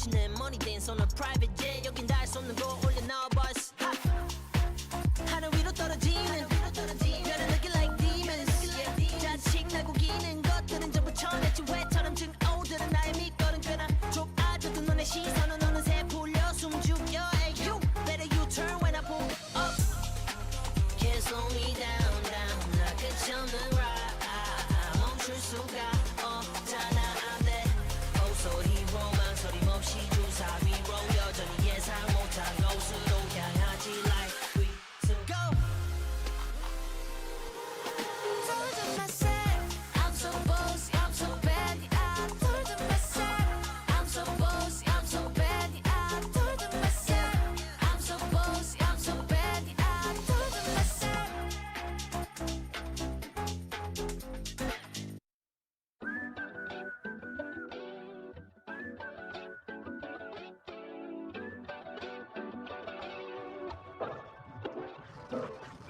마치 내 머리 댄스 on a private jet 여긴 닿을 수 없는 곳 올려놔 버스 하늘 위로 떨어지는 별을 느낄 like demons 자식 날고 기는 것들은 전부 천했지 왜처럼 증오들은 나의 밑거름 꽤나 좁아져도 너의 시선은 어느새 풀려 숨죽여 Hey you better you turn when I pull up Can't slow me down down 나 끝이 없는 ride 멈출 수가 없잖아 안돼 Oh so hero 망설임없이 주사 위로 여전히 예상 못한 곳으로 향하지 like we to go Told myself I'm so bossy, I'm so bad. I told myself I'm so bossy, I'm so bad. I told myself I'm so bossy, I'm so bad. I told myself.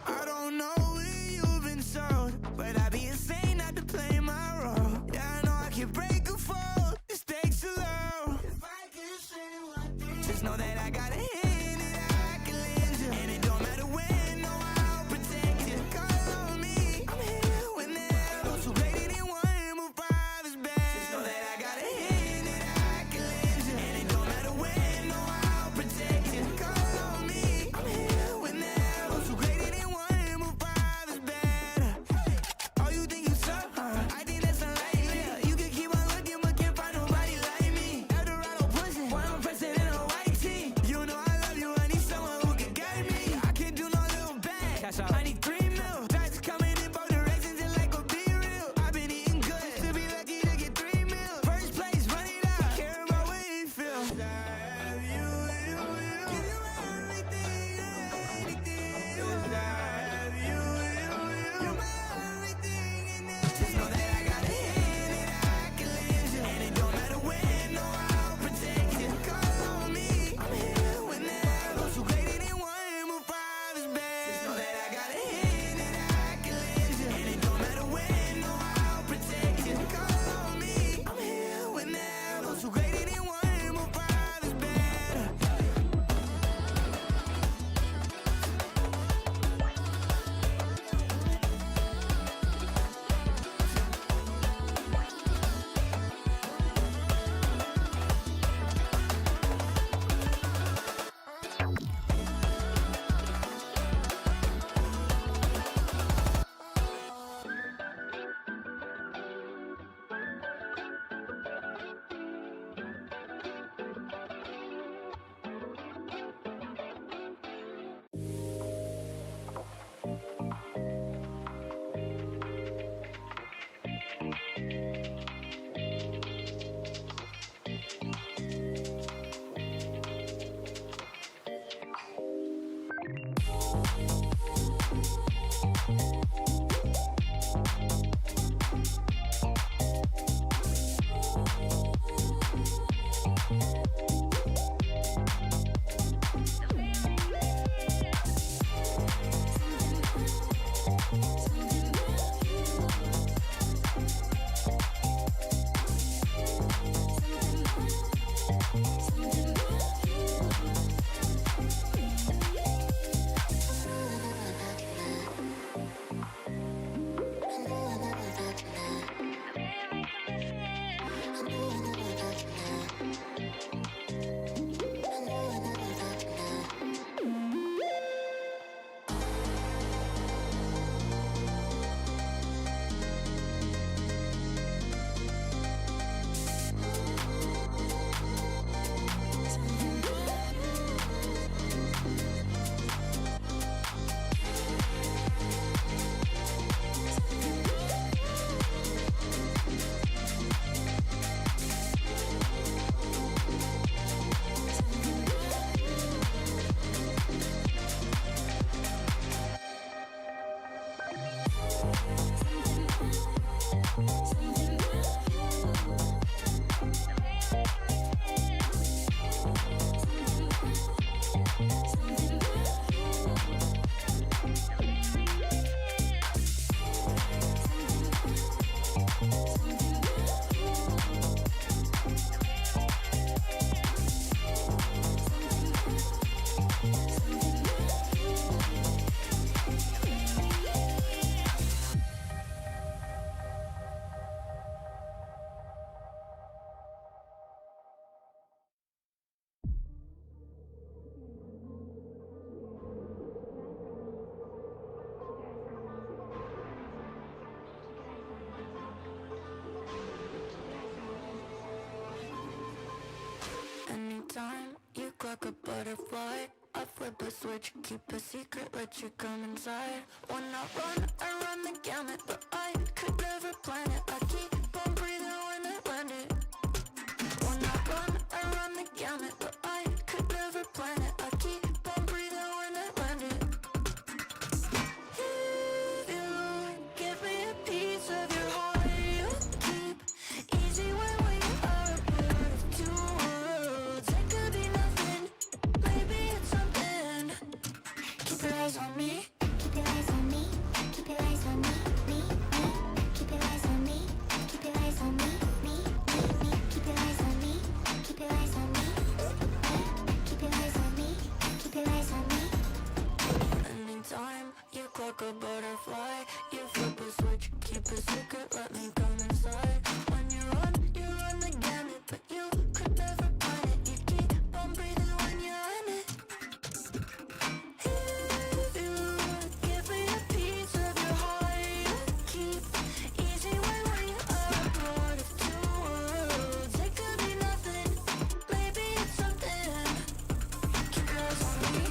I don't know where you've been sold, but I'd be insane not to play my role. Yeah, I know I can break a fall, the stakes are low. If I could say one thing, just know that I got a hand that I can lend you. And it don't matter when, no, I'll protect you. Call on me, I'm here whenever. Those who rated it one, move five is bad. Just know that I got a hand that I can lend you. And it don't matter when, no, I'll protect you. Call on me, I'm here whenever. Those who rated it one, move five is bad. Oh, you think you suck? I think that's unlikely. You can keep on looking, but can't find nobody like me. Eldorado pussy, why I'm pressing in a white tee. You know I love you, I need someone who can guide me. I can't do no little bag, I need 3 mil. Shots coming in both directions and like a be real. I've been eating good, just to be lucky to get 3 mil. First place, run it up, care about what you feel. I have you, give you everything, anything. I have you, you're my everything and anything. Just know that I got a hand that I can lend you. And it don't matter when, no, I'll protect you. Call on me, I'm here whenever. Those who rated it one, move five is bad. Just know that I got a hand that I can lend you. And it don't matter when, no, I'll protect you. Call on me, I'm here whenever. Those who rated it one, move five is bad. butterfly. I flip a switch, keep a secret, let you come inside. When I run the gamut, but I could never plan it. I keep on breathing when I land it. When I run the gamut, but I could never plan it. I keep on breathing when I land it. If you give me a piece of your heart, you keep easy when we are a part of two worlds. It could be nothing, maybe it's something. Keep your eyes on me. Keep your eyes on me. Keep your eyes on me. Me. Keep your eyes on me. Keep your eyes on me. Me. Keep your eyes on me. Keep your eyes on me. Keep your eyes on me. Keep your eyes on me. Anytime you clock a butterfly, you flip a switch, keep a secret, let me come inside. When you run the gamut, but you could never plan it. You keep on breathing when you're in it. If you give me a piece of your heart, you keep easy when we are a part of two worlds. It could be nothing, maybe it's something. Keep your eyes on me.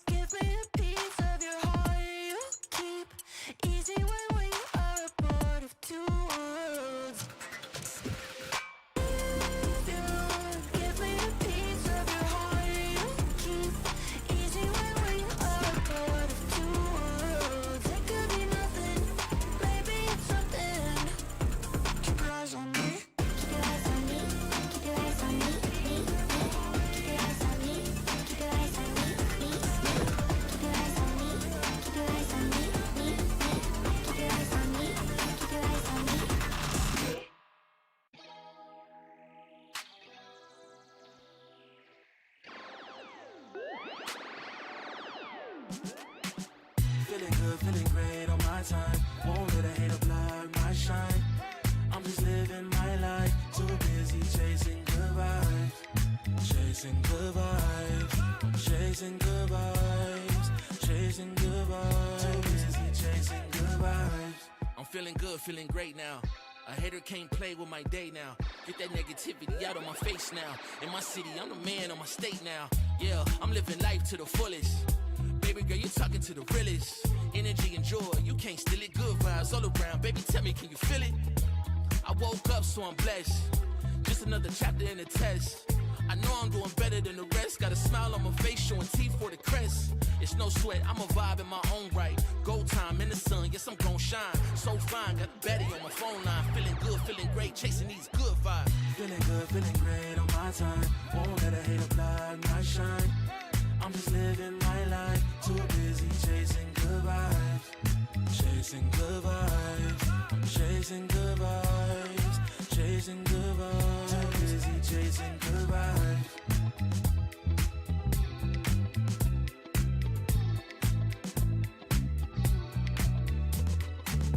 Give me a piece of your heart, you keep easy when we are a part of two worlds. If you give me a piece of your heart, you keep easy when we are a part of two worlds. It could be nothing, maybe it's something. Keep your eyes on me. Keep your eyes on me. Keep your eyes on me. Me. Keep your eyes on me. Keep your eyes on me. Me. Keep your eyes on me. Keep your eyes on me. Me. Keep your eyes on me. Keep your eyes on me. Feeling good, feeling great on my time. Won't let a hater block my shine. I'm just living my life. Too busy chasing good vibes. Chasing good vibes. Chasing good vibes. Chasing good vibes. Too busy chasing good vibes. I'm feeling good, feeling great now. A hater can't play with my day now. Get that negativity out of my face now. In my city, I'm the man of my state now. Yeah, I'm living life to the fullest. Baby girl, you're talking to the realest. Energy and joy, you can't steal it. Good vibes all around. Baby, tell me, can you feel it? I woke up, so I'm blessed. Just another chapter in the test. I know I'm doing better than the rest. Got a smile on my face, showing teeth for the crest. It's no sweat, I'm a vibe in my own right. Go time in the sun, yes, I'm gon' shine. So fine, got a baddie on my phone line. Feeling good, feeling great, chasing these good vibes. Feeling good, feeling great on my time. Won't let a hater block my shine. I'm just living my life. Too busy chasing good vibes. Chasing good vibes. Chasing good vibes. Chasing good vibes. Too busy chasing good vibes.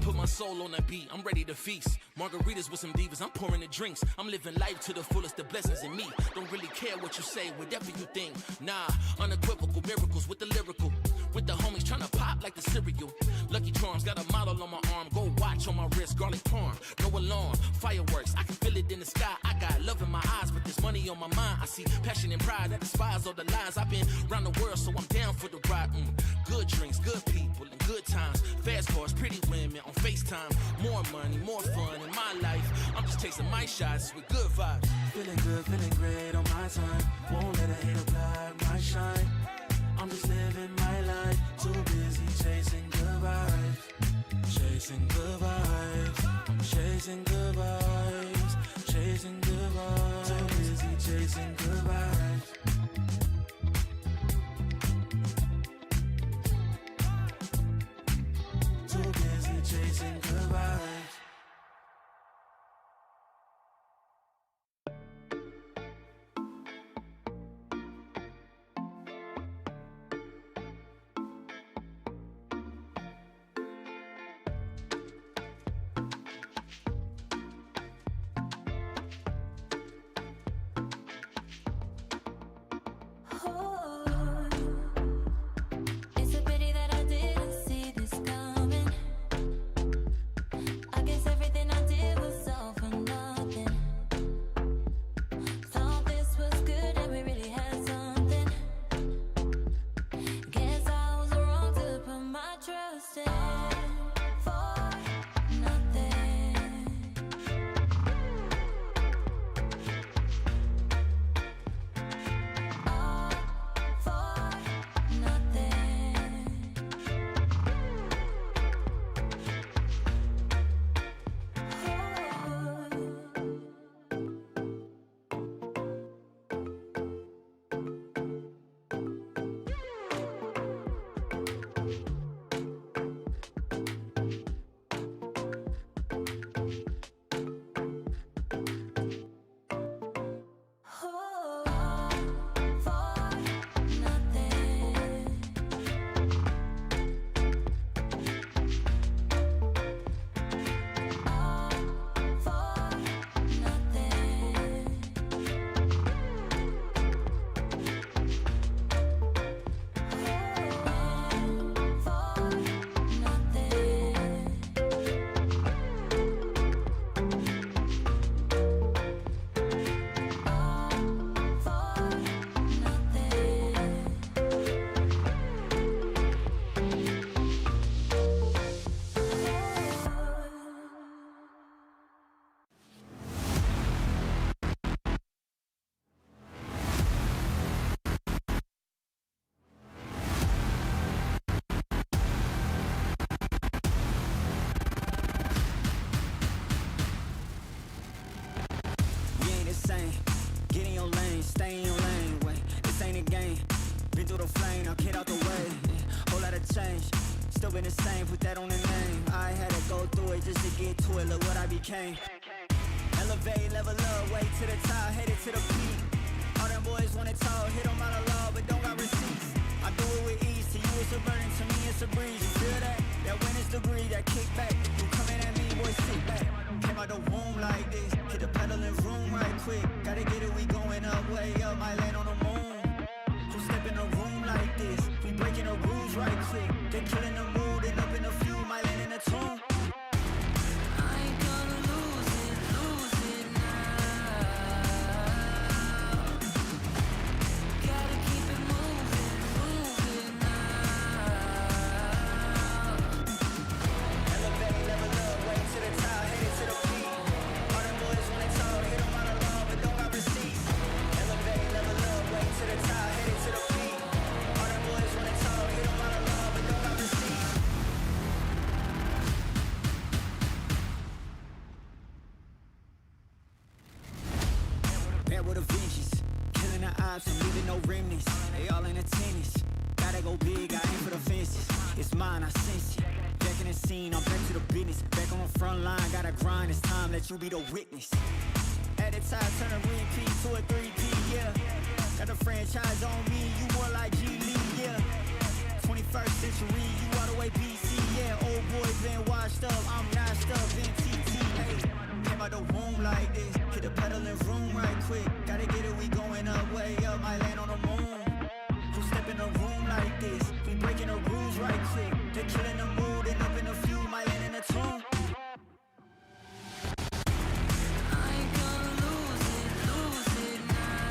Put my soul on that beat, I'm ready to feast. Margaritas with some divas, I'm pouring the drinks. I'm living life to the fullest, the blessings in me. Don't really care what you say, whatever you think. Nah, unequivocal miracles with the lyrical. With the homies tryna pop like the cereal. Lucky Charms, got a model on my arm. Go watch on my wrist, garlic parm. No alarm, fireworks, I can feel it in the sky. I got love in my eyes, but there's money on my mind. I see passion and pride that despise all the lies. I've been around the world, so I'm down for the ride. Good drinks, good people, and good times. Fast cars, pretty women on FaceTime. More money, more fun in my life. I'm just tasting my shots with good vibes. Feeling good, feeling great on my time. Won't let a hater block my shine. I'm just living my life. Too busy chasing good vibes. Chasing good vibes. Chasing good vibes. Chasing good vibes. Too busy chasing good vibes. Too busy chasing good vibes. Oh, through the flame, now get out the way. Whole lot of change, still been the same, put that on the name. I had to go through it just to get to it, look what I became. Elevate, level up, way to the top, headed to the peak. All them boys wanna talk, hit them out of law, but don't got receipts. I do it with ease, to you it's a burden, to me it's a breeze. You feel that? That winner's degree, that kickback. You coming at me, boy, sit back. Came out the womb like this, hit the pedal in room right quick. Gotta get it, we going up, way up, might land on the moon. Who step in a room like this? We breaking the rules right quick. They killing the mood, and up in a few, might land in a tomb. I ain't gonna lose it now. Gotta keep it moving now. Elevate, level up, way to the top, headed to the peak. All them boys wanna talk, hit them out of law, but don't got receipts. Elevate, level up, way to the top, headed to the peak. All them boys wanna talk, hit them out of law, but don't got receipts. Bad with a vengeance, killing the ops and leaving no remnants. They all in attendance. Gotta go big, I aim for the fences. It's mine, I sense it. Back in the scene, I'm back to the business. Back on the front line, gotta grind. It's time, let you be the witness. At the time, turn a repeat to a 3P, yeah. Got the franchise on me, you more like G League, yeah. 21st century, you all the way BC, yeah. Old boy been washed up, I'm notched up in TTA. Came out the womb like this, hit the pedal in room right quick. Gotta get it, we going up, way up, might land on the moon. Who step in a room like this? We breaking the rules right quick. They killing the mood, and up in a few, might land in a tomb. I ain't gonna lose it now.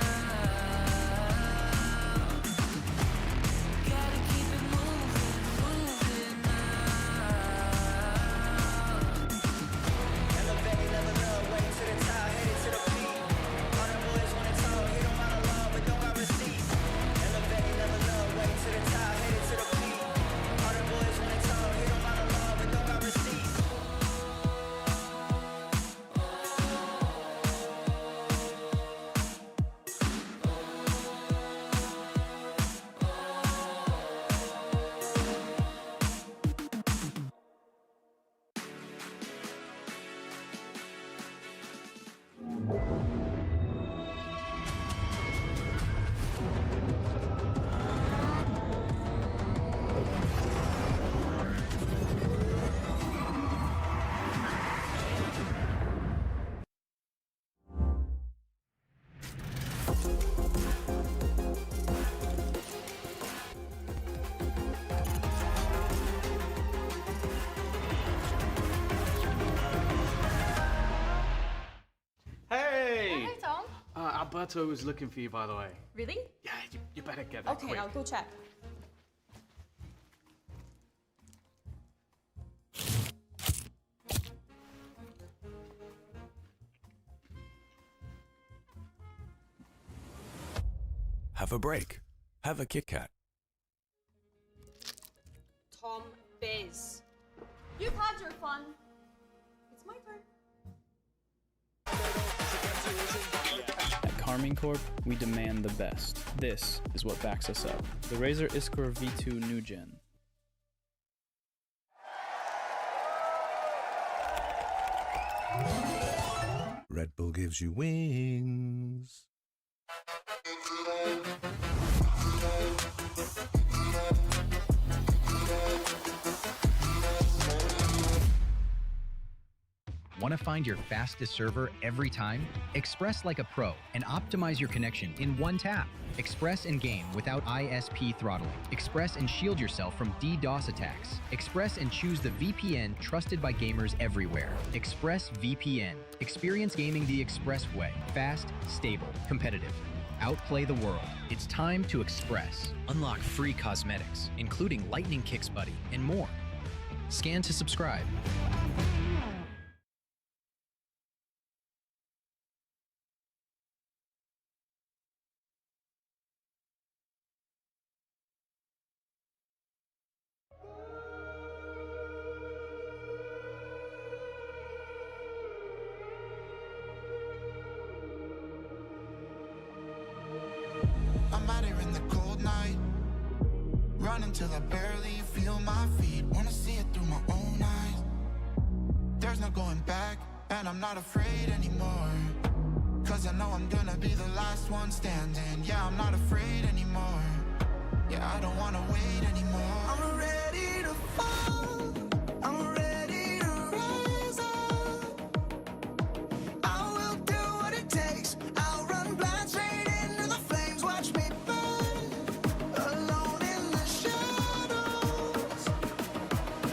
Gotta keep it moving now. Elevate, level up, way to the top, headed to the peak. All them boys wanna talk, hit them out of law, but don't got receipts. Elevate, level up, way to the top, headed to the peak. All them boys wanna talk, hit them out of law, but don't got receipts. Hey! Hey, Tom. Alberto was looking for you, by the way. Really? Yeah, you better get there Okay, quick. I'll go check. Have a break. Have a Kit Kat. Tom Biz. You've had your fun. It's my turn. At Carmine Corp, we demand the best. This is what backs us up. The Razer Iskor V2 New Gen. Red Bull gives you wings. Want to find your fastest server every time? Express like a pro and optimize your connection in one tap. Express and game without ISP throttling. Express and shield yourself from DDoS attacks. Express and choose the VPN trusted by gamers everywhere. Express VPN. Experience gaming the Express way. Fast, stable, competitive. Outplay the world. It's time to Express. Unlock free cosmetics, including Lightning Kicks Buddy and more. Scan to subscribe. I'm out here in the cold night, Running till I barely feel my feet. Wanna see it through my own eyes. There's no going back, and I'm not afraid anymore. Cause I know I'm gonna be the last one standing. Yeah, I'm not afraid anymore. Yeah, I don't wanna wait anymore. I'm ready to fall. I'm ready to rise up. I will do what it takes. I'll run blind straight into the flames. Watch me burn. Alone in the shadows.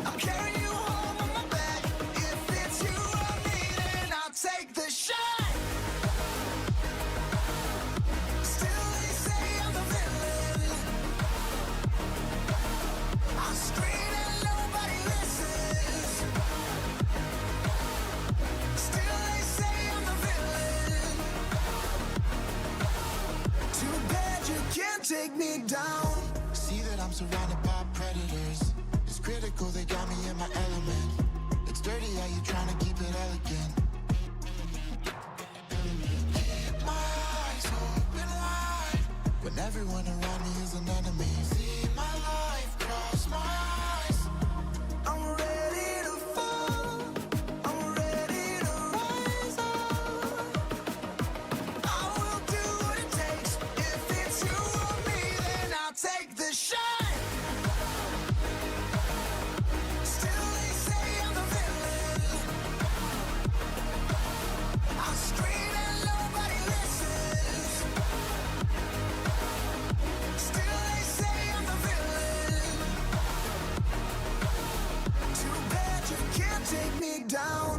I'll carry you home on my back. If it's you or me, then I'll take the shot. Still they say I'm the villain. I scream and nobody listens. Still they say I'm the villain. Too bad you can't take me down. See that I'm surrounded by predators. It's critical, they got me in my element. It's dirty how you trying to keep it elegant. Keep my eyes open wide when everyone around me is an enemy. See my life cross my eyes. I'm ready to fall. I'm ready to rise up. I will do what it takes. If it's you or me, then I'll take the shot. Still they say I'm the villain. I scream and nobody listens. Still they say I'm the villain. Too bad you can't take me down.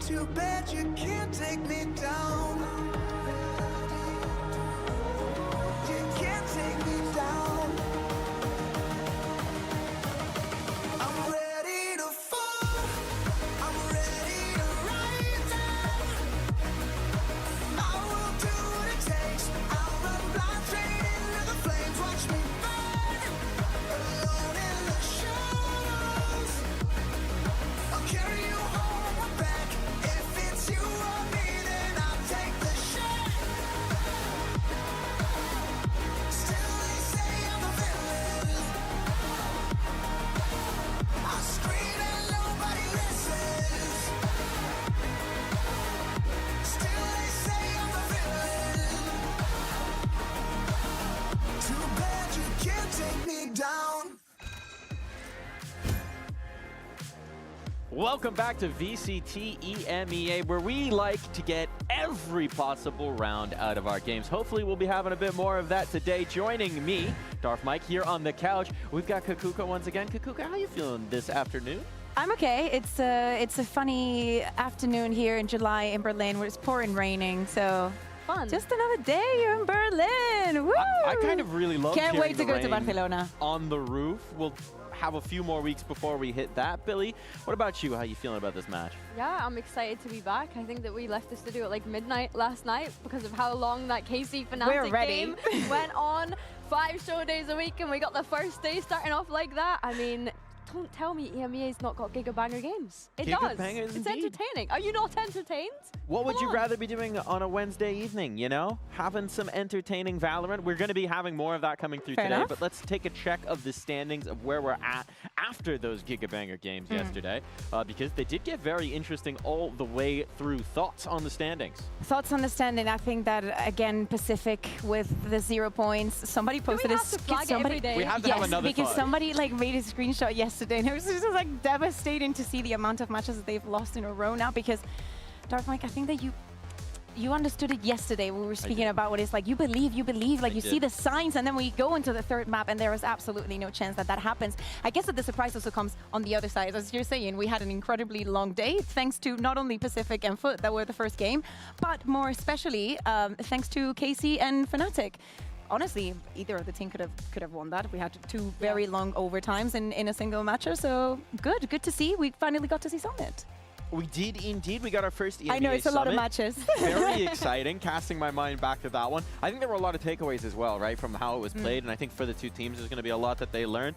Too bad you can't take me down. You can't take me down. I'm ready to fall. I'm ready to rise up. I will do what it takes. I'll run blind straight into the flames. Watch me burn. Alone in the shadows. I'll carry you home on my back. If it's you or me, then I'll take the shot. Still they say I'm the villain. I scream and nobody listens. Still they say I'm the villain. Too bad you can't take me down. Welcome back to VCT EMEA, where we like to get every possible round out of our games. Hopefully we'll be having a bit more of that today. Joining me, Darth Mike, here on the couch. We've got Kakuka once again. Kakuka, how are you feeling this afternoon? I'm okay. It's a funny afternoon here in July in Berlin where it's pouring raining, so Fun. just another day in Berlin. Woo! I kind of really love Can't hearing wait to the go to rain Barcelona. on the roof. We'll have a few more weeks before we hit that. Billy, what about you? How are you feeling about this match? Yeah, I'm excited to be back. I think that we left the studio at like midnight last night because of how long that KC Fnatic ready. game went on. 5 show days a week, and we got the first day starting off like that. I mean, don't tell me EMEA's not got Gigabanger games. It does. Gigabangers It's indeed. entertaining. Are you not entertained? What would Come you on. rather be doing on a Wednesday evening, you know? Having some entertaining Valorant. We're going to be having more of that coming through Fair today, enough. but let's take a check of the standings of where we're at after those Gigabanger games yesterday, because they did get very interesting all the way through. Thoughts on the standings? Thoughts on the standing? I think that again, Pacific with the 0 points. Somebody posted have to flag it every day? We have to yes, have another because flag. somebody like made a screenshot yesterday, and it was just like devastating to see the amount of matches that they've lost in a row now. Because Dark Mike, I think that you understood it yesterday when we were speaking about what it's like. You believe, like you see the signs, and then we go into the third map, and there is absolutely no chance that that happens. I guess that the surprise also comes on the other side. As you're saying, we had an incredibly long day, thanks to not only Pacific and Foot that were the first game, but more especially thanks to KC and Fnatic. Honestly, either of the team could have won that. We had 2 very long overtimes in a single match, so good to see. We finally got to see Summit. We did indeed. We got our first EMEA I know, it's a lot of Summit. matches. Very exciting. Casting my mind back to that one. I think there were a lot of takeaways as well, right, from how it was played. And I think for the two teams, there's going to be a lot that they learned.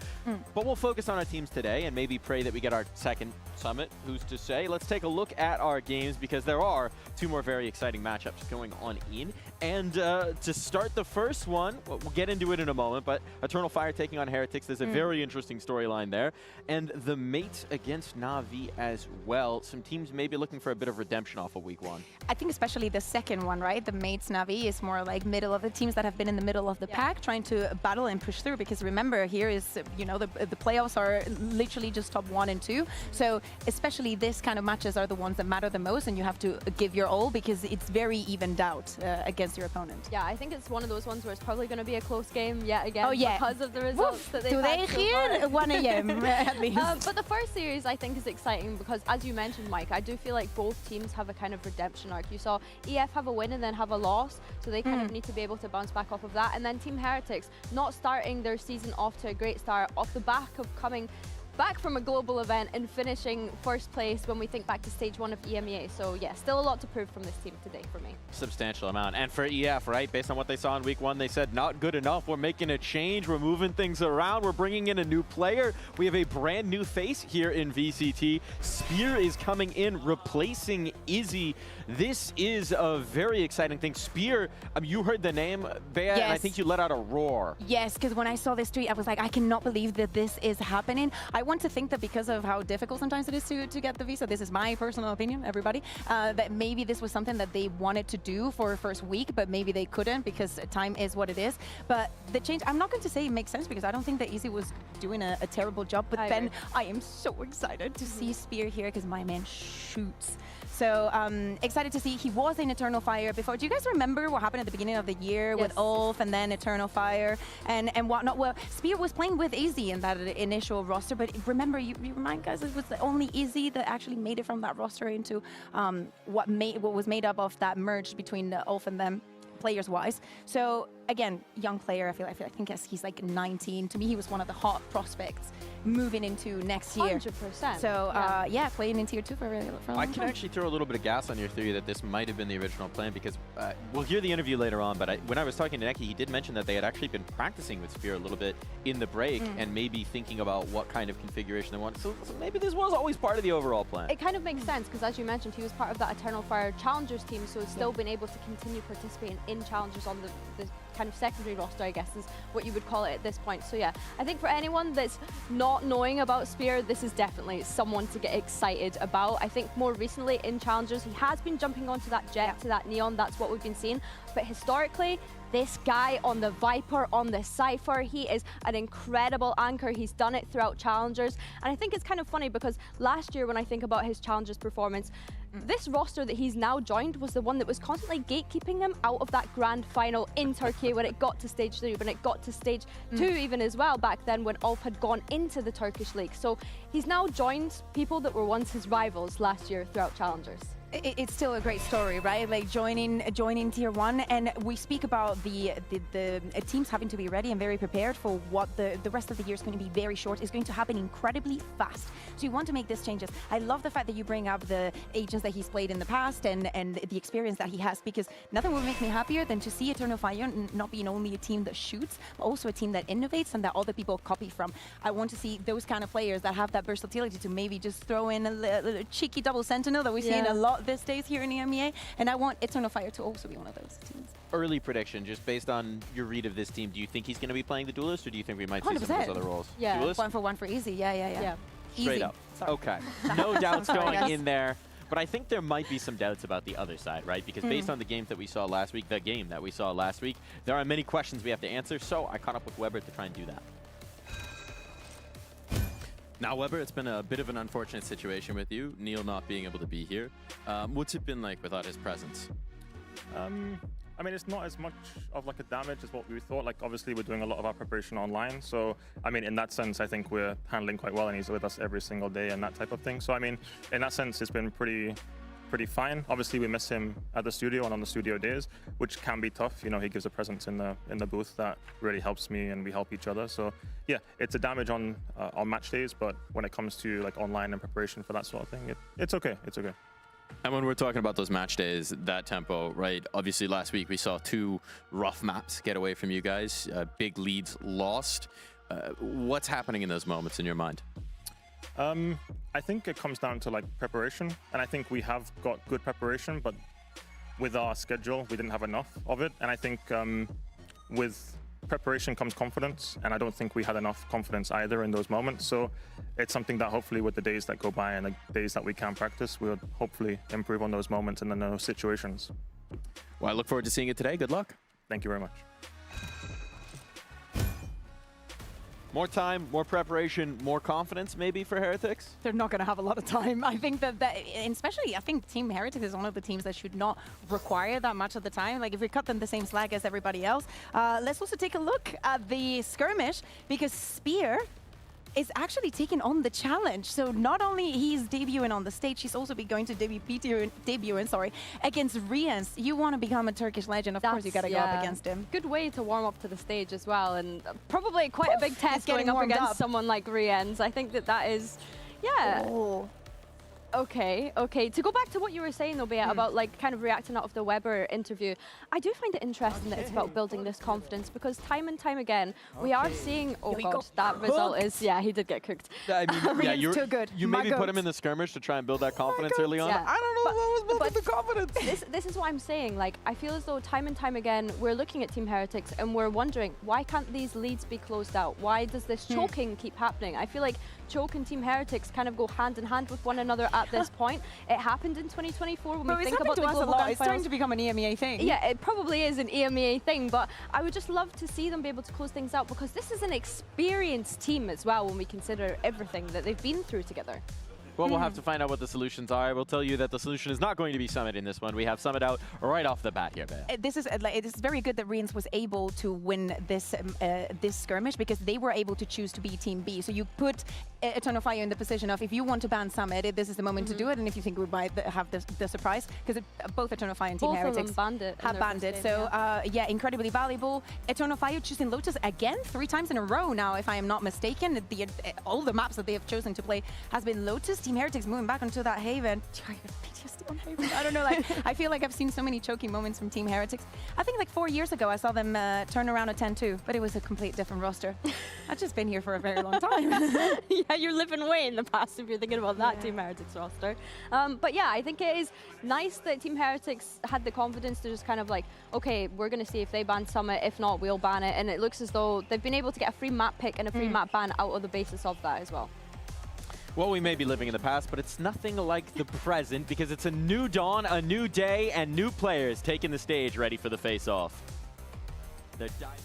But we'll focus on our teams today and maybe pray that we get our second Summit. Who's to say? Let's take a look at our games because there are two more very exciting matchups going on in. And to start the first one, we'll get into it in a moment, but Eternal Fire taking on Heretics. There's a very interesting storyline there. And the Mates against Na'Vi as well. Some teams may be looking for a bit of redemption off of week one. I think especially the second one, right? The Mates Na'Vi is more like middle of the teams that have been in the middle of the pack, trying to battle and push through. Because remember, here is, you know, the playoffs are literally just top 1 and 2. So especially this kind of matches are the ones that matter the most, and you have to give your all because it's very evened out against your opponent. Yeah, I think it's one of those ones where it's probably going to be a close game yet again because of the results that they've Today had so here, far. 1 a.m. at least. But the first series I think is exciting because, as you mentioned, Mike, I do feel like both teams have a kind of redemption arc. You saw EF have a win and then have a loss, so they kind of need to be able to bounce back off of that. And then Team Heretics not starting their season off to a great start off the back of coming back from a global event and finishing first place when we think back to stage 1 of EMEA. So yeah, still a lot to prove from this team today for me. Substantial amount. And for EF, right, based on what they saw in week 1, they said not good enough. We're making a change. We're moving things around. We're bringing in a new player. We have a brand new face here in VCT. Spear is coming in, replacing Izzy. This is a very exciting thing. Spear, you heard the name, Bea, and I think you let out a roar. Yes, because when I saw this tweet, I was like, I cannot believe that this is happening. I want to think that because of how difficult sometimes it is to get the visa, this is my personal opinion, everybody, that maybe this was something that they wanted to do for the first week, but maybe they couldn't because time is what it is. But the change, I'm not going to say it makes sense because I don't think that Izzy was doing a terrible job, but then I am so excited to see Spear here because my man shoots. So excited to see. He was in Eternal Fire before. Do you guys remember what happened at the beginning of the year with Ulf and then Eternal Fire and whatnot? Well, Spear was playing with Izzy in that initial roster, but remember, you remind guys, it was the only Izzy that actually made it from that roster into what was made up of that merge between Ulf and them, players-wise. So again, young player. I think he's like 19. To me, he was one of the hot prospects moving into next year. 100%. So yeah, playing in tier 2 for a long time. I can actually throw a little bit of gas on your theory that this might have been the original plan because we'll hear the interview later on, but when I was talking to Neki, he did mention that they had actually been practicing with Spear a little bit in the break and maybe thinking about what kind of configuration they wanted. So maybe this was always part of the overall plan. It kind of makes sense because, as you mentioned, he was part of that Eternal Fire Challengers team, so he's still been able to continue participating in Challengers on the kind of secondary roster, I guess is what you would call it at this point. So yeah, I think for anyone that's not knowing about Spear, this is definitely someone to get excited about. I think more recently in Challengers, he has been jumping onto that Jet, to that Neon, that's what we've been seeing. But historically, this guy on the Viper, on the Cypher, he is an incredible anchor. He's done it throughout Challengers. And I think it's kind of funny because last year when I think about his Challengers performance, this roster that he's now joined was the one that was constantly gatekeeping him out of that grand final in Turkey when it got to stage 3, when it got to stage 2 even as well back then when Ulf had gone into the Turkish league. So he's now joined people that were once his rivals last year throughout Challengers. It's still a great story, right? Like joining tier 1, and we speak about the teams having to be ready and very prepared for what the rest of the year is going to be very short. It's going to happen incredibly fast. So you want to make these changes. I love the fact that you bring up the agents that he's played in the past and the experience that he has, because nothing would make me happier than to see Eternal Fire not being only a team that shoots, but also a team that innovates and that other people copy from. I want to see those kind of players that have that versatility to maybe just throw in a little cheeky double sentinel that we've seen a lot these days here in EMEA, and I want Eternal Fire to also be one of those teams. Early prediction, just based on your read of this team, do you think he's going to be playing the Duelist, or do you think we might see 100%. some of those other roles? Yeah, Duelist? 1 for Izzy. Yeah. Straight Easy. up. Sorry. Okay. No doubts Sorry, going guys. in there. But I think there might be some doubts about the other side, right? Because based on the game that we saw last week, there are many questions we have to answer. So I caught up with Weber to try and do that. Now, Weber, it's been a bit of an unfortunate situation with you, Neil not being able to be here. What's it been like without his presence? I mean, it's not as much of like a damage as what we thought. Like, obviously, we're doing a lot of our preparation online. So, I mean, in that sense, I think we're handling quite well, and he's with us every single day and that type of thing. So, I mean, in that sense, it's been pretty pretty fine. Obviously, we miss him at the studio and on the studio days, which can be tough. You know, he gives a presence in the booth that really helps me, and we help each other. So yeah, it's a damage on match days, but when it comes to like online and preparation for that sort of thing, it's okay. It's okay. And when we're talking about those match days, that tempo, right? Obviously, last week we saw 2 rough maps get away from you guys, big leads lost. What's happening in those moments in your mind? I think it comes down to like preparation, and I think we have got good preparation, but with our schedule, we didn't have enough of it. And I think with preparation comes confidence, and I don't think we had enough confidence either in those moments. So it's something that hopefully with the days that go by and the days that we can practice, we'll hopefully improve on those moments and in those situations. Well, I look forward to seeing it today. Good luck. Thank you very much. More time, more preparation, more confidence maybe for Heretics? They're not going to have a lot of time. I think that, especially, I think Team Heretics is one of the teams that should not require that much of the time. Like, if we cut them the same slack as everybody else. Let's also take a look at the skirmish, because Spear is actually taking on the challenge. So not only he's debuting on the stage, he's also going to debuting against Rians. You want to become a Turkish legend, of course you got to go up against him. Good way to warm up to the stage as well, and probably quite a big test going up against someone like Rians. I think that is, yeah. Oh. Okay. To go back to what you were saying, though, Bea, about like kind of reacting out of the Weber interview, I do find it interesting that it's about building this confidence, because time and time again, we are seeing, oh god, that result is, yeah, he did get cooked. I mean, yeah, too good. You maybe put him in the skirmish to try and build that confidence early on. Yeah. I don't know if that was building the confidence. This is what I'm saying. Like, I feel as though time and time again, we're looking at Team Heretics and we're wondering, why can't these leads be closed out? Why does this choking keep happening? I feel like choke and Team Heretics kind of go hand in hand with one another at this point. It happened in 2024 when we think about the global grand It's starting to become an EMEA thing. Yeah, it probably is an EMEA thing, but I would just love to see them be able to close things out, because this is an experienced team as well when we consider everything that they've been through together. Well, we'll have to find out what the solutions are. We'll tell you that the solution is not going to be Summit in this one. We have Summit out right off the bat here, Bea. This is very good that Rians was able to win this this skirmish, because they were able to choose to be Team B. So you put Eternal Fire in the position of, if you want to ban Summit, this is the moment to do it, and if you think we might have the surprise, because both Eternal Fire and Team Heretics have banned it. So yeah, incredibly valuable. Eternal Fire choosing Lotus again 3 times in a row now, if I am not mistaken. All the maps that they have chosen to play has been Lotus. Team Heretics moving back onto that Haven. I don't know, like, I feel like I've seen so many choking moments from Team Heretics. I think like 4 years ago I saw them turn around a 10-2, but it was a complete different roster. I've just been here for a very long time. Yeah, you're living way in the past if you're thinking about that Team Heretics roster. But yeah, I think it is nice that Team Heretics had the confidence to just kind of like, okay, we're going to see if they ban Summit. If not, we'll ban it. And it looks as though they've been able to get a free map pick and a free map ban out of the basis of that as well. Well, we may be living in the past, but it's nothing like the present, because it's a new dawn, a new day, and new players taking the stage ready for the face-off. They're diving.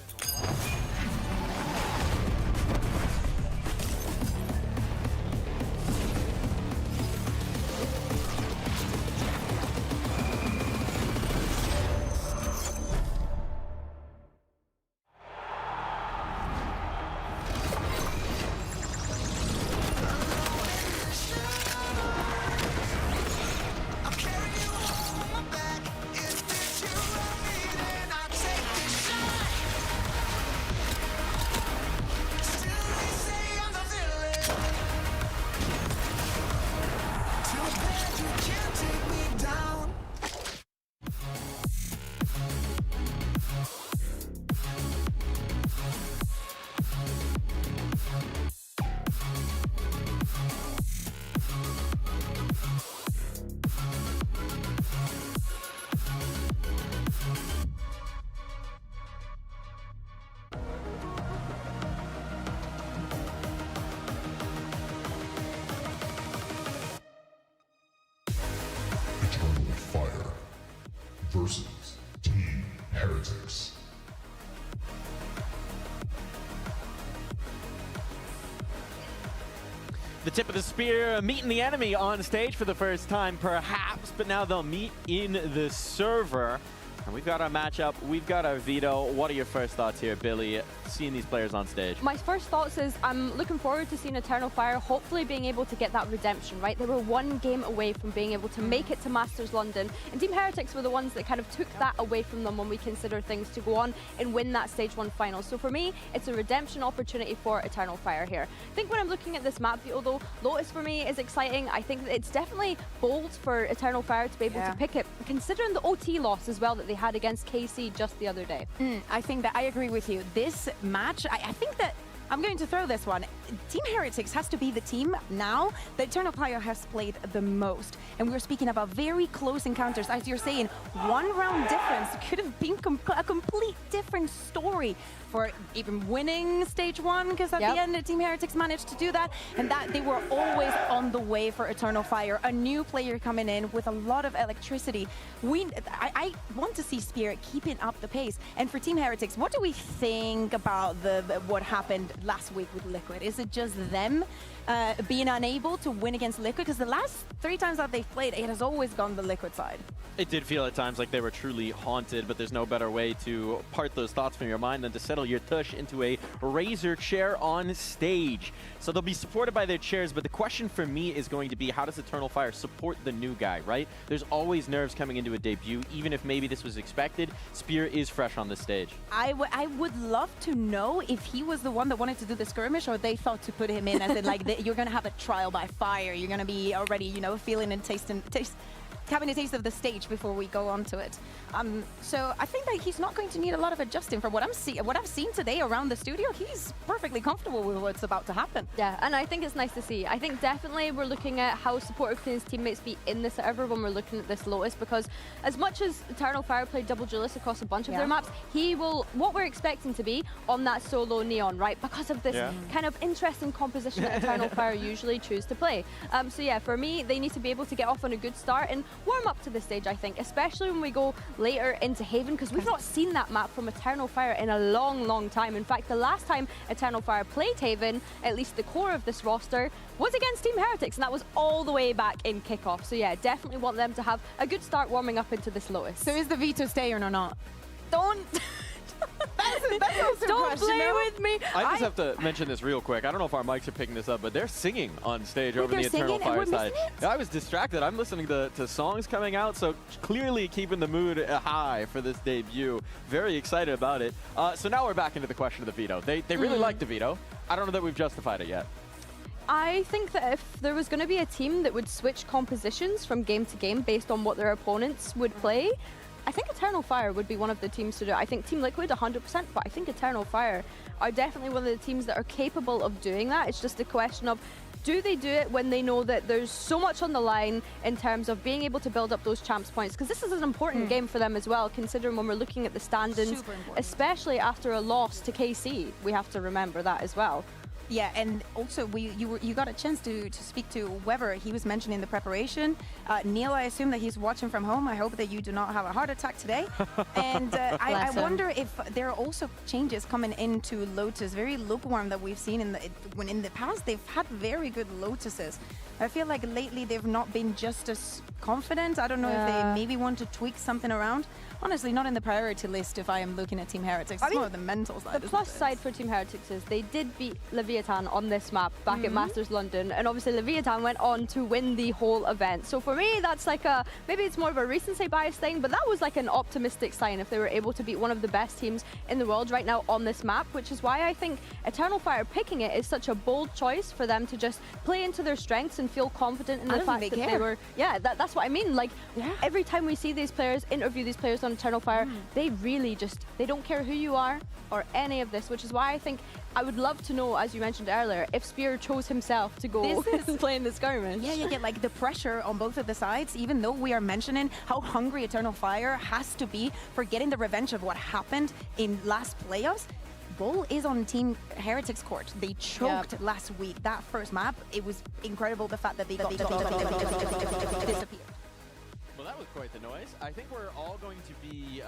Versus Team Heretics. The tip of the spear meeting the enemy on stage for the first time, perhaps, but now they'll meet in the server. And we've got our matchup, we've got our veto. What are your first thoughts here, Billy, seeing these players on stage? My first thoughts is I'm looking forward to seeing Eternal Fire hopefully being able to get that redemption, right? They were one game away from being able to make it to Masters London, and Team Heretics were the ones that kind of took that away from them when we consider things to go on and win that Stage 1 final. So for me, it's a redemption opportunity for Eternal Fire here. I think when I'm looking at this map view, though, Lotus for me is exciting. I think that it's definitely bold for Eternal Fire to be able to pick it, considering the OT loss as well that they had against KC just the other day. I think that I agree with you. This match, I think that I'm going to throw this one. Team Heretics has to be the team now that Eternal Fire has played the most. And we're speaking about very close encounters. As you're saying, one round difference could have been a complete different story for even winning Stage 1, because at the end, Team Heretics managed to do that. And that they were always on the way for Eternal Fire. A new player coming in with a lot of electricity. I want to see Spirit keeping up the pace. And for Team Heretics, what do we think about what happened last week with Liquid? Is it just them being unable to win against Liquid? Because the last 3 times that they've played, it has always gone the Liquid side. It did feel at times like they were truly haunted, but there's no better way to part those thoughts from your mind than to settle your tush into a Razor chair on stage. So they'll be supported by their chairs, but the question for me is going to be, how does Eternal Fire support the new guy, right? There's always nerves coming into a debut, even if maybe this was expected. Spear is fresh on the stage. I would love to know if he was the one that wanted to do the skirmish, or they thought to put him in as in like you're going to have a trial by fire. You're going to be already, you know, feeling and having a taste of the stage before we go on to it. So I think that he's not going to need a lot of adjusting. For what I've seen today around the studio, he's perfectly comfortable with what's about to happen. Yeah, and I think it's nice to see. I think definitely we're looking at how supportive can his teammates be in the server when we're looking at this Lotus, because as much as Eternal Fire played double duelist across a bunch of their maps, he will, what we're expecting to be on that solo Neon, right? Because of this kind of interesting composition that Eternal Fire usually choose to play. So yeah, for me, they need to be able to get off on a good start and warm up to this stage, I think, especially when we go later into Haven, because we've not seen that map from Eternal Fire in a long time. In fact, the last time Eternal Fire played Haven, at least the core of this roster, was against Team Heretics, and that was all the way back in kickoff. So yeah, definitely want them to have a good start warming up into this Lotus. So is the veto staying or not? Don't... Don't play with me. I just have to mention this real quick. I don't know if our mics are picking this up, but they're singing on stage over the Eternal Fire side. I was distracted. I'm listening to songs coming out, so clearly keeping the mood high for this debut. Very excited about it. So now we're back into the question of the veto. They really like the veto. I don't know that we've justified it yet. I think that if there was going to be a team that would switch compositions from game to game based on what their opponents would play, I think Eternal Fire would be one of the teams to do it. I think Team Liquid 100%, but I think Eternal Fire are definitely one of the teams that are capable of doing that. It's just a question of, do they do it when they know that there's so much on the line in terms of being able to build up those champs points? Because this is an important game for them as well, considering when we're looking at the stand-ins, especially after a loss to KC. We have to remember that as well. Yeah, and also you got a chance to speak to Weber. He was mentioning the preparation. Neil, I assume that he's watching from home. I hope that you do not have a heart attack today. And I wonder if there are also changes coming into Lotus, very lukewarm that we've seen when in the past they've had very good Lotuses. I feel like lately they've not been just as confident. I don't know if they maybe want to tweak something around. Honestly, not in the priority list if I am looking at Team Heretics. It's more of the mental side. The plus side for Team Heretics is they did beat Leviathan on this map back at Masters London, and obviously Leviathan went on to win the whole event. So for me, that's like a, maybe it's more of a recency bias thing, but that was like an optimistic sign if they were able to beat one of the best teams in the world right now on this map, which is why I think Eternal Fire picking it is such a bold choice for them to just play into their strengths and feel confident in the fact that they were, that's what I mean. Like every time we see these players, interview these players on Eternal Fire, they really just, they don't care who you are or any of this, which is why I think I would love to know, as you mentioned earlier, if Spear chose himself to go play in the skirmish. Yeah, like the pressure on both of the sides, even though we are mentioning how hungry Eternal Fire has to be for getting the revenge of what happened in last playoffs. Bull is on Team Heretics court. They choked last week. That first map, it was incredible the fact that they got disappeared. Well, that was quite the noise. I think we're all going to be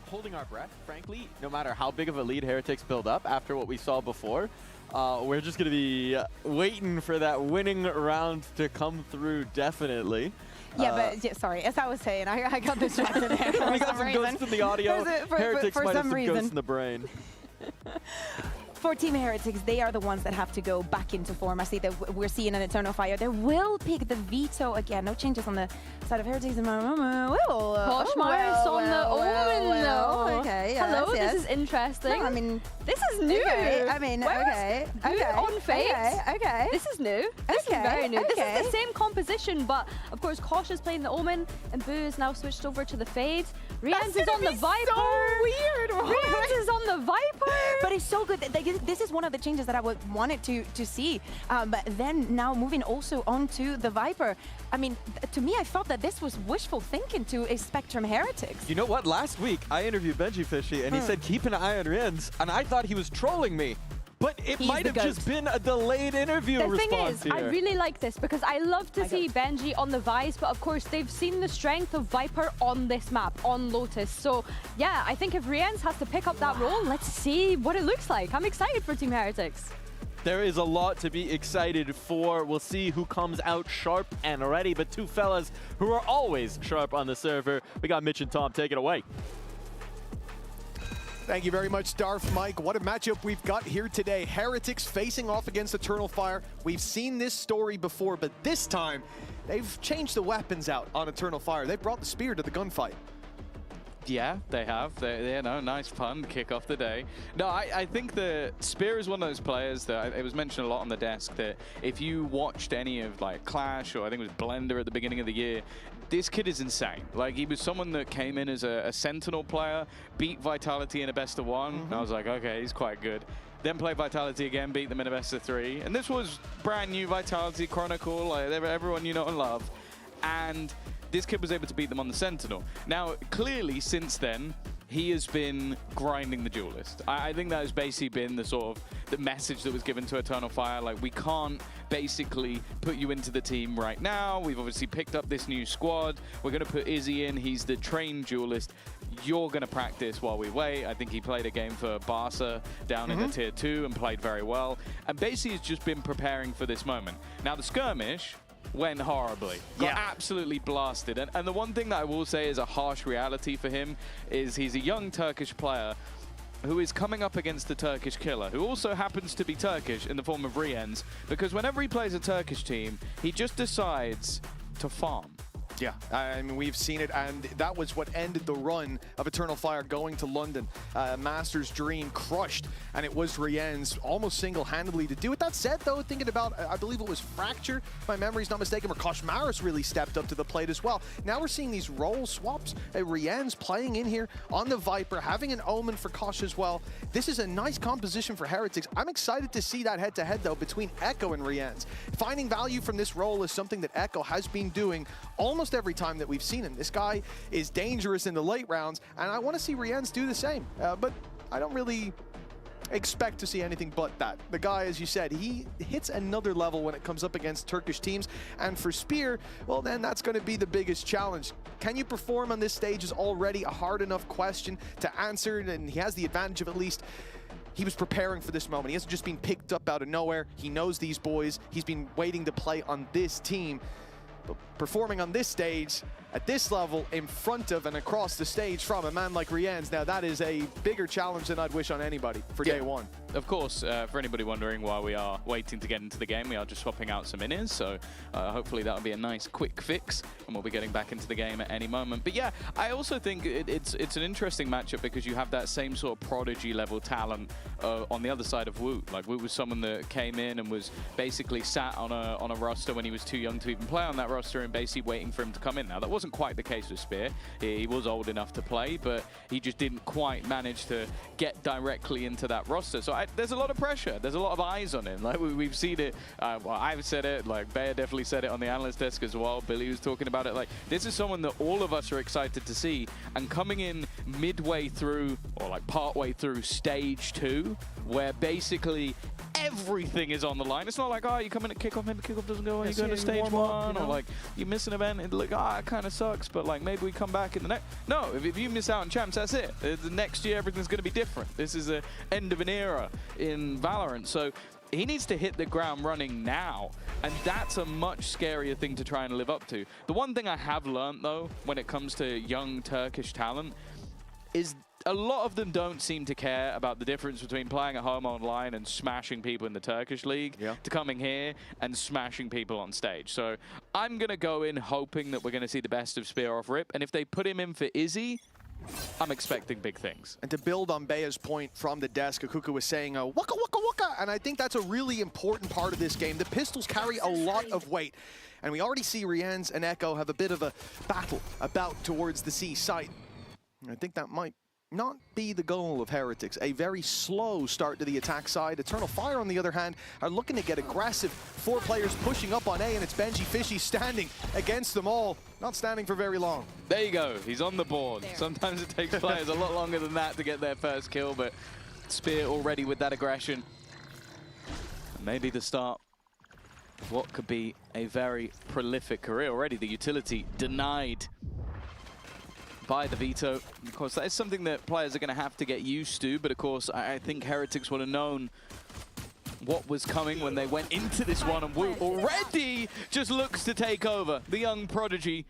holding our breath, frankly, no matter how big of a lead Heretics build up after what we saw before. We're just going to be waiting for that winning round to come through, definitely. Yeah, but yeah, sorry, as I was saying, I got distracted there. We got some ghosts in the audio. Heretics might have some ghosts in the brain. For Team Heretics, they are the ones that have to go back into form. I see that we're seeing an Eternal Fire. They will pick the veto again. No changes on the side of Heretics. Poshmar's on the Omen, though. Okay, Hello, yes. this is interesting. No, I mean, this is new. Okay, I mean, okay. On Fate. Okay. This is new. This is very new. Okay. This is the same composition, but of course, Kosh is playing the Omen, and Boo is now switched over to the Fade. Rians is on the Viper. So weird. Rians is on the Viper. But it's so good. This is one of the changes that I would wanted to see. But then now moving also onto the Viper. I mean, to me, I felt that this was wishful thinking to a Spectrum Heretics. You know what? Last week, I interviewed Benji Fishy, and he said, keep an eye on Rians, and I thought he was trolling me. But it might have just been a delayed interview response The thing is, here. I really like this because I love to see Benji on the Vice, but of course they've seen the strength of Viper on this map, on Lotus. So yeah, I think if Rians has to pick up that role, let's see what it looks like. I'm excited for Team Heretics. There is a lot to be excited for. We'll see who comes out sharp and ready, but two fellas who are always sharp on the server. We got Mitch and Tom. Take it away. Thank you very much, Darth Mike. What a matchup we've got here today. Heretics facing off against Eternal Fire. We've seen this story before, but this time, they've changed the weapons out on Eternal Fire. They've brought the spear to the gunfight. Yeah, they have. They know, nice pun, kick off the day. No, I think the Spear is one of those players that it was mentioned a lot on the desk that if you watched any of like Clash or I think it was Blender at the beginning of the year, this kid is insane. Like, he was someone that came in as a Sentinel player, beat Vitality in a best of one. And I was like, okay, he's quite good. Then played Vitality again, beat them in a best of 3. And this was brand new Vitality Chronicle, like everyone you know and love. And this kid was able to beat them on the Sentinel. Now, clearly, since then, he has been grinding the Duelist. I think that has basically been the sort of the message that was given to Eternal Fire. Like, we can't basically put you into the team right now. We've obviously picked up this new squad. We're going to put Izzy in. He's the trained Duelist. You're going to practice while we wait. I think he played a game for Barca down in the Tier 2 and played very well. And basically, he's just been preparing for this moment. Now, the skirmish went horribly. Got absolutely blasted. And the one thing that I will say is a harsh reality for him is he's a young Turkish player who is coming up against the Turkish killer, who also happens to be Turkish in the form of Riens, because whenever he plays a Turkish team, he just decides to farm. Yeah, I mean, we've seen it, and that was what ended the run of Eternal Fire going to London. Master's dream crushed, and it was Riens almost single-handedly to do it. That said, though, thinking about, I believe it was Fracture, if my memory's not mistaken, where Koshmaris really stepped up to the plate as well. Now we're seeing these role swaps. Riens playing in here on the Viper, having an Omen for Kosh as well. This is a nice composition for Heretics. I'm excited to see that head-to-head, though, between Echo and Riens. Finding value from this role is something that Echo has been doing almost every time that we've seen him. This guy is dangerous in the late rounds, and I want to see Riens do the same. But I don't really expect to see anything but that. The guy, as you said, he hits another level when it comes up against Turkish teams. And for Spear, well, then that's going to be the biggest challenge. Can you perform on this stage is already a hard enough question to answer, and he has the advantage of at least he was preparing for this moment. He hasn't just been picked up out of nowhere. He knows these boys. He's been waiting to play on this team. But performing on this stage, at this level, in front of and across the stage from a man like Riens, now that is a bigger challenge than I'd wish on anybody for day one. Of course, for anybody wondering why we are waiting to get into the game, we are just swapping out some inners, so hopefully that'll be a nice quick fix, and we'll be getting back into the game at any moment. But yeah, I also think it's an interesting matchup because you have that same sort of prodigy level talent on the other side of Woot. Like, Woot was someone that came in and was basically sat on a roster when he was too young to even play on that roster and basically waiting for him to come in. Now, that wasn't quite the case with Spear. He was old enough to play, but he just didn't quite manage to get directly into that roster. So there's a lot of pressure. There's a lot of eyes on him. Like, we've seen it. Well, I've said it. Like, Bayer definitely said it on the analyst desk as well. Billy was talking about it. Like, this is someone that all of us are excited to see. And coming in midway through, or like partway through stage 2, where basically everything is on the line. It's not like, oh, you come in at kickoff, maybe kickoff doesn't go well, you go to stage one, or like you miss an event, and like, ah, it kind of sucks, but like maybe we come back in the next. No, if you miss out on champs, that's it. The next year, everything's going to be different. This is the end of an era in Valorant. So he needs to hit the ground running now, and that's a much scarier thing to try and live up to. The one thing I have learned, though, when it comes to young Turkish talent, is a lot of them don't seem to care about the difference between playing at home online and smashing people in the Turkish league to coming here and smashing people on stage. So I'm going to go in hoping that we're going to see the best of Spear off rip, and if they put him in for Izzy, I'm expecting big things. And to build on Bea's point from the desk, Akuka was saying, waka waka waka, and I think that's a really important part of this game. The pistols carry a lot of weight, and we already see Rienz and Echo have a bit of a battle about towards the C site. I think that might not be the goal of Heretics. A very slow start to the attack side. Eternal Fire, on the other hand, are looking to get aggressive. 4 players pushing up on A, and it's Benji Fishy standing against them all. Not standing for very long. There you go. He's on the board. Sometimes it takes players a lot longer than that to get their first kill, but Spear already with that aggression. Maybe the start of what could be a very prolific career. Already the utility denied by the veto. Of course, that is something that players are going to have to get used to, but of course, I think Heretics would have known what was coming when they went into this one, and Wu already just looks to take over. The young prodigy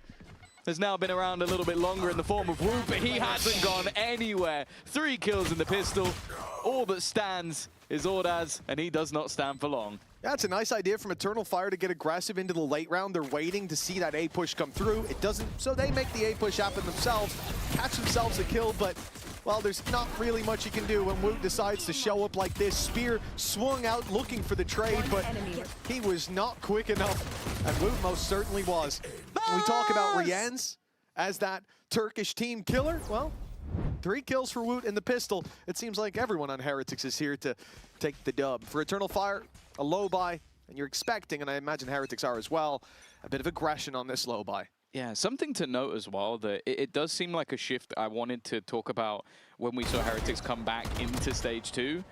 has now been around a little bit longer in the form of Wu, but he hasn't gone anywhere. 3 kills in the pistol. All that stands is Ordaz, and he does not stand for long. That's a nice idea from Eternal Fire to get aggressive into the late round. They're waiting to see that A push come through. It doesn't, so they make the A push happen themselves, catch themselves a kill, but well, there's not really much you can do when Woot decides to show up like this. Spear swung out looking for the trade, but he was not quick enough, and Woot most certainly was. When we talk about Rienz as that Turkish team killer, well, 3 kills for Woot in the pistol. It seems like everyone on Heretics is here to take the dub. For Eternal Fire, a low buy, and you're expecting, and I imagine Heretics are as well, a bit of aggression on this low buy. Yeah, something to note as well, that it does seem like a shift I wanted to talk about when we saw Heretics come back into Stage 2,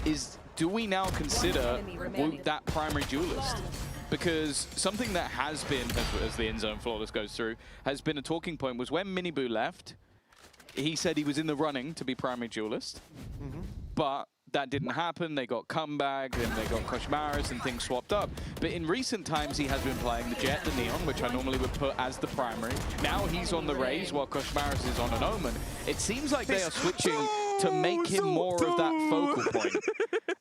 is do we now consider Woot that primary duelist? Because something that has been, as the in-zone flawless goes through, has been a talking point was when Miniboo left, he said he was in the running to be primary duelist, but that didn't happen. They got Comeback, and they got Koshmaris, and things swapped up. But in recent times, he has been playing the Jet, the Neon, which I normally would put as the primary. Now he's on the Raze, while Koshmaris is on an Omen. It seems like they are switching to make him more of that focal point.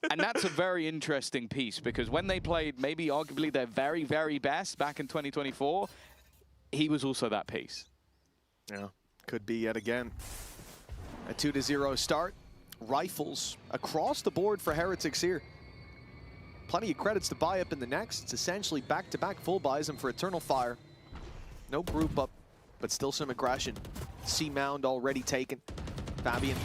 And that's a very interesting piece, because when they played maybe arguably their very, very best back in 2024, he was also that piece. Yeah, could be yet again. A 2-0 start. Rifles across the board for Heretics here. Plenty of credits to buy up in the next. It's essentially back-to-back full buys, and for Eternal Fire, no group up, but still some aggression. C-Mound already taken. Fabian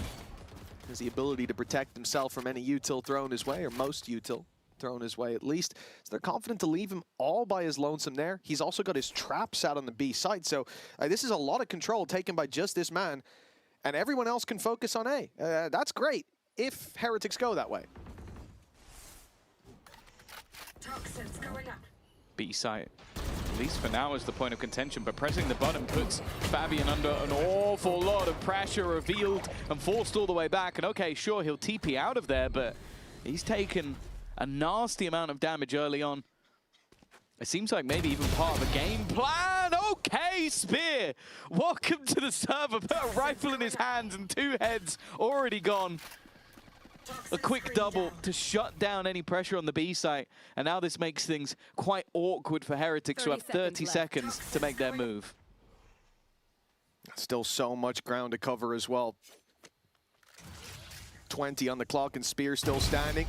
has the ability to protect himself from any util thrown his way, or most util thrown his way at least. So they're confident to leave him all by his lonesome there. He's also got his traps out on the B side, so this is a lot of control taken by just this man. And everyone else can focus on A. That's great, if Heretics go that way. B site, at least for now, is the point of contention, but pressing the button puts Fabian under an awful lot of pressure, revealed and forced all the way back. And okay, sure, he'll TP out of there, but he's taken a nasty amount of damage early on. It seems like maybe even part of a game plan. Okay, Spear, welcome to the server. Put a rifle in his hands and 2 heads already gone. A quick double to shut down any pressure on the B site. And now this makes things quite awkward for Heretics, who have 30 seconds to make their move. Still so much ground to cover as well. 20 on the clock, and Spear still standing.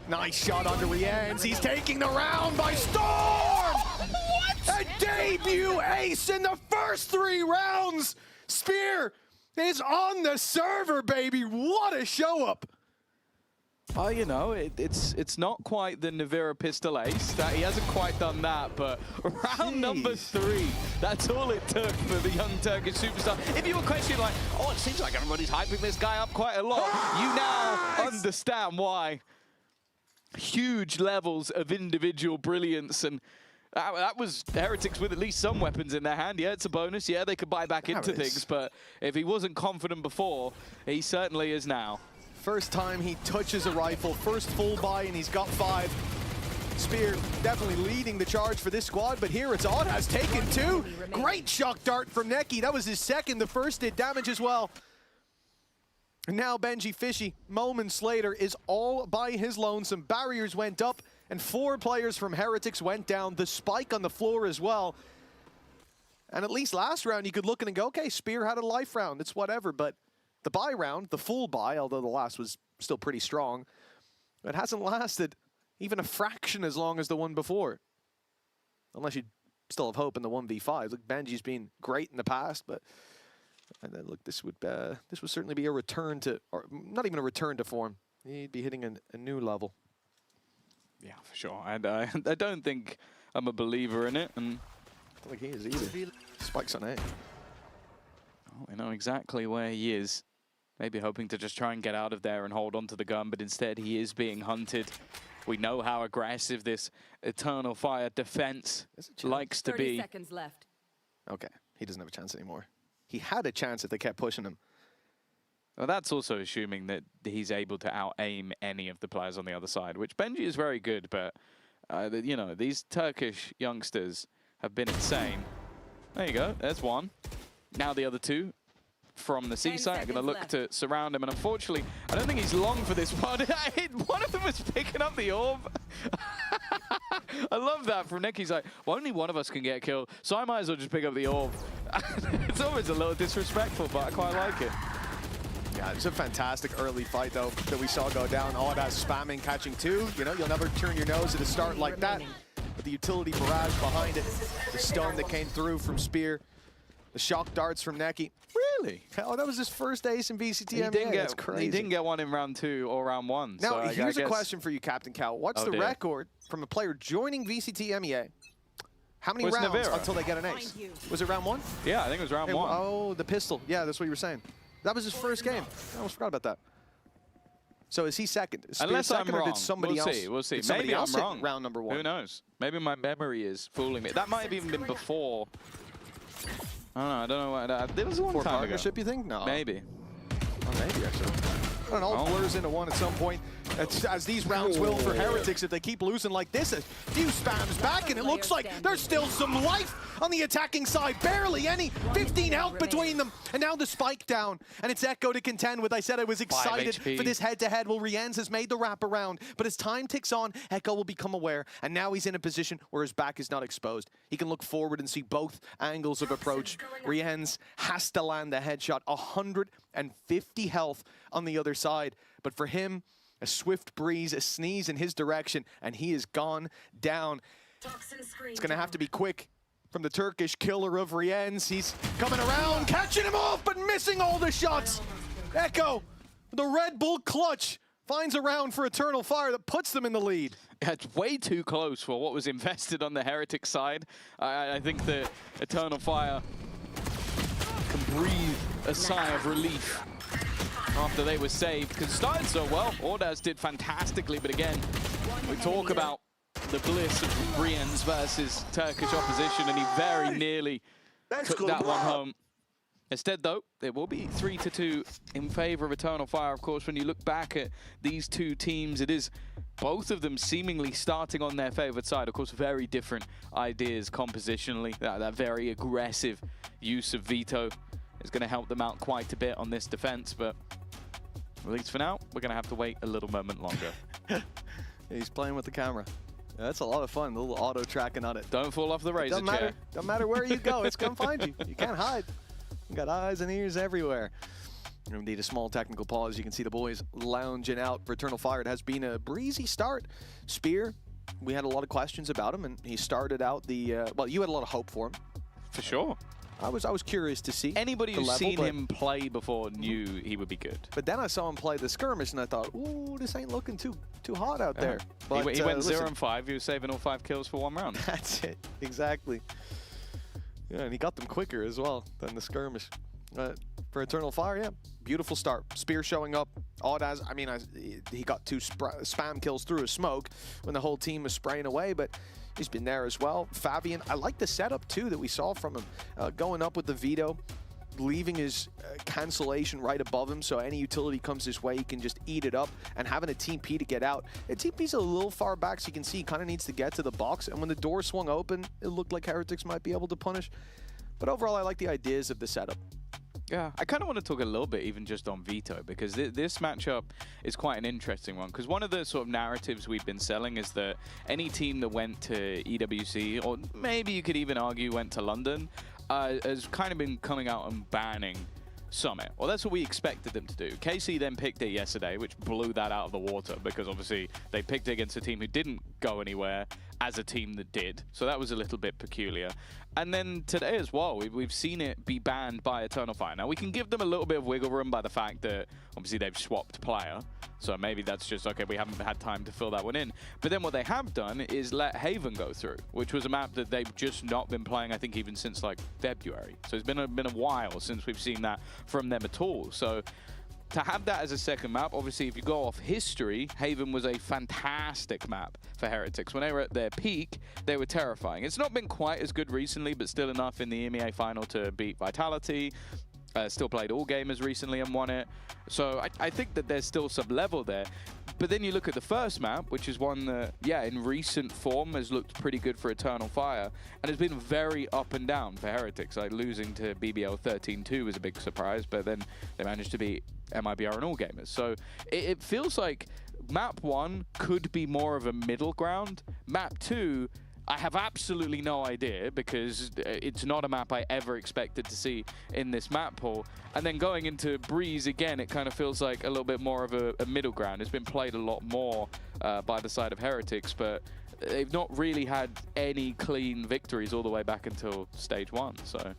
Nice shot onto Rienz. He's taking the round by storm! What? A debut ace in the first 3 rounds! Spear is on the server, baby! What a show up! Well, you know, it's not quite the Navira pistol ace. He hasn't quite done that, but round number 3, that's all it took for the young Turkish superstar. If you were questioning like, oh, it seems like everybody's hyping this guy up quite a lot, you now understand why. huge levels of individual brilliance, and that was Heretics with at least some weapons in their hand. Yeah, it's a bonus. Yeah, they could buy back into things, but if he wasn't confident before, he certainly is now. First time he touches a rifle, first full buy, and he's got 5. Spear definitely leading the charge for this squad, but here it's Audaz taken 2. Great shock dart from Neki. That was his second. The first did damage as well. And now Benji Fishy, moments later, is all by his lonesome. Barriers went up, and 4 players from Heretics went down. The spike on the floor as well. And at least last round, you could look and go, okay, Spear had a life round. It's whatever. But the buy round, the full buy, although the last was still pretty strong, it hasn't lasted even a fraction as long as the one before. Unless you still have hope in the 1v5. Look, Benji's been great in the past, but and then look, this would certainly be a return to, or not even a return to form. He'd be hitting a new level. Yeah, for sure. And I don't think I'm a believer in it. And I don't think he is either. Spikes on A. Oh, we know exactly where he is. Maybe hoping to just try and get out of there and hold on to the gun, but instead he is being hunted. We know how aggressive this Eternal Fire defense likes to be. 30 seconds left. Okay, he doesn't have a chance anymore. He had a chance if they kept pushing him. Well, that's also assuming that he's able to out-aim any of the players on the other side, which Benji is very good, but, you know, these Turkish youngsters have been insane. There you go, there's one. Now the other 2 from the seaside are going to look to surround him, and unfortunately, I don't think he's long for this one. One of them was picking up the orb. I love that from Nick. He's like, well, only one of us can get killed, so I might as well just pick up the orb. It's always a little disrespectful, but I quite like it. Yeah, it was a fantastic early fight, though, that we saw go down. Audaz spamming, catching 2. You know, you'll never turn your nose at a start like that. But the utility barrage behind it, the stone that came through from Spear, the shock darts from Neki. Really? Oh, that was his first ace in VCT EMEA. That's crazy. He didn't get one in round 2 or round 1. Now, so here's a question for you, Captain Cal. What's the record from a player joining VCT EMEA? How many rounds until they get an ace? Was it round 1? Yeah, I think it was round 1. Oh, the pistol. Yeah, that's what you were saying. That was his first game. I almost forgot about that. So is he second? Is Unless second, I'm wrong. Or did somebody else? We'll see. Maybe I'm wrong. Round number 1. Who knows? Maybe my memory is fooling me. That might have even been before. I don't know. There was a long time partnership, ago. You think? No. Maybe. Oh, maybe, actually. I don't know, all blurs into one at some point. As these rounds will for Heretics, if they keep losing like this, a few spams back, and it looks like there's still some life on the attacking side. Barely any. 15 health between them. And now the spike down. And it's Echo to contend with. I said I was excited for this head-to-head. Well, Rienz has made the wraparound. But as time ticks on, Echo will become aware. And now he's in a position where his back is not exposed. He can look forward and see both angles of approach. Rienz has to land the headshot. 150 health on the other side. But for him, a swift breeze, a sneeze in his direction, and he is gone down. It's going to have to be quick from the Turkish killer of Rienz. He's coming around, catching him off, but missing all the shots. Echo, the Red Bull clutch, finds a round for Eternal Fire that puts them in the lead. It's way too close for what was invested on the Heretic side. I think the Eternal Fire can breathe a sigh of relief after they were saved, because started so well. Audaz did fantastically, but again, we talk about the bliss of Rienz versus Turkish opposition, and he very nearly took that one home. Instead, though, it will be 3-2 in favor of Eternal Fire. Of course, when you look back at these two teams, it is both of them seemingly starting on their favored side. Of course, very different ideas compositionally. That very aggressive use of Veto is going to help them out quite a bit on this defense, but at least for now, we're going to have to wait a little moment longer. He's playing with the camera. Yeah, that's a lot of fun, a little auto tracking on it. Don't fall off the razor chair. Don't matter where you go, it's come find you. You can't hide. You got eyes and ears everywhere. We need a small technical pause. You can see the boys lounging out for Eternal Fire. It has been a breezy start. Spear, we had a lot of questions about him, and he started out the, well, you had a lot of hope for him. For sure. I was curious to see. Anybody who's seen him play before knew he would be good. But then I saw him play the skirmish, and I thought, ooh, this ain't looking too hot out there. But, he went 0-5. He was saving all 5 kills for 1 round. That's it, exactly. Yeah, and he got them quicker as well than the skirmish. for Eternal Fire, yeah, beautiful start. Spear showing up, odd as, I mean, he got 2 spam kills through his smoke when the whole team was spraying away, but he's been there as well. Fabian, I like the setup too that we saw from him, going up with the veto, leaving his cancellation right above him, so any utility comes his way, he can just eat it up, and having a TP to get out. And TP's a little far back, so you can see he kind of needs to get to the box, and when the door swung open, it looked like Heretics might be able to punish. But overall, I like the ideas of the setup. Yeah, I kind of want to talk a little bit even just on Veto, because this matchup is quite an interesting one. Because one of the sort of narratives we've been selling is that any team that went to EWC, or maybe you could even argue went to London, has kind of been coming out and banning Summit. Well, that's what we expected them to do. KC then picked it yesterday, which blew that out of the water, because obviously they picked it against a team who didn't go anywhere as a team that did. So that was a little bit peculiar. And then today as well, we've seen it be banned by Eternal Fire. Now, we can give them a little bit of wiggle room by the fact that obviously they've swapped player. So maybe that's just, okay, we haven't had time to fill that one in. But then what they have done is let Haven go through, which was a map that they've just not been playing, I think, even since like February. So it's been a while since we've seen that from them at all. So to have that as a second map, obviously, if you go off history, Haven was a fantastic map for Heretics. When they were at their peak, they were terrifying. It's not been quite as good recently, but still enough in the EMEA final to beat Vitality. Still played All Gamers recently and won it. So I think that there's still some level there. But then you look at the first map, which is one that, yeah, in recent form has looked pretty good for Eternal Fire. And it's been very up and down for Heretics. Like losing to BBL 13-2 was a big surprise, but then they managed to beat MIBR and All Gamers. So it feels like map 1 could be more of a middle ground. Map 2, I have absolutely no idea, because it's not a map I ever expected to see in this map pool. And then going into Breeze again, it kind of feels like a little bit more of a middle ground. It's been played a lot more by the side of Heretics, but they've not really had any clean victories all the way back until stage 1. So.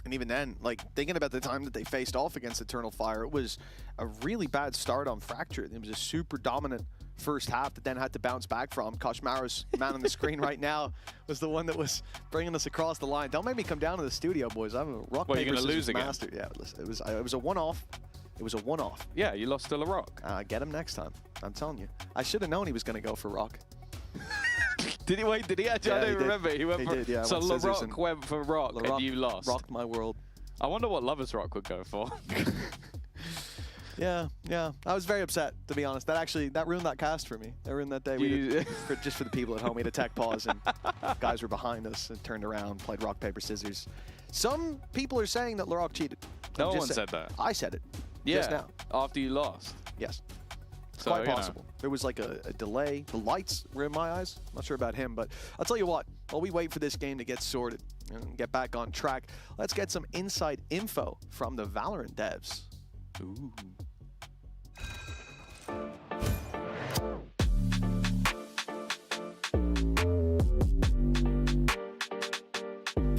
And even then, like, thinking about the time that they faced off against Eternal Fire, it was a really bad start on Fracture. It was a super dominant first half that then had to bounce back from. Koshmaru's man on the screen right now was the one that was bringing us across the line. Don't make me come down to the studio, boys. I'm a rock, paper, scissors master. Yeah, it was a one-off. It was a one-off. Yeah, you lost to LaRock. Get him next time. I'm telling you. I should have known he was going to go for Rock. Did he? Wait, did he actually? Yeah, I don't remember. He went for. Did, yeah, so LaRock went for Rock, and you lost. Rocked my world. I wonder what Lover's Rock would go for. Yeah. I was very upset, to be honest. That ruined that cast for me. That ruined that day. Just for the people at home, we had a tech pause, and guys were behind us and turned around, played rock, paper, scissors. Some people are saying that LaRock cheated. No one said that. I said it. Yeah. Just now. After you lost. Yes. So, quite possible. There was like a delay. The lights were in my eyes. I'm not sure about him, but I'll tell you what. While we wait for this game to get sorted and get back on track, let's get some inside info from the Valorant devs. Ooh.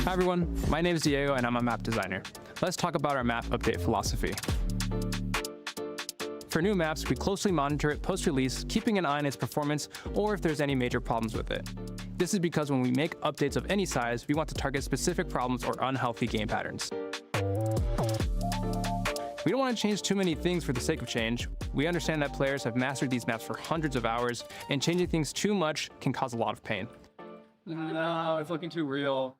Hi everyone, my name is Diego and I'm a map designer. Let's talk about our map update philosophy. For new maps, we closely monitor it post-release, keeping an eye on its performance or if there's any major problems with it. This is because when we make updates of any size, we want to target specific problems or unhealthy game patterns. We don't want to change too many things for the sake of change. We understand that players have mastered these maps for hundreds of hours, and changing things too much can cause a lot of pain. No, it's looking too real.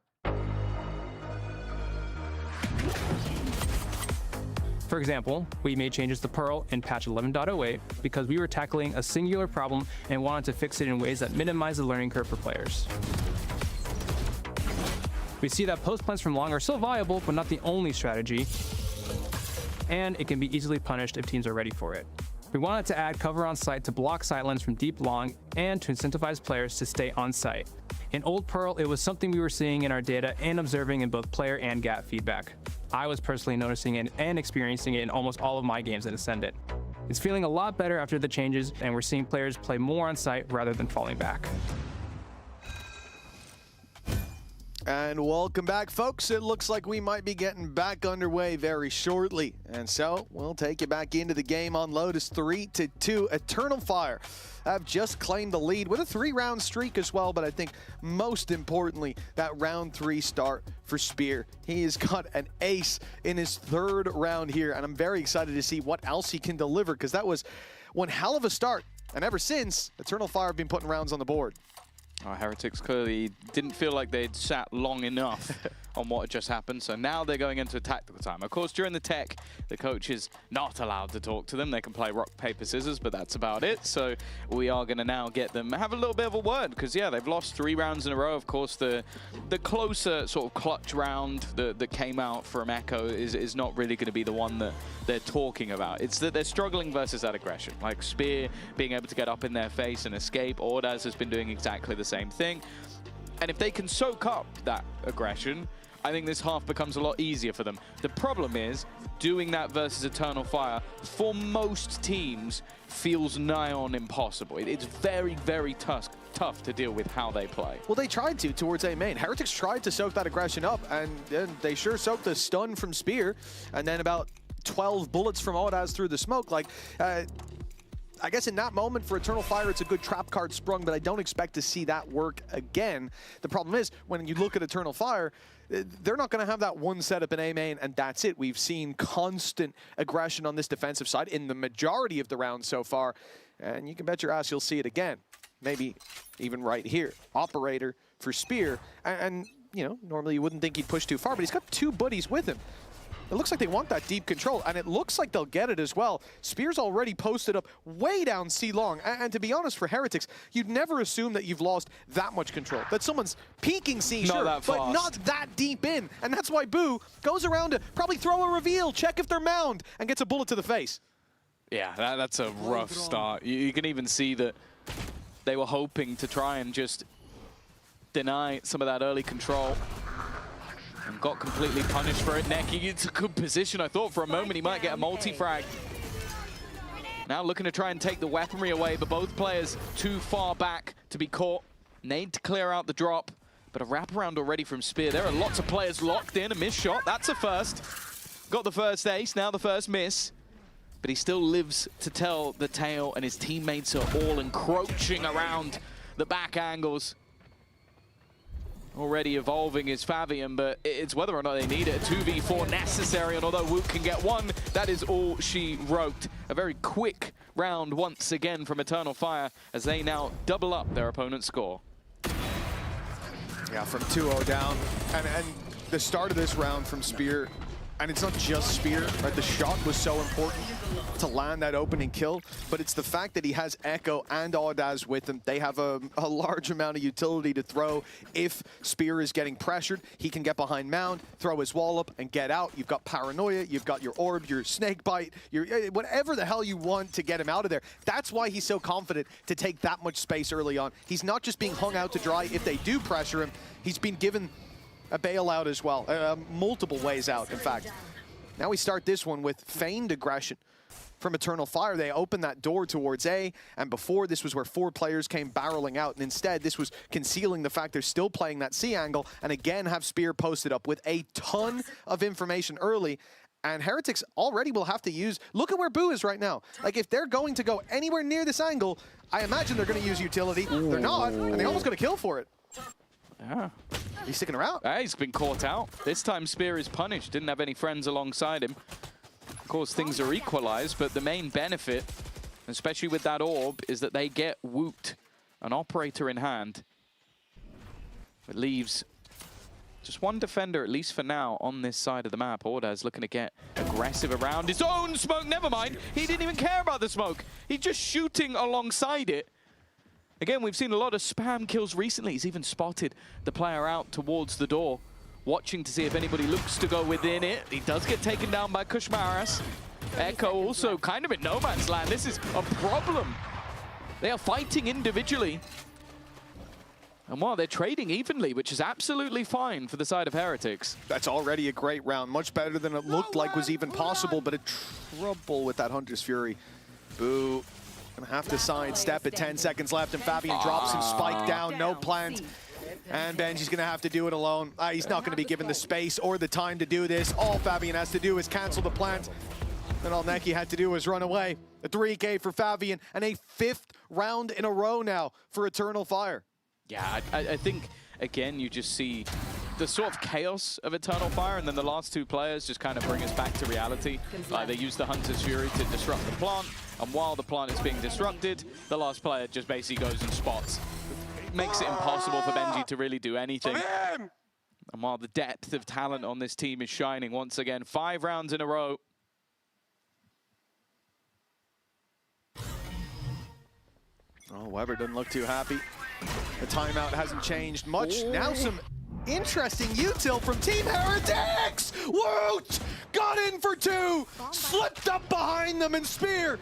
For example, we made changes to Pearl in patch 11.08 because we were tackling a singular problem and wanted to fix it in ways that minimize the learning curve for players. We see that post plans from long are still viable, but not the only strategy, and it can be easily punished if teams are ready for it. We wanted to add cover on site to block sightlines from deep long and to incentivize players to stay on site. In Old Pearl, it was something we were seeing in our data and observing in both player and GAT feedback. I was personally noticing it and experiencing it in almost all of my games in Ascendant. It's feeling a lot better after the changes, and we're seeing players play more on site rather than falling back. And welcome back, folks. It looks like we might be getting back underway very shortly. And so we'll take you back into the game on Lotus 3-2. Eternal Fire have just claimed the lead with a 3-round streak as well. But I think most importantly, that round 3 start for Spear. He has got an ace in his 3rd round here. And I'm very excited to see what else he can deliver, because that was one hell of a start. And ever since, Eternal Fire have been putting rounds on the board. Heretics clearly didn't feel like they'd sat long enough on what had just happened, so now they're going into tactical time. Of course, during the tech, the coach is not allowed to talk to them. They can play rock, paper, scissors, but that's about it. So we are going to now get them, have a little bit of a word, because, yeah, they've lost 3 rounds in a row. Of course, the closer sort of clutch round that came out from Echo is not really going to be the one that they're talking about. It's that they're struggling versus that aggression. Like Spear being able to get up in their face and escape. Ordaz has been doing exactly the same thing. And if they can soak up that aggression, I think this half becomes a lot easier for them. The problem is, doing that versus Eternal Fire, for most teams, feels nigh on impossible. It's very, very tough to deal with how they play. Well, they tried to towards A main. Heretics tried to soak that aggression up, and then they sure soaked the stun from Spear, and then about 12 bullets from Ordaz through the smoke. Like, I guess in that moment for Eternal Fire, it's a good trap card sprung, but I don't expect to see that work again. The problem is, when you look at Eternal Fire, they're not going to have that one setup in A main, and that's it. We've seen constant aggression on this defensive side in the majority of the rounds so far, and you can bet your ass you'll see it again. Maybe even right here. Operator for Spear, and you know, normally you wouldn't think he'd push too far, but he's got 2 buddies with him. It looks like they want that deep control, and it looks like they'll get it as well. Spear's already posted up way down C long, and to be honest, for Heretics, you'd never assume that you've lost that much control. That someone's peeking C, sure, but not that deep in. And that's why Boo goes around to probably throw a reveal, check if they're mound, and gets a bullet to the face. Yeah, that's a rough start. You can even see that they were hoping to try and just deny some of that early control. And got completely punished for it. Neki, it's a good position. I thought for a moment he might get a multi-frag. Now looking to try and take the weaponry away, but both players too far back to be caught. Need to clear out the drop, but a wraparound already from Spear. There are lots of players locked in. A missed shot, that's a first. Got the first ace, now the first miss. But he still lives to tell the tale, and his teammates are all encroaching around the back angles. Already evolving is Fabian, but it's whether or not they need it. A 2v4 necessary, and although Woot can get 1, that is all she wrote. A very quick round once again from Eternal Fire as they now double up their opponent's score. Yeah, from 2-0 down. And the start of this round from Spear, and it's not just Spear, right? The shot was so important to land that opening kill, but it's the fact that he has Echo and Ordaz with him. They have a large amount of utility to throw. If Spear is getting pressured, he can get behind mound, throw his wall up, and get out. You've got Paranoia, you've got your Orb, your Snake Bite, your whatever the hell you want to get him out of there. That's why he's so confident to take that much space early on. He's not just being hung out to dry if they do pressure him. He's been given a bailout as well, multiple ways out, in fact. Now we start this one with feigned aggression from Eternal Fire. They open that door towards A, and before this was where 4 players came barreling out, and instead this was concealing the fact they're still playing that C angle, and again have Spear posted up with a ton of information early. And Heretics already will have to use, look at where Boo is right now. Like, if they're going to go anywhere near this angle, I imagine they're going to use utility. They're not, and they almost got a kill for it. Yeah. He's sticking around. He's been caught out. This time Spear is punished. Didn't have any friends alongside him. Of course, things are equalized, but the main benefit, especially with that orb, is that they get Woot, an operator in hand. It leaves just one defender, at least for now, on this side of the map. Ordaz looking to get aggressive around his own smoke. Never mind. He didn't even care about the smoke. He's just shooting alongside it. Again, we've seen a lot of spam kills recently. He's even spotted the player out towards the door, watching to see if anybody looks to go within it. He does get taken down by Kushmaras. Echo also kind of in no man's land. This is a problem. They are fighting individually. And while they're trading evenly, which is absolutely fine for the side of Heretics. That's already a great round. Much better than it looked like was even possible, but a trouble with that Hunter's Fury. Boo. Gonna have to sidestep it. 10 seconds left, and Fabian drops him. Spike down, no plant. And Benji's going to have to do it alone. He's not going to be given the space or the time to do this. All Fabian has to do is cancel the plant. And all Neki had to do was run away. A 3K for Fabian and a 5th round in a row now for Eternal Fire. Yeah, I think, again, you just see the sort of chaos of Eternal Fire, and then the last two players just kind of bring us back to reality. They use the Hunter's Fury to disrupt the plant, and while the plant is being disrupted, the last player just basically goes and spots. Makes it impossible for Benji to really do anything. And while the depth of talent on this team is shining once again, 5 rounds in a row. Oh, Weber doesn't look too happy. The timeout hasn't changed much. Now some interesting util from Team Heretics! Woot! Got in for 2! Slipped up behind them and Spear!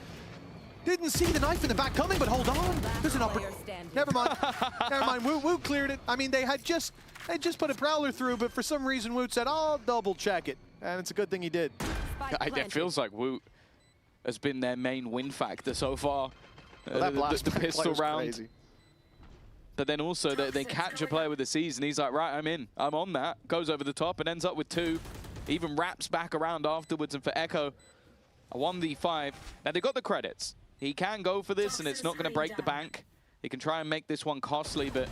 Didn't see the knife in the back coming, but hold on. There's an opportunity. Never mind. Never mind. Woot cleared it. I mean, they just put a Prowler through, but for some reason Woot said, I'll double check it. And it's a good thing he did. It feels like Woot has been their main win factor so far. Well, the pistol round. Crazy. But then also they catch a player with the C's and he's like, right, I'm in. I'm on that. Goes over the top and ends up with 2. Even wraps back around afterwards. And for Echo, a 1v5. Now they got the credits. He can go for this and it's not going to break the bank. He can try and make this one costly, but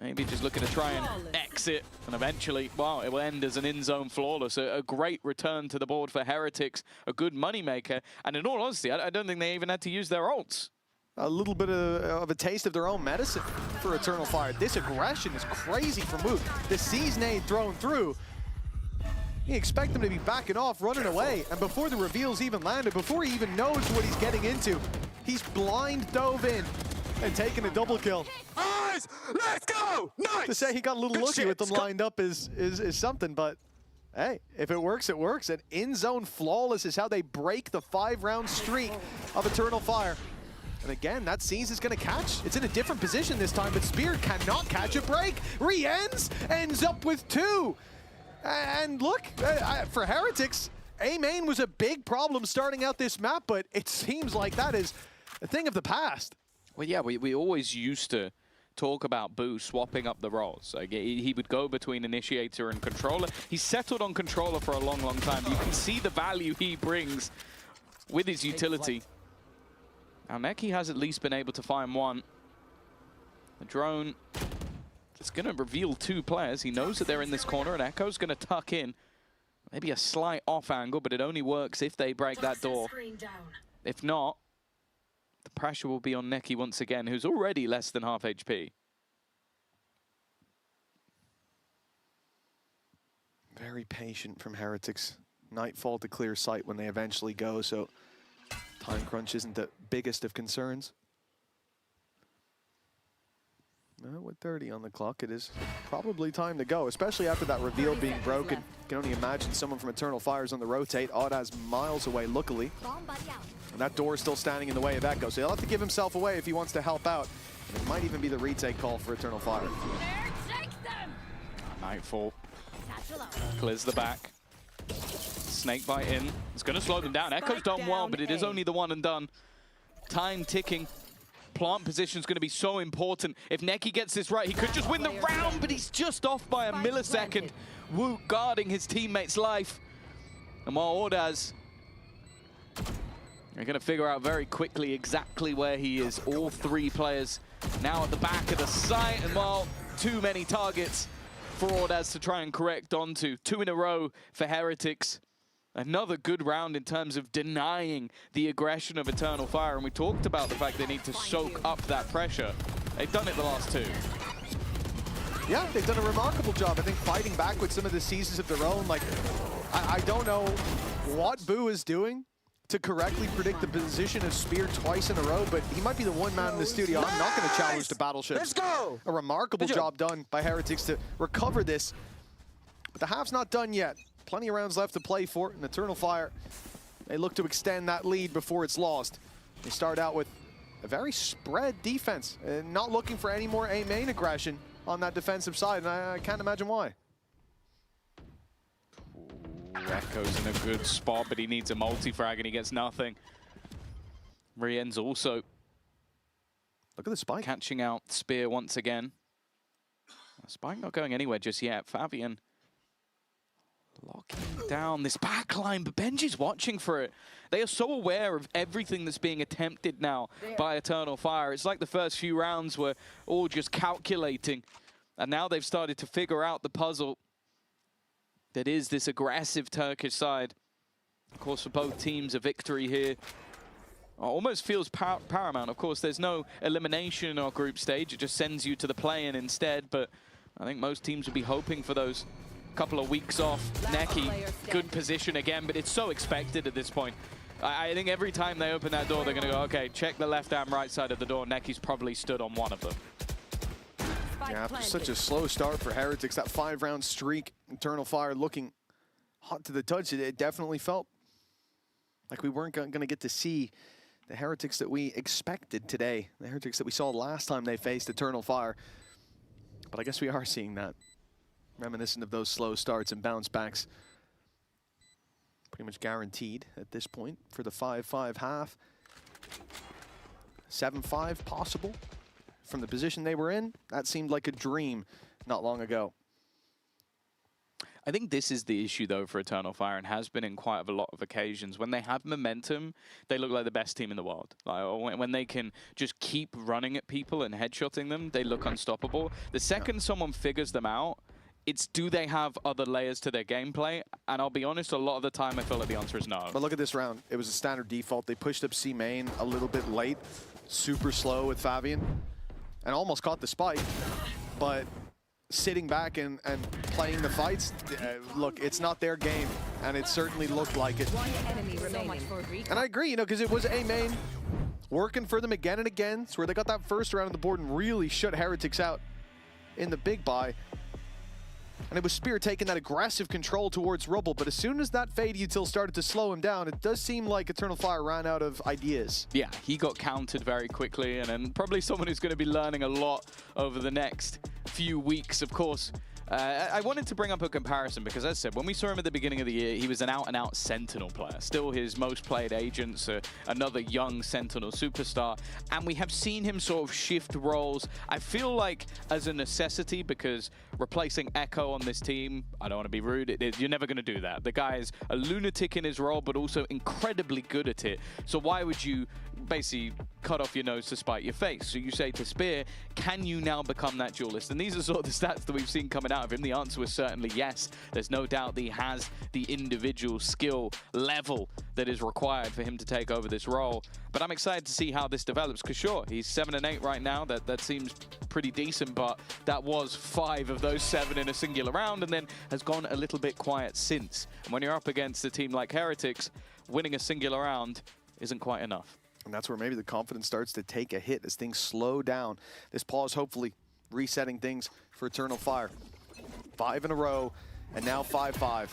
maybe just looking to try and exit. And eventually, well, it will end as an in-zone flawless. A great return to the board for Heretics. A good moneymaker. And in all honesty, I don't think they even had to use their ults. A little bit of a taste of their own medicine for Eternal Fire. This aggression is crazy from Woot. The C's nade thrown through. You expect him to be backing off, running away, and before the reveals even landed, before he even knows what he's getting into, he's blind dove in and taking a double kill. Nice! Let's go! Nice! To say he got a little lucky with them lined up is something, but hey, if it works, it works. And in-zone flawless is how they break the 5-round streak of Eternal Fire. And again, that Seize is going to catch. It's in a different position this time, but Spear cannot catch a break. Rienz ends up with 2. And look, for Heretics, A main was a big problem starting out this map, but it seems like that is a thing of the past. Well, yeah, we always used to talk about Boo swapping up the roles. Like, he would go between Initiator and Controller. He's settled on Controller for a long, long time. You can see the value he brings with his utility. Now, Neki has at least been able to find one. The drone is going to reveal 2 players. He knows that they're in this corner, and Echo's going to tuck in. Maybe a slight off angle, but it only works if they break that door. If not, the pressure will be on Neki once again, who's already less than half HP. Very patient from Heretics. Nightfall to clear sight when they eventually go, so time crunch isn't the biggest of concerns. With 30 on the clock, it is probably time to go, especially after that reveal being broken. You can only imagine someone from Eternal Fire's on the rotate. Oddaz miles away, luckily. And that door is still standing in the way of Echo, so he'll have to give himself away if he wants to help out. And it might even be the retake call for Eternal Fire. Nightfall clears the back. Snakebite in. It's going to slow them down. Echo's done well, but it is only the one and done. Time ticking. Plant position is going to be so important. If Neki gets this right, he could just win the round, but he's just off by a millisecond. Woot guarding his teammate's life. And while Ordaz, they're going to figure out very quickly exactly where he is. All 3 players now at the back of the site, and while too many targets for Ordaz to try and correct onto. 2 in a row for Heretics. Another good round in terms of denying the aggression of Eternal Fire, and we talked about the fact they need to soak up that pressure. They've done it the last 2. Yeah, they've done a remarkable job. I think fighting back with some of the seasons of their own. Like, I don't know what Boo is doing to correctly predict the position of Spear twice in a row, but he might be the one man in the studio. I'm not going to challenge the battleships. Let's go! A remarkable job done by Heretics to recover this. But the half's not done yet. Plenty of rounds left to play for, and Eternal Fire, they look to extend that lead before it's lost. They start out with a very spread defense, and not looking for any more A main aggression on that defensive side, and I can't imagine why. Echo's in a good spot, but he needs a multi-frag and he gets nothing. Rien's also look at the spike, catching out Spear once again. Spike not going anywhere just yet. Fabian locking down this backline, but Benji's watching for it. They are so aware of everything that's being attempted now by Eternal Fire. It's like the first few rounds were all just calculating, and now they've started to figure out the puzzle that is this aggressive Turkish side. Of course, for both teams, a victory here almost feels paramount. Of course, there's no elimination in our group stage. It just sends you to the play-in instead, but I think most teams would be hoping for those couple of weeks off. Neki, good position again, but it's so expected at this point. I think every time they open that door, they're going to go, okay, check the left and right side of the door. Neki's probably stood on one of them. Yeah, after such a slow start for Heretics, that 5-round streak, Eternal Fire looking hot to the touch. It definitely felt like we weren't going to get to see the Heretics that we expected today, the Heretics that we saw last time they faced Eternal Fire. But I guess we are seeing that, reminiscent of those slow starts and bounce backs. Pretty much guaranteed at this point for the 5-5 half. 7-5 possible from the position they were in. That seemed like a dream not long ago. I think this is the issue, though, for Eternal Fire, and has been in quite a lot of occasions. When they have momentum, they look like the best team in the world. Like, when they can just keep running at people and headshotting them, they look unstoppable. The second someone figures them out, it's do they have other layers to their gameplay? And I'll be honest, a lot of the time I feel like the answer is no. But look at this round. It was a standard default. They pushed up C main a little bit late, super slow with Fabian, and almost caught the spike. But sitting back and playing the fights, look, it's not their game, and it certainly looked like it. And I agree, you know, because it was A main working for them again and again. It's where they got that first round on the board and really shut Heretics out in the big buy. And it was Spear taking that aggressive control towards Rubble, but as soon as that Fade util started to slow him down, it does seem like Eternal Fire ran out of ideas. Yeah, he got countered very quickly, and probably someone who's going to be learning a lot over the next few weeks, of course. I wanted to bring up a comparison because, as I said, when we saw him at the beginning of the year, he was an out-and-out Sentinel player. Still his most played agent, so another young Sentinel superstar. And we have seen him sort of shift roles, I feel like, as a necessity, because replacing Echo on this team, I don't want to be rude, you're never going to do that. The guy is a lunatic in his role, but also incredibly good at it. So why would you basically cut off your nose to spite your face? So you say to Spear, can you now become that duelist? And these are sort of the stats that we've seen coming out of him. The answer was certainly yes. There's no doubt that he has the individual skill level that is required for him to take over this role. But I'm excited to see how this develops, because sure, he's 7-8 right now. That seems pretty decent, but that was 5 of those 7 in a singular round, and then has gone a little bit quiet since. And when you're up against a team like Heretics, winning a singular round isn't quite enough. And that's where maybe the confidence starts to take a hit as things slow down. This pause hopefully resetting things for Eternal Fire. 5 in a row, and now 5-5.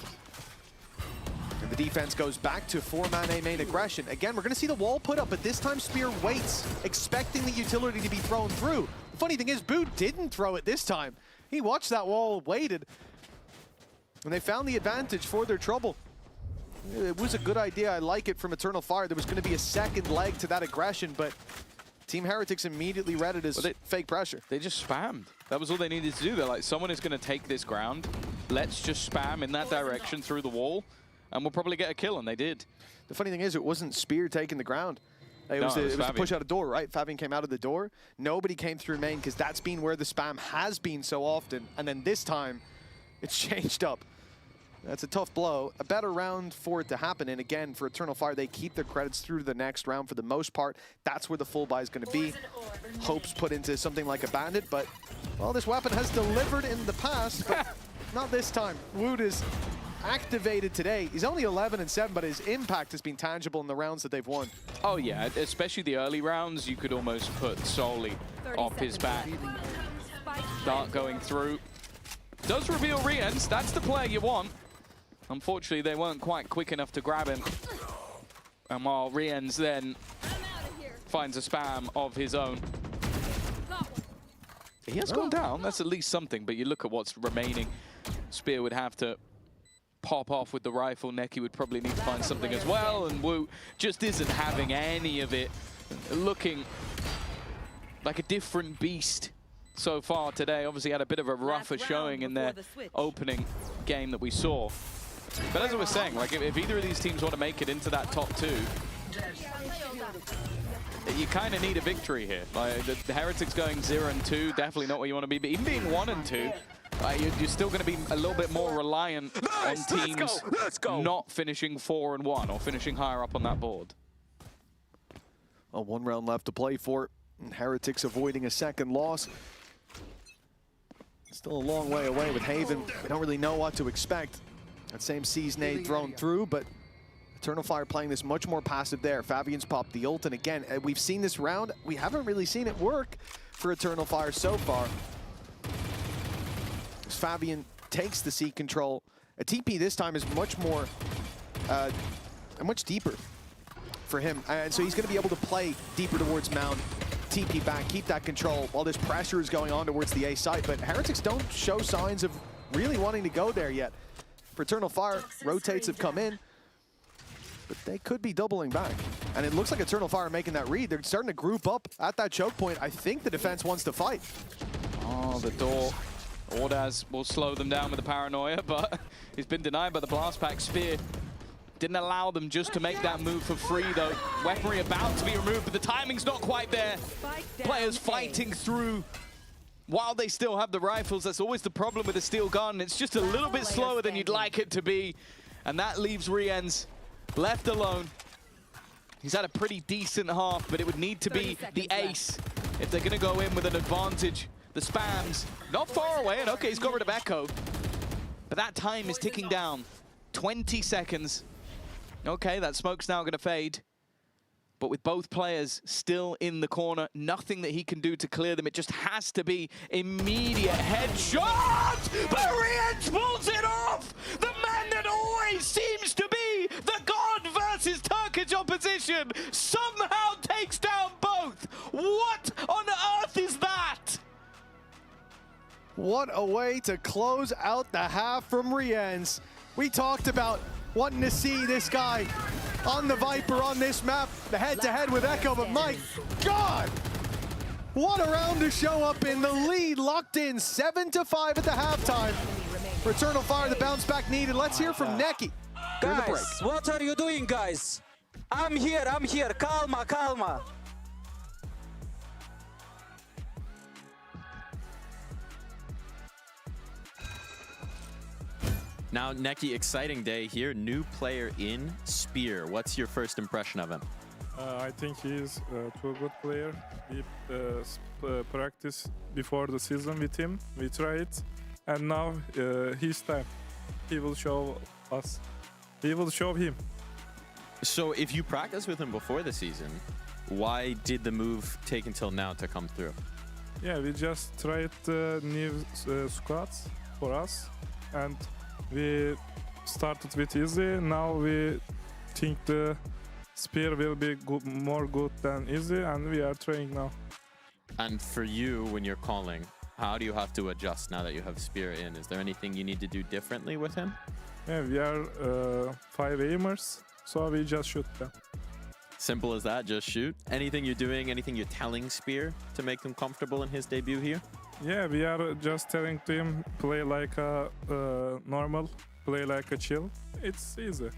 And the defense goes back to 4-man A main aggression. Again, we're going to see the wall put up, but this time Spear waits, expecting the utility to be thrown through. The funny thing is, Boo didn't throw it this time. He watched that wall, waited, and they found the advantage for their trouble. It was a good idea. I like it from Eternal Fire. There was going to be a second leg to that aggression, but Team Heretics immediately read it as fake pressure. They just spammed. That was all they needed to do. They're like, someone is going to take this ground. Let's just spam in that direction through the wall, and we'll probably get a kill, and they did. The funny thing is, it wasn't Spear taking the ground. It was a push out of door, right? Fabian came out of the door. Nobody came through main, because that's been where the spam has been so often. And then this time, it's changed up. That's a tough blow. A better round for it to happen. And again, for Eternal Fire, they keep their credits through to the next round for the most part. That's where the full buy is going to be. Hopes put into something like a Bandit, but, well, this weapon has delivered in the past, but not this time. Wood is activated today. He's only 11-7, but his impact has been tangible in the rounds that they've won. Oh, yeah, especially the early rounds, you could almost put solely off his back. Dart going through. Does reveal Riens. That's the player you want. Unfortunately, they weren't quite quick enough to grab him. And while Riens then finds a spam of his own. He has gone down. That's at least something. But you look at what's remaining. Spear would have to pop off with the rifle. Neki would probably need to find something as well. And Wu just isn't having any of it. Looking like a different beast so far today. Obviously had a bit of a rougher showing in their opening game that we saw. But as I was saying, like if either of these teams want to make it into that top 2, you kind of need a victory here. Like the Heretics going 0-2, definitely not where you want to be. But even being 1-2, you're still going to be a little bit more reliant on teams not finishing 4-1 or finishing higher up on that board. Well, 1 round left to play for. And Heretics avoiding a second loss. Still a long way away with Haven. We don't really know what to expect. That same Sea's nade thrown through, but Eternal Fire playing this much more passive there. Fabian's popped the ult, and again, we've seen this round. We haven't really seen it work for Eternal Fire so far. As Fabian takes the C control, a TP this time is much more, much deeper for him. And so he's going to be able to play deeper towards Mound, TP back, keep that control while this pressure is going on towards the A site. But Heretics don't show signs of really wanting to go there yet. For Eternal Fire, rotates have come in, but they could be doubling back. And it looks like Eternal Fire making that read. They're starting to group up at that choke point. I think the defense wants to fight. Oh, the door. Ordaz will slow them down with the paranoia, but he's been denied by the blast pack. Spear didn't allow them just to make that move for free, though. Weaponry about to be removed, but the timing's not quite there. Players fighting through while they still have the rifles. That's always the problem with a steel gun. It's just a little bit slower than you'd like it to be. And that leaves Rienz left alone. He's had a pretty decent half, but it would need to be the ace if they're going to go in with an advantage. The spams, not far away, and okay, he's got rid of Echo. But that time is ticking down. 20 seconds. Okay, that smoke's now going to fade. But with both players still in the corner, nothing that he can do to clear them. It just has to be immediate headshot! But Rienz pulls it off! The man that always seems to be the God versus Turkish opposition somehow takes down both! What on earth is that? What a way to close out the half from Rienz. We talked about wanting to see this guy on the Viper on this map, the head-to-head with Echo, but my God! What a round to show up in. The lead locked in 7-5 at the halftime. For Eternal Fire, the bounce back needed. Let's hear from Neki. Guys, what are you doing, guys? I'm here. Calma, calma. Now, Neki, exciting day here. New player in, Spear. What's your first impression of him? I think he's a too good player. We practiced before the season with him. We tried, and now his time. He will show us. We will show him. So if you practiced with him before the season, why did the move take until now to come through? Yeah, we just tried new squads for us, and we started with Easy. Now we think the Spear will be more good than Easy, and we are trying now. And for you, when you're calling, how do you have to adjust now that you have Spear in? Is there anything you need to do differently with him? Yeah, we are 5 aimers, so we just shoot them. Simple as that, just shoot. Anything you're doing, anything you're telling Spear to make him comfortable in his debut here? Yeah, we are just telling to him, play like a normal, play like a chill. It's easy.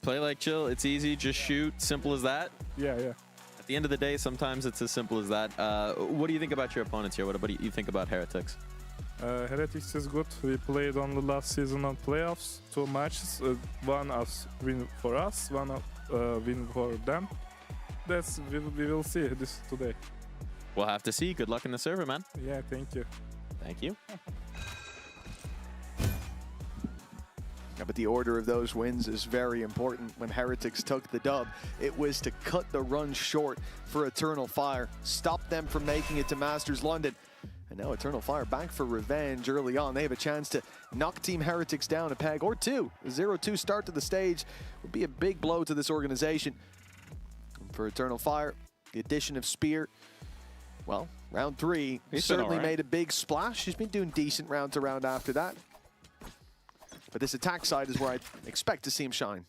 Play like chill, it's easy, just shoot, simple as that? Yeah. At the end of the day, sometimes it's as simple as that. What do you think about your opponents here? What do you think about Heretics? Heretics is good. We played on the last season on playoffs, 2 matches. One win for us, one win for them. We will see this today. We'll have to see. Good luck in the server, man. Yeah, thank you. Thank you. Yeah, but the order of those wins is very important. When Heretics took the dub, it was to cut the run short for Eternal Fire, stop them from making it to Masters London. And now Eternal Fire back for revenge early on. They have a chance to knock Team Heretics down a peg or two. A 0-2 start to the stage would be a big blow to this organization. And for Eternal Fire, the addition of Spear, well, round 3 certainly made a big splash. He's been doing decent round to round after that. But this attack side is where I expect to see him shine.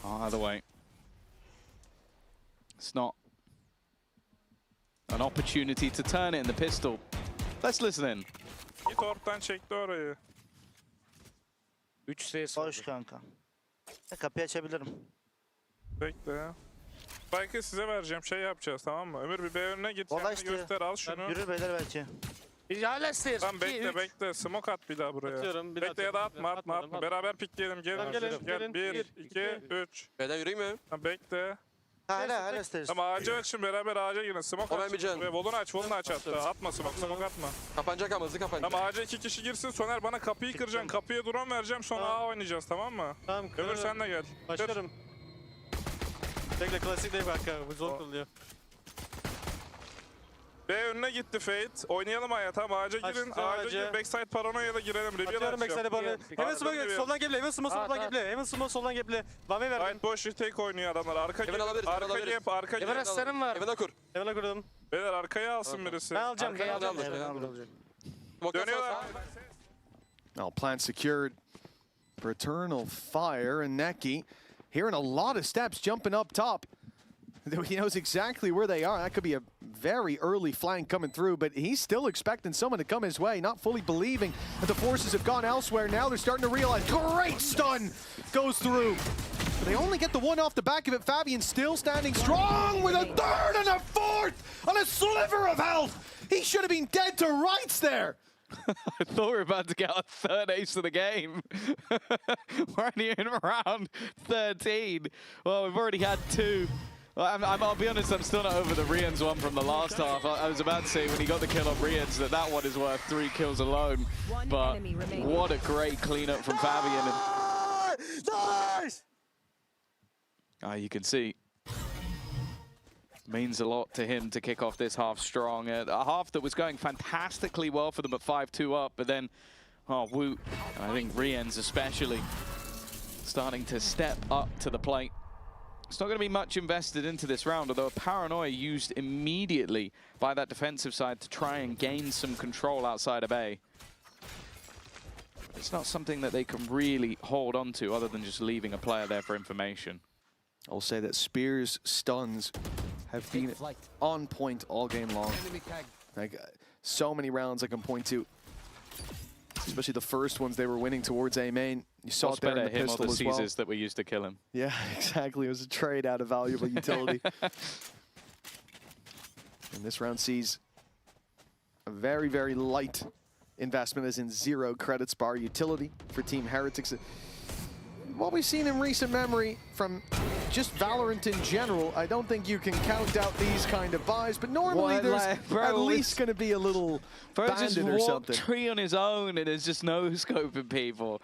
Either way. It's not an opportunity to turn it in the pistol. Let's listen in. Git ortadan çekti orayı. 3 Boş kanka. Kapıyı açabilirim. Bekle ya. Spike'ı size vereceğim, şey yapacağız, tamam mı? Ömür bir B önüne git, kendini göster, al şunu. Yürü beyler belki. Tamam bekle, smoke at bir daha buraya. Atıyorum, Bekle ya da atma. Beraber pikleyelim, gel. 1, 2, 3. B'den yürüyeyim mi? Tamam bekle. Hala isterim. Tamam ağacı açın, beraber ağaca girin, smoke aç. Ve volunu aç hatta, atma smoke atma. Kapanacak ama hızlı kapanacak. Tamam ağaca 2 kişi girsin, Soner bana kapıyı kıracaksın, kapıya drone vereceğim, sonra A oynayacağız, tamam mı? Tamam, Ömür sen de gel. Başlarım. Bekle klasikdeyim kanka, bu zor kılıyor. B önüne gitti Fate. Oynayalım Aya, tamam ağaca girin. Ağaca gir, backside paranoya da girelim. Atıyorum backside paranoya. Hemen smoke soldan geble, hemen smoke soldan geble. Hemen smoke soldan geble. Vame verdim. Right boş retake oynuyor adamlar. Arka Hemen alabiliriz, arka Hemen aslanım var. Hemen kur. Hemen kurdum. Beyler arkaya alsın birisi. Ben alacağım. Dönüyorlar. Now plant secured for Eternal Fire, and Neki hearing a lot of steps jumping up top. He knows exactly where they are. That could be a very early flank coming through, but he's still expecting someone to come his way, not fully believing that the forces have gone elsewhere. Now they're starting to realize, great stun goes through. But they only get the one off the back of it. Fabian still standing strong with a third and a fourth on a sliver of health. He should have been dead to rights there. I thought we were about to get our third ace of the game. We're only in round 13. Well, we've already had 2. I'll be honest, I'm still not over the Rians one from the last half. I was about to say when he got the kill on Rians that one is worth 3 kills alone. But what a great cleanup from Fabian. Nice! You can see. Means a lot to him to kick off this half strong. A half that was going fantastically well for them at 5-2 up, but then, Woot, I think Rians especially, starting to step up to the plate. It's not going to be much invested into this round, although a paranoia used immediately by that defensive side to try and gain some control outside of A. It's not something that they can really hold on to other than just leaving a player there for information. I'll say that Spears' stuns have been on point all game long. Like, so many rounds I can point to. Especially the first ones they were winning towards A main. You saw it there in the pistol as well. That we used to kill him. Yeah, exactly. It was a trade out of valuable utility. And this round sees a very, very light investment, as in 0 credits bar utility for Team Heretics. What we've seen in recent memory from just Valorant in general, I don't think you can count out these kind of buys, but normally there's at least going to be a little bandit or something. Tree on his own and there's just no scoping people.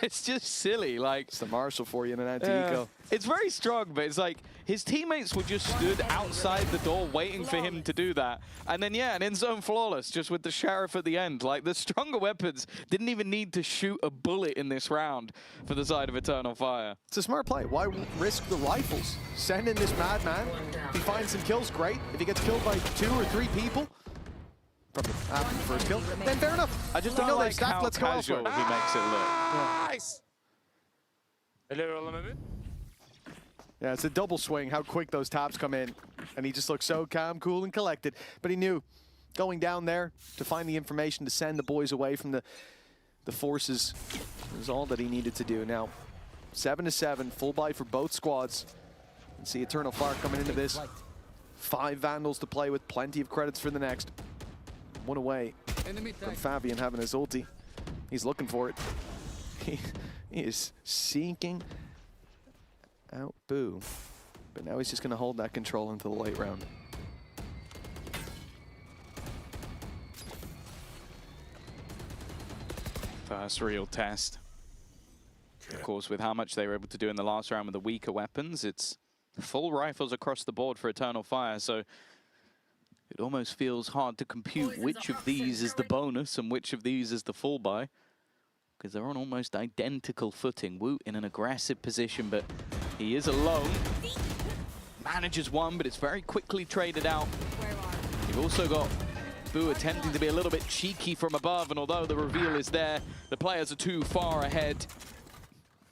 It's just silly. Like, it's the Marshall for you in an anti-eco. It's very strong, but it's like his teammates were just stood outside the door waiting for him to do that. And then, yeah, an in-zone flawless just with the Sheriff at the end. Like, the stronger weapons didn't even need to shoot a bullet in this round for the side of Eternal Fire. It's a smart play. Why risk the rifles? Send in this madman. If he finds some kills, great. If he gets killed by 2 or 3 people, probably after the first kill, then fair enough. I just don't like how Let's go casual elsewhere. he makes it look. Nice! Yeah, it's a double swing, how quick those taps come in. And he just looks so calm, cool, and collected. But he knew going down there to find the information to send the boys away from the forces was all that he needed to do. Now, 7-7, full buy for both squads. And see Eternal Fire coming into this. 5 Vandals to play with, plenty of credits for the next. 1 away from Fabian having his ulti. He's looking for it. He is seeking out Boo. But now he's just going to hold that control into the late round. First real test. Of course, with how much they were able to do in the last round with the weaker weapons, it's full rifles across the board for Eternal Fire, so it almost feels hard to compute which of these is the bonus and which of these is the full buy, because they're on almost identical footing. Woot in an aggressive position, but he is alone. Manages one, but it's very quickly traded out. You've also got Boo attempting to be a little bit cheeky from above, and although the reveal is there, the players are too far ahead.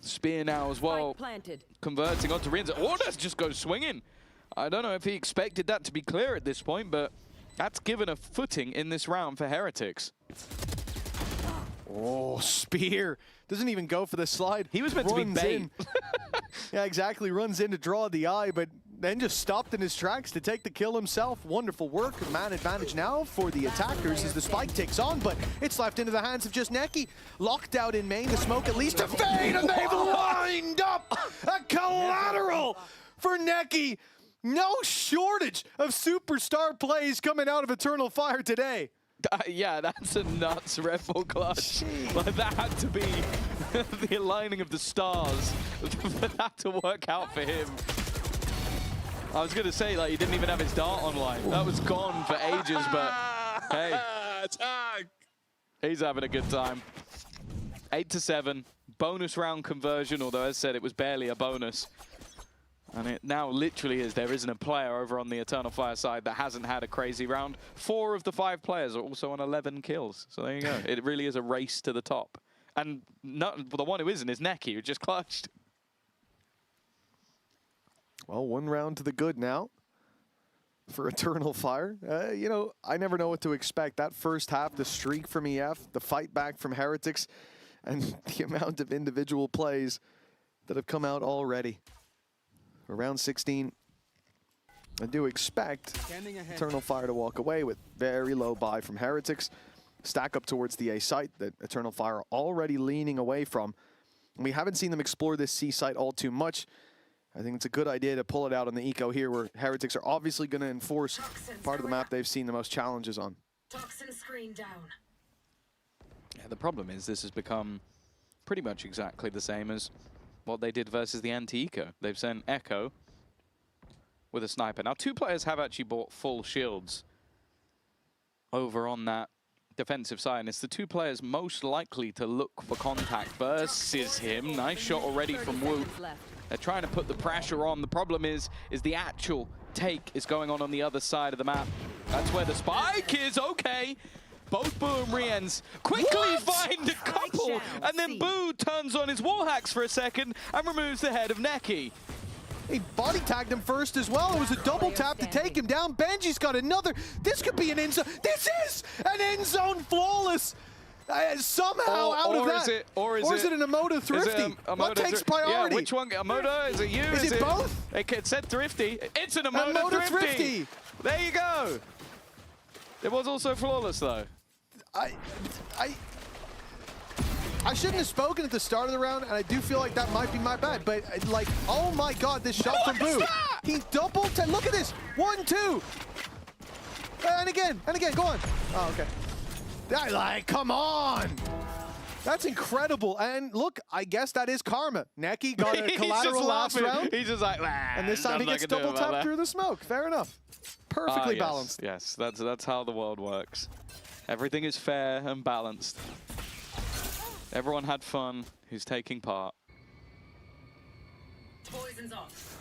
Spear now as well, converting onto Rinza. Orders just goes swinging. I don't know if he expected that to be clear at this point, but that's given a footing in this round for Heretics. Oh, Spear doesn't even go for the slide. He was meant to be bait. Yeah, exactly. Runs in to draw the eye, but then just stopped in his tracks to take the kill himself. Wonderful work. Man advantage now for the attackers as the spike ticks on, but it's left into the hands of just Neki. Locked out in main, the smoke at least to fade, and they've lined up a collateral for Neki. No shortage of superstar plays coming out of Eternal Fire today. Yeah, that's a nuts Red Bull clutch. Like, that had to be the aligning of the stars for that to work out for him. I was going to say, like, he didn't even have his dart online. That was gone for ages, but hey, he's having a good time. 8-7, bonus round conversion, although as I said, it was barely a bonus. And it now literally is. There isn't a player over on the Eternal Fire side that hasn't had a crazy round. 4 of the 5 players are also on 11 kills. So there you go. It really is a race to the top. And the one who isn't is Neki, who just clutched. Well, 1 round to the good now for Eternal Fire. You know, I never know what to expect. That first half, the streak from EF, the fight back from Heretics, and the amount of individual plays that have come out already. Around 16, I do expect Eternal Fire to walk away with very low buy from Heretics. Stack up towards the A site that Eternal Fire are already leaning away from. And we haven't seen them explore this C site all too much. I think it's a good idea to pull it out on the eco here, where Heretics are obviously going to enforce part of the map they've seen the most challenges on. Toxin screen down. Yeah, the problem is this has become pretty much exactly the same as what they did versus the anti-eco. They've sent Echo with a sniper. Now, 2 players have actually bought full shields over on that defensive side, and it's the 2 players most likely to look for contact versus him. Nice shot already from Wu. They're trying to put the pressure on. The problem is the actual take is going on the other side of the map. That's where the spike is. Okay. Both Boo and Riens quickly find a couple, and then Boo turns on his wall hacks for a second and removes the head of Neki. He body tagged him first as well. It was a double tap to take him down. Benji's got another. This could be an end zone. This is an end zone flawless. Somehow out of that. Or is it an Emoda Thrifty? What takes priority? Yeah, which one? Emoda? Is it you? Is it both? It said Thrifty. It's an Emoda Thrifty. There you go. It was also flawless though. I shouldn't have spoken at the start of the round, and I do feel like that might be my bad, but like, oh my god, this shot from Boo. He double look at this. 1, 2. And again, go on. Oh, okay. Like, come on. That's incredible. And look, I guess that is karma. Neki got a collateral last round. He's just like, and this time he gets double tapped through the smoke. Fair enough. Perfectly balanced. Yes, that's how the world works. Everything is fair and balanced. Everyone had fun who's taking part. Poison's off.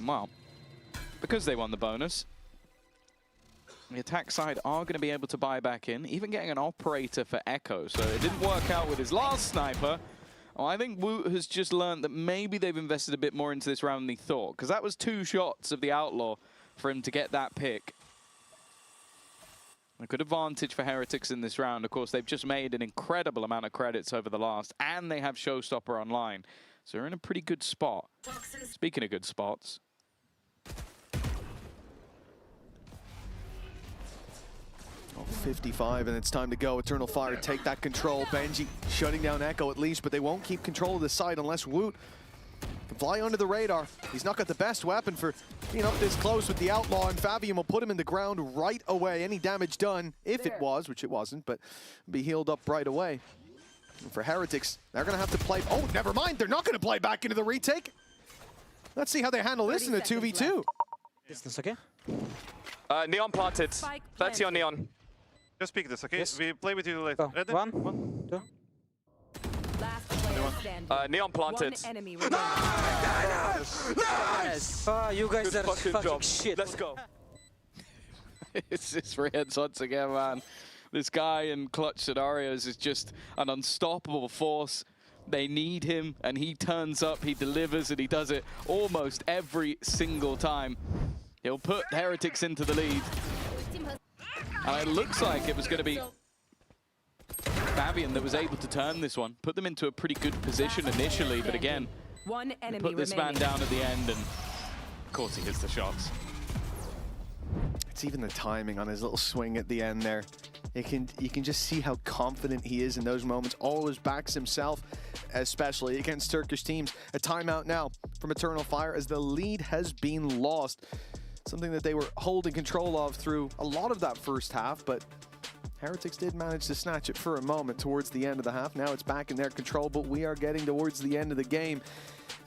Well, because they won the bonus, the attack side are going to be able to buy back in, even getting an operator for Echo. So it didn't work out with his last sniper. Well, I think Wu has just learned that maybe they've invested a bit more into this round than he thought, because that was 2 shots of the Outlaw for him to get that pick. A good advantage for Heretics in this round. Of course, they've just made an incredible amount of credits over the last, and they have Showstopper online. So they're in a pretty good spot. Speaking of good spots. Oh, 55, and it's time to go. Eternal Fire take that control. Benji shutting down Echo at least, but they won't keep control of the site unless Woot can fly under the radar. He's not got the best weapon for being up this close with the Outlaw, and Fabian will put him in the ground right away. Any damage done, if it was, which it wasn't, but be healed up right away. And for Heretics, they're going to have to play. Oh, never mind. They're not going to play back into the retake. Let's see how they handle this in the 2v2. Distance, okay? Neon planted. 30 on Neon. Just pick this, okay? Yes. We play with you later. Ready? 1, 2. Neon planted. Nice! You guys are fucking shit. Let's go. It's just Riens once again, man. This guy in clutch scenarios is just an unstoppable force. They need him, and he turns up, he delivers, and he does it almost every single time. He'll put Heretics into the lead. And it looks like it was going to be Fabian that was able to turn this one, put them into a pretty good position initially, but again, One enemy put this man remaining. down at the end, and of course he hits the shots. It's even the timing on his little swing at the end there. You can just see how confident he is in those moments. Always backs himself, especially against Turkish teams. A timeout now from Eternal Fire as the lead has been lost. Something that they were holding control of through a lot of that first half, but Heretics did manage to snatch it for a moment towards the end of the half. Now it's back in their control, but we are getting towards the end of the game.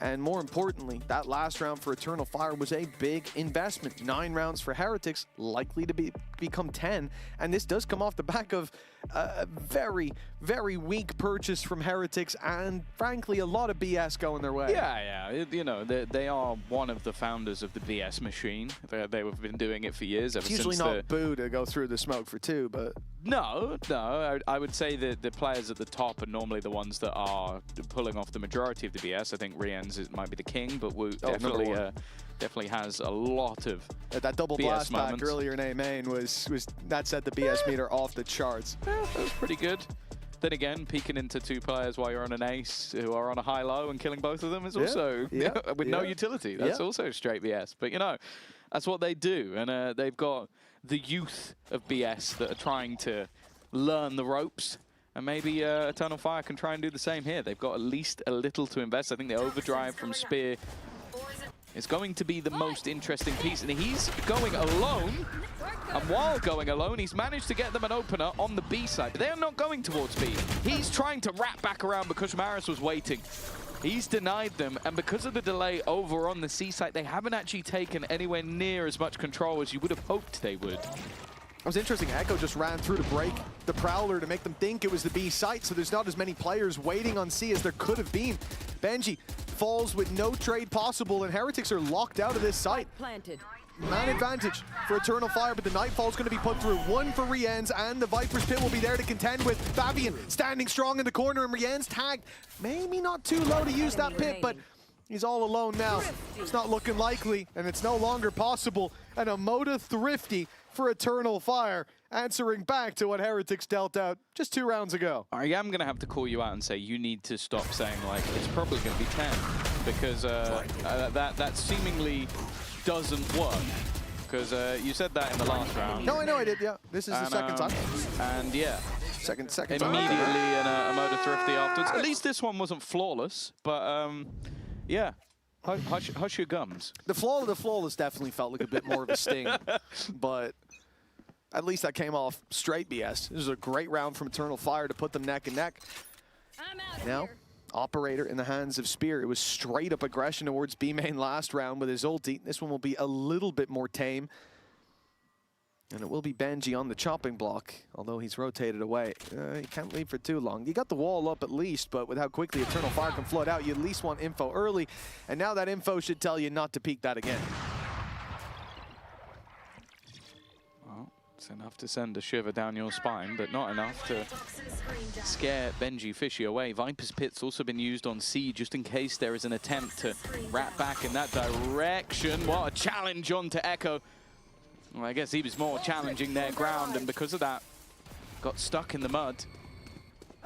And more importantly, that last round for Eternal Fire was a big investment. 9 rounds for Heretics, likely to become 10. And this does come off the back of a very, very weak purchase from Heretics and, frankly, a lot of BS going their way. Yeah. You know, they are one of the founders of the BS machine. They have been doing it for years. Ever It's usually since not Boo to go through the smoke for 2, but... No. I would say that the players at the top are normally the ones that are pulling off the majority of the BS. I think Rien's might be the king, but Wu definitely has a lot of that double BS blast moments. back earlier in A main was that set the BS meter off the charts. Yeah, that was pretty good. Then again, peeking into 2 players while you're on an ace who are on a high-low and killing both of them is also with no utility. That's also straight BS. But you know, that's what they do, and they've got the youth of BS that are trying to learn the ropes. And maybe Eternal Fire can try and do the same here. They've got at least a little to invest. I think the overdrive from Spear is going to be the most interesting piece. And he's going alone. And while going alone, he's managed to get them an opener on the B side. They're not going towards B. He's trying to wrap back around because Maris was waiting. He's denied them, and because of the delay over on the C site, they haven't actually taken anywhere near as much control as you would have hoped they would. It was interesting, Echo just ran through to break the Prowler to make them think it was the B site, so there's not as many players waiting on C as there could have been. Benji falls with no trade possible, and Heretics are locked out of this site. Planted. Man advantage for Eternal Fire, but the Nightfall's going to be put through. 1 for Rien's, and the Viper's Pit will be there to contend with. Fabian standing strong in the corner, and Rien's tagged. Maybe not too low to use that pit, but he's all alone now. It's not looking likely, and it's no longer possible. And a Moda Thrifty for Eternal Fire, answering back to what Heretics dealt out just 2 rounds ago. I am going to have to call you out and say you need to stop saying, like, it's probably going to be 10, because that seemingly doesn't work. Because you said that in the last round. No, I know I did, yeah. This is the second time. And yeah. Second immediately time. a Moda Thrifty afterwards. At least this one wasn't flawless, but yeah. Hush your gums. The flawless definitely felt like a bit more of a sting, but at least that came off straight BS. This was a great round from Eternal Fire to put them neck and neck. Now, Operator in the hands of Spear. It was straight up aggression towards B main last round with his ulti. This one will be a little bit more tame. And it will be Benji on the chopping block, although he's rotated away. He can't leave for too long. You got the wall up at least, but with how quickly Eternal Fire can flood out, you at least want info early. And now that info should tell you not to peek that again. Well, it's enough to send a shiver down your spine, but not enough to scare Benji Fishy away. Viper's Pit's also been used on C just in case there is an attempt to wrap back in that direction. What a challenge onto Echo. Well, I guess he was more challenging their ground, and because of that, got stuck in the mud.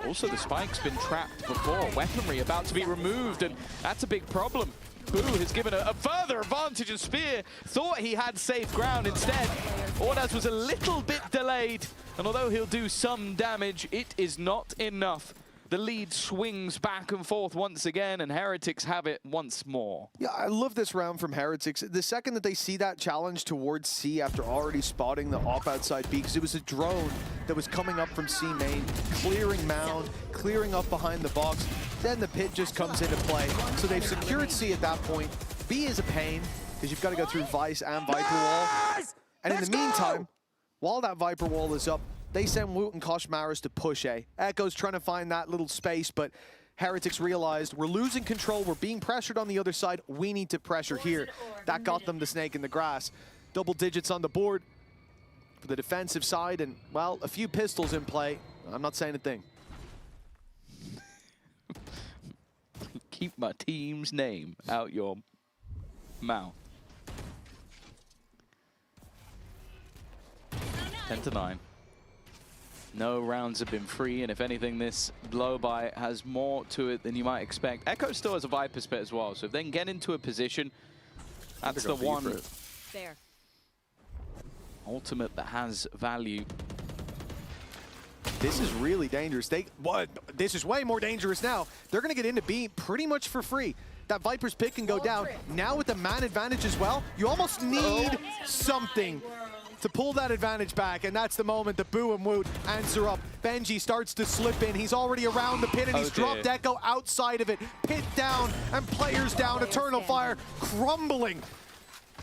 Also, the spike's been trapped before. Weaponry about to be removed, and that's a big problem. Boo has given a further advantage, and Spear thought he had safe ground. Instead, Ordaz was a little bit delayed, and although he'll do some damage, it is not enough. The lead swings back and forth once again, and Heretics have it once more. Yeah, I love this round from Heretics. The second that they see that challenge towards C after already spotting the op outside B, because it was a drone that was coming up from C main, clearing mound, clearing up behind the box, then the pit just comes into play. So they've secured C at that point. B is a pain, because you've got to go through Vice and Viper Wall. And in the meantime, while that Viper Wall is up, they send Woot and Kosh Maris to push A. Echo's trying to find that little space, but Heretics realized we're losing control, we're being pressured on the other side, we need to pressure here. That got them the snake in the grass. Double digits on the board for the defensive side, and, well, a few pistols in play. I'm not saying a thing. Keep my team's name out your mouth. 10-9. No rounds have been free, and if anything, this blow by has more to it than you might expect. Echo still has a Viper's Pit as well, so if they can get into a position, that's the one There. ultimate that has value. This is really dangerous. This is way more dangerous now. They're going to get into B pretty much for free. That Viper's Pit can go down. Now with the man advantage as well, you almost need something to pull that advantage back, and that's the moment that Boo and Woot answer up. Benji starts to slip in. He's already around the pit, and he's dropped Echo outside of it. Pit down, and players down. Eternal Fire crumbling.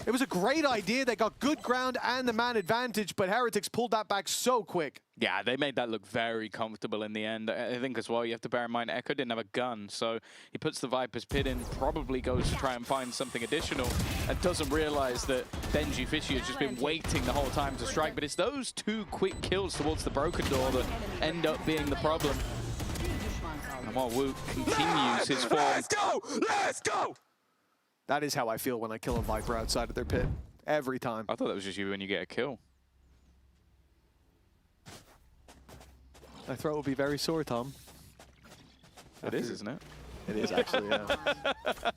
It was a great idea. They got good ground and the man advantage, but Heretics pulled that back so quick. Yeah, they made that look very comfortable in the end. I think as well, you have to bear in mind, Echo didn't have a gun, so he puts the Viper's Pit in, probably goes to try and find something additional, and doesn't realize that Benji Fishy has just been waiting the whole time to strike. But it's those two quick kills towards the broken door that end up being the problem. And while Woot continues his form. Let's go! Let's go! That is how I feel when I kill a Viper outside of their pit. Every time. I thought that was just you when you get a kill. My throat will be very sore, Tom. It is, isn't it? It is, actually, yeah.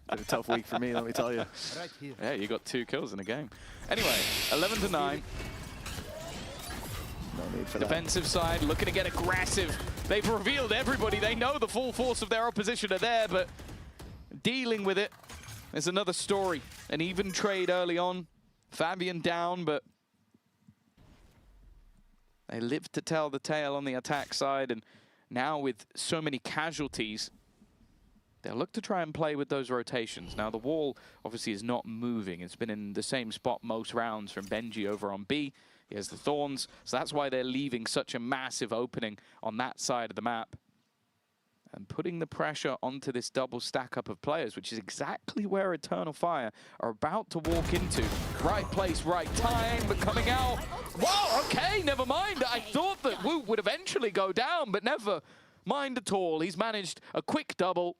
Been a tough week for me, let me tell you. Yeah, you got 2 kills in a game. Anyway, 11-9. No need for Defensive side looking to get aggressive. They've revealed everybody. They know the full force of their opposition are there, but dealing with it is another story. An even trade early on. Fabian down, but they live to tell the tale on the attack side, and now with so many casualties, they'll look to try and play with those rotations. Now, the wall obviously is not moving. It's been in the same spot most rounds from Benji over on B. He has the Thorns, so that's why they're leaving such a massive opening on that side of the map. And putting the pressure onto this double stack-up of players, which is exactly where Eternal Fire are about to walk into. Right place, right time, but coming out. Whoa, okay, never mind. I thought that Woot would eventually go down, but never mind at all. He's managed a quick double.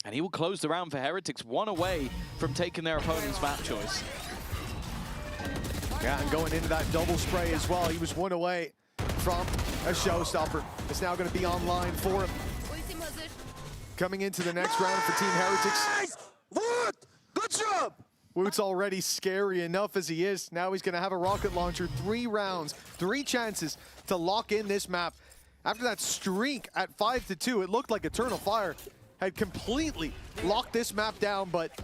And he will close the round for Heretics, 1 away from taking their opponent's map choice. Yeah, and going into that double spray as well. He was 1 away from a showstopper. It's now going to be online for him. Coming into the next round for Team Heretics. Woot! Good job! Woot's already scary enough as he is. Now he's going to have a rocket launcher. 3 rounds, 3 chances to lock in this map. After that streak at 5-2, it looked like Eternal Fire had completely locked this map down, but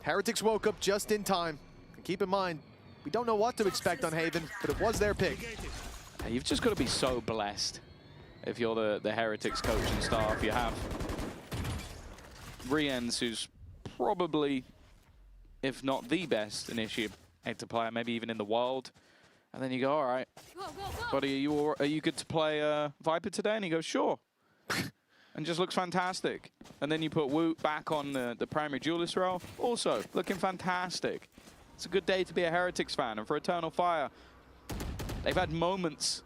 Heretics woke up just in time. And keep in mind, we don't know what to expect on Haven, but it was their pick. You've just got to be so blessed if you're the Heretics coaching staff. You have Riens, who's probably, if not the best initiator player, maybe even in the world. And then you go, all right, buddy, are you good to play Viper today? And he goes, sure. And just looks fantastic. And then you put Woot back on the primary duelist role, also looking fantastic. It's a good day to be a Heretics fan, and for Eternal Fire, they've had moments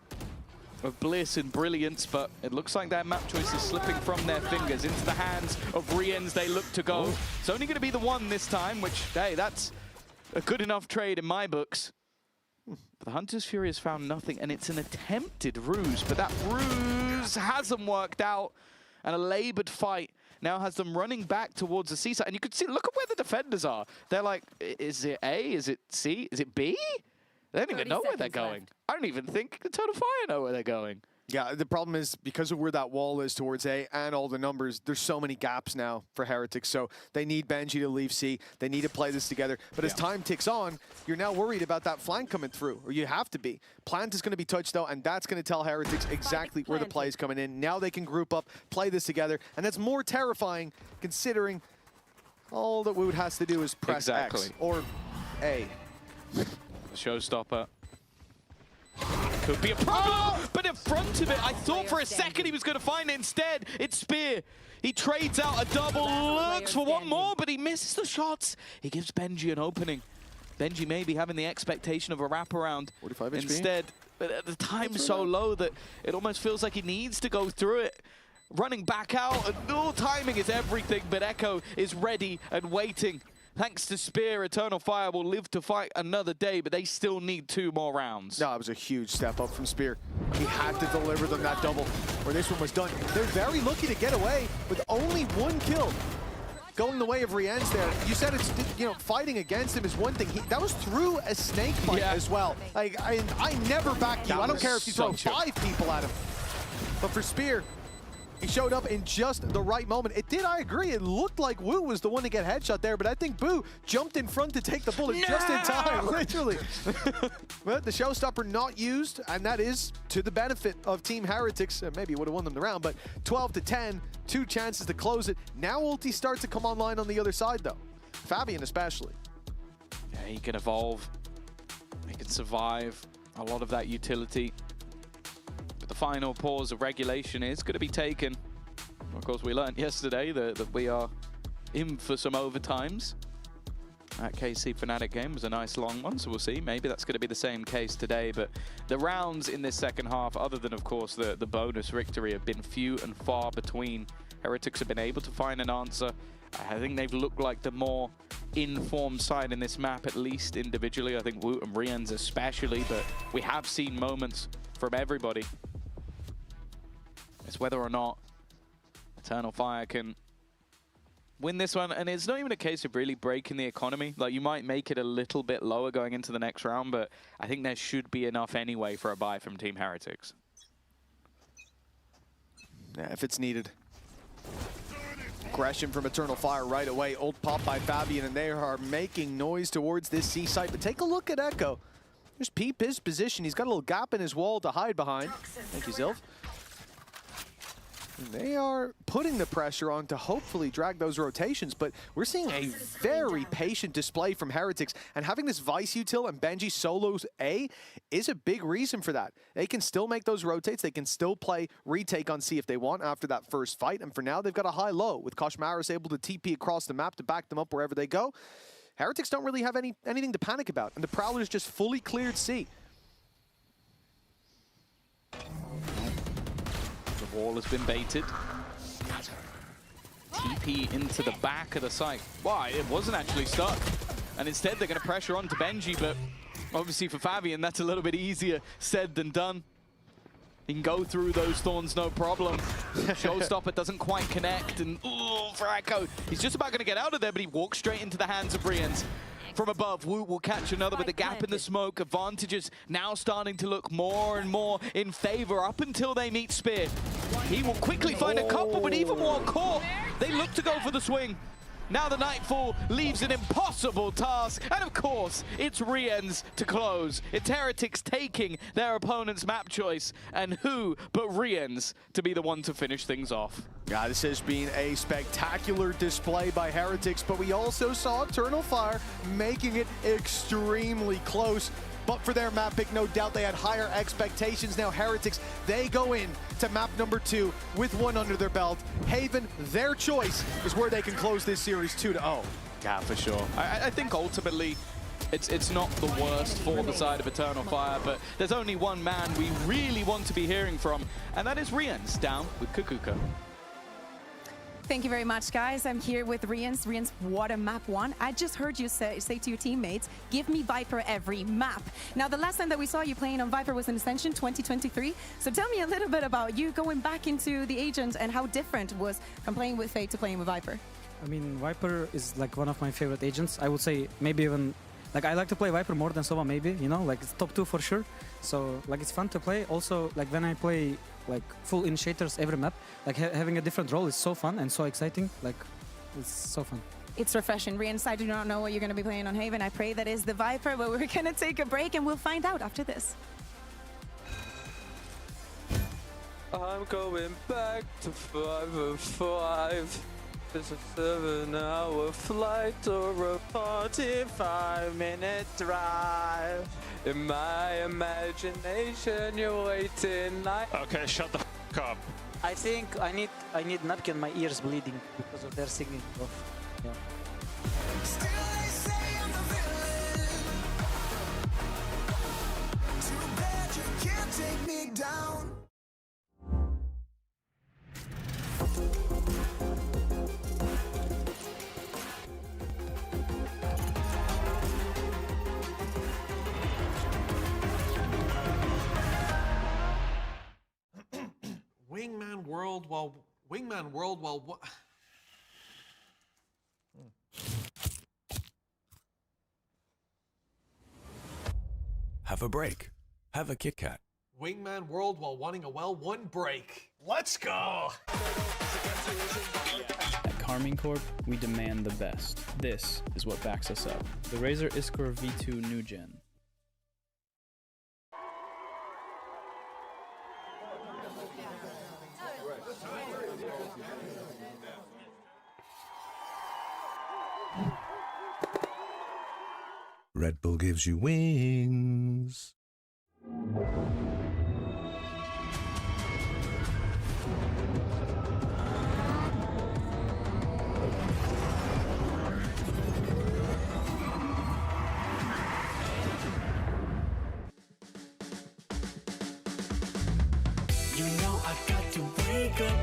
of bliss and brilliance, but it looks like their map choice is slipping from their fingers into the hands of Riens. They look to go. It's only going to be the 1 this time, which, hey, that's a good enough trade in my books. But the Hunter's Fury has found nothing, and it's an attempted ruse, but that ruse hasn't worked out, and a labored fight now has them running back towards the C side. And you can see, look at where the defenders are. They're like, is it A? Is it C? Is it B? They don't even know where they're going. I don't even think Eternal Fire know where they're going. Yeah, the problem is because of where that wall is towards A and all the numbers, there's so many gaps now for Heretics. So they need Benji to leave C. They need to play this together. But as time ticks on, you're now worried about that flank coming through, or you have to be. Plant is going to be touched, though, and that's going to tell Heretics exactly where the play is coming in. Now they can group up, play this together, and that's more terrifying considering all that Woot has to do is press X or A. Showstopper. Could be a problem, but in front of it, I thought for a second he was going to find it. Instead, it's Spear. He trades out a double, looks for 1 more, but he misses the shots. He gives Benji an opening. Benji maybe having the expectation of a wraparound. 45 HP. Instead, but at the time so low that it almost feels like he needs to go through it. running back out, and timing is everything, but Echo is ready and waiting. Thanks to Spear, Eternal Fire will live to fight another day, but they still need 2 more rounds. No, it was a huge step up from Spear. He had to deliver them that double, or this one was done. They're very lucky to get away with only 1 kill. Going the way of Rien's there. You said it's, you know, fighting against him is one thing. That was through a snake bite as well. Like, I never back you. I don't care if you throw 5 people at him. But for Spear, he showed up in just the right moment. It did, I agree. It looked like Wu was the one to get headshot there, but I think Boo jumped in front to take the bullet just in time, literally. But the showstopper not used, and that is to the benefit of Team Heretics. Maybe it would have won them the round, but 12-10, 2 chances to close it. Now ulti starts to come online on the other side, though. Fabian especially. Yeah, he can evolve. He can survive a lot of that utility. But the final pause of regulation is going to be taken. Of course, we learned yesterday that we are in for some overtimes. That KC Fnatic game was a nice long one, so we'll see. Maybe that's going to be the same case today. But the rounds in this second half, other than, of course, the bonus victory, have been few and far between. Heretics have been able to find an answer. I think they've looked like the more informed side in this map, at least individually. I think Woot and Rien's especially, but we have seen moments from everybody. It's whether or not Eternal Fire can win this one, and it's not even a case of really breaking the economy. Like, you might make it a little bit lower going into the next round, but I think there should be enough anyway for a buy from Team Heretics. Yeah, if it's needed. Aggression from Eternal Fire right away. Ult pop by Fabian, and they are making noise towards this C site. But take a look at Echo. Just peep his position. He's got a little gap in his wall to hide behind. Thank you, Zilf. They are putting the pressure on to hopefully drag those rotations, but we're seeing a very patient display from Heretics, and having this Vice util and Benji solos A is a big reason for that. They can still make those rotates, they can still play retake on C if they want after that first fight, and for now they've got a high-low, with Koshmaris able to TP across the map to back them up wherever they go. Heretics don't really have anything to panic about, and the Prowlers just fully cleared C. The wall has been baited. TP into the back of the site. Why? It wasn't actually stuck. And instead they're going to pressure onto Benji, but obviously for Fabian that's a little bit easier said than done. He can go through those thorns, no problem. Showstopper doesn't quite connect, and ooh, for Echo, he's just about going to get out of there, but he walks straight into the hands of Rien's. From above, Woot will catch another with a gap in the smoke. Advantages now starting to look more and more in favor up until they meet Spear. He will quickly find a couple, but even more caught. They look to go for the swing. Now the Nightfall leaves an impossible task, and of course, it's Rien's to close. It's Heretics taking their opponent's map choice, and who but Rien's to be the one to finish things off. Yeah, this has been a spectacular display by Heretics, but we also saw Eternal Fire making it extremely close. But for their map pick, no doubt they had higher expectations. Now Heretics, they go in to map number 2 with 1 under their belt. Haven, their choice, is where they can close this series 2-0. Yeah, for sure. I think ultimately it's not the worst for the side of Eternal Fire, but there's only one man we really want to be hearing from, and that is Rien's down with Kukuka. Thank you very much, guys. I'm here with Rien's. Rien's, what a map one. I just heard you say to your teammates, give me Viper every map. Now, the last time that we saw you playing on Viper was in Ascension 2023. So tell me a little bit about you going back into the Agent and how different it was from playing with Fate to playing with Viper. I mean, Viper is like one of my favorite agents. I would say maybe even, like I like to play Viper more than Sova maybe, you know, like it's top 2 for sure. So like it's fun to play. Also, like when I play like full initiators every map, like having a different role is so fun and so exciting. Like it's so fun. It's refreshing. Rien's, I do not know what you're going to be playing on Haven. I pray that is the Viper, but we're going to take a break and we'll find out after this. I'm going back to 505. It's a 7-hour flight or a 45-minute drive. In my imagination, you're waiting like... Okay, shut the f*** up. I think I need napkin. My ears bleeding because of their singing. Yeah. Too bad you can't take me down. world while Wingman world while what? Have a break. Have a Kit Kat. Wingman world while wanting a well-won break. Let's go! At Carmine Corp, we demand the best. This is what backs us up. The Razer Iskor V2 New Gen. Red Bull gives you wings. You know I got to wake up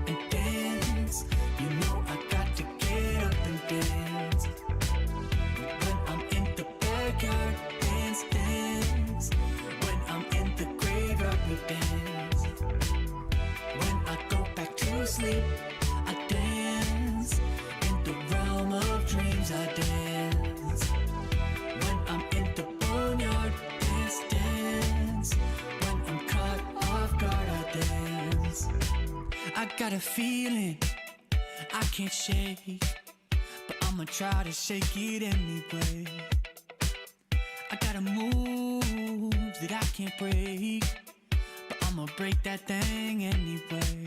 and dance. You know I got to get up and dance. When I'm in the backyard, dance, dance. When I'm in the graveyard, we dance. When I go back to sleep, I dance. In the realm of dreams, I dance. When I'm in the boneyard, dance, dance. When I'm caught off guard, I dance. I got a feeling I can't shake, but I'ma try to shake it anyway. I got a move that I can't break, but I'ma break that thing anyway.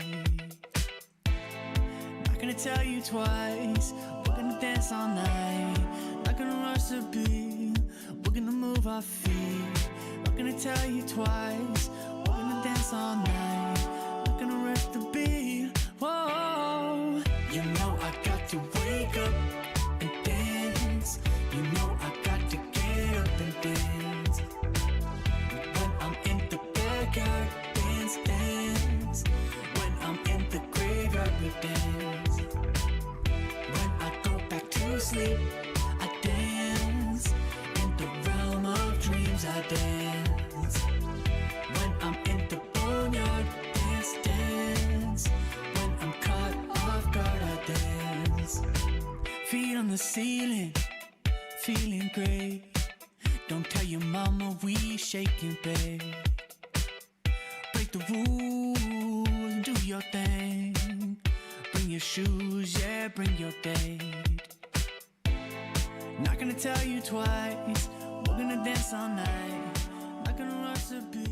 Not gonna tell you twice, we're gonna dance all night. Not gonna rush the beat, we're gonna move our feet. Not gonna tell you twice, we're gonna dance all night. Not gonna rush the beat, whoa. You know I got to wake up and dance. You know I got to get up and dance. When I'm in the backyard, dance, dance. When I'm in the graveyard, we dance. When I go back to sleep, I dance. In the realm of dreams, I dance. When I'm in the boneyard, dance, dance. When I'm caught off guard, I dance. Feet on the ceiling, feeling great. Don't tell your mama we shake and bake. Break the rules and do your thing. Bring your shoes, yeah, bring your date. Not gonna tell you twice, we're gonna dance all night. Not gonna rush the beat.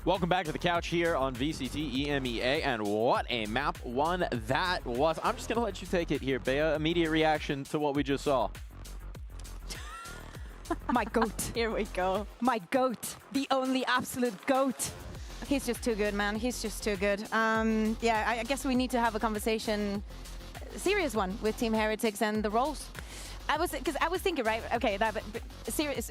Welcome back to the couch here on VCT EMEA, and what a map one that was. I'm just going to let you take it here, Bea. Immediate reaction to what we just saw. My goat. Here we go. My goat. The only absolute goat. He's just too good, man. He's just too good. Yeah, I guess we need to have a conversation, a serious one, with Team Heretics and the roles. I was thinking, right? Okay, that, but serious.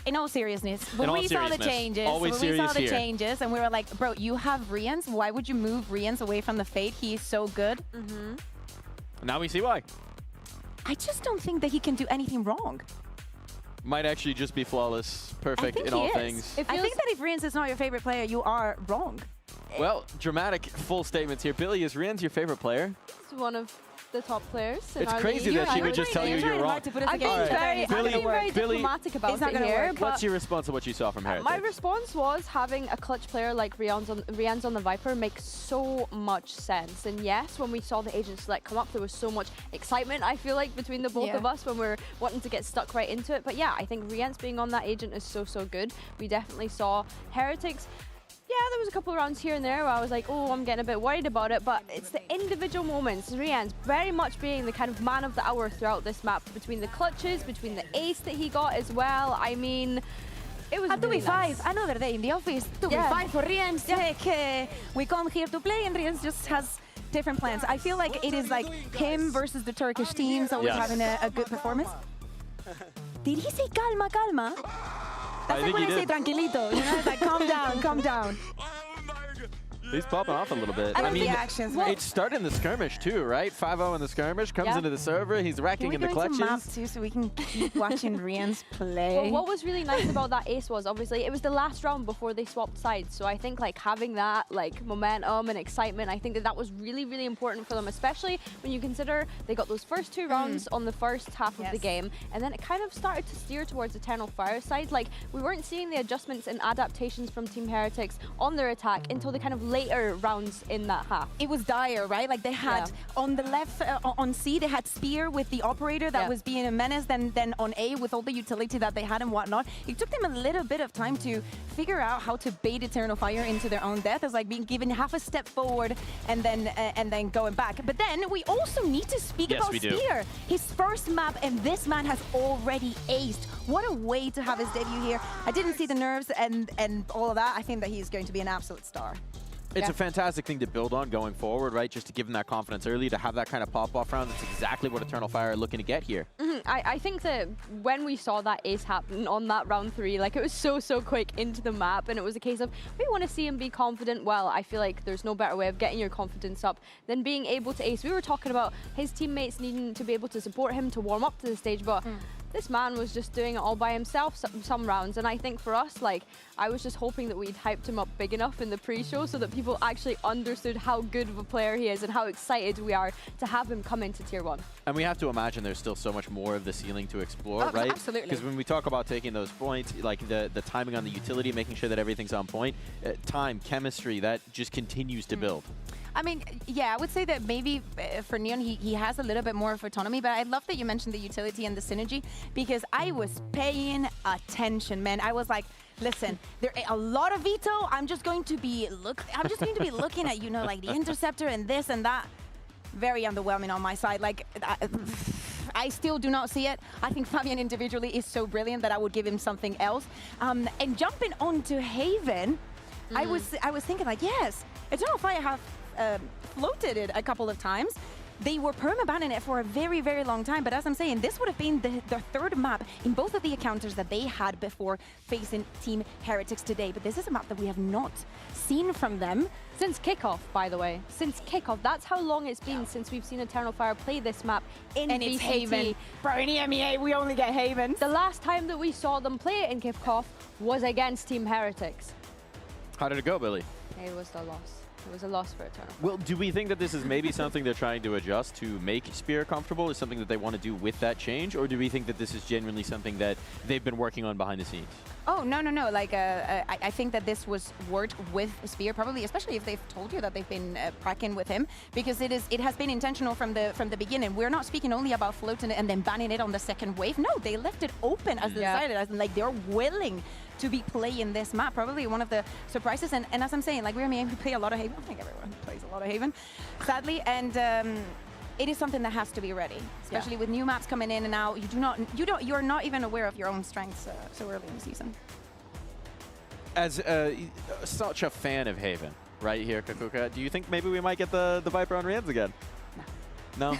In all seriousness, when we saw the changes, and we were like, bro, you have Rians. Why would you move Rians away from the Fate? He is so good. Now we see why. I just don't think that he can do anything wrong. Might actually just be flawless, perfect in all things. I think that if Rians is not your favorite player, you are wrong. Well, dramatic full statements here. Billy, is Rians your favorite player? It's one of the top players. It's crazy that she would just tell you you're wrong. I'm being very diplomatic about it here. What's your response to what you saw from Heretics? My response was having a clutch player like Rians on the Viper makes so much sense. And yes, when we saw the agent select come up, there was so much excitement, I feel like, between the both of us when we're wanting to get stuck right into it. But yeah, I think Rians being on that agent is so good. We definitely saw Heretics. Yeah, there was a couple of rounds here and there where I was like, oh, I'm getting a bit worried about it, but it's the individual moments. Rians very much being the kind of man of the hour throughout this map, between the clutches, between the ace that he got as well. I mean, it was really nice. Another day in the office. 2v5 for Rians. We come here to play, and Rians just has different plans. I feel like it is like him versus the Turkish team, so we're having a good performance. Did he say calma, calma? That's like when I say tranquilito. You know, it's like calm down, calm down. He's popping off a little bit. I love the actions. It started in the skirmish too, right? 5-0 in the skirmish, comes into the server, he's racking in the clutches. Can we go into map too so we can keep watching Rian's play? Well, what was really nice about that ace was obviously it was the last round before they swapped sides. So I think like having that like momentum and excitement, I think that that was really, really important for them, especially when you consider they got those first 2 rounds on the first half of the game, and then it kind of started to steer towards Eternal Fire side. Like we weren't seeing the adjustments and adaptations from Team Heretics on their attack until the kind of later rounds in that half. It was dire, right? Like they had on the left, on C, they had Spear with the operator that was being a menace, then on A with all the utility that they had and whatnot. It took them a little bit of time to figure out how to bait Eternal Fire into their own death. It's like being given half a step forward and then going back. But then we also need to speak about Spear. His first map, and this man has already aced. What a way to have his debut here. I didn't see the nerves and all of that. I think that he's going to be an absolute star. It's a fantastic thing to build on going forward, right? Just to give him that confidence early, to have that kind of pop-off round. That's exactly what Eternal Fire are looking to get here. I think that when we saw that ace happen on that round 3, like it was so quick into the map, and it was a case of we want to see him be confident. Well, I feel like there's no better way of getting your confidence up than being able to ace. We were talking about his teammates needing to be able to support him to warm up to the stage, but this man was just doing it all by himself some rounds. And I think for us, like, I was just hoping that we'd hyped him up big enough in the pre-show so that people actually understood how good of a player he is and how excited we are to have him come into Tier 1. And we have to imagine there's still so much more of the ceiling to explore, right? Absolutely. Because when we talk about taking those points, like the timing on the utility, making sure that everything's on point, time, chemistry, that just continues to build. I mean, yeah, I would say that maybe for Neon, he has a little bit more of autonomy, but I love that you mentioned the utility and the synergy, because I was paying attention, man. I was like, listen, there are a lot of veto. I'm just going to be looking at, you know, like the interceptor and this and that. Very underwhelming on my side. Like, I still do not see it. I think Fabian individually is so brilliant that I would give him something else. And jumping onto Haven, I was thinking like, yes, Eternal Fire have floated it a couple of times. They were perma-banning it for a very, very long time, but as I'm saying, this would have been the third map in both of the encounters that they had before facing Team Heretics today. But this is a map that we have not seen from them. Since kickoff, by the way. Since kickoff. That's how long it's been since we've seen Eternal Fire play this map in and VCT. It's Haven. Bro, in EMEA, we only get Haven. The last time that we saw them play it in kickoff was against Team Heretics. How did it go, Billy? It was a loss. It was a loss for Eternal. Well, do we think that this is maybe something they're trying to adjust to make Spear comfortable? Is something that they want to do with that change? Or do we think that this is genuinely something that they've been working on behind the scenes? Oh, no. Like, I think that this was worked with Spear, probably, especially if they've told you that they've been cracking with him, because it has been intentional from the beginning. We're not speaking only about floating it and then banning it on the second wave. No, they left it open as they decided, as in, like, they're willing to be playing this map. Probably one of the surprises. And as I'm saying, like, we play a lot of Haven. I think everyone plays a lot of Haven, sadly. And it is something that has to be ready, especially with new maps coming in and out. You're not even aware of your own strengths so early in the season. As such a fan of Haven, right here, Kakuka, do you think maybe we might get the Viper on Rams again? No.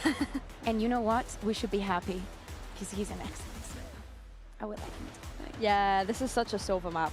And you know what? We should be happy, because he's an excellent player. I would like him to. Yeah, this is such a Sova map.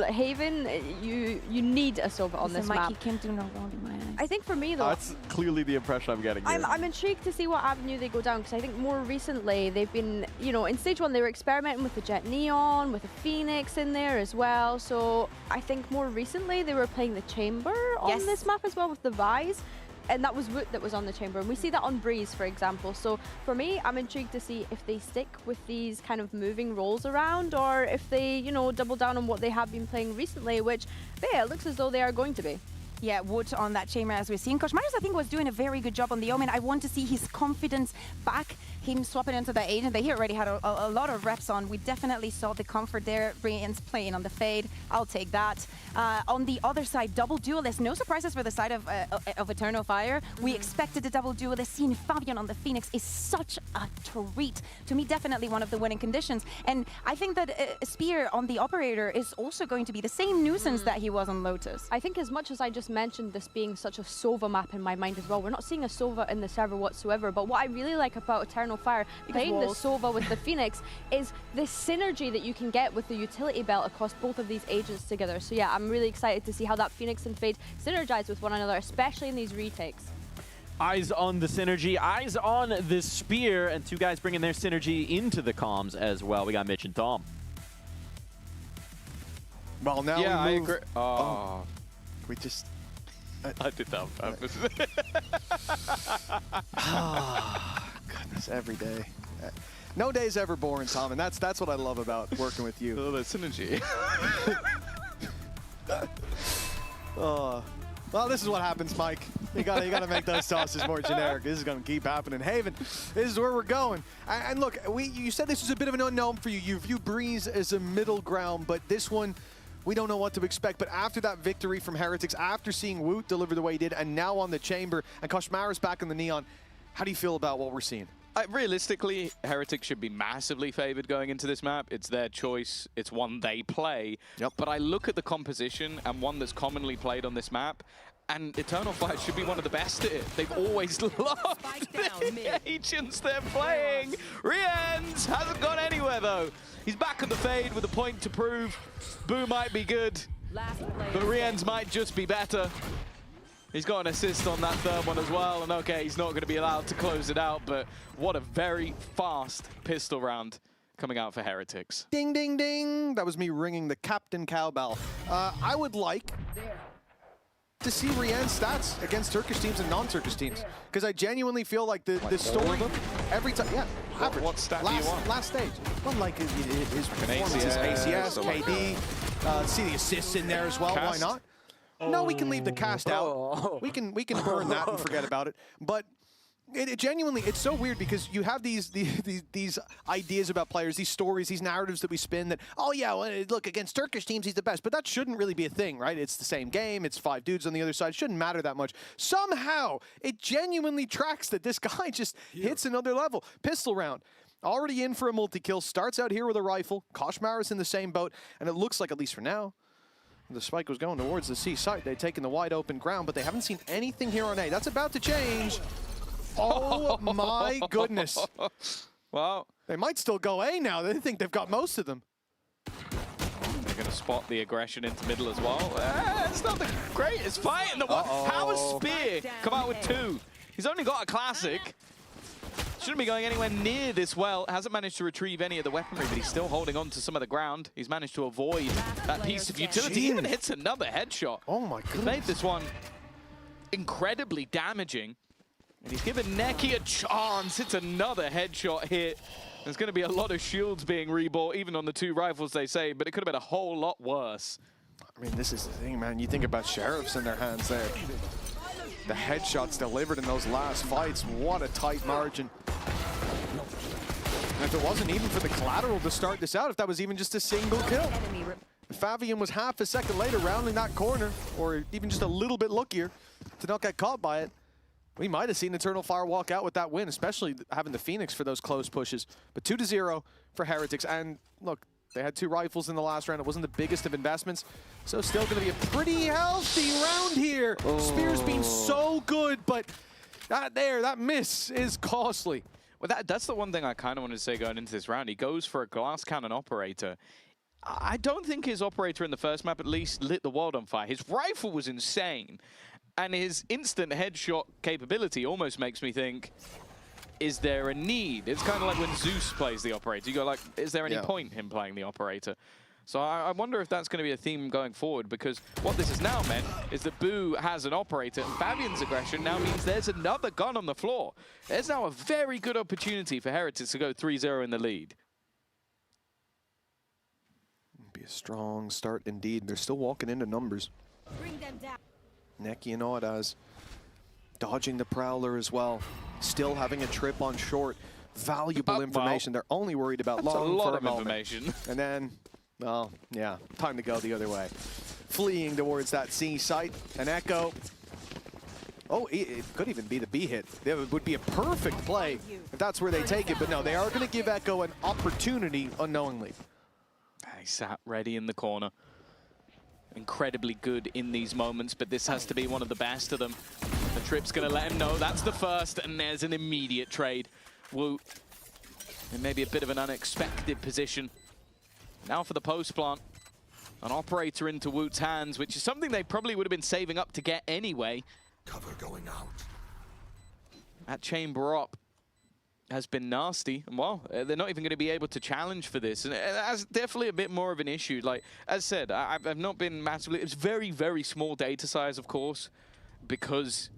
Haven, you need a Sova on this map. Mikey can't do no wrong in my eyes. I think for me though, that's clearly the impression I'm getting here. I'm intrigued to see what avenue they go down, because I think more recently they've been, you know, in stage 1 they were experimenting with the Jet Neon, with the Phoenix in there as well. So I think more recently they were playing the Chamber on this map as well with the Vise. And that was Root that was on the Chamber. And we see that on Breeze, for example. So for me, I'm intrigued to see if they stick with these kind of moving roles around, or if they, you know, double down on what they have been playing recently, which, yeah, it looks as though they are going to be. Yeah, Wood on that Chamber, as we've seen. Koshmaris, I think, was doing a very good job on the Omen. I want to see his confidence back, him swapping into the Agent. He already had a lot of reps on. We definitely saw the comfort there. Brian's playing on the Fade. I'll take that. On the other side, double duelist. No surprises for the side of Eternal Fire. We expected a double duelist. Seeing Fabian on the Phoenix is such a treat. To me, definitely one of the winning conditions. And I think that Spear on the Operator is also going to be the same nuisance that he was on Lotus. I think as much as I just mentioned this being such a Sova map in my mind as well, we're not seeing a Sova in the server whatsoever, but what I really like about Eternal Eternal Fire, playing the Sova with the Phoenix, is the synergy that you can get with the utility belt across both of these agents together. So yeah, I'm really excited to see how that Phoenix and Fade synergize with one another, especially in these retakes. Eyes on the synergy, eyes on the spear, and two guys bringing their synergy into the comms as well. We got Mitch and Tom. Well, now yeah, we I move. agree. Oh. We just... I did that on purpose. Goodness, every day. No day's ever boring, Tom, and that's what I love about working with you. Oh, the synergy. Well, this is what happens, Mike. You gotta make those tosses more generic. This is gonna keep happening. Haven, this is where we're going. And look, you said this was a bit of an unknown for you. You view Breeze as a middle ground, but this one, we don't know what to expect. But after that victory from Heretics, after seeing Woot deliver the way he did, and now on the Chamber, and Koshmara's back on the Neon, how do you feel about what we're seeing? Realistically, Heretics should be massively favored going into this map. It's their choice. It's one they play. Yep. But I look at the composition and one that's commonly played on this map, and Eternal Fire should be one of the best at it. They've always loved the agents they're playing. Riens hasn't gone anywhere, though. He's back at the Fade with a point to prove. Boo might be good, but Riens might just be better. He's got an assist on that third one as well, and okay, he's not going to be allowed to close it out, but what a very fast pistol round coming out for Heretics. Ding, ding, ding. That was me ringing the captain cowbell. I would like to see Rien's stats against Turkish teams and non-Turkish teams, because I genuinely feel like the story every time. Yeah, average. What stat do you want? Last stage. Well, like his performances, ACS, KD. See the assists in there as well. Cast? Why not? No, we can leave the cast out. We can burn that and forget about it. But it genuinely, it's so weird because you have these ideas about players, these stories, these narratives that we spin that, oh yeah, well, look, against Turkish teams, he's the best. But that shouldn't really be a thing, right? It's the same game. It's 5 dudes on the other side. It shouldn't matter that much. Somehow, it genuinely tracks that this guy just hits another level. Pistol round. Already in for a multi-kill. Starts out here with a rifle. Koshmara's in the same boat. And it looks like, at least for now, the spike was going towards the C site. They'd taken the wide open ground, but they haven't seen anything here on A. That's about to change. Oh my goodness. Well, they might still go A now. They think they've got most of them. They're going to spot the aggression into middle as well. It's not the greatest fight in the world. How has Spear come out with 2? He's only got a classic. Shouldn't be going anywhere near this well. Hasn't managed to retrieve any of the weaponry, but he's still holding on to some of the ground. He's managed to avoid that piece of utility. He even hits another headshot. Oh my goodness. He's made this one incredibly damaging. And he's given Neki a chance. It's another headshot hit. There's going to be a lot of shields being rebought, even on the 2 rifles, they say, but it could have been a whole lot worse. I mean, this is the thing, man. You think about sheriffs in their hands there. The headshots delivered in those last fights. What a tight margin. And if it wasn't even for the collateral to start this out, if that was even just a single kill, Fabian was half a second later rounding that corner, or even just a little bit luckier to not get caught by it. We might have seen Eternal Fire walk out with that win, especially having the Phoenix for those close pushes. But 2-0 for Heretics. And look, they had 2 rifles in the last round. It wasn't the biggest of investments. So still going to be a pretty healthy round here. Spear's been so good, but that miss is costly. Well, that's the one thing I kind of wanted to say going into this round. He goes for a glass cannon operator. I don't think his operator in the first map at least lit the world on fire. His rifle was insane. And his instant headshot capability almost makes me think, is there a need? It's kind of like when Zeus plays the operator. You go like, is there any point him playing the operator? So I wonder if that's going to be a theme going forward, because what this has now meant is that Boo has an operator, and Fabian's aggression now means there's another gun on the floor. There's now a very good opportunity for Heretics to go 3-0 in the lead. Be a strong start indeed. They're still walking into numbers. Bring them down. Neki and Audaz dodging the Prowler as well. Still having a trip on short. Valuable information. They're only worried about long for a lot of moment. information. And then, well, yeah, time to go the other way. Fleeing towards that C site. An Echo. Oh, it could even be the B hit. It would be a perfect play if that's where they take it. But no, they are going to give Echo an opportunity unknowingly. He sat ready in the corner. Incredibly good in these moments, but this has to be one of the best of them. The trip's going to let him know that's the first, and there's an immediate trade. Woot in maybe a bit of an unexpected position. Now for the post plant. An operator into Woot's hands, which is something they probably would have been saving up to get anyway. Cover going out. That chamber up has been nasty, and well, they're not even going to be able to challenge for this, and that's definitely a bit more of an issue. Like, as said, I've not been massively, it's very, very small data size, of course, because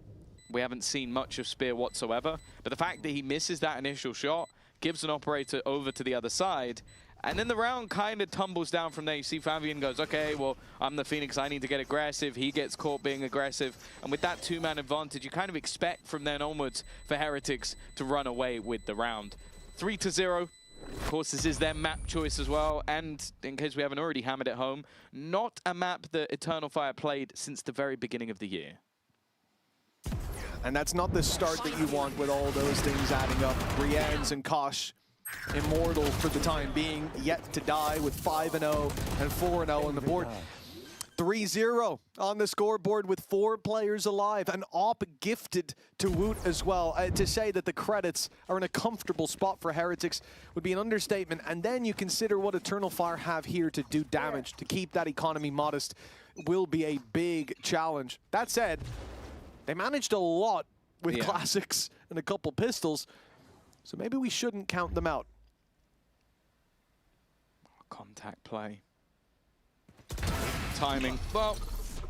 we haven't seen much of Spear whatsoever, but the fact that he misses that initial shot gives an operator over to the other side, and then the round kind of tumbles down from there. You see Fabian goes, okay, well, I'm the Phoenix, I need to get aggressive. He gets caught being aggressive. And with that two-man advantage, you kind of expect from then onwards for Heretics to run away with the round. 3-0. Of course, this is their map choice as well. And in case we haven't already hammered it home, not a map that Eternal Fire played since the very beginning of the year. And that's not the start that you want with all those things adding up. Rienz and Kosh, immortal for the time being, yet to die with 5-0 and 4-0 on the board. 3-0 on the scoreboard with 4 players alive. An op gifted to Woot as well. To say that the credits are in a comfortable spot for Heretics would be an understatement. And then you consider what Eternal Fire have here to do damage. To keep that economy modest will be a big challenge. That said, they managed a lot with classics and a couple pistols. So maybe we shouldn't count them out. Contact play. Timing. Well,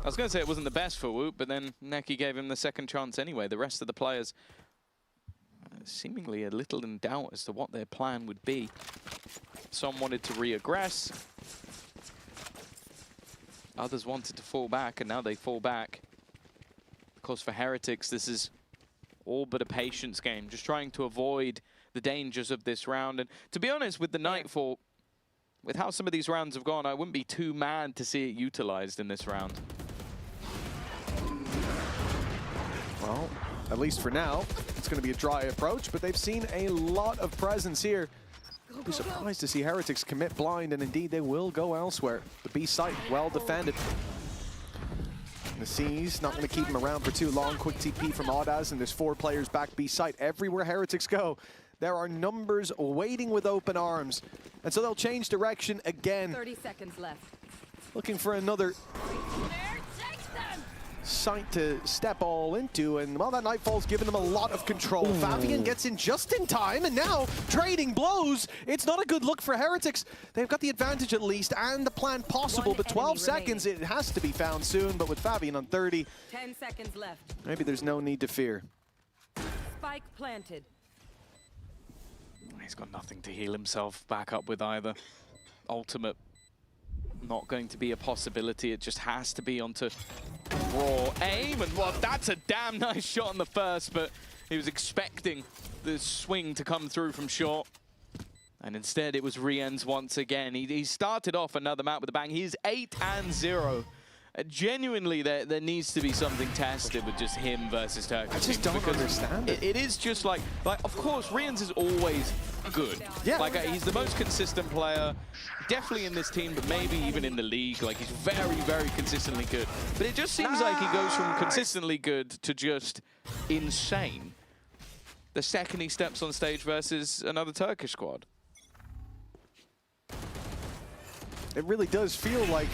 I was going to say it wasn't the best for Woot, but then Neki gave him the second chance anyway. The rest of the players seemingly a little in doubt as to what their plan would be. Some wanted to re-aggress. Others wanted to fall back, and now they fall back. Of course, for Heretics, this is all but a patience game, just trying to avoid the dangers of this round. And to be honest, with the Nightfall, with how some of these rounds have gone, I wouldn't be too mad to see it utilized in this round. Well, at least for now, it's going to be a dry approach, but they've seen a lot of presence here. Be surprised to see Heretics commit blind, and indeed they will go elsewhere. The B site, well defended. The C's not going to keep him around for too long. Quick TP from Audaz, and there's 4 players back B site. Everywhere Heretics go, there are numbers waiting with open arms. And so they'll change direction again. 30 seconds left. Looking for another site to step all into, and well, that Nightfall's given them a lot of control. Fabian gets in just in time, and now trading blows. It's not a good look for Heretics. They've got the advantage at least, and the plan possible, but 12 seconds, it has to be found soon, but with Fabian on 30, 10 seconds left. maybe there's no need to fear. Spike planted. He's got nothing to heal himself back up with either. Ultimate not going to be a possibility. It just has to be onto raw aim. And well, that's a damn nice shot on the first, but he was expecting the swing to come through from short. And instead, it was Rienz once again. He started off another map with a bang. He's 8-0. Genuinely, there needs to be something tested with just him versus Turkish. I just don't understand it. It is just like, of course, Rienz is always good. Yeah. Like, he's the most consistent player, definitely in this team, but maybe even in the league. Like, he's very, very consistently good. But it just seems like he goes from consistently good to just insane the second he steps on stage versus another Turkish squad. It really does feel like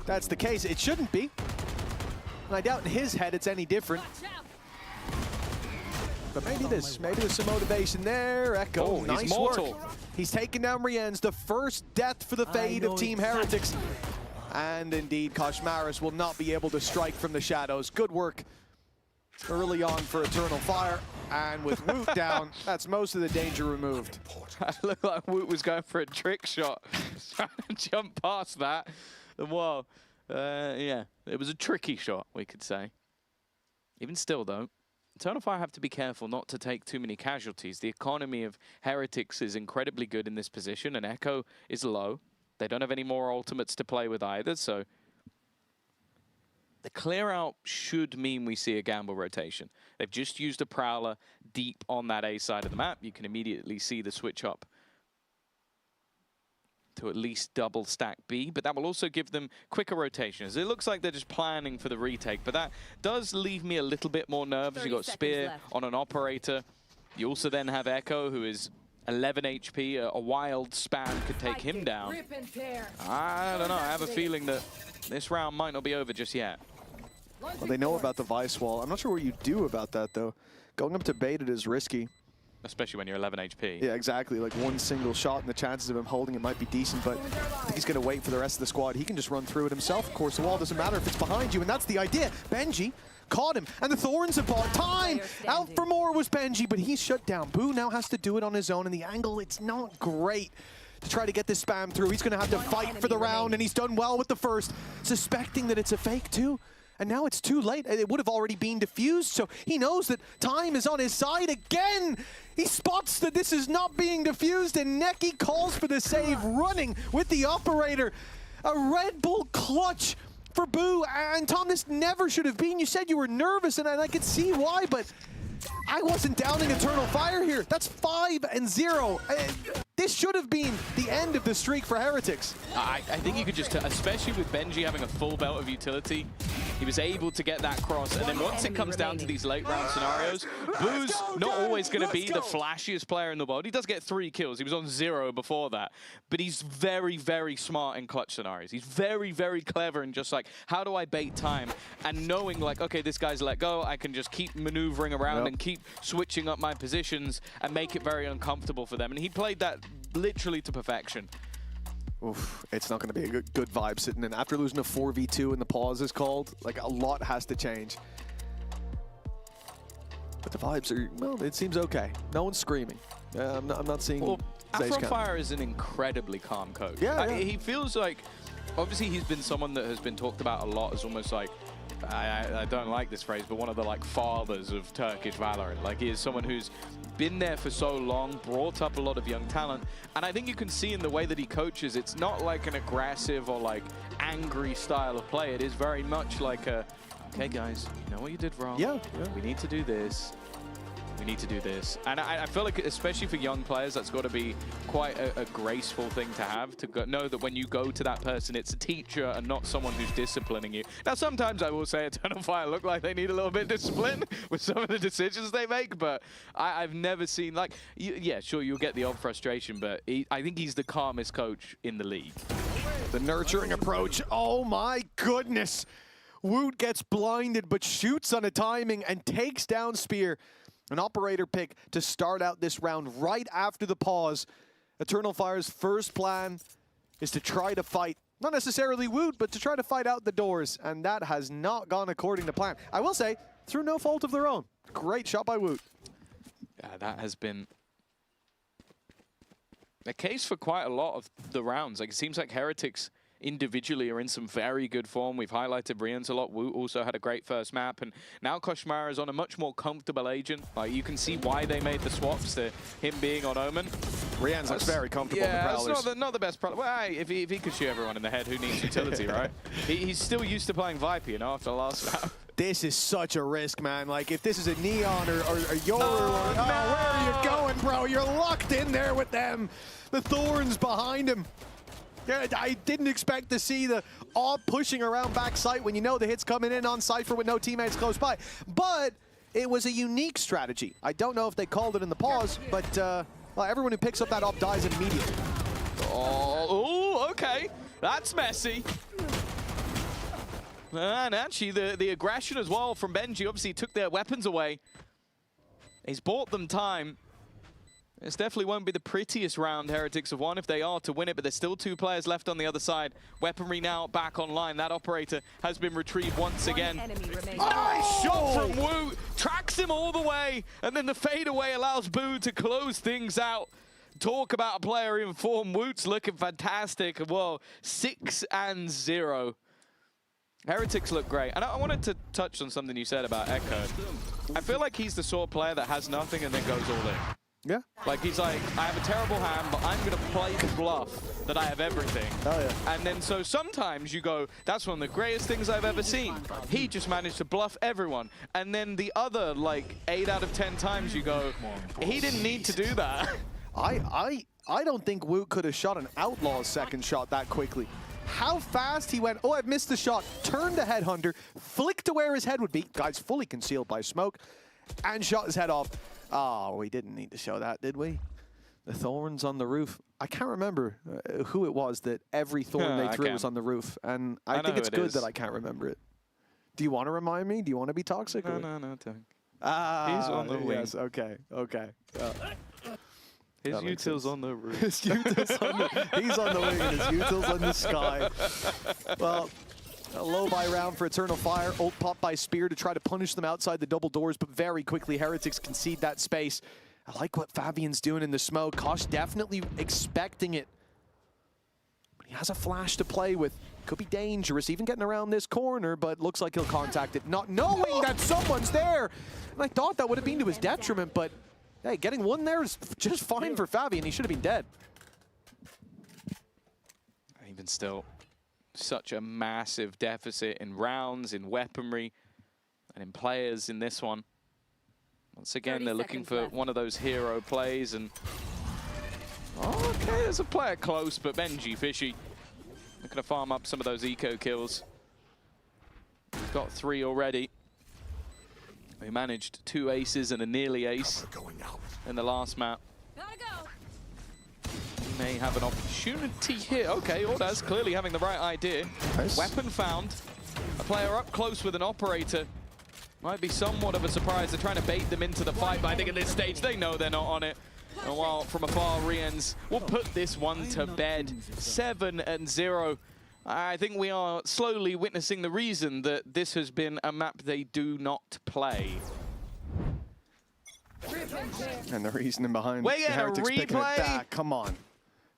that's the case. It shouldn't be. And I doubt in his head it's any different. But maybe this. Maybe there's some motivation there. Echo, nice work. He's taken down Rienz, the first death for the fade of Team Heretics. And indeed, Koshmaris will not be able to strike from the shadows. Good work early on for Eternal Fire. And with Woot down, that's most of the danger removed. It looked like Woot was going for a trick shot. Trying to jump past that. And well, yeah, it was a tricky shot, we could say. Even still, though, Eternal Fire have to be careful not to take too many casualties. The economy of Heretics is incredibly good in this position, and Echo is low. They don't have any more ultimates to play with either, so the clear out should mean we see a gamble rotation. They've just used a Prowler deep on that A side of the map. You can immediately see the switch up to at least double stack B, but that will also give them quicker rotations. It looks like they're just planning for the retake, but that does leave me a little bit more nervous. You've got Spear on an operator. You also then have Echo, who is 11 HP. A wild spam could take him down. I don't know. I have a feeling that this round might not be over just yet. Well, they know about the Vice Wall. I'm not sure what you do about that, though. Going up to bait it is risky. Especially when you're 11 HP. Yeah, exactly. Like one single shot and the chances of him holding it might be decent, but I think he's going to wait for the rest of the squad. He can just run through it himself. Of course, the wall doesn't matter if it's behind you, and that's the idea. Benji caught him, and the Thorns have bought time. Out for more was Benji, but he's shut down. Boo now has to do it on his own, and the angle, it's not great to try to get this spam through. He's going to have to fight for the round, and he's done well with the first, suspecting that it's a fake too. And now it's too late. It would have already been defused, so he knows that time is on his side again. He spots that this is not being defused, and Neki calls for the save, running with the operator. A Red Bull clutch for Boo, and Tom, this never should have been. You said you were nervous, and I could see why, but I wasn't downing Eternal Fire here. That's 5-0. This should have been the end of the streak for Heretics. I think you could just, especially with Benji having a full belt of utility, he was able to get that cross, and then once it comes down to these late round scenarios, Boo's not always going to be the flashiest player in the world. He does get 3 kills. He was on 0 before that, but he's very, very smart in clutch scenarios. He's very, very clever in just like, how do I bait time? And knowing like, okay, this guy's let go, I can just keep maneuvering around and keep switching up my positions and make it very uncomfortable for them. And he played that literally to perfection. Oof, it's not going to be a good vibe sitting in. After losing a 4v2 and the pause is called, like a lot has to change. But the vibes are, well, it seems okay. No one's screaming. I'm not seeing... Well, Afrofire is an incredibly calm coach. Yeah, He feels like, obviously he's been someone that has been talked about a lot as almost like, I don't like this phrase, but one of the like fathers of Turkish Valorant. Like he is someone who's been there for so long, brought up a lot of young talent, and I think you can see in the way that he coaches, it's not like an aggressive or like angry style of play. It is very much like a, okay guys, you know what you did wrong. Yeah. We need to do this. We need to do this. And I feel like, especially for young players, that's got to be quite a graceful thing to have, to know that when you go to that person, it's a teacher and not someone who's disciplining you. Now, sometimes I will say Eternal Fire look like they need a little bit of discipline with some of the decisions they make, but I've never seen, like, yeah, sure, you'll get the odd frustration, but I think he's the calmest coach in the league. The nurturing approach, oh my goodness. Woot gets blinded, but shoots on a timing and takes down Spear. An operator pick to start out this round right after the pause. Eternal Fire's first plan is to try to fight, not necessarily Woot, but to try to fight out the doors, and that has not gone according to plan. I will say, through no fault of their own. Great shot by Woot. Yeah, that has been a case for quite a lot of the rounds. Like, it seems like Heretics individually are in some very good form. We've highlighted Brian's a lot. Woot also had a great first map, and now Koshmar is on a much more comfortable agent. Like, you can see why they made the swaps to him being on Omen. Brian's looks very comfortable in the Prowlers. It's not the best product. Well, if he could shoot everyone in the head, who needs utility, right? He's still used to playing Viper, you know, after the last round. This is such a risk, man. Like, if this is a Neon or Yoru, where are you going, bro? You're locked in there with them. The Thorns behind him. Yeah, I didn't expect to see the all pushing around backside when you know the hit's coming in on Cypher with no teammates close by. But it was a unique strategy. I don't know if they called it in the pause, but well, everyone who picks up that op dies immediately. Oh, okay. That's messy. And actually, the aggression as well from Benji obviously took their weapons away. He's bought them time. This definitely won't be the prettiest round Heretics have won if they are to win it, but there's still 2 players left on the other side. Weaponry now back online. That operator has been retrieved once again. Nice shot from Woot. Tracks him all the way, and then the fadeaway allows Boo to close things out. Talk about a player in form. Woot's looking fantastic. Whoa, 6-0. Heretics look great. And I wanted to touch on something you said about Echo. I feel like he's the sort of player that has nothing and then goes all in. Yeah. Like, he's like, I have a terrible hand, but I'm going to play the bluff that I have everything. Oh, yeah. And then so sometimes you go, that's one of the greatest things I've ever seen. He just managed to bluff everyone. And then the other, like, 8 out of 10 times you go, he didn't need to do that. I don't think Woot could have shot an Outlaw's second shot that quickly. How fast he went, oh, I've missed the shot, turned the Headhunter, flicked to where his head would be, guy's fully concealed by smoke, and shot his head off. Oh, we didn't need to show that, did we? The thorns on the roof. I can't remember who it was that every thorn they threw was on the roof, and I think it's good that I can't remember it. Do you want to remind me? Do you want to be toxic? No, don't. Ah, he's on the wing. Yes, okay. His util's on the roof. His util's on the, he's on the wing and his util's on the sky. Well, a low buy round for Eternal Fire. Ult pop by Spear to try to punish them outside the double doors, but very quickly Heretics concede that space. I like what Fabian's doing in the smoke. Kosh definitely expecting it. But he has a flash to play with. Could be dangerous, even getting around this corner, but looks like he'll contact it, not knowing that someone's there. And I thought that would have been to his detriment, but hey, getting one there is just fine for Fabian. He should have been dead. Even still, such a massive deficit in rounds, in weaponry, and in players in this one. Once again, they're looking for one of those hero plays, and okay, there's a player close, but Benji Fishy looking to farm up some of those eco kills. He's got 3 already. He managed 2 aces and a nearly ace in the last map. He may have an opportunity here. Okay, Ordaz clearly having the right idea. Nice. Weapon found. A player up close with an operator. Might be somewhat of a surprise. They're trying to bait them into the fight, but I think at this stage they know they're not on it. And while from afar, Riens will put this one to bed. 7-0. I think we are slowly witnessing the reason that this has been a map they do not play. And the reasoning behind We're getting a Heretics picking it replay? back. Come on.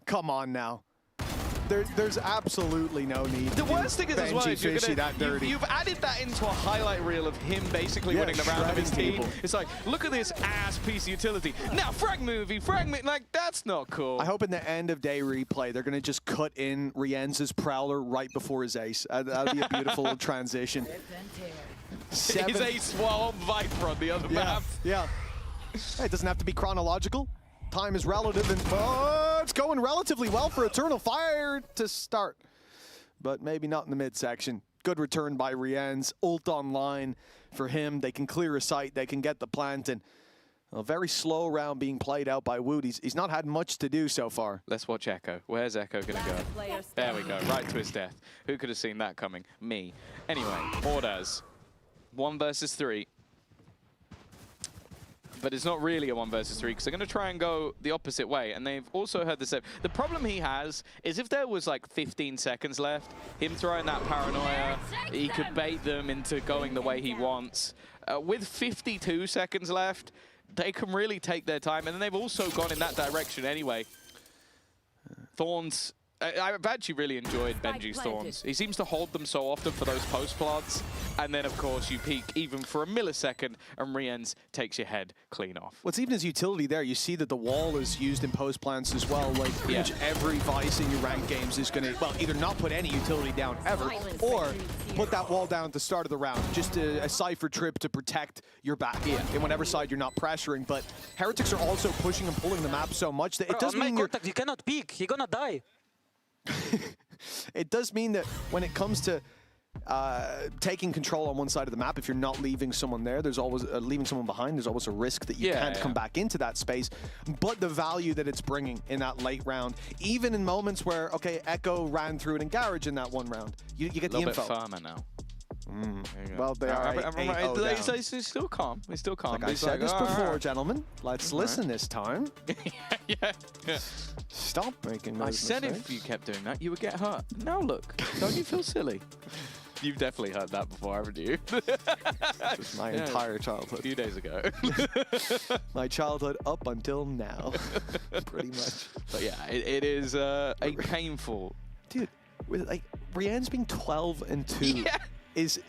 Come on now. There's absolutely no need The to worst thing is as well Benji is you're Fishy gonna, that dirty. you've added that into a highlight reel of him basically winning the round of his shredding team. people. It's like, look at this ass piece of utility. Now frag movie, like that's not cool. I hope in the end of day replay, they're going to just cut in Rienz's Prowler right before his ace. That'd be a beautiful little transition. His ace while Viper on the other map. Yeah. Hey, it doesn't have to be chronological. Time is relative, and it's going relatively well for Eternal Fire to start. But maybe not in the midsection. Good return by Rienz. Ult online for him. They can clear a site. They can get the plant. And a very slow round being played out by Wood. He's not had much to do so far. Let's watch Echo. Where's Echo going to go? There we go. Right to his death. Who could have seen that coming? Me. Anyway, Ordaz. 1 versus 3. But it's not really a 1 versus 3 because they're going to try and go the opposite way. And they've also heard the same. The problem he has is if there was like 15 seconds left, him throwing that paranoia, he could bait them into going the way he wants. With 52 seconds left, they can really take their time. And then they've also gone in that direction anyway. Thorns. I've actually really enjoyed Benji's Thorns. He seems to hold them so often for those post-plots. And then, of course, you peek even for a millisecond, and Riens takes your head clean off. What's even his utility there, you see that the wall is used in post-plants as well. Like, pretty much every Vice in your ranked games is going to, well, either not put any utility down ever, or put that wall down at the start of the round. Just a Cypher trip to protect your back in whatever side you're not pressuring. But Heretics are also pushing and pulling the map so much that it does mean you cannot peek. You're gonna die. It does mean that when it comes to taking control on one side of the map, if you're not leaving someone there, there's always leaving someone behind, there's always a risk that you can't come back into that space. But the value that it's bringing in that late round, even in moments where, okay, Echo ran through it in Garage in that one round, you get the info. A little bit firmer now. Well, they are He's still calm. He's still calm. Like I said this before, gentlemen. Let's listen this time. yeah. Stop making those I said mistakes. if you kept doing that, you would get hurt. Now look, don't you feel silly? You've definitely heard that before, haven't you? My entire childhood. A few days ago. My childhood up until now, pretty much. But yeah, it is a painful. Dude, with like Rien's being 12-2 is.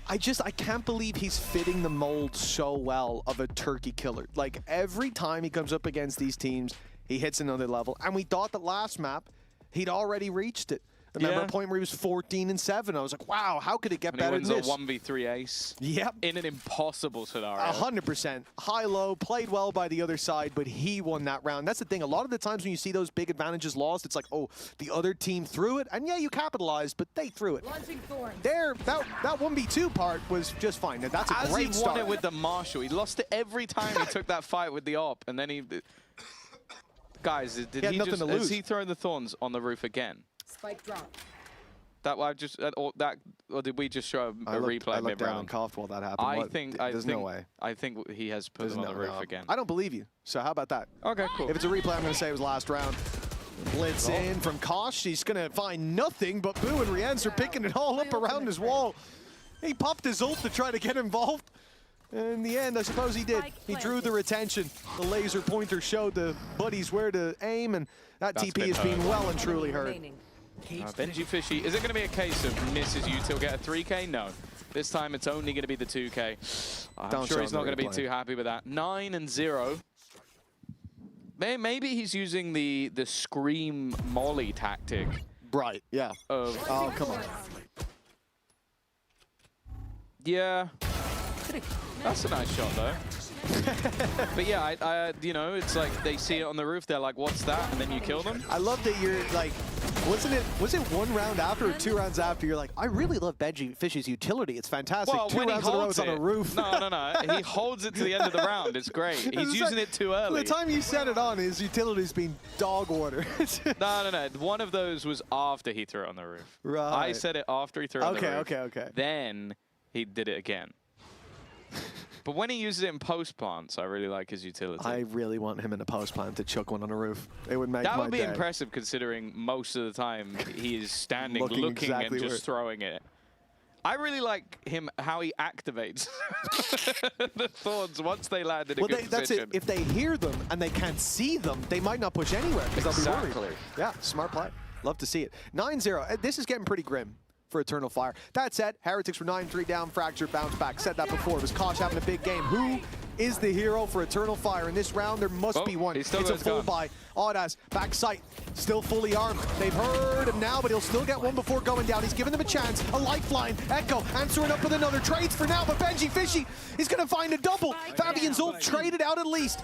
I can't believe he's fitting the mold so well of a turkey killer. Like every time he comes up against these teams, he hits another level. And we thought that last map, he'd already reached it. Remember a point where he was 14-7. I was like, wow, how could it get better than this? He wins a 1v3 ace. Yep. In an impossible scenario. 100%. High-low, played well by the other side, but he won that round. That's the thing. A lot of the times when you see those big advantages lost, it's like, oh, the other team threw it. And yeah, you capitalized, but they threw it. There, that 1v2 part was just fine. Now, that's a great start. He won it with the Marshall. He lost it every time he took that fight with the AWP, and then he... Guys, has he thrown the thorns on the roof again? Spike drop. Or did we just show a replay I looked down and mid-round? coughed while that happened. There's no way. I think he has put them on the roof again. I don't believe you. So how about that? Okay, cool. If it's a replay, I'm going to say it was last round. Blitz in from Kosh. He's going to find nothing, but Boo and Rienz are picking it all up around his wall. He popped his ult to try to get involved. And in the end, I suppose he did. He drew the retention. The laser pointer showed the buddies where to aim, and that TP is being well and truly heard. Benji Fishy, is it going to be a case of misses util get a 3K? No. This time it's only going to be the 2K. I'm sure he's not going to be too happy with that. 9-0. Maybe he's using the scream molly tactic. Right, yeah. Oh, come on. Yeah. That's a nice shot, though. But yeah, you know, it's like they see it on the roof, they're like, what's that? And then you kill them. I love that you're like, was it 1 round after or 2 rounds after? You're like, I really love Benji Fish's utility. It's fantastic. Well, 2 rounds in a row, it's on a roof. No. He holds it to the end of the round. It's great. He's using it too early. The time you set it on, his utility's been dog water. No. One of those was after he threw it on the roof. Right. I said it after he threw it on the roof. Okay. Then he did it again. But when he uses it in post plants, I really like his utility. I really want him in a post plant to chuck one on a roof. It would make my day. That would be impressive considering most of the time he is standing, looking exactly and just throwing it. I really like him, how he activates the thorns once they land in a good that's position. it. If they hear them and they can't see them, they might not push anywhere because they'll be worried. Yeah, smart play. Love to see it. 9-0. This is getting pretty grim for Eternal Fire. That said, Heretics were 9-3 down, Fracture, bounce back. Said that before. It was Kosh having a big game. Who is the hero for Eternal Fire? In this round, there must be one. It's a full buy. Audas, back sight, still fully armed. They've heard him now, but he'll still get one before going down. He's giving them a chance. A lifeline. Echo answering up with another. Trades for now, but Benji Fishy is going to find a double. Fabian's ult traded out at least.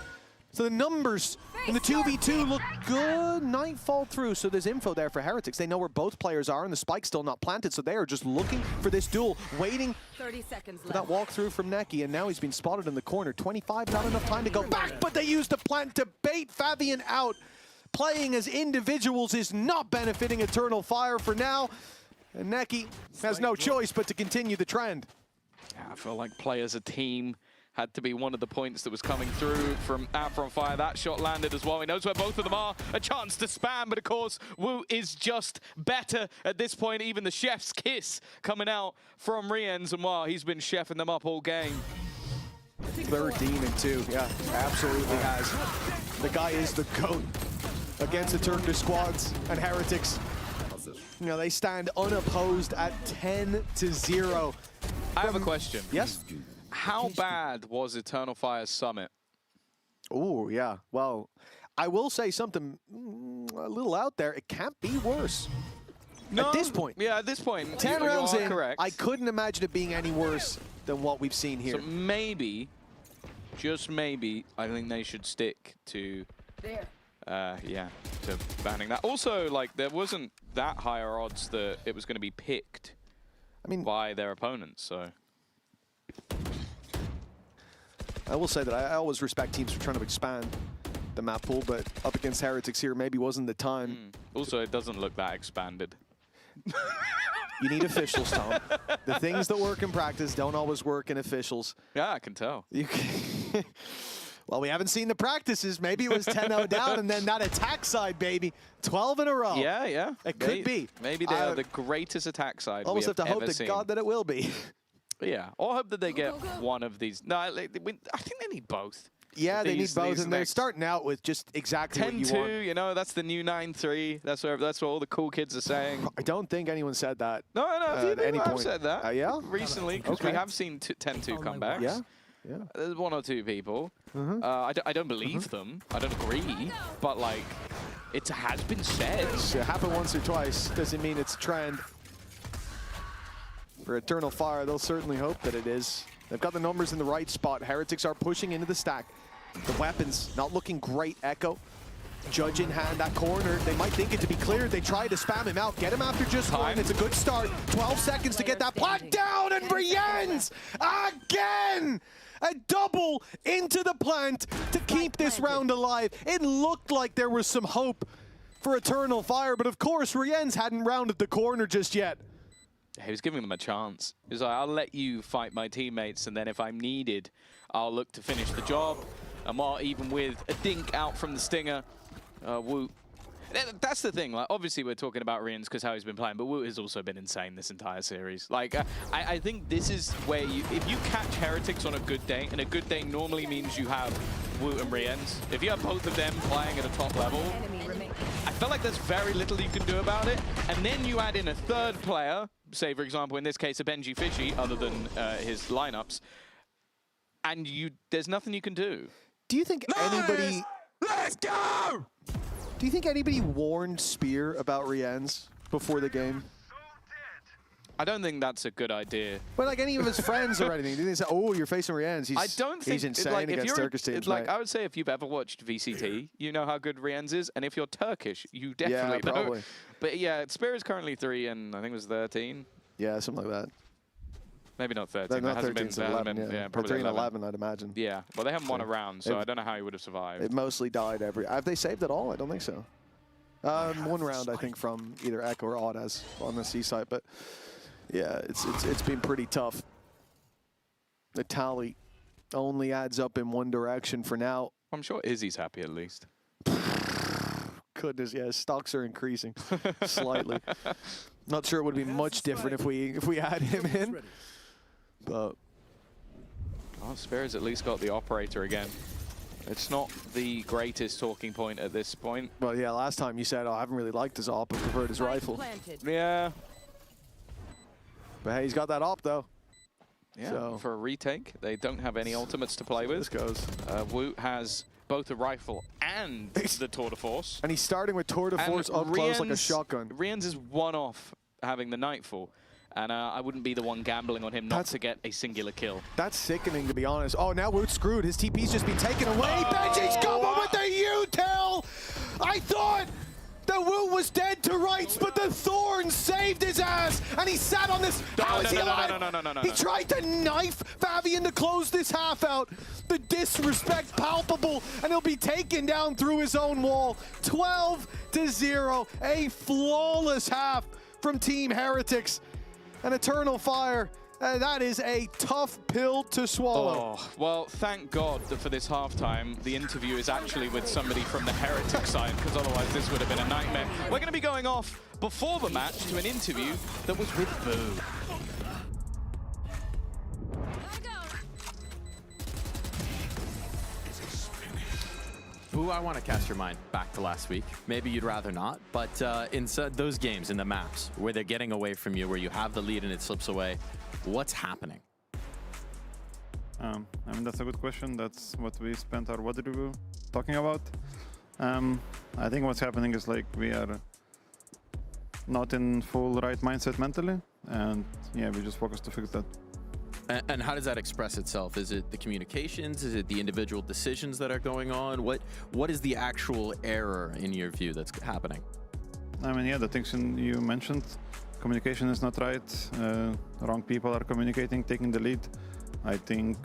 So the numbers in the 2v2 look good. Nightfall through, so there's info there for Heretics. They know where both players are, and the spike's still not planted, so they are just looking for this duel, waiting 30 seconds for that walkthrough from Neki, and now he's been spotted in the corner. 25, not enough time to go back, but they used the plant to bait Fabian out. Playing as individuals is not benefiting Eternal Fire for now, and Neki has no choice but to continue the trend. Yeah, I feel like play as a team had to be one of the points that was coming through from Afron Fire. That shot landed as well. He knows where both of them are. A chance to spam, but of course, Wu is just better at this point. Even the chef's kiss coming out from Rienz, and wow, he's been chefing them up all game. Third demon too, yeah, absolutely has. The guy is the GOAT against the Turkish squads and Heretics. You know, they stand unopposed at 10-0. I have a question. Yes? How bad was Eternal Fire's summit? Oh, yeah. Well, I will say something a little out there. It can't be worse. No, at this point. Yeah, at this point. 10 rounds in, correct. I couldn't imagine it being any worse than what we've seen here. So maybe, just maybe, I think they should stick to, to banning that. Also, like, there wasn't that higher odds that it was going to be picked by their opponents, so. I will say that I always respect teams for trying to expand the map pool, but up against Heretics here maybe wasn't the time. Also, it doesn't look that expanded. You need officials, Tom. The things that work in practice don't always work in officials. Yeah, I can tell. Well, we haven't seen the practices. Maybe it was 10-0 down, and then that attack side, baby. 12 in a row. Yeah. It could be. Maybe they are the greatest attack side almost we have to hope to seen. God that it will be. Yeah, or hope that they get one of these. No, I think they need both. Yeah, they need both, and they're starting out with just exactly what you want. 10-2, you know, that's the new 9-3. That's what all the cool kids are saying. I don't think anyone said that. No, at any point. I've said that. Yeah? Recently, because we have seen 10-2 comebacks. Yeah. There's one or two people. I don't believe them. I don't agree. But, like, it has been said. It happened once or twice, doesn't mean it's a trend. For Eternal Fire, they'll certainly hope that it is. They've got the numbers in the right spot. Heretics are pushing into the stack. The weapons not looking great. Echo, Judge in hand, that corner. They might think it to be cleared. They try to spam him out, get him after just one. It's a good start. 12 seconds to get that plant down, and Rienz again! A double into the plant to keep this round alive. It looked like there was some hope for Eternal Fire, but of course Rienz hadn't rounded the corner just yet. He was giving them a chance. He was like, I'll let you fight my teammates, and then if I'm needed, I'll look to finish the job. Amar, even with a dink out from the Stinger, Woot. That's the thing. Like, obviously, we're talking about Rienz because how he's been playing, but Woot has also been insane this entire series. Like, I think this is where if you catch Heretics on a good day, and a good day normally means you have Woot and Rienz. If you have both of them playing at a top level, I feel like there's very little you can do about it. And then you add in a third player, say, for example, in this case, a Benji Fishy, other than his lineups, and there's nothing you can do. Do you think anybody... Let's go! Do you think anybody warned Spear about Rienz before the game? I don't think that's a good idea. But like any of his friends or anything, did they say, "Oh, you're facing Rienz"? I don't think he's insane like, against Turkish teams. Like, I would say if you've ever watched VCT, you know how good Rienz is, and if you're Turkish, you definitely know. Probably. But yeah, Spear is currently 3, and I think it was 13. Yeah, something like that. Maybe not 13. Not 13, 11, yeah, probably 13 11, I'd imagine. Yeah, well, they haven't won a round, so I don't know how he would have survived. It mostly died every... Have they saved it all? I don't think so. One round, I think, from either Echo or Oddaz on the C side, but yeah, it's been pretty tough. The tally only adds up in one direction for now. I'm sure Izzy's happy at least. Goodness, yeah, stocks are increasing slightly. Not sure it would be much different if we had him in, but Spear's at least got the operator again. It's not the greatest talking point at this point. Well, yeah, last time you said, oh, I haven't really liked his op, I preferred his rifle. Yeah. But hey, he's got that op, though. Yeah, so. For a retake, they don't have any ultimates to play with. This goes. Woot has both a rifle and the Tour de Force. And he's starting with Tour de Force up close like a shotgun. Rienz is one off having the Nightfall. And I wouldn't be the one gambling on him not to get a singular kill. That's sickening, to be honest. Oh, now Woot's screwed. His TP's just been taken away. Benji's coming with the U-Tail! I thought that Woot was dead to rights, but the Thorn saved his ass, and he sat on this. How is he alive? No. He tried to knife Fabian to close this half out. The disrespect palpable, and he'll be taken down through his own wall. 12-0, a flawless half from Team Heretics. An Eternal Fire, that is a tough pill to swallow. Oh, well, thank God that for this halftime, the interview is actually with somebody from the Heretic side, because otherwise this would have been a nightmare. We're going to be going off before the match to an interview that was with Boo. Boo, I want to cast your mind back to last week. Maybe you'd rather not, but inside those games, in the maps, where they're getting away from you, where you have the lead and it slips away, what's happening? I mean, that's a good question. That's what we spent our WOD review talking about. I think what's happening is like we are not in full right mindset mentally, and yeah, we just focus to fix that. And how does that express itself? Is it the communications? Is it the individual decisions that are going on? What is the actual error in your view that's happening? I mean, yeah, the things you mentioned. Communication is not right. Wrong people are communicating, taking the lead. I think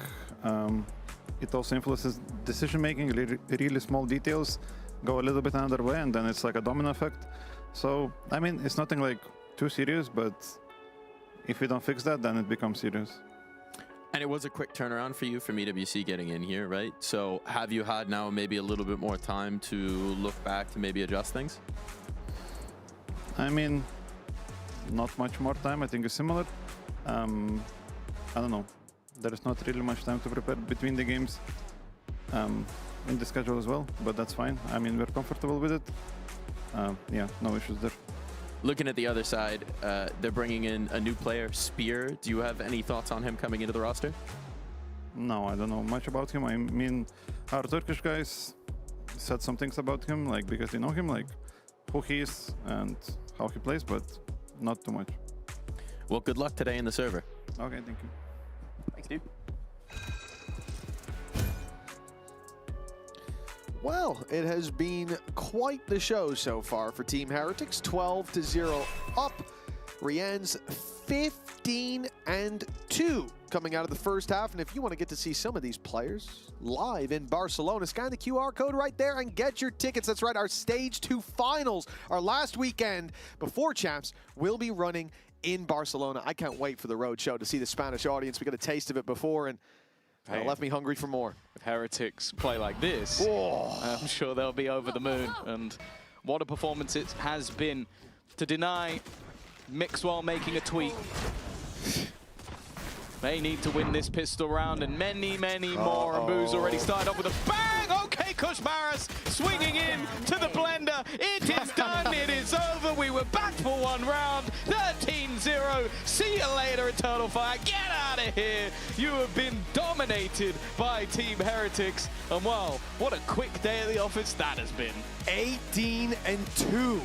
it also influences decision making. Really small details go a little bit another way, and then it's like a domino effect. So, I mean, it's nothing like too serious, but if we don't fix that, then it becomes serious. And it was a quick turnaround for you from EWC getting in here, right? So have you had now maybe a little bit more time to look back to maybe adjust things? I mean, not much more time. I think it's similar. I don't know. There is not really much time to prepare between the games in the schedule as well, but that's fine. I mean, we're comfortable with it. Yeah, no issues there. Looking at the other side, they're bringing in a new player, Spear. Do you have any thoughts on him coming into the roster? No, I don't know much about him. I mean, our Turkish guys said some things about him, like because they know him, like who he is and how he plays, but not too much. Well, good luck today in the server. Okay, thank you. Thanks, dude. Well, it has been quite the show so far for Team Heretics. 12-0 up. Rien's 15-2 coming out of the first half. And if you want to get to see some of these players live in Barcelona, scan the QR code right there and get your tickets. That's right, our Stage 2 finals, our last weekend before Champs, will be running in Barcelona. I can't wait for the road show to see the Spanish audience. We got a taste of it before, and it left me hungry for more. If Heretics play like this, I'm sure they'll be over the moon. And what a performance it has been to deny Mix while making a tweet. They need to win this pistol round and many, many more. And Boo's already started off with a bang! Okay, Kushmaras swinging in to the blender. It is done, it is over. We were back for one round. 13-0. See you later, Eternal Fire. Get out of here. You have been dominated by Team Heretics. And wow, what a quick day at the office that has been. 18-2.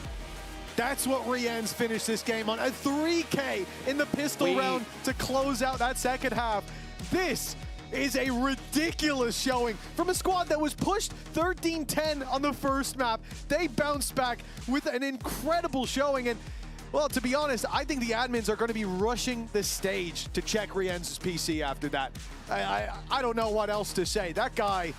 That's what Rien's finished this game on. A 3K in the pistol round to close out that second half. This is a ridiculous showing from a squad that was pushed 13-10 on the first map. They bounced back with an incredible showing. And, well, to be honest, I think the admins are going to be rushing the stage to check Rien's PC after that. I don't know what else to say. That guy,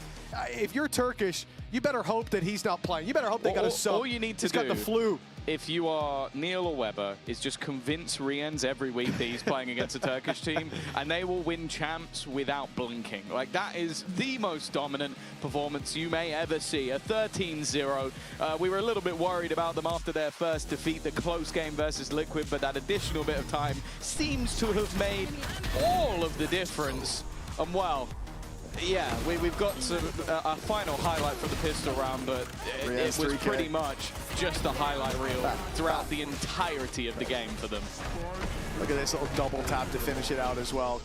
if you're Turkish, you better hope that he's not playing. You better hope they got a sub. All you need to do, got the flu. If you are Neil or Weber, is just convince Rien's every week that he's playing against a Turkish team, and they will win champs without blinking. Like, that is the most dominant performance you may ever see. A 13-0. We were a little bit worried about them after their first defeat, the close game versus Liquid, but that additional bit of time seems to have made all of the difference. And well, yeah, we've got a final highlight from the pistol round, but it was pretty much just a highlight reel throughout the entirety of the game for them. Look at this little double tap to finish it out as well.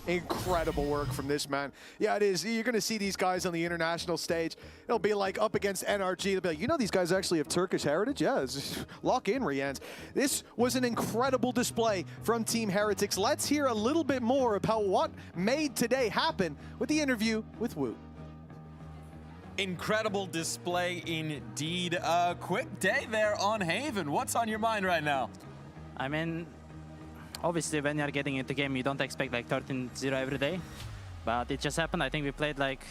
Incredible work from this man. Yeah, it is. You're going to see these guys on the international stage. It'll be like up against NRG. They'll be like, you know, these guys actually have Turkish heritage? Yeah, lock in, Rien's. This was an incredible display from Team Heretics. Let's hear a little bit more about what made today happen with the interview with Wu. Incredible display indeed. A quick day there on Haven. What's on your mind right now? I mean, obviously when you're getting into the game, you don't expect like 13-0 every day. But it just happened. I think we played like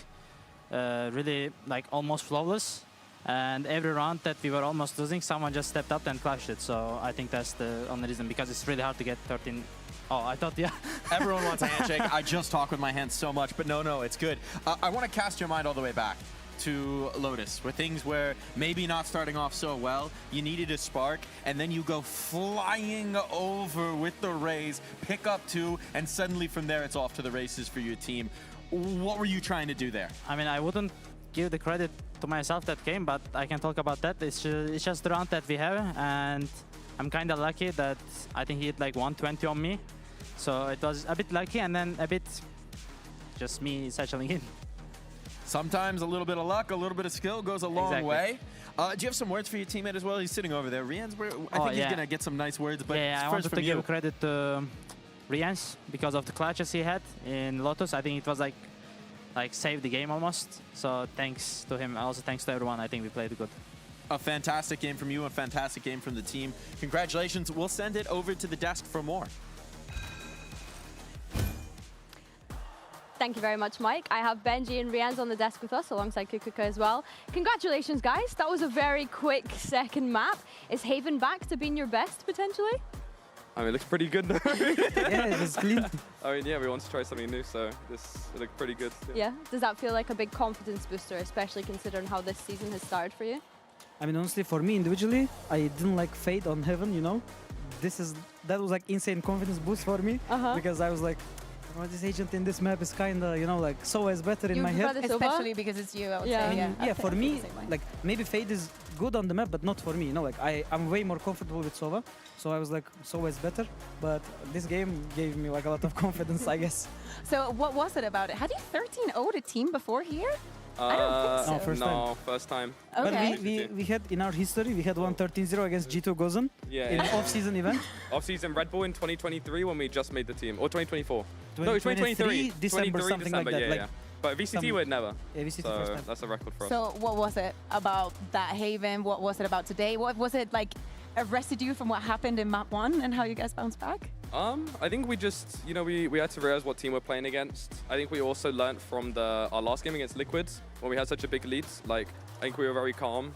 really like almost flawless. And every round that we were almost losing, someone just stepped up and clashed it. So I think that's the only reason, because it's really hard to get 13. Oh, I thought, yeah. Everyone wants a handshake. I just talk with my hands so much, but no, it's good. I want to cast your mind all the way back to Lotus, where things were maybe not starting off so well, you needed a spark, and then you go flying over with the Rays, pick up 2, and suddenly from there it's off to the races for your team. What were you trying to do there? I mean, I wouldn't give the credit to myself that game, but I can talk about that. It's just the round that we have, and I'm kind of lucky that I think he hit like 120 on me. So it was a bit lucky, and then a bit just me satcheling in. Sometimes a little bit of luck, a little bit of skill goes a long way. Do you have some words for your teammate as well? He's sitting over there. Rien's, I think he's going to get some nice words, but yeah, I wanted to give credit to Rien's because of the clutches he had in Lotus. I think it was like saved the game almost. So thanks to him. Also thanks to everyone. I think we played good. A fantastic game from you, a fantastic game from the team. Congratulations. We'll send it over to the desk for more. Thank you very much, Mike. I have Benji and Rien's on the desk with us alongside Kukuka as well. Congratulations, guys. That was a very quick second map. Is Haven back to being your best, potentially? I mean, it looks pretty good now. Yeah, it was clean. I mean, yeah, we want to try something new, so it looked pretty good. Yeah. Does that feel like a big confidence booster, especially considering how this season has started for you? I mean, honestly, for me individually, I didn't like Fade on Heaven, you know? That was like insane confidence boost for me, because I was like, oh, this agent in this map is kind of, you know, like so is better in my head. Especially because it's you, I would say. Yeah, for me, like maybe Fade is good on the map, but not for me. You know, like I'm way more comfortable with Sova, so I was like, Sova is better. But this game gave me like a lot of confidence, I guess. So what was it about it? Had you 13-0'd a team before here? I don't think so. No, first time. First time. Okay. But we had in our history, we had one 13-0 against G2 Gozen Yeah. in an off-season event. Off-season Red Bull in 2023 when we just made the team, or 2024. No, 2023 2023. December, something like that. Yeah, Like yeah. But VCT would never. Yeah, VCT so first time. that's a record for us. So what was it about that Haven? What was it about today? What was it like a residue from what happened in map 1 and how you guys bounced back? I think we just, you know, we had to realize what team we're playing against. I think we also learned from our last game against Liquids when we had such a big lead. Like, I think we were very calm,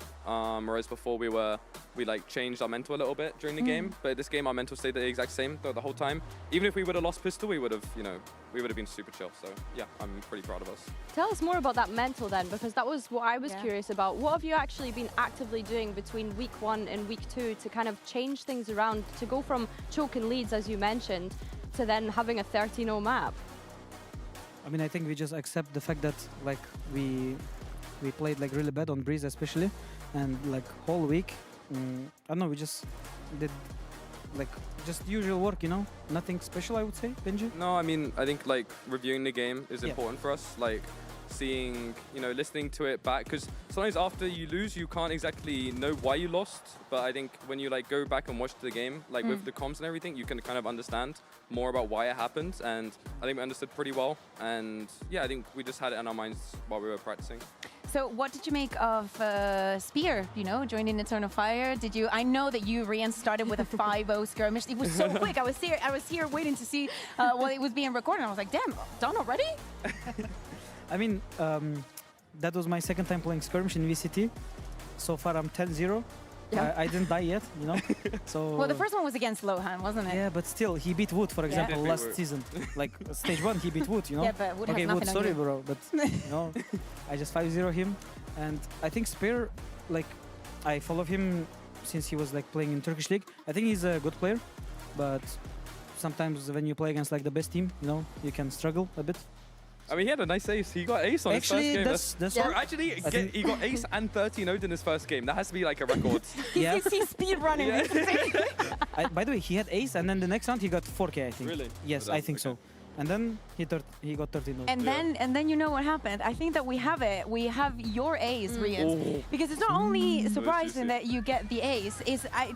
whereas before we like changed our mental a little bit during the game. But this game, our mental stayed the exact same the whole time. Even if we would have lost pistol, we would have, you know, we would have been super chill. So yeah, I'm pretty proud of us. Tell us more about that mental then, because that was what I was curious about. What have you actually been actively doing between week 1 and week 2 to kind of change things around, to go from choking leads, as you mentioned, to then having a 13-0 map? I mean, I think we just accept the fact that like we played like really bad on Breeze especially, and like whole week, I don't know, we just did like just usual work, you know, nothing special, I would say. Benji? No, I mean, I think like reviewing the game is important for us. Like seeing, you know, listening to it back, because sometimes after you lose, you can't exactly know why you lost. But I think when you like go back and watch the game, like with the comms and everything, you can kind of understand more about why it happened. And I think we understood pretty well. And yeah, I think we just had it in our minds while we were practicing. So what did you make of Spear, you know, joining Eternal Fire? Did you, I know that you, Rian, started with a 5-0 skirmish. It was so quick. I was here waiting to see while it was being recorded. I was like, damn, done already? I mean, that was my second time playing skirmish in VCT. So far I'm 10-0. Yeah. I didn't die yet, you know. So Well, the first one was against Lohan, wasn't it? yeah, but still, he beat Wood, for example, He beat last Wood. season. Like stage 1, he beat Wood, you know. Yeah, but Wood has okay, nothing Wood, on sorry, you. bro, but you know, I just 5-0 him, and I think Spear, like, I follow him since he was like playing in Turkish league. I think he's a good player, but sometimes when you play against like the best team, you know, you can struggle a bit. I mean, he had a nice ace. He got ace on Actually, his that's first game. yeah. Or actually, he got ace and 13-0'd in his first game. That has to be like a record. He's speed running. Yeah. By the way, he had ace, and then the next round he got 4K, I think. Really? Yes, I think so. And then he got 13. And then you know what happened. I think that we have it. We have your ace, Rian, because it's not only surprising that you get the ace.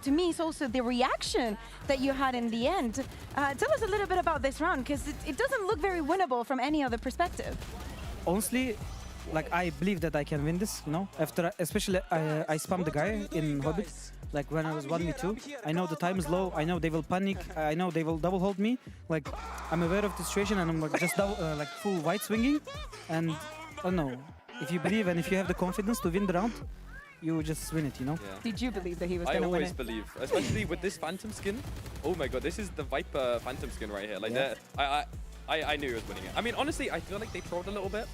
To me, it's also the reaction that you had in the end. Tell us a little bit about this round, because it doesn't look very winnable from any other perspective. Honestly, like I believe that I can win this. You know, after especially I spammed the guy in Hobbit. Like when I was 1v2, I know the time is low. I know they will panic. I know they will double hold me. Like I'm aware of the situation, and I'm like just like full white swinging. And I don't know, if you believe and if you have the confidence to win the round, you just win it. You know. Yeah. Did you believe that he was I going to win always it? believe, especially with this Phantom skin. Oh my god, this is the Viper Phantom skin right here. Like Yeah. that, I knew he was winning it. I mean, honestly, I feel like they trolled a little bit.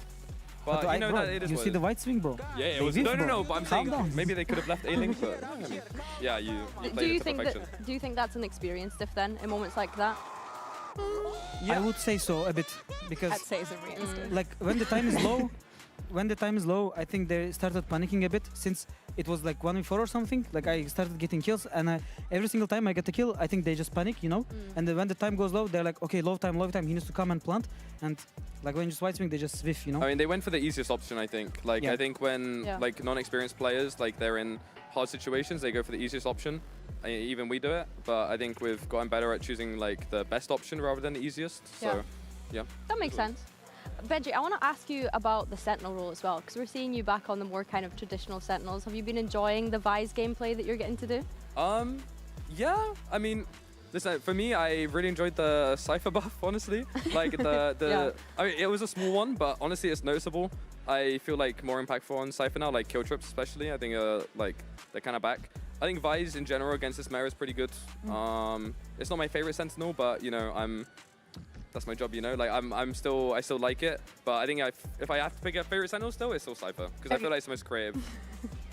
But you know, bro, that it is you what see it the is. white swing, bro. Yeah, it They was. whiff, No, bro. but I'm Calm saying down. maybe they could have left A-Link, but I mean, yeah, you played Do you it to think perfection. do you think that's an experience diff then in moments like that? I would say so a bit, because I'd say it's a Rian. like when the time is low, I think they started panicking a bit, since it was like 1v4 or something. Like I started getting kills, and every single time I get a kill, I think they just panic, you know. And then when the time goes low, they're like, okay, low time, he needs to come and plant. And like when you just white swing, they just swift, you know. I mean, they went for the easiest option, I think. Like, Yeah. I think when like non-experienced players, like they're in hard situations, they go for the easiest option. Even we do it, but I think we've gotten better at choosing like the best option rather than the easiest. So, yeah. That makes sense. Benji, I want to ask you about the Sentinel role as well, because we're seeing you back on the more kind of traditional Sentinels. Have you been enjoying the Vise gameplay that you're getting to do? Yeah, I mean, listen, for me, I really enjoyed the Cypher buff, honestly. Like the I mean, it was a small one, but honestly, it's noticeable. I feel like more impactful on Cypher now, like kill trips especially. I think like they're kind of back. I think Vise in general against this meta is pretty good. It's not my favorite Sentinel, but you know, that's my job, you know. Like I still like it, but I think if I have to pick a favorite Sentinel still, it's still Cypher, because I feel like it's the most creative.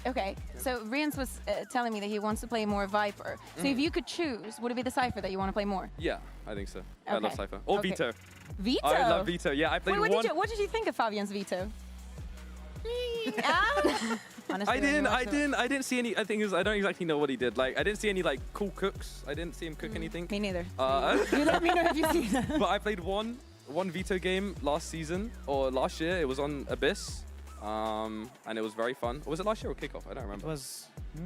Okay, so Rian was telling me that he wants to play more Viper. So if you could choose, would it be the Cypher that you want to play more? Yeah, I think so. I love Okay. Cypher. Or Okay. Vito. Vito? I love Vito. Yeah, I played Wait, one. what did you think of Fabian's Vito? Honestly, I didn't see any. I think I don't exactly know what he did. Like I didn't see any like cool cooks. I didn't see him cook anything. Me neither. You let me know if you see that. But I played one Vito game last season or last year. It was on Abyss, and it was very fun. Or was it last year or kickoff? I don't remember. It was. I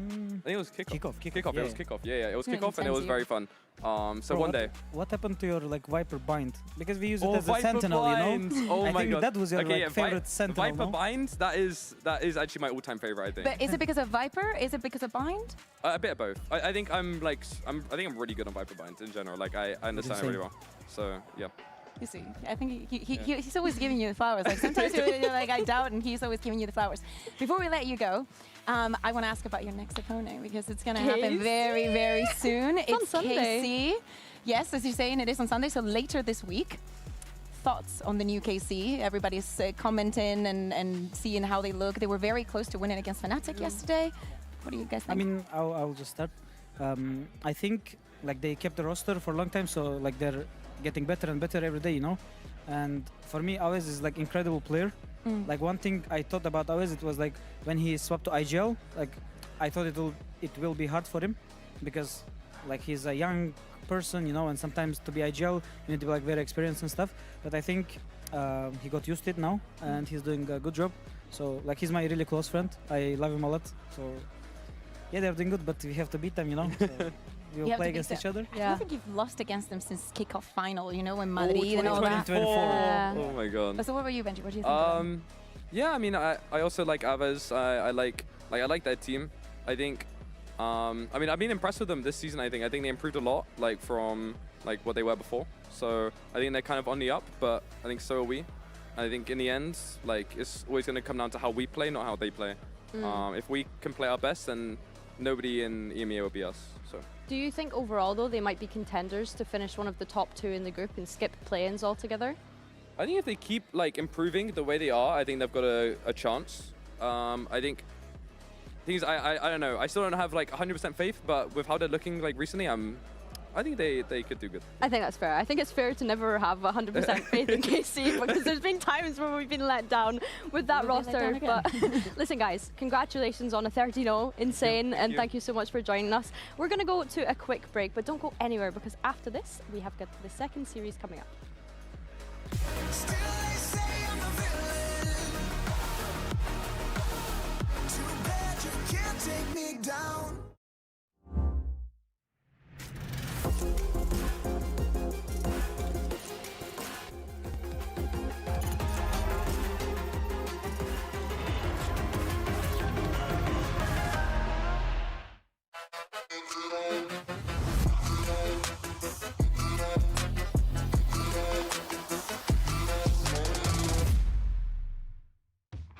think it was kickoff. Kickoff. It was kickoff. Yeah, it was Yeah, kickoff, and it was very fun. So Bro, one day. What happened to your like Viper bind? Because we use it as a Viper sentinel, binds. you know. Oh I my think god, that was your okay, like, favorite sentinel. Viper no? binds. That is actually my all-time favorite. I think. But is it because of Viper? Is it because of bind? A bit of both. I think I'm really good on Viper binds in general. Like I understand it really well. So yeah. You see, I think he's always giving you the flowers. Like sometimes you're like, I doubt, and he's always giving you the flowers. Before we let you go, I want to ask about your next opponent because it's going to happen very, very soon. It's on Sunday. KC. Yes, as you're saying, it is on Sunday, so later this week. Thoughts on the new KC? Everybody's commenting and seeing how they look. They were very close to winning against Fnatic yesterday. What do you guys think? I mean, I'll just start. I think like they kept the roster for a long time, so like they're getting better and better every day, you know. And for me, Awez is like incredible player. Like one thing I thought about Awez, it was like when he swapped to IGL, like I thought it will be hard for him because like he's a young person, you know, and sometimes to be IGL you need to be like very experienced and stuff. But I think he got used to it now and he's doing a good job. So like he's my really close friend. I love him a lot. So yeah, they're doing good, but we have to beat them, you know. So we'll play against each other. I don't think you've lost against them since kickoff final, you know, when Madrid and all that. 2024. Oh my god. So what about you, Benji? What do you think of them? Yeah, I mean, I also like Awez. I like their team. I think, I mean, I've been impressed with them this season. I think they improved a lot, like from like what they were before. So I think they're kind of on the up, but I think so are we. I think in the end, like it's always going to come down to how we play, not how they play. If we can play our best, then nobody in EMEA will be us. So. Do you think overall, though, they might be contenders to finish one of the top 2 in the group and skip play-ins altogether? I think if they keep like improving the way they are, I think they've got a chance. I think things I don't know. I still don't have like 100% faith, but with how they're looking like recently, I think they could do good. I think that's fair. I think it's fair to never have 100% faith in KC because there's been times where we've been let down with that roster. But listen, guys, congratulations on a 30-0. Insane. And thank you so much for joining us. We're going to go to a quick break, but don't go anywhere because after this, we have got the second series coming up. Take me down.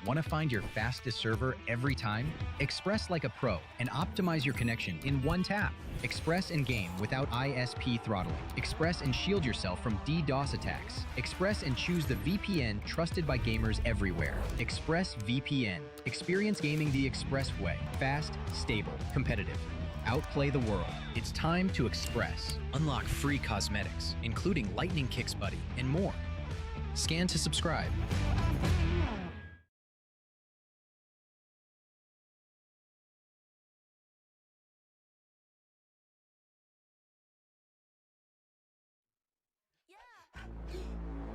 Want to find your fastest server every time? Express like a pro and optimize your connection in one tap. Express and game without ISP throttling. Express and shield yourself from DDoS attacks. Express and choose the VPN trusted by gamers everywhere. Express VPN. Experience gaming the Express way. Fast, stable, competitive. Outplay the world. It's time to Express. Unlock free cosmetics, including Lightning Kicks Buddy and more. Scan to subscribe.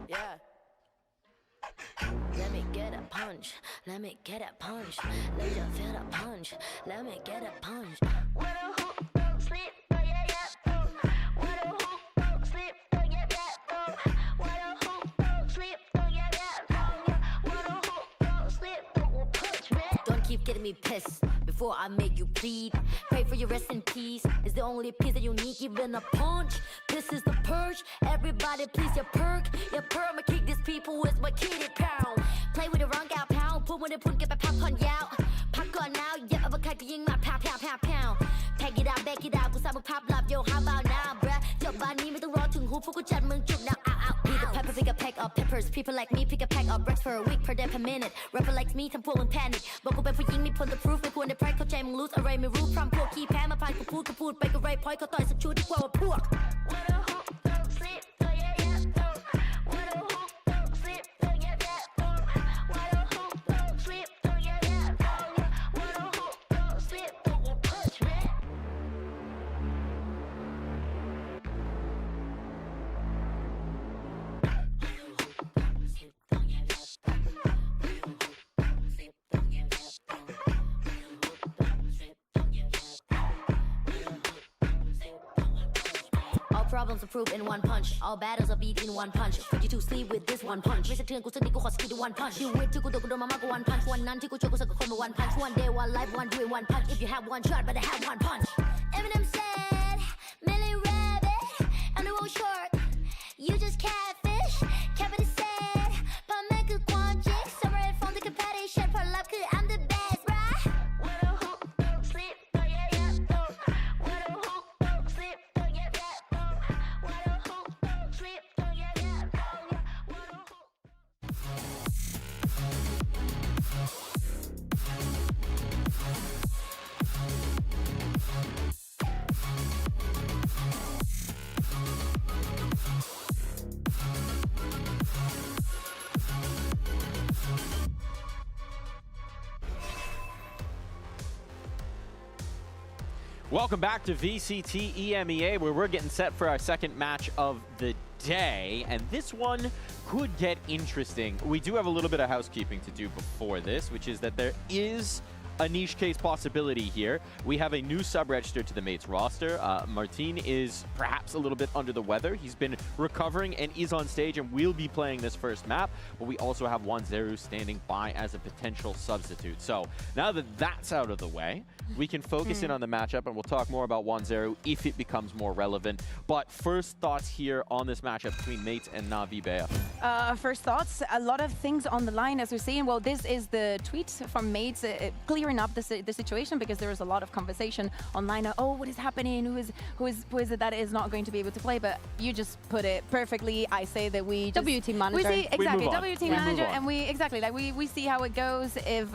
Yeah. Let me get a punch. Let me get a punch. Let you feel the punch. Let me get a punch. What a hoop, don't sleep, oh yeah, yeah. What a hoop, don't sleep, oh yeah, yeah. What a hoop, don't sleep, oh yeah, yeah. What a hoop, don't sleep, don't punch me. Don't keep getting me pissed before I make you bleed. Pray for your rest in peace. It's the only peace that you need, even a punch. This is the purge. Everybody please your perk. Your perma kick these people with my kitty pound. Play with the wrong gal pound. Put when they put get my pop on out. Pop on now. Yeah, I'm a kite ying my pow pow pow pow. Pack it out, back it out. กูสร้างมึงภาพลับ Yo how about now bruh จบบ้านนี้ไม่ต้องรอถึงหูพวกกูจัดมึงจุก now out out. Be the pepper pick a pack of peppers. People like me pick a pack of bricks for a week per day per minute. Rapper like me ทำพวกมึง panic บอกกูเป็นผู้หญิงมีผลแต่ proof ไม่ควรได้ pride เข้าใจมึง lose อะไรไม่รู้พร้อมพวกขี้แพ้มาผ่านกูพูดไปก็ไร point เขาต่อยสักชุดดีกว่าว่าพวก What a hoop, don't sleep, oh yeah yeah. What a hoop, don't sleep, oh yeah yeah. What a hoop, don't sleep, oh yeah yeah. What a hoop, don't sleep, don't punch me. problems are proved in one punch. All battles are beat in one punch. Put you to sleep with this one punch. ไม่สะเทือนกูสักนิดกูขอสกิลด้วย one punch. You wait ที่กูโดนมามากกว่า one punch. วันนั้นที่กูช่วยกูสักคนมา one punch. One day, one life, one dream, one punch. If you have one shot, better have one punch. Eminem said, Millie Rabbit, I'm the world short. You just catfish. Kevin said, พ่อแม่คือความจริง Separate from the competition. ผลลัพธ์คือ I'm the best, right? What a hook, don't sleep, don't yeah, yeah, don't. What a hook, don't sleep, don't yeah, yeah, don't. What a hook, don't sleep, don't yeah, yeah, don't. What a hook. Welcome back to VCT EMEA, where we're getting set for our second match of the day, and this one could get interesting. We do have a little bit of housekeeping to do before this, which is that there is a niche case possibility here. We have a new sub registered to the mates roster. Martin is perhaps a little bit under the weather. He's been recovering and is on stage and will be playing this first map, but we also have 1-0 standing by as a potential substitute. So now that that's out of the way, we can focus in on the matchup, and we'll talk more about 1-0 if it becomes more relevant. But first thoughts here on this matchup between mates and Na'Vi Bea. First thoughts, a lot of things on the line, as we're seeing. Well, this is the tweet from mates clearing up the situation, because there was a lot of conversation online. Oh, what is happening? Who is it that is not going to be able to play? But you just put it perfectly. I say that we just, W team manager. We see, exactly, we W team manager, and we see how it goes. If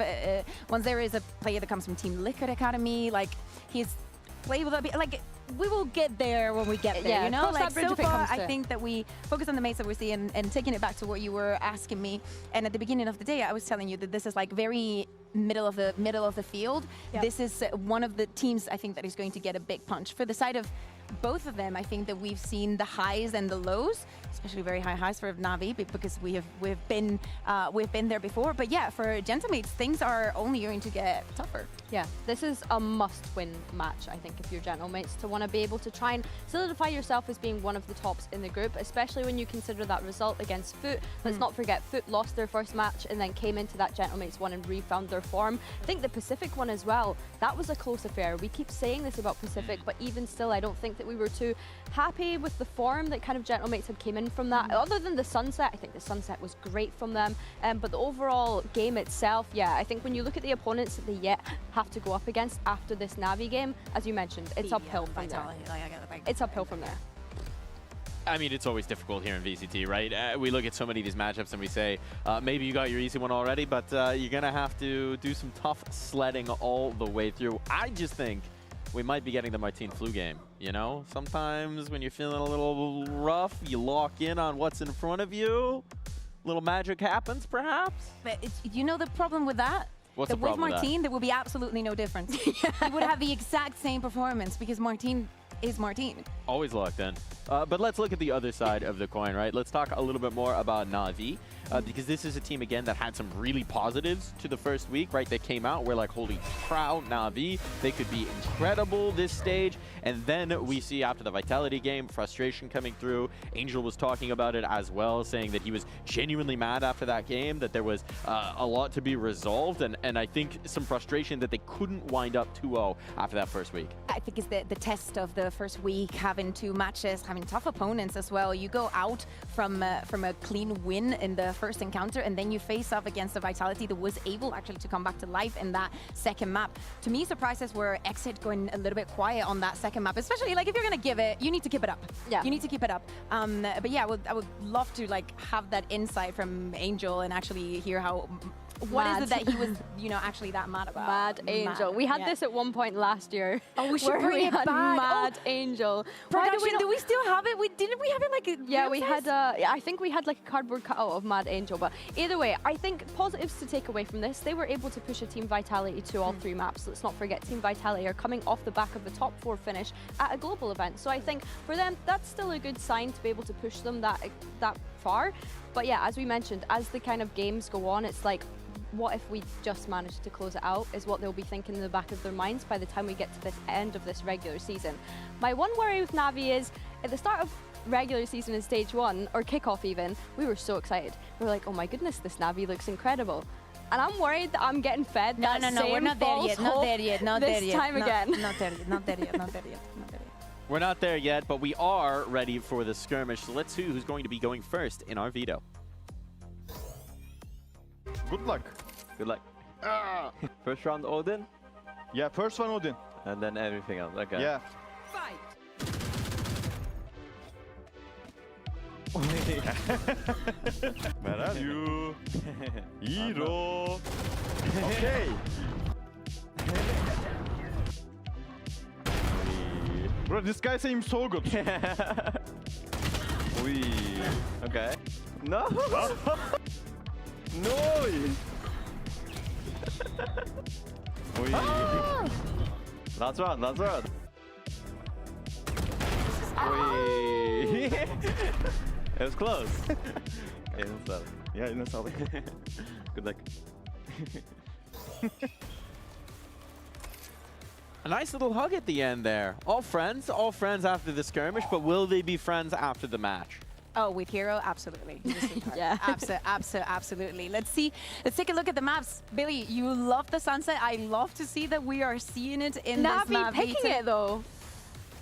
once there is a player that comes from Team Liquid Academy, like he's played with like. We will get there when we get there, yeah, you know? Like, so far, I think that we focus on the mates that we see, and taking it back to what you were asking me. And at the beginning of the day, I was telling you that this is like very middle of the field. Yep. This is one of the teams I think that is going to get a big punch. For the side of both of them, I think that we've seen the highs and the lows, especially very high highs for Na'Vi, because we've been there before. But yeah, for Gentamates, things are only going to get tougher. Yeah, this is a must-win match, I think, if you're Gentamates, to want to be able to try and solidify yourself as being one of the tops in the group, especially when you consider that result against Foot. Let's not forget, Foot lost their first match and then came into that Gentamates one and refound their form. I think the Pacific one as well, that was a close affair. We keep saying this about Pacific, but even still, I don't think that we were too happy with the form that kind of Gentamates had came in from that. Other than the Sunset, I think the Sunset was great from them, but the overall game itself, yeah, I think when you look at the opponents that they yet have to go up against after this Na'Vi game, as you mentioned, it's uphill from there. It's uphill from there. I mean, it's always difficult here in VCT, right? We look at so many of these matchups and we say, maybe you got your easy one already, but you're going to have to do some tough sledding all the way through. I just think we might be getting the Martin flu game, you know? Sometimes when you're feeling a little rough, you lock in on what's in front of you. Little magic happens, perhaps? But you know the problem with that? What's the problem with with Martin, there will be absolutely no difference. He would have the exact same performance, because Martin is Martin. Always locked in. But let's look at the other side of the coin, right? Let's talk a little bit more about Na'Vi, because this is a team, again, that had some really positives to the first week, right? They came out, we're like, holy crap, Na'Vi, they could be incredible this stage. And then we see after the Vitality game, frustration coming through. Angel was talking about it as well, saying that he was genuinely mad after that game, that there was a lot to be resolved, and I think some frustration that they couldn't wind up 2-0 after that first week. I think it's the test of the first week, having 2 matches, having tough opponents as well. You go out from a clean win in the first encounter, and then you face off against the Vitality that was able actually to come back to life in that second map. To me, surprises were Exit going a little bit quiet on that second map, especially like if you're gonna give it, you need to keep it up. Yeah, you need to keep it up. But yeah, I would love to like have that insight from Angel and actually hear how. What is it that he was, you know, actually that mad about? Mad Angel. We had this at one point last year. Oh, we should bring it back. Mad Angel. Production, do we still have it? Didn't we have it like a... Yeah, we had I think we had like a cardboard cutout of Mad Angel. But either way, I think positives to take away from this, they were able to push a Team Vitality to all 3 maps. Let's not forget Team Vitality are coming off the back of the top 4 finish at a global event. So I think for them, that's still a good sign to be able to push them that far. But yeah, as we mentioned, as the kind of games go on, it's like, what if we just managed to close it out, is what they'll be thinking in the back of their minds by the time we get to this end of this regular season. My one worry with Na'Vi is, at the start of regular season in stage 1, or kickoff even, we were so excited. We were like, oh my goodness, this Na'Vi looks incredible. And I'm worried that I'm getting fed No, that no, no, same we're not there false yet. Not hope there yet. Not there this yet. time again. Not there yet. Not there yet. Not there yet. Not there yet. We're not there yet, but we are ready for the skirmish. So let's see who's going to be going first in our veto. Good luck. Good luck. First round Odin? Yeah, first one Odin. And then everything else. Okay. Yeah. Fight. Where are you? Hero. Okay. Bro, this guy seems so good. Okay. No. No. Last round, last round. It was close. Yeah, no solid. Good luck. A nice little hug at the end there. All friends after the skirmish, but will they be friends after the match? Oh, with Hero, absolutely. Yeah. Absolutely. Let's see. Let's take a look at the maps. Billy, you love the sunset. I love to see that we are seeing it in this map. Na'Vi picking it though.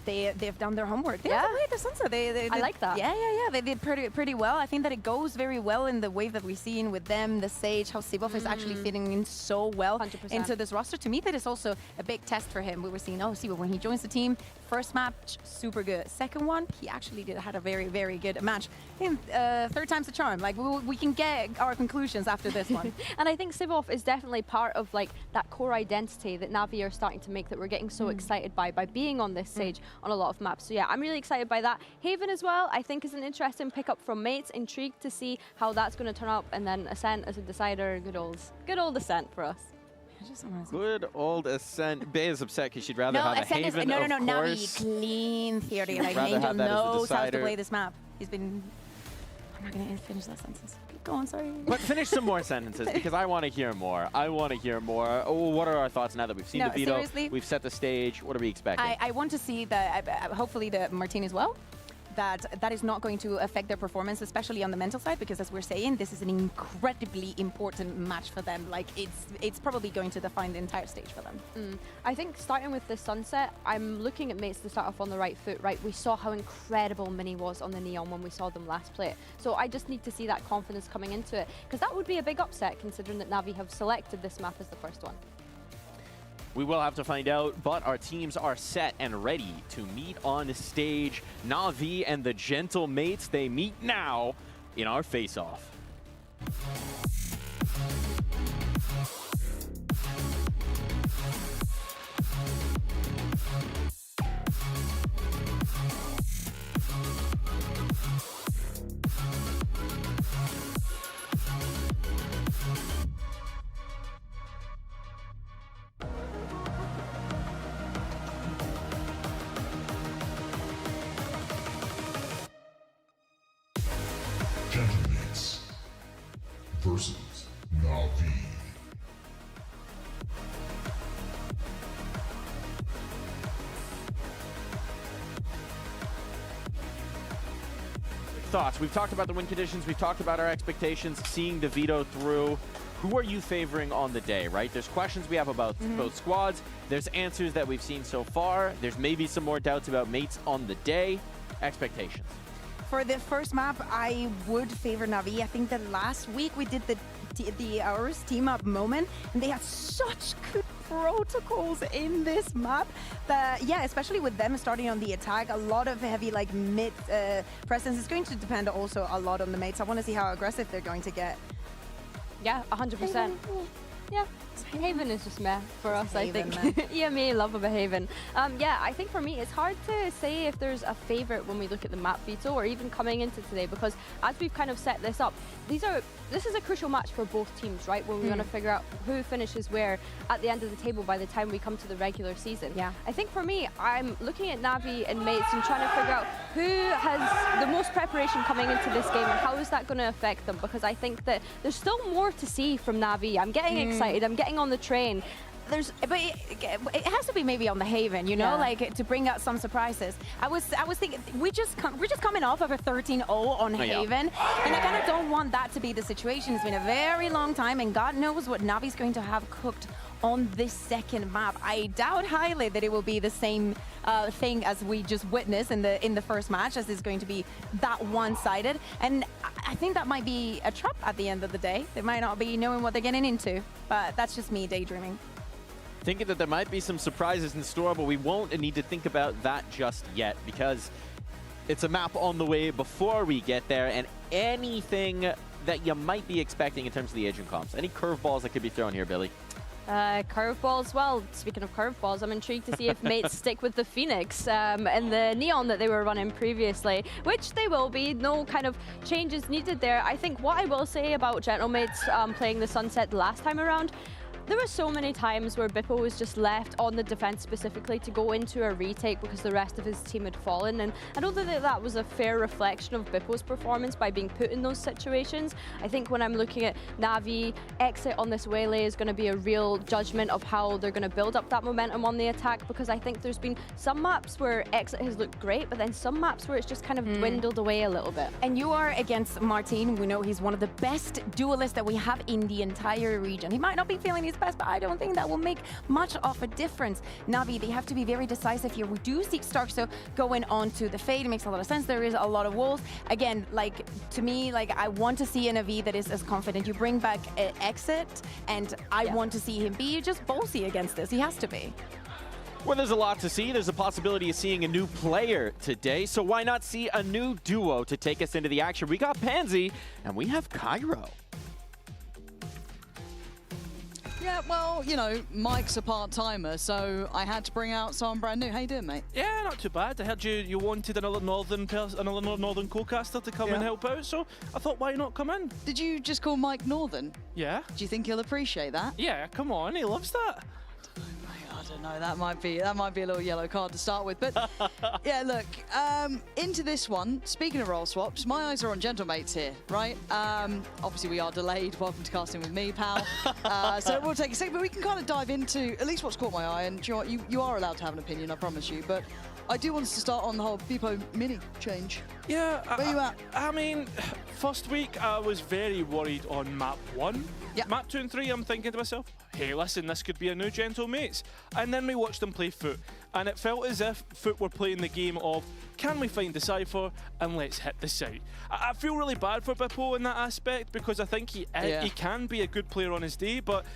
They've done their homework. They Yeah. have played the sunset. I like that. Yeah. They did pretty well. I think that it goes very well in the way that we've seen with them, the Sage, how Sibov is actually fitting in so well 100%. into this roster. To me, that is also a big test for him. We were seeing, oh, Sibov, when he joins the team, first match, super good. Second one, he actually had a very, very good match. Third time's the charm. Like, we can get our conclusions after this one. And I think Sibov is definitely part of like that core identity that Na'Vi are starting to make, that we're getting so excited by being on this stage on a lot of maps. So yeah, I'm really excited by that. Haven as well, I think, is an interesting pickup from Mates. Intrigued to see how that's going to turn up. And then Ascent as a decider, good old Ascent for us. Good old Ascent. Bay is upset because she'd rather have a Ascent Haven, no, of Navi, course. clean theory. She'd Like, rather Angel have that as a knows how to decider. play this map. He's been... I'm not going to finish that sentence. Keep going, sorry. But finish some more sentences because I want to hear more. Oh, what are our thoughts now that we've seen the veto? Seriously? We've set the stage. What are we expecting? I want to see that, hopefully the Martin as well, that is not going to affect their performance, especially on the mental side, because as we're saying, this is an incredibly important match for them. Like, it's probably going to define the entire stage for them. I think starting with the sunset, I'm looking at Mates to start off on the right foot, right? We saw how incredible Mini was on the Neon when we saw them last play it. So I just need to see that confidence coming into it, because that would be a big upset considering that Na'Vi have selected this map as the first one. We will have to find out, but our teams are set and ready to meet on stage. Na'Vi and the Gentle Mates, they meet now in our face-off. Gentlemen versus Na'Vi. Thoughts? We've talked about the win conditions, we've talked about our expectations, seeing the veto through. Who are you favoring on the day, right? There's questions we have about both squads. There's answers that we've seen so far. There's maybe some more doubts about Mates on the day. Expectations. For the first map, I would favor Na'Vi. I think that last week we did the Ours team up moment, and they had such good protocols in this map that, yeah, especially with them starting on the attack, a lot of heavy like mid presence is going to depend also a lot on the mates. I want to see how aggressive they're going to get. Yeah, 100%. Yeah, Haven is just meh for us, I think. EMEA love of a Haven. Yeah, I think for me, it's hard to say if there's a favorite when we look at the map veto or even coming into today, because as we've kind of set this up, this is a crucial match for both teams, right? Where we're going to figure out who finishes where at the end of the table by the time we come to the regular season. Yeah. I think for me, I'm looking at Na'Vi and Mates and trying to figure out who has the most preparation coming into this game and how is that going to affect them, because I think that there's still more to see from Na'Vi. I'm getting excited, I'm getting on the train. but it has to be maybe on the Haven, you know, like to bring out some surprises. I was thinking we're just coming off of a 13-0 on Haven, and I kind of don't want that to be the situation. It's been a very long time, and God knows what Navi's going to have cooked on this second map. I doubt highly that it will be the same thing as we just witnessed in the first match, as it's going to be that one-sided. And I think that might be a trap at the end of the day. They might not be knowing what they're getting into, but that's just me daydreaming. Thinking that there might be some surprises in store, but we won't need to think about that just yet, because it's a map on the way before we get there, and anything that you might be expecting in terms of the agent comps. Any curveballs that could be thrown here, Billy? Curveballs, well, speaking of curveballs, I'm intrigued to see if mates stick with the Phoenix and the Neon that they were running previously, which they will be. No kind of changes needed there. I think what I will say about Gentlemates playing the Sunset last time around, there were so many times where Bippo was just left on the defense specifically to go into a retake because the rest of his team had fallen, and I don't think that that was a fair reflection of Bippo's performance by being put in those situations. I think when I'm looking at Na'Vi, exit on this Waylay is going to be a real judgment of how they're going to build up that momentum on the attack, because I think there's been some maps where exit has looked great, but then some maps where it's just kind of dwindled away a little bit. And you are against Martin. We know he's one of the best duelists that we have in the entire region. He might not be feeling his best, but I don't think that will make much of a difference. Na'Vi, they have to be very decisive here. We do see Starkso going on to the Fade. It makes a lot of sense. There is a lot of walls. Again, like, to me, like, I want to see an AV that is as confident. You bring back an exit, and I want to see him be just ballsy against this. He has to be. Well, there's a lot to see. There's a possibility of seeing a new player today, so why not see a new duo to take us into the action? We got Pansy, and we have Cairo. Yeah, well, you know, Mike's a part-timer, so I had to bring out someone brand new. How you doing, mate? Yeah, not too bad. I heard you wanted another northern co-caster to come and help out, so I thought, why not come in? Did you just call Mike Northern? Yeah. Do you think he'll appreciate that? Yeah, come on, he loves that. I don't know, that might be a little yellow card to start with, but yeah, look, into this one, speaking of role swaps, my eyes are on Gentlemates here, right? Obviously we are delayed, welcome to casting with me, pal. So it will take a second, but we can kind of dive into at least what's caught my eye, and you know what, you are allowed to have an opinion, I promise you, but I do want us to start on the whole Bippo mini change. Yeah, where you at? I mean, first week I was very worried on map 1. Yeah. Map 2 and 3, I'm thinking to myself, hey, listen, this could be a new Gentlemates. And then we watched them play Foot, and it felt as if Foot were playing the game of, can we find the Cypher and let's hit the site. I feel really bad for Bippo in that aspect, because I think he can be a good player on his day, but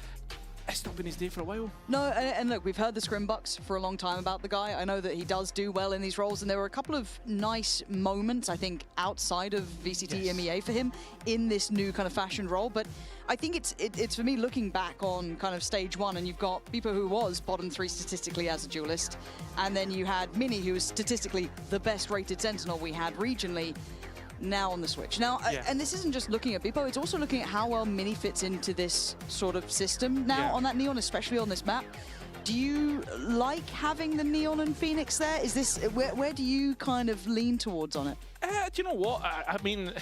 it's not been his day for a while. No, and look, we've heard the Scrimbucks for a long time about the guy. I know that he does do well in these roles, and there were a couple of nice moments, I think, outside of VCT EMEA for him in this new kind of fashioned role. But I think it's for me looking back on kind of stage 1, and you've got Bippo, who was bottom 3 statistically as a duelist, and then you had Mini, who was statistically the best rated Sentinel we had regionally. Now on the Switch. Now, and this isn't just looking at Bippo, it's also looking at how well Mini fits into this sort of system now on that Neon, especially on this map. Do you like having the Neon and Phoenix there? Is this, where do you kind of lean towards on it? Do you know what? I mean,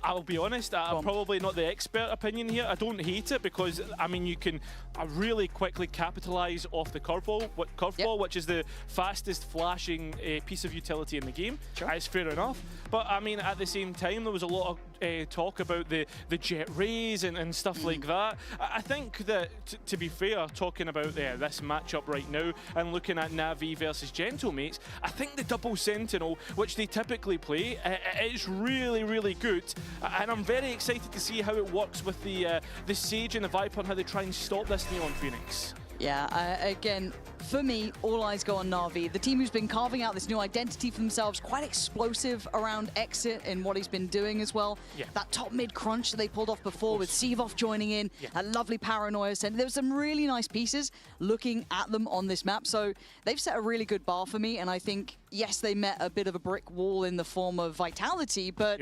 I'll be honest, I'm probably not the expert opinion here. I don't hate it, because, I mean, you can really quickly capitalize off the curveball, which is the fastest flashing piece of utility in the game. It's fair enough. But, I mean, at the same time, there was a lot of talk about the jet rays and stuff like that. I think that, to be fair, talking about this matchup right now and looking at Na'Vi versus Gentlemates, I think the double Sentinel, which they typically play, is really, really good. And I'm very excited to see how it works with the Sage and the Viper and how they try and stop this Neon Phoenix. Yeah, again, for me, all eyes go on Na'Vi, the team who's been carving out this new identity for themselves, quite explosive around Exit in what he's been doing as well. That top mid crunch that they pulled off before with Sivov joining in, a lovely Paranoia set. There were some really nice pieces looking at them on this map, so they've set a really good bar for me, and I think, yes, they met a bit of a brick wall in the form of Vitality, but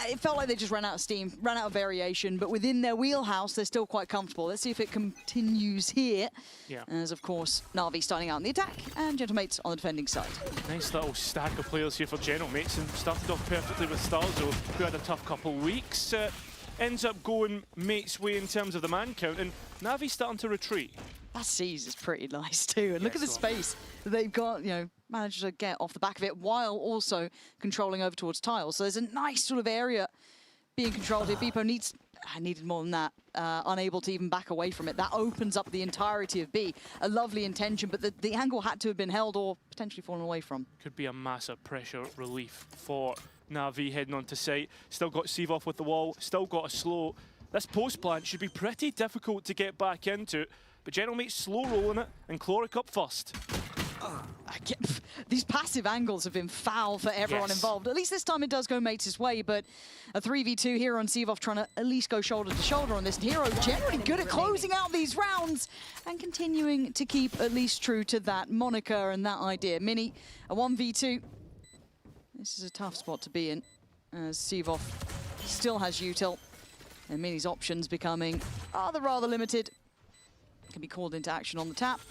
it felt like they just ran out of steam, ran out of variation, but within their wheelhouse, they're still quite comfortable. Let's see if it continues here. As, of course, Na'Vi starting out on the attack and Gentlemates on the defending side. Nice little stack of players here for Gentlemates, and started off perfectly with Starzo, who had a tough couple weeks. Ends up going Mate's way in terms of the man count, and Navi's starting to retreat. That C's is pretty nice too. And look at the space that they've got, you know, managed to get off the back of it while also controlling over towards tiles. So there's a nice sort of area being controlled here. Beepo needed more than that. Unable to even back away from it. That opens up the entirety of B. A lovely intention, but the angle had to have been held or potentially fallen away from. Could be a massive pressure relief for Na'Vi heading onto site. Still got Seavoff with the wall, still got a slow. This post plant should be pretty difficult to get back into, but General Mate's slow rolling it and Chloric up first. These passive angles have been foul for everyone involved. At least this time it does go Mates' way, but a 3v2 here on Seavoff trying to at least go shoulder to shoulder on this. And Hero generally good at closing out these rounds and continuing to keep at least true to that moniker and that idea. Mini, a 1v2. This is a tough spot to be in, as Seavoff still has util, and Mini's options becoming rather limited. Can be called into action on the tap,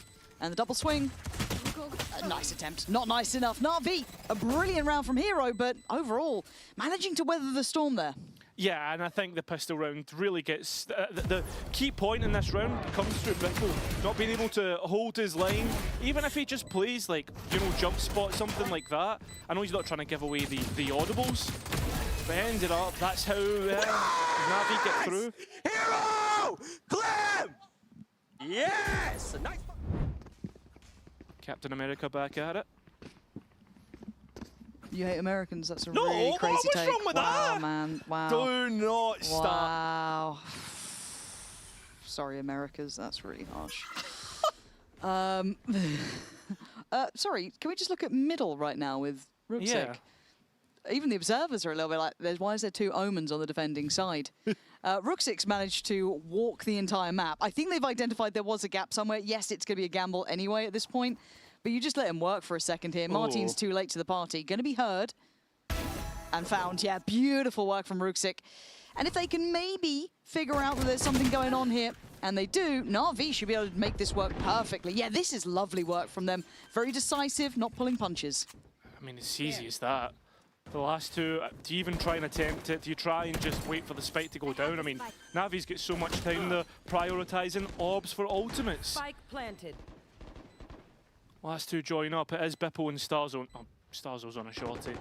and the double swing. A nice attempt, not nice enough. Na'Vi, a brilliant round from Hero, but overall, managing to weather the storm there. Yeah, and I think the pistol round really gets... the key point in this round comes through Bipple not being able to hold his line. Even if he just plays, like, you know, jump spot, something like that. I know he's not trying to give away the audibles, but ended up, that's how Na'Vi get through. Hero! Glam! Yes! Nice. Captain America back at it. You hate Americans, that's a really crazy take. What's wrong with wow, that? Man, wow. Do not stop. Wow. Sorry, Americas, that's really harsh. Sorry, can we just look at middle right now with Ruxic? Yeah. Even the observers are a little bit like, why is there two Omens on the defending side? Ruxic's managed to walk the entire map. I think they've identified there was a gap somewhere. Yes, it's going to be a gamble anyway at this point, but you just let him work for a second here. Martin's too late to the party. Going to be heard and found. Yeah, beautiful work from Ruxic. And if they can maybe figure out that there's something going on here, and they do, Na'Vi should be able to make this work perfectly. Yeah, this is lovely work from them. Very decisive, not pulling punches. I mean, it's easy as that. The last two, do you even try and attempt it? Do you try and just wait for the spike to go down? I mean, Navi's got so much time there, prioritising orbs for ultimates. Spike planted. Last two join up. It is Bippo and Starzone. Oh, Starzone's on a shorty.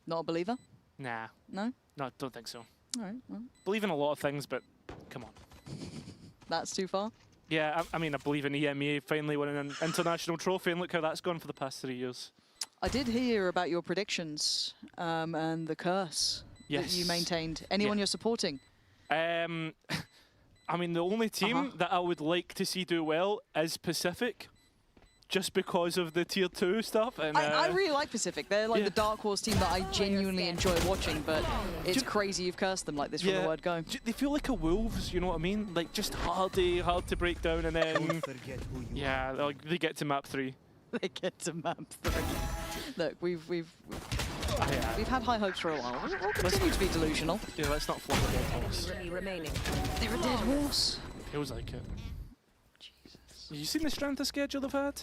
Not a believer? Nah. No? No, I don't think so. All right, well. Believe in a lot of things, but come on. That's too far? Yeah, I mean, I believe in EMEA finally winning an international trophy, and look how that's gone for the past 3 years. I did hear about your predictions and the curse that you maintained. Anyone you're supporting? I mean, the only team that I would like to see do well is Pacific, just because of the tier 2 stuff. And I really like Pacific. They're like the dark horse team that I genuinely enjoy watching, but it's crazy you've cursed them like this from the word go. They feel like a Wolves, you know what I mean? Like, just hard to break down, and then yeah, they get to map 3. They get to map 3. Look, we've had high hopes for a while. We'll continue to be delusional. Yeah, let's not flop a dead horse. Remaining. They're a dead horse. Feels like it. Jesus. You seen the strength of schedule they've had?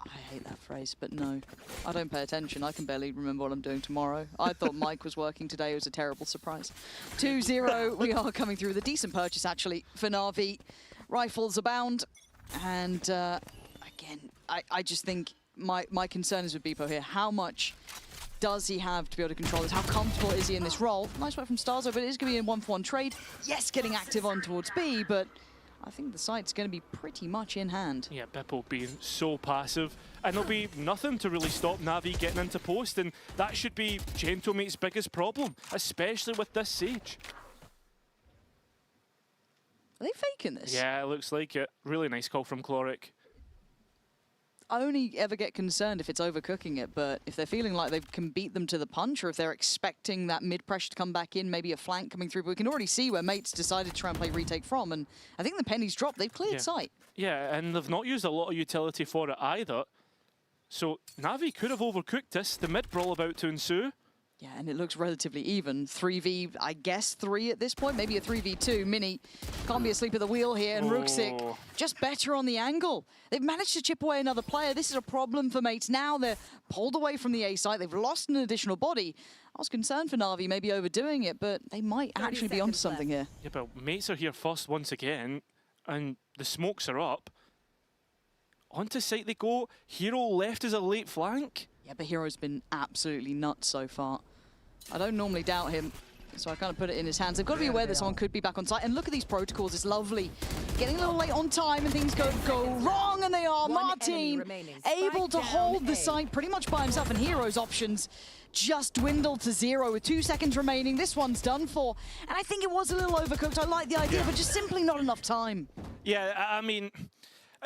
I hate that phrase, but no. I don't pay attention. I can barely remember what I'm doing tomorrow. I thought Mike was working today. It was a terrible surprise. 2-0. We are coming through with a decent purchase, actually, for Na'Vi. Rifles abound. And, again, I just think my concern is with Beepo here. How much does he have to be able to control this? How comfortable is he in this role? Nice work from Starzo, but it is going to be a 1-for-1 trade. Yes, getting active on towards B, but I think the site's going to be pretty much in hand. Yeah, Bippo being so passive, and there'll be nothing to really stop Na'Vi getting into post, and that should be Gentlemate's biggest problem, especially with this Sage. Are they faking this? Yeah, it looks like it. Really nice call from Chloric. I only ever get concerned if it's overcooking it, but if they're feeling like they can beat them to the punch, or if they're expecting that mid-pressure to come back in, maybe a flank coming through, but we can already see where Mates decided to try and play retake from, and I think the pennies dropped. They've cleared sight. Yeah, and they've not used a lot of utility for it either. So Na'Vi could have overcooked this. The mid-brawl about to ensue. Yeah, and it looks relatively even. 3v, I guess, 3 at this point. Maybe a 3v2. Mini can't be asleep at the wheel here, and Ruxic just better on the angle. They've managed to chip away another player. This is a problem for Mates. Now they're pulled away from the A site. They've lost an additional body. I was concerned for Na'Vi maybe overdoing it, but they might actually be onto something here. Yeah, but Mates are here first once again. and the smokes are up. Onto site they go. Hero left as a late flank. Yeah, but Hero's been absolutely nuts so far. I don't normally doubt him, so I kind of put it in his hands. They've got to be aware that someone could be back on site. And look at these protocols, it's lovely. Getting a little late on time and things go wrong, and they are. Martin able to hold the site pretty much by himself, and Hero's options just dwindled to 0 with 2 seconds remaining. This one's done for. And I think it was a little overcooked. I like the idea, but just simply not enough time. Yeah, I mean,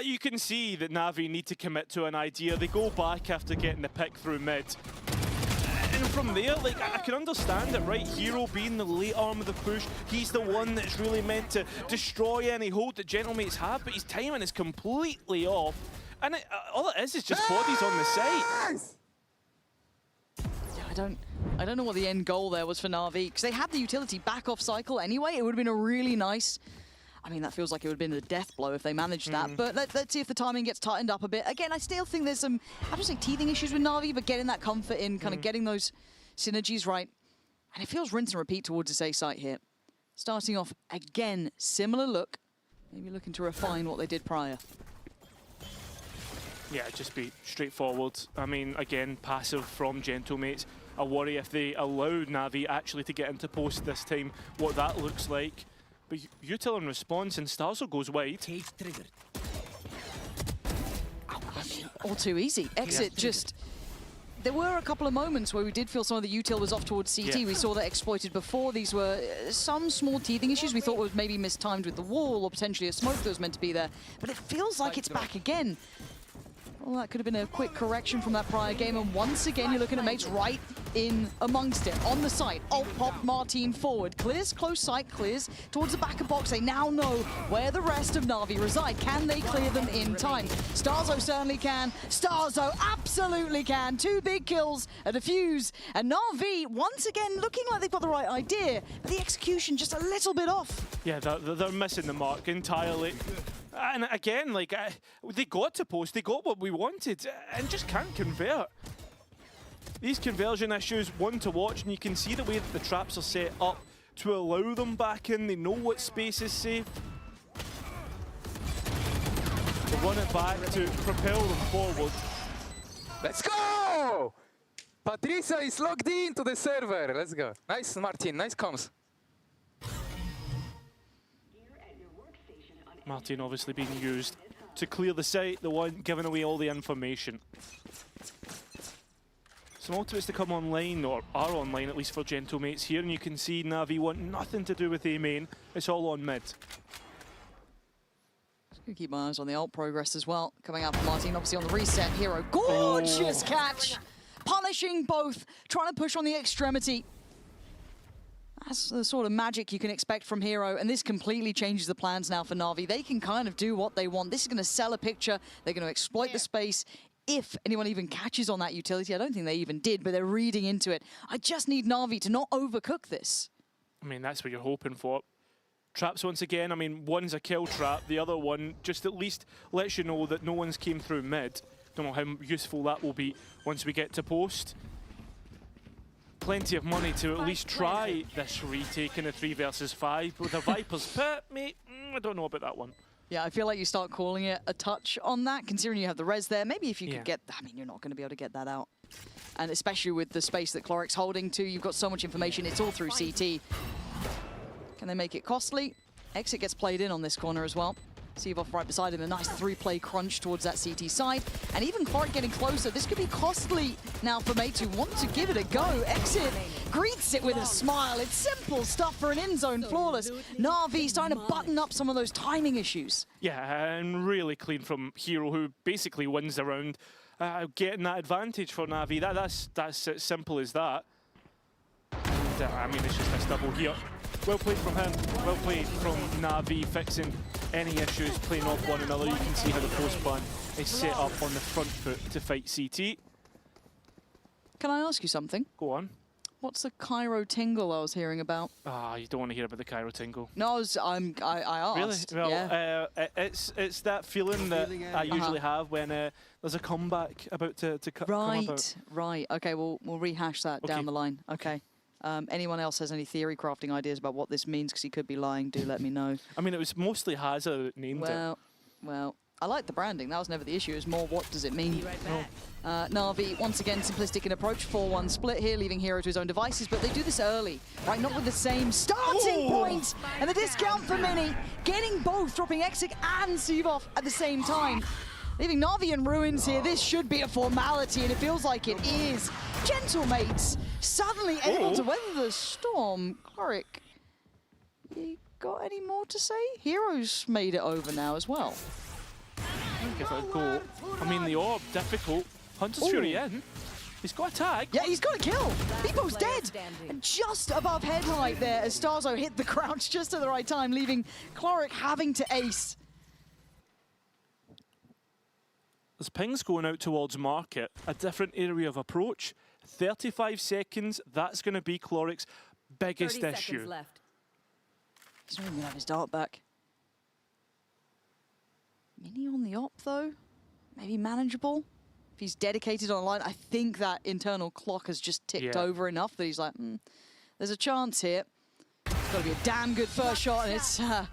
you can see that Na'Vi need to commit to an idea. They go back after getting the pick through mid. And from there, like, I can understand it, right? Hero being the late arm of the push, he's the one that's really meant to destroy any hold that Gentlemates have, but his timing is completely off. And all it is just bodies on the site. Yeah, I don't know what the end goal there was for Na'Vi, because they had the utility back off cycle anyway. It would have been a really nice... I mean, that feels like it would have been a death blow if they managed that, but let's see if the timing gets tightened up a bit. Again, I still think there's some, I don't say teething issues with Na'Vi, but getting that comfort in, kind of getting those synergies right. And it feels rinse and repeat towards this A site here. Starting off, again, similar look. Maybe looking to refine what they did prior. Yeah, just be straightforward. I mean, again, passive from Gentlemates. I worry if they allow Na'Vi actually to get into post this time, what that looks like. But Util in response, and Starzo goes wide. All too easy. Exit just... There were a couple of moments where we did feel some of the util was off towards CT. We saw that exploited before. These were some small teething issues we thought was maybe mistimed with the wall or potentially a smoke that was meant to be there. But it feels like it's back again. Well, that could have been a quick correction from that prior game. And once again, you're looking at mates right in amongst it. On the site, ult pop Martin forward. Clears close sight, clears towards the back of box. They now know where the rest of Na'Vi reside. Can they clear them in time? Starzo certainly can. Starzo absolutely can. 2 big kills, a defuse. And Na'Vi, once again, looking like they've got the right idea. But the execution just a little bit off. Yeah, they're missing the mark entirely. And again, like, they got to post, they got what we wanted, and just can't convert. These conversion issues, one to watch, and you can see the way that the traps are set up to allow them back in. They know what space is safe. They run it back to propel them forward. Let's go! Patricia is logged into the server. Let's go. Nice, Martin. Nice comms. Martin obviously being used to clear the site, the one giving away all the information. Some ultimates to come online, or are online at least for Gentlemates here, and you can see Na'Vi want nothing to do with A main. It's all on mid. Just gonna keep my eyes on the ult progress as well. Coming out from Martin, obviously on the reset. Hero, gorgeous catch! Punishing both, trying to push on the extremity. That's the sort of magic you can expect from Hero, and this completely changes the plans now for Na'Vi. They can kind of do what they want. This is going to sell a picture. They're going to exploit the space. If anyone even catches on that utility, I don't think they even did, but they're reading into it. I just need Na'Vi to not overcook this. I mean, that's what you're hoping for. Traps once again, I mean, one's a kill trap, the other one just at least lets you know that no one's came through mid. Don't know how useful that will be once we get to post. Plenty of money to at least try this retake in a 3 versus 5 with a Viper's Pit, mate. I don't know about that one. Yeah, I feel like you start calling it a touch on that, considering you have the res there. Maybe if you could get, I mean, you're not going to be able to get that out. And especially with the space that Cloric's holding too, you've got so much information, it's all through CT. Can they make it costly? Exit gets played in on this corner as well. Seavoff right beside him, a nice 3-play crunch towards that CT side. And even Cloric getting closer. This could be costly now for mates who want to give it a go. Exit greets it with a smile. It's simple stuff for an in-zone flawless. Na'Vi starting to button up some of those timing issues. Yeah, and really clean from Hero, who basically wins the round, getting that advantage for Na'Vi. That's as simple as that. And, I mean, it's just a double here. Well played from him, well played from Na'Vi, fixing any issues, playing off one another. You can see how the post plan is set up on the front foot to fight CT. Can I ask you something? Go on. What's the Cairo tingle I was hearing about? Ah, you don't want to hear about the Cairo tingle. No, I asked. Really? Well, yeah. It's that feeling that I usually have when there's a comeback about to come about. Right. Okay, we'll rehash that down the line. Okay. Anyone else has any theory crafting ideas about what this means, because he could be lying, do let me know. I mean, it was mostly Hazza that named it. Well, I like the branding. That was never the issue. It was more, what does it mean? Na'Vi, once again, simplistic in approach. 4-1 split here, leaving Hero to his own devices, but they do this early, right? Not with the same starting point. And the discount for Mini, getting both, dropping Exec and Seavoff at the same time. Leaving Na'Vi in ruins here. This should be a formality, and it feels like it is. Gentlemates suddenly able to weather the storm. Cloric, you got any more to say? Hero's made it over now as well. Give it a go. I mean, the orb, difficult. Hunter's Fury in. He's got a tag. Yeah, he's got a kill. Beepo's dead. And just above head height there as Starzo hit the crouch just at the right time, leaving Cloric having to ace. As ping's going out towards market, a different area of approach. 35 seconds, that's going to be Cloric's biggest issue. Left. He's not even going to have his dart back. Mini on the op, though. Maybe manageable. If he's dedicated online, I think that internal clock has just ticked over enough that he's like, there's a chance here. It's got to be a damn good first shot, and it's better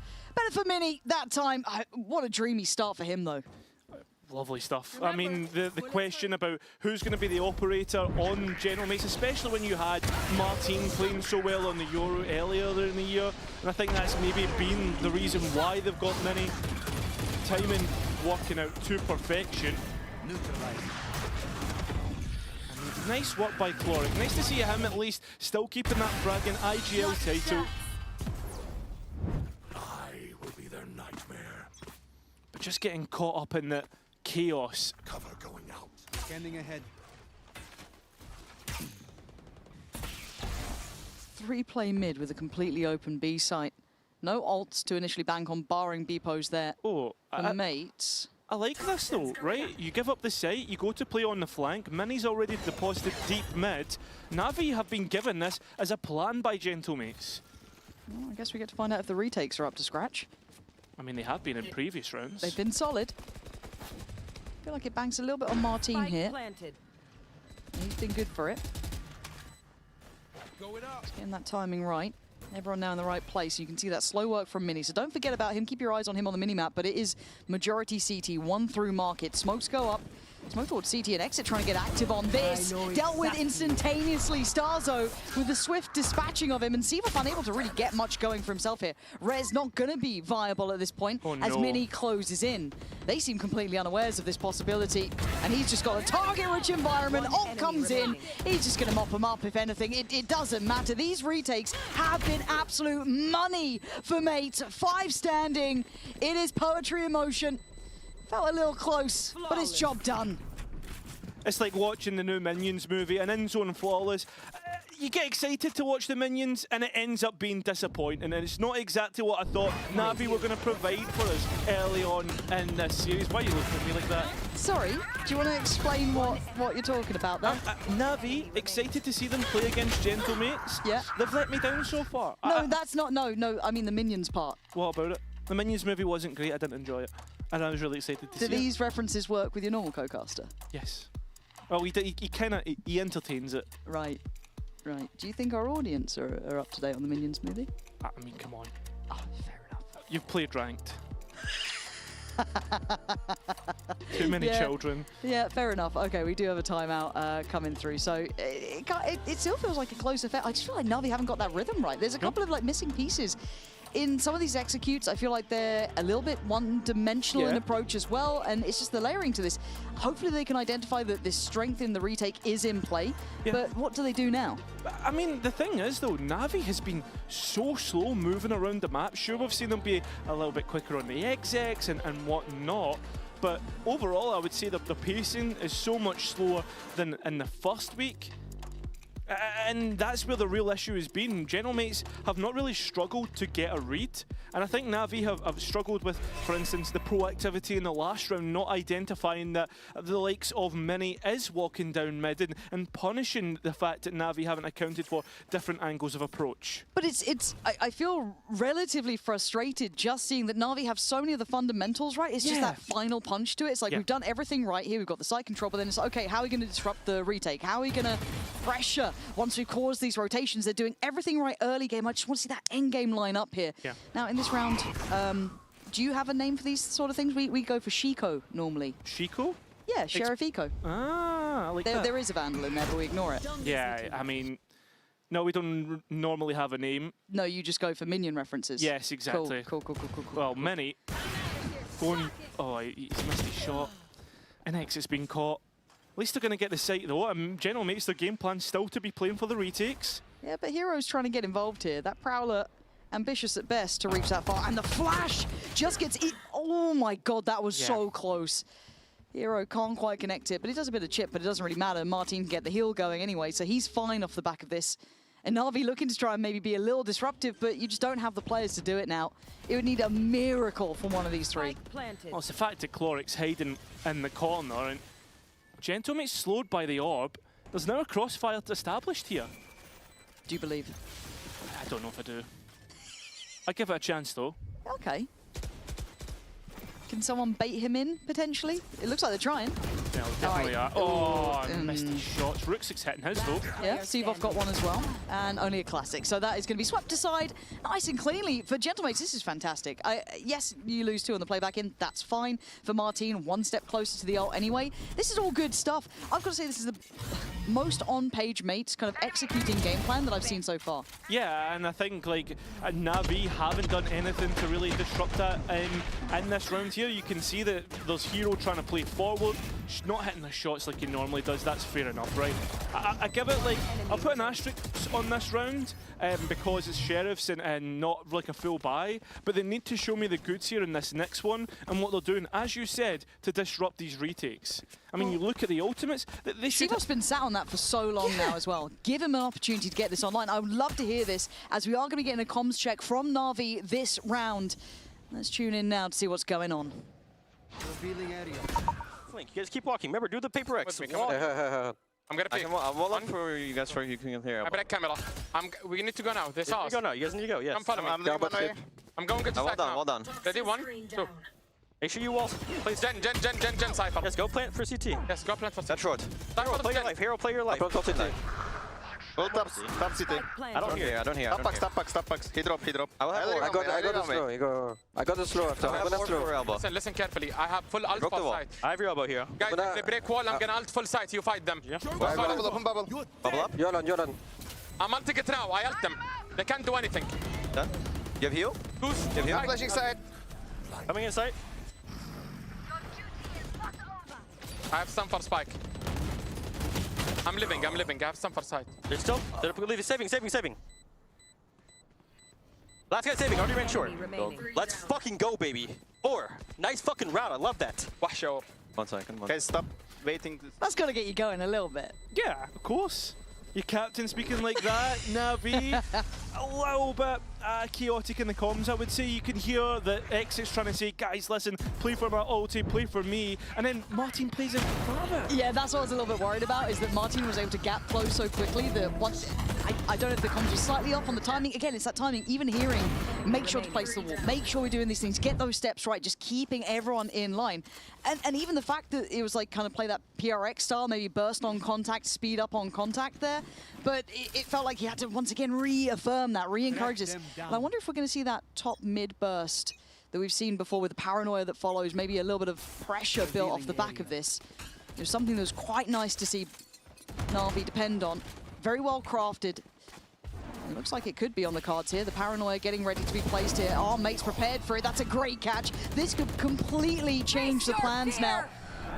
for Mini that time. What a dreamy start for him, though. Lovely stuff. I mean, the question about who's going to be the operator on Gentlemates, especially when you had Martin playing so well on the Euro earlier in the year, and I think that's maybe been the reason why they've got Mini. Timing working out to perfection. And nice work by Cloric. Nice to see him at least still keeping that fragging IGL title. I will be their nightmare. But just getting caught up in the chaos. Cover going out. Scanning ahead. 3-play mid with a completely open B site. No ults to initially bank on, barring Beepos there. Mates. I like this though, right? You give up the site, you go to play on the flank. Mini's already deposited deep mid. Na'Vi have been given this as a plan by Gentlemates. Well, I guess we get to find out if the retakes are up to scratch. I mean, they have been in previous rounds. They've been solid. I feel like it banks a little bit on Martin here. He's been good for it. Just getting that timing right. Everyone now in the right place. You can see that slow work from Mini. So don't forget about him. Keep your eyes on him on the mini-map. But it is majority CT, 1 through market. Smokes go up. Smoke towards CT and Exit trying to get active on this. Dealt with instantaneously. Starzo with the swift dispatching of him. And Seavoff unable to really get much going for himself here. Rez not going to be viable at this point as Mini closes in. They seem completely unawares of this possibility. And he's just got a target-rich environment. Ult comes in. He's just going to mop him up, if anything. It doesn't matter. These retakes have been absolute money for Mates. 5 standing. It is poetry in motion. Felt a little close, but it's job done. It's like watching the new Minions movie, an in-zone flawless. You get excited to watch the Minions, and it ends up being disappointing, and it's not exactly what I thought Na'Vi were going to provide for us early on in this series. Why are you looking at me like that? Sorry, do you want to explain what you're talking about there? Na'Vi, excited to see them play against Gentlemates. Yeah. They've let me down so far. No, that's not, no, I mean the Minions part. What about it? The Minions movie wasn't great, I didn't enjoy it. And I was really excited to see it. Do these references work with your normal co-caster? Yes. Well, he entertains it. Right. Do you think our audience are up to date on the Minions movie? I mean, come on. Oh, fair enough. You've played ranked. Too many children. Yeah, fair enough. Okay, we do have a timeout coming through, so it still feels like a close affair. I just feel like Na'Vi haven't got that rhythm right. There's a couple of missing pieces. In some of these executes, I feel like they're a little bit one-dimensional in approach as well, and it's just the layering to this. Hopefully they can identify that this strength in the retake is in play, but what do they do now? I mean, the thing is, though, Na'Vi has been so slow moving around the map. Sure, we've seen them be a little bit quicker on the execs and whatnot, but overall, I would say that the pacing is so much slower than in the first week. And that's where the real issue has been. Gentlemates have not really struggled to get a read. And I think Na'Vi have struggled with, for instance, the proactivity in the last round, not identifying that the likes of Mini is walking down mid and punishing the fact that Na'Vi haven't accounted for different angles of approach. But I feel relatively frustrated just seeing that Na'Vi have so many of the fundamentals right. It's just that final punch to it. It's like we've done everything right here. We've got the side control, but then it's like, okay, how are we going to disrupt the retake? How are we going to pressure once we've caused these rotations, they're doing everything right early game. I just want to see that end game line up here. Yeah. Now, in this round, do you have a name for these sort of things? We go for Shiko normally. Shiko? Yeah, Sheriff Eco. Ah, I like that. There is a Vandal in there, but we ignore it. Yeah, I mean, no, we don't normally have a name. No, you just go for minion references. Yes, exactly. Cool. Well, Mini going. Oh, he's missed his shot. And X has been caught. At least they're going to get the site though. General makes their game plan still to be playing for the retakes. Yeah, but Hero's trying to get involved here. That Prowler, ambitious at best to reach that far. And the flash just gets oh my god, that was so close. Hero can't quite connect it, but he does a bit of chip, but it doesn't really matter. Martin can get the heal going anyway, so he's fine off the back of this. And Na'Vi looking to try and maybe be a little disruptive, but you just don't have the players to do it now. It would need a miracle from one of these three. Well, it's the fact that Cloric's hiding in the corner, and Gentlemate's slowed by the orb. There's now a crossfire established here. Do you believe? I don't know if I do. I give it a chance, though. Okay. Can someone bait him in, potentially? It looks like they're trying. Yeah, definitely are. Oh, missed his shots. Rooksix hitting his, though. Yeah, Sivov got one as well, and only a classic. So that is going to be swept aside nice and cleanly. For Gentlemates, this is fantastic. Yes, you lose 2 on the playback in. That's fine. For Martin, 1 step closer to the ult anyway. This is all good stuff. I've got to say this is the most on-page mates kind of executing game plan that I've seen so far. Yeah, and I think like Na'Vi haven't done anything to really disrupt that in this round here. You can see that there's Hero trying to play forward. She's not hitting the shots like he normally does. That's fair enough, right? I give it like, I'll put an asterisk on this round because it's Sheriffs and not like a full buy, but they need to show me the goods here in this next one and what they're doing, as you said, to disrupt these retakes. I mean, you look at the ultimates, they should... Sivov's been sat on that for so long now as well. Give him an opportunity to get this online. I would love to hear this, as we are going to be getting a comms check from Na'Vi this round. Let's tune in now to see what's going on. Revealing area. Flink, you guys keep walking. Remember, do the paper X. I'm gonna pick. I'm wall up for you guys for you can hear. I break camera. We need to go now. They saw us. Go now. You guys need to go. Yes. Come follow me. I'm going to well done. Well done. Ready? 1, 2. Make sure you wall. Please, Gen, Cypher. Yes, go plant for CT. Yes, go plant for CT. That's short. Hero, play your life. Hero, play your life. Top CT. Go top CT. I don't hear. Stop back. He drop. I got the slow. I got the slow after. I'm gonna slow. Listen carefully. I have full ult for side. I have your elbow here. Guys, if they break wall, I'm gonna ult full side. You fight them. Yeah. Bubble up. Yolan. I'm ulting it now. I ult them. They can't do anything. Done. You have heal? Goose. You have heal? Flashing side. Coming in sight. I have some for spike. I'm living. I have some for side. They're still. They're saving. Last guy saving. Already ran short. Let's fucking go, baby. 4. Nice fucking round. I love that. Wash out. 1 second. Guys, stop waiting. That's got to get you going a little bit. Yeah, of course. Your captain speaking like that, Na'Vi, a little bit chaotic in the comms, I would say. You can hear that X is trying to say, guys, listen, play for my ulti, play for me, and then Martin plays it further. Yeah, that's what I was a little bit worried about, is that Martin was able to gap close so quickly that once, I don't know if the comms was slightly off on the timing. Again, it's that timing, even hearing, make sure to place the wall, make sure we're doing these things, get those steps right, just keeping everyone in line. And even the fact that it was like kind of play that PRX style, maybe burst on contact, speed up on contact there, but it felt like he had to once again reaffirm that, re-encourage this. And I wonder if we're going to see that top mid burst that we've seen before with the paranoia that follows, maybe a little bit of pressure built off the back of this. There's something that was quite nice to see Na'Vi depend on. Very well crafted. It looks like it could be on the cards here. The paranoia getting ready to be placed here. Oh, mate's prepared for it. That's a great catch. This could completely change the plans now.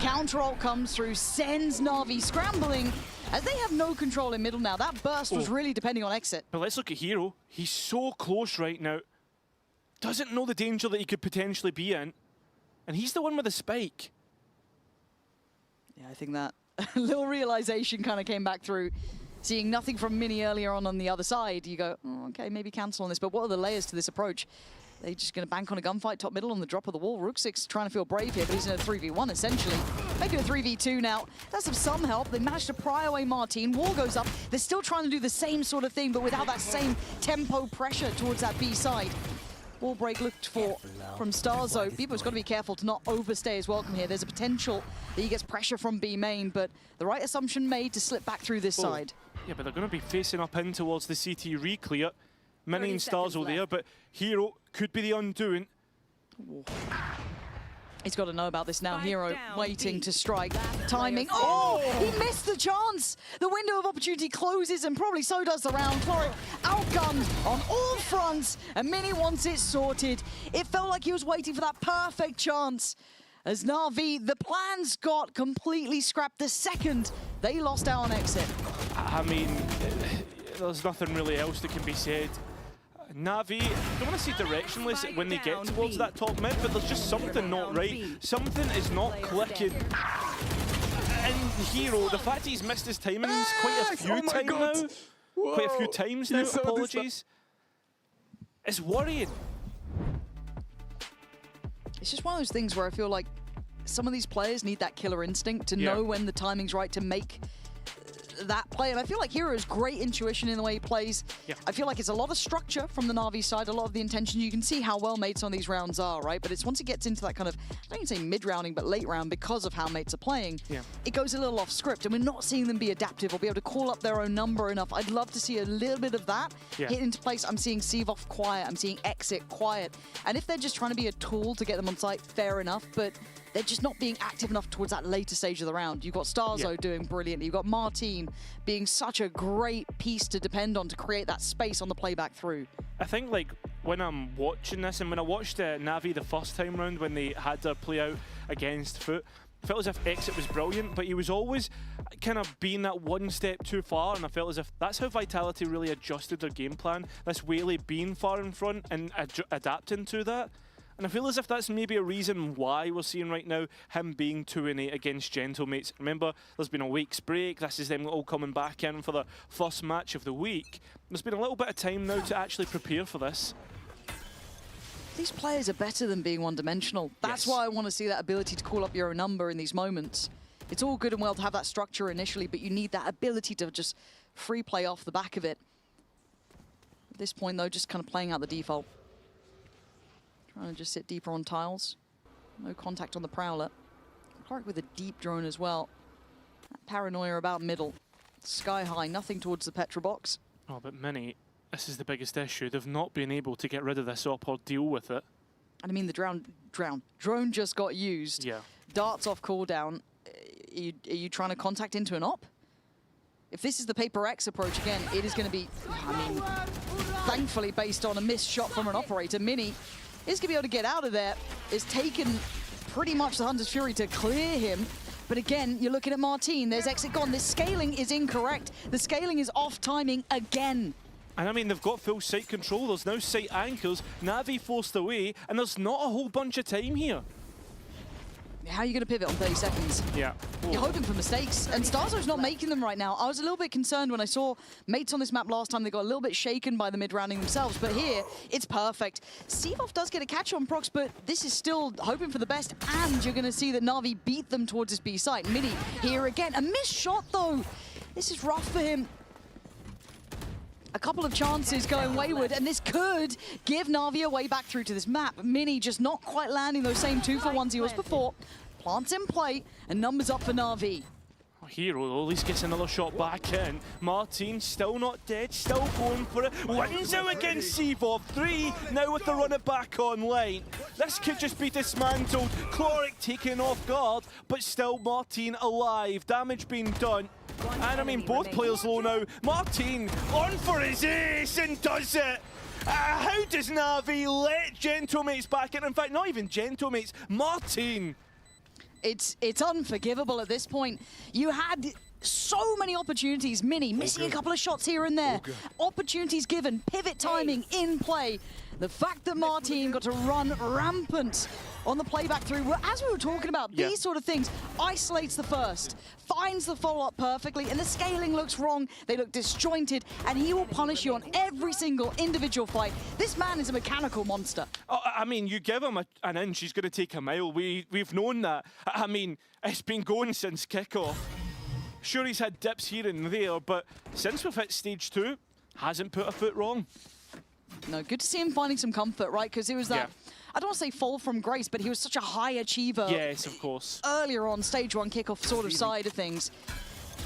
Counter ult comes through, sends Na'Vi scrambling as they have no control in middle now. That burst was really depending on exit. But let's look at Hero. He's so close right now. Doesn't know the danger that he could potentially be in. And he's the one with the spike. Yeah, I think that little realization kind of came back through. Seeing nothing from Mini earlier on the other side, you go, oh, okay, maybe cancel on this. But what are the layers to this approach? They're just going to bank on a gunfight top middle on the drop of the wall. Rooksix trying to feel brave here, but he's in a 3v1 essentially. Making a 3v2 now. That's of some help. They managed to pry away Martin. Wall goes up. They're still trying to do the same sort of thing, but without that same tempo pressure towards that B side. Wall break looked for from Starzo. People's got to be careful to not overstay his welcome here. There's a potential that he gets pressure from B main, but the right assumption made to slip back through this side. Yeah, but they're going to be facing up in towards the CT re-clear. Mini and Starzo there, but Hero could be the undoing. He's got to know about this now. Hero waiting to strike. Timing. Oh, he missed the chance. The window of opportunity closes, and probably so does the round. Floric outgunned on all fronts, and Mini wants it sorted. It felt like he was waiting for that perfect chance. As Na'Vi, the plans got completely scrapped the second they lost out on exit. I mean, there's nothing really else that can be said. Na'Vi, I don't want to say directionless when they get towards that top mid, but there's just something not right. Something is not clicking. And Hero, the fact he's missed his timings quite a few times now. Quite a few times now, apologies. It's worrying. It's just one of those things where I feel like some of these players need that killer instinct to know when the timing's right to make that play. And I feel like Hero has great intuition in the way he plays. I feel like it's a lot of structure from the Na'Vi side, a lot of the intention. You can see how well mates on these rounds are, right? But it's once it gets into that kind of, I don't even say mid-rounding, but late round because of how mates are playing, it goes a little off script. And we're not seeing them be adaptive or be able to call up their own number enough. I'd love to see a little bit of that hit into place. I'm seeing Seavoff quiet. I'm seeing Exit quiet. And if they're just trying to be a tool to get them on site, fair enough. But they're just not being active enough towards that later stage of the round. You've got Starzo doing brilliantly. You've got Martin being such a great piece to depend on to create that space on the playback through. I think, like, when I'm watching this, and when I watched Na'Vi the first time round when they had their play out against Foot, I felt as if Exit was brilliant, but he was always kind of being that one step too far, and I felt as if that's how Vitality really adjusted their game plan. This Whaley being far in front and adapting to that. And I feel as if that's maybe a reason why we're seeing right now him being 2-8 against Gentlemates. Remember, there's been a week's break. This is them all coming back in for the first match of the week. There's been a little bit of time now to actually prepare for this. These players are better than being one-dimensional. That's why I want to see that ability to call up your own number in these moments. It's all good and well to have that structure initially, but you need that ability to just free play off the back of it. At this point, though, just kind of playing out the default. Trying to just sit deeper on tiles. No contact on the Prowler. Clark with a deep drone as well. That paranoia about middle. Sky high, nothing towards the Petra box. Oh, but Mini, this is the biggest issue. They've not been able to get rid of this op or deal with it. And I mean, the drone just got used. Darts off cooldown. Are you trying to contact into an op? If this is the Paper X approach again, it is going to be, I mean, thankfully based on a missed shot from an operator. Mini is going to be able to get out of there. It's taken pretty much the Hunter's Fury to clear him. But again, you're looking at Martin. There's Exit gone. This scaling is incorrect. The scaling is off timing again. And I mean, they've got full site control. There's now site anchors. Na'Vi forced away, and there's not a whole bunch of time here. How are you going to pivot on 30 seconds? Yeah. You're hoping for mistakes, and Starzo's not making them right now. I was a little bit concerned when I saw mates on this map last time. They got a little bit shaken by the mid-rounding themselves, but here, it's perfect. Seavoff does get a catch on Prox, but this is still hoping for the best, and you're going to see that Na'Vi beat them towards his B site. Mini here again. A missed shot, though. This is rough for him. A couple of chances going wayward, and this could give Na'Vi a way back through to this map. Mini just not quite landing those same 2-for-1s he was before. Plants in play, and numbers up for Na'Vi. Hero at least gets another shot back in. Martin still not dead, still going for it. Wins out against Seavoff. 3 now with the runner back online. This could just be dismantled. Cloric taken off guard, but still Martin alive. Damage being done. And I mean, both players low now. Martin on for his ace and does it. How does Na'Vi let Gentlemates back in? In fact, not even Gentlemates, Martin. It's unforgivable at this point. You had so many opportunities. Mini missing a couple of shots here and there. Opportunities given, pivot timing in play. The fact that Martin got to run rampant on the playback through, well, as we were talking about, these sort of things, isolates the first, finds the follow-up perfectly, and the scaling looks wrong, they look disjointed, and he will punish you on every single individual fight. This man is a mechanical monster. Oh, I mean, you give him an inch, he's going to take a mile. We've known that. I mean, it's been going since kickoff. Sure, he's had dips here and there, but since we've hit stage 2, hasn't put a foot wrong. No, good to see him finding some comfort, right? Because it was that, I don't want to say fall from grace, but he was such a high achiever. Yes, of course. Earlier on, stage 1 kickoff sort of side of things.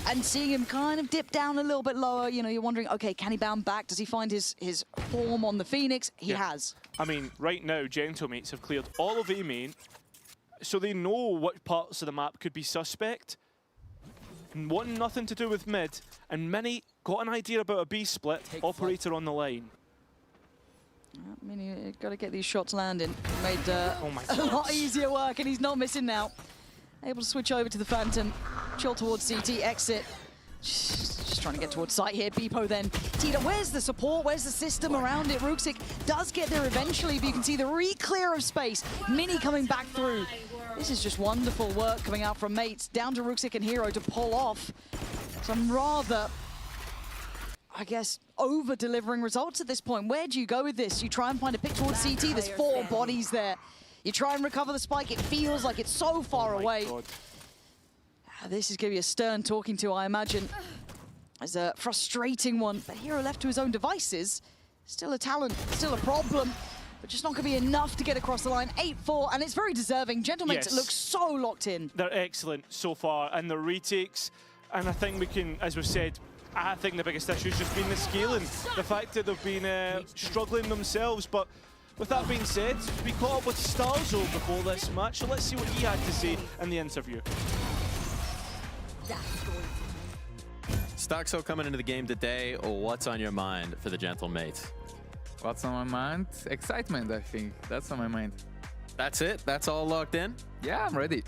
and seeing him kind of dip down a little bit lower, you know, you're wondering, okay, can he bounce back? Does he find his form on the Phoenix? He has. I mean, right now, Gentlemates have cleared all of A main, so they know what parts of the map could be suspect. Wanting nothing to do with mid, and Mini got an idea about a B split, operator on the line. Mini, you've got to get these shots landing. Made a God. lot easier work, and he's not missing now. Able to switch over to the Phantom, chill towards CT, exit. Just trying to get towards site here. Beepo then teed up. Where's the support? Where's the system around it? Rooksik does get there eventually, but you can see the re-clear of space. Mini coming back through. This is just wonderful work coming out from Mates. Down to Rooksik and Hero to pull off some rather, I guess, over-delivering results at this point. Where do you go with this? You try and find a pick towards CT. There's 4 bodies there. You try and recover the spike. It feels like it's so far away. This is going to be a stern talking to, I imagine. It's a frustrating one, but Hero left to his own devices. Still a talent, still a problem, but just not going to be enough to get across the line. 8-4, and it's very deserving. Gentlemates look so locked in. They're excellent so far, and the retakes, and I think we can, as we've said, I think the biggest issue has just been the scaling. The fact that they've been struggling themselves, but with that being said, we caught up with Starzo before this match, so let's see what he had to say in the interview. Starzo coming into the game today, what's on your mind for the Gentlemates? What's on my mind? Excitement, I think. That's on my mind. That's it? That's all locked in? Yeah, I'm ready.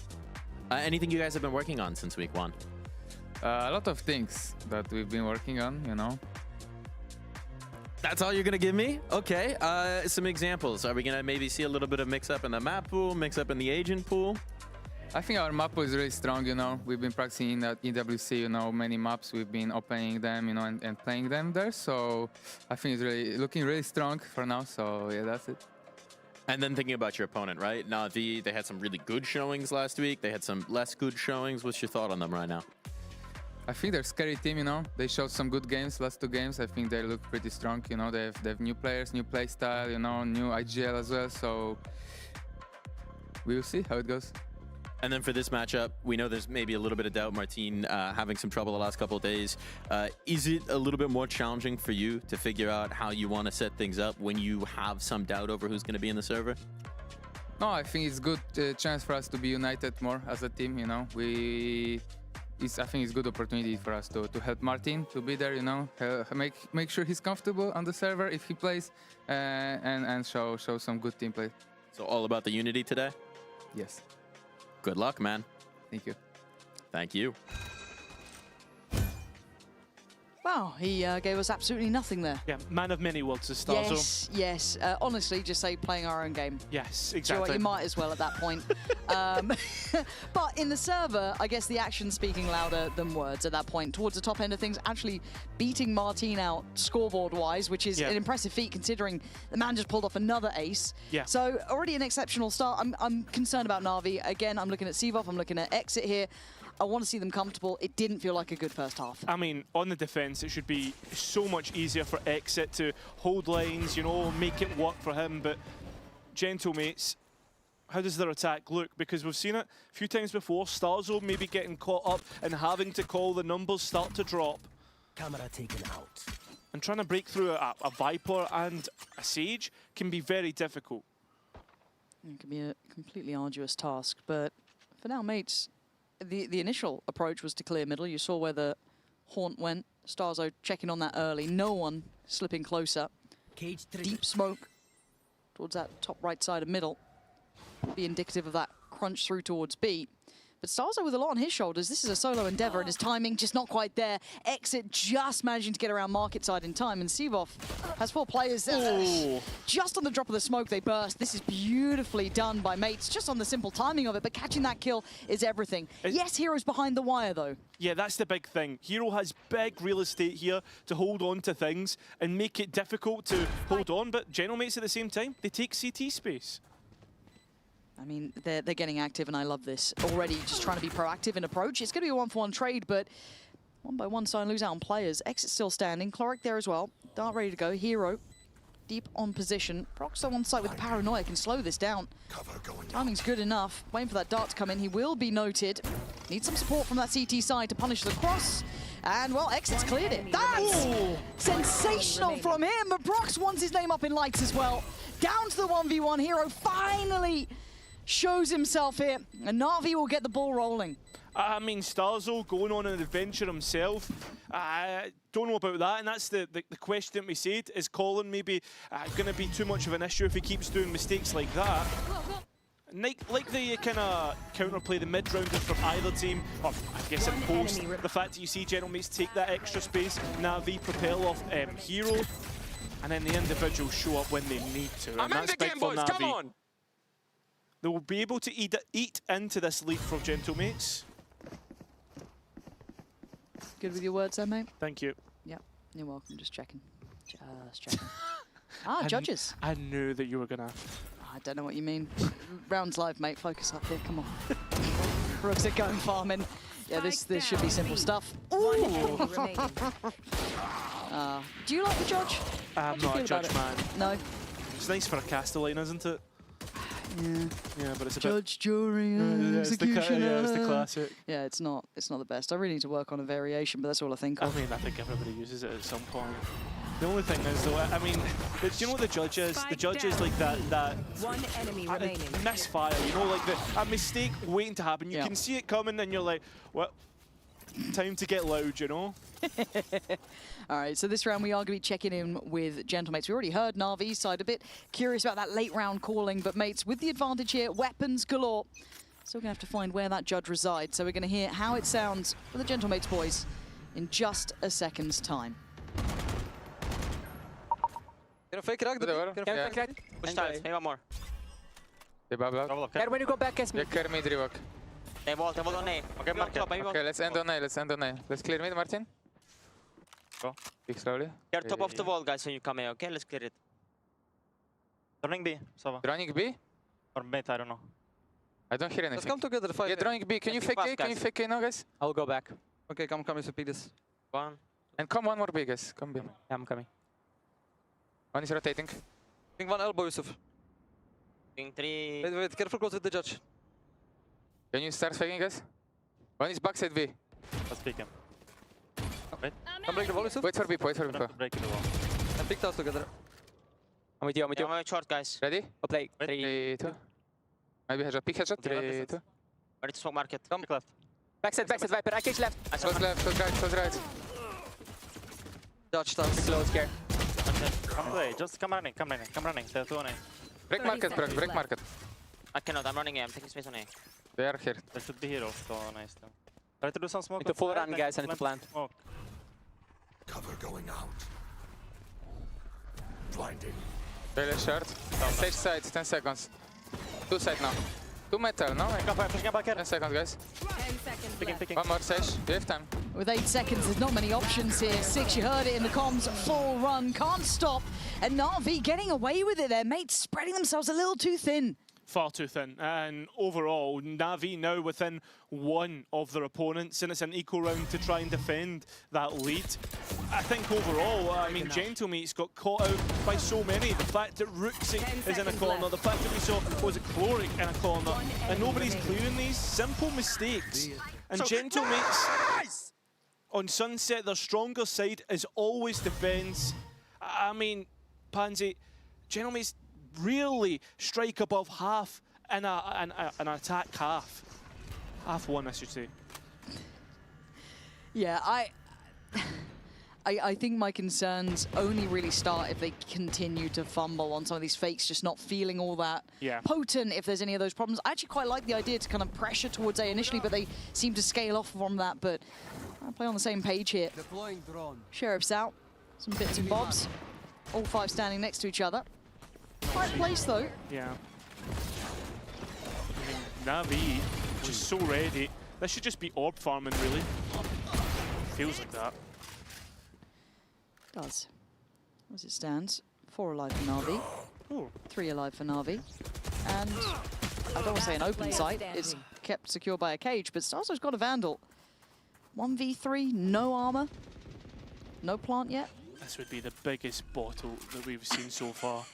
Anything you guys have been working on since week 1? A lot of things that we've been working on, you know. That's all you're going to give me? Okay. Some examples. Are we going to maybe see a little bit of mix-up in the map pool, mix-up in the agent pool? I think our map was really strong, you know. We've been practicing at EWC, you know, many maps. We've been opening them, you know, and playing them there. So I think it's really looking really strong for now. So yeah, that's it. And then thinking about your opponent, right? Na'Vi, they had some really good showings last week. They had some less good showings. What's your thought on them right now? I think they're a scary team, you know. They showed some good games last 2 games. I think they look pretty strong, you know. They have new players, new play style, you know, new IGL as well. So we'll see how it goes. And then for this matchup, we know there's maybe a little bit of doubt. Martin having some trouble the last couple of days. Is it a little bit more challenging for you to figure out how you want to set things up when you have some doubt over who's going to be in the server? No, I think it's a good chance for us to be united more as a team, you know. I think it's a good opportunity for us to help Martin to be there, you know, make sure he's comfortable on the server if he plays, and show some good team play. So all about the unity today? Yes. Good luck, man. Thank you. Thank you. Wow, he gave us absolutely nothing there. Yeah, man of many worlds, Starzo. Yes, yes. Honestly, just say playing our own game. Yes, Do you know exactly. what, you might as well at that point. But in the server, I guess the action's speaking louder than words at that point. Towards the top end of things, actually beating Martin out scoreboard-wise, which is an impressive feat considering the man just pulled off another ace. Yeah. So already an exceptional start. I'm concerned about Na'Vi. Again, I'm looking at Sivov, I'm looking at Exit here. I want to see them comfortable. It didn't feel like a good first half. I mean, on the defense, it should be so much easier for Exit to hold lines, you know, make it work for him. But Gentlemates, how does their attack look? Because we've seen it a few times before. Starzo maybe getting caught up and having to call the numbers start to drop. Camera taken out. And trying to break through a Viper and a Sage can be very difficult. It can be a completely arduous task. But for now, Mates, the initial approach was to clear middle. You saw where the Haunt went. Starzo checking on that early. No one slipping closer. Deep smoke towards that top right side of middle. Be indicative of that crunch through towards B. But Starzo with a lot on his shoulders. This is a solo endeavor and his timing just not quite there. Exit just managing to get around market side in time. And Sivov has 4 players. Just on the drop of the smoke, they burst. This is beautifully done by Mates, just on the simple timing of it. But catching that kill is everything. Yes, Hero's behind the wire, though. Yeah, that's the big thing. Hero has big real estate here to hold on to things and make it difficult to hold on. But Gentlemates at the same time, they take CT space. I mean, they're getting active, and I love this. Already just trying to be proactive in approach. It's going to be a 1-for-1 trade, but 1 by 1 sign lose out on players. Exit still standing. Cloric there as well. Dart ready to go. Hero deep on position. Proxo on site with the paranoia can slow this down. Timing's good enough. Waiting for that dart to come in. He will be noted. Needs some support from that CT side to punish the cross. And, well, Exit's cleared it. That's sensational from him, but Prox wants his name up in lights as well. Down to the 1v1 hero, finally shows himself here, and Na'Vi will get the ball rolling. I mean, Starzo going on an adventure himself. I don't know about that, and that's the question that we said. Is Colin maybe going to be too much of an issue if he keeps doing mistakes like that? Like the kind of counterplay, the mid-rounders from either team, or I guess at post, the fact that you see Gentlemates take that extra space, Na'Vi propel off Hero, and then the individuals show up when they need to. I'm in the game, boys, come on! They will be able to eat into this lead for Gentlemates. Good with your words there, mate? Thank you. Yep, you're welcome. Just checking. Just checking. Judges. I knew that you were gonna. I don't know what you mean. Round's live, mate. Focus up here. Come on. Brooks are going farming. Yeah, this should be simple stuff. Ooh. Do you like the judge? I'm not a judge, man. No. It's nice for a Castellane, isn't it? Yeah, but it's a Judge, jury, executioner. It's the classic. Yeah, it's not the best. I really need to work on a variation, but that's all I think of. I mean, I think everybody uses it at some point. The only thing is, though, I mean, do you know what the judge is? The judge is like that one enemy remaining. Misfire, you know, like a mistake waiting to happen. You can see it coming, and you're like, well, time to get loud, you know? All right, so this round we are going to be checking in with Gentlemates. We already heard Na'Vi's side a bit. Curious about that late round calling, but mates, with the advantage here, weapons galore. Still going to have to find where that judge resides. So we're going to hear how it sounds for the Gentlemates boys in just a second's time. Can you fake it? Push tiles, maybe one more. They bubble out. Care when you go back, guess me. Yeah, care mid rewalk. They vault on A. Okay, market. Okay, let's end on A, Let's clear mid, Martin. Go. Pick slowly. You're top of the wall, guys, when you come A, okay? Let's clear it. Running B, Sava. Running B? Or mid, I don't know. I don't hear anything. Let's come together, fight. Yeah, running B. Can you fake A? Can you fake A now, guys? I'll go back. Okay, come, you pick this. One. And come one more B, guys. Come B. Yeah, I'm coming. One is rotating. Ping one elbow, Yusuf. Ping 3. Wait, careful close with the judge. Can you start faking, guys? One is backside B. Let's pick him. Wait. Come break the wall, Yusuf. Wait for B, wait for B. Break the wall. And pick us together. I'm with you, I'm with short, guys. Ready? I'll play. 3, 2. Maybe headshot. Pick headshot. 3, 2. Ready to smoke market. Come left. Backside, Viper. I cage left. Close left, close right. Judge stance. Slow scare. Come play. Just come running. Stay 2 on A. Break market, bro. Break market. I cannot. I'm running A. I'm taking space on A. They are here. There should be heroes, so nice. Try to do some smoke. Need to full run, guys. I need to plant. Smoke. Cover going out. Blinding. Really short. Stage side, 10 seconds. 2 side now. 2 metal, no? Pushing back here. 10 seconds, guys. 10 seconds left. One more Sage. You have time. With 8 seconds, there's not many options here. 6, you heard it in the comms, full run, can't stop. And Na'Vi getting away with it. Their mates spreading themselves a little too thin. Far too thin. And overall, Na'Vi now within one of their opponents, and it's an equal round to try and defend that lead. I think overall, I mean, Gentlemates got caught out by so many. The fact that Rooksy is in a corner, the fact that we saw was it Chloric in a corner, and nobody's clearing these simple mistakes. And Gentlemates on Sunset, their stronger side is always defense. I mean, Pansy, Gentlemates really strike above half in an attack half. Half one, I should say. Yeah, I think my concerns only really start if they continue to fumble on some of these fakes, just not feeling all that potent if there's any of those problems. I actually quite like the idea to kind of pressure towards A initially, but they seem to scale off from that. But I play on the same page here. Deploying drone. Sheriff's out, some bits and bobs. All 5 standing next to each other. Right place though. Yeah. I mean, Na'Vi just so ready. This should just be orb farming, really. Feels like that. Does. As it stands, 4 alive for Na'Vi. Ooh. 3 alive for Na'Vi. And I don't want to say an open site. It's kept secure by a cage, but Starzo's got a Vandal. 1v3, no armor. No plant yet. This would be the biggest bottle that we've seen so far.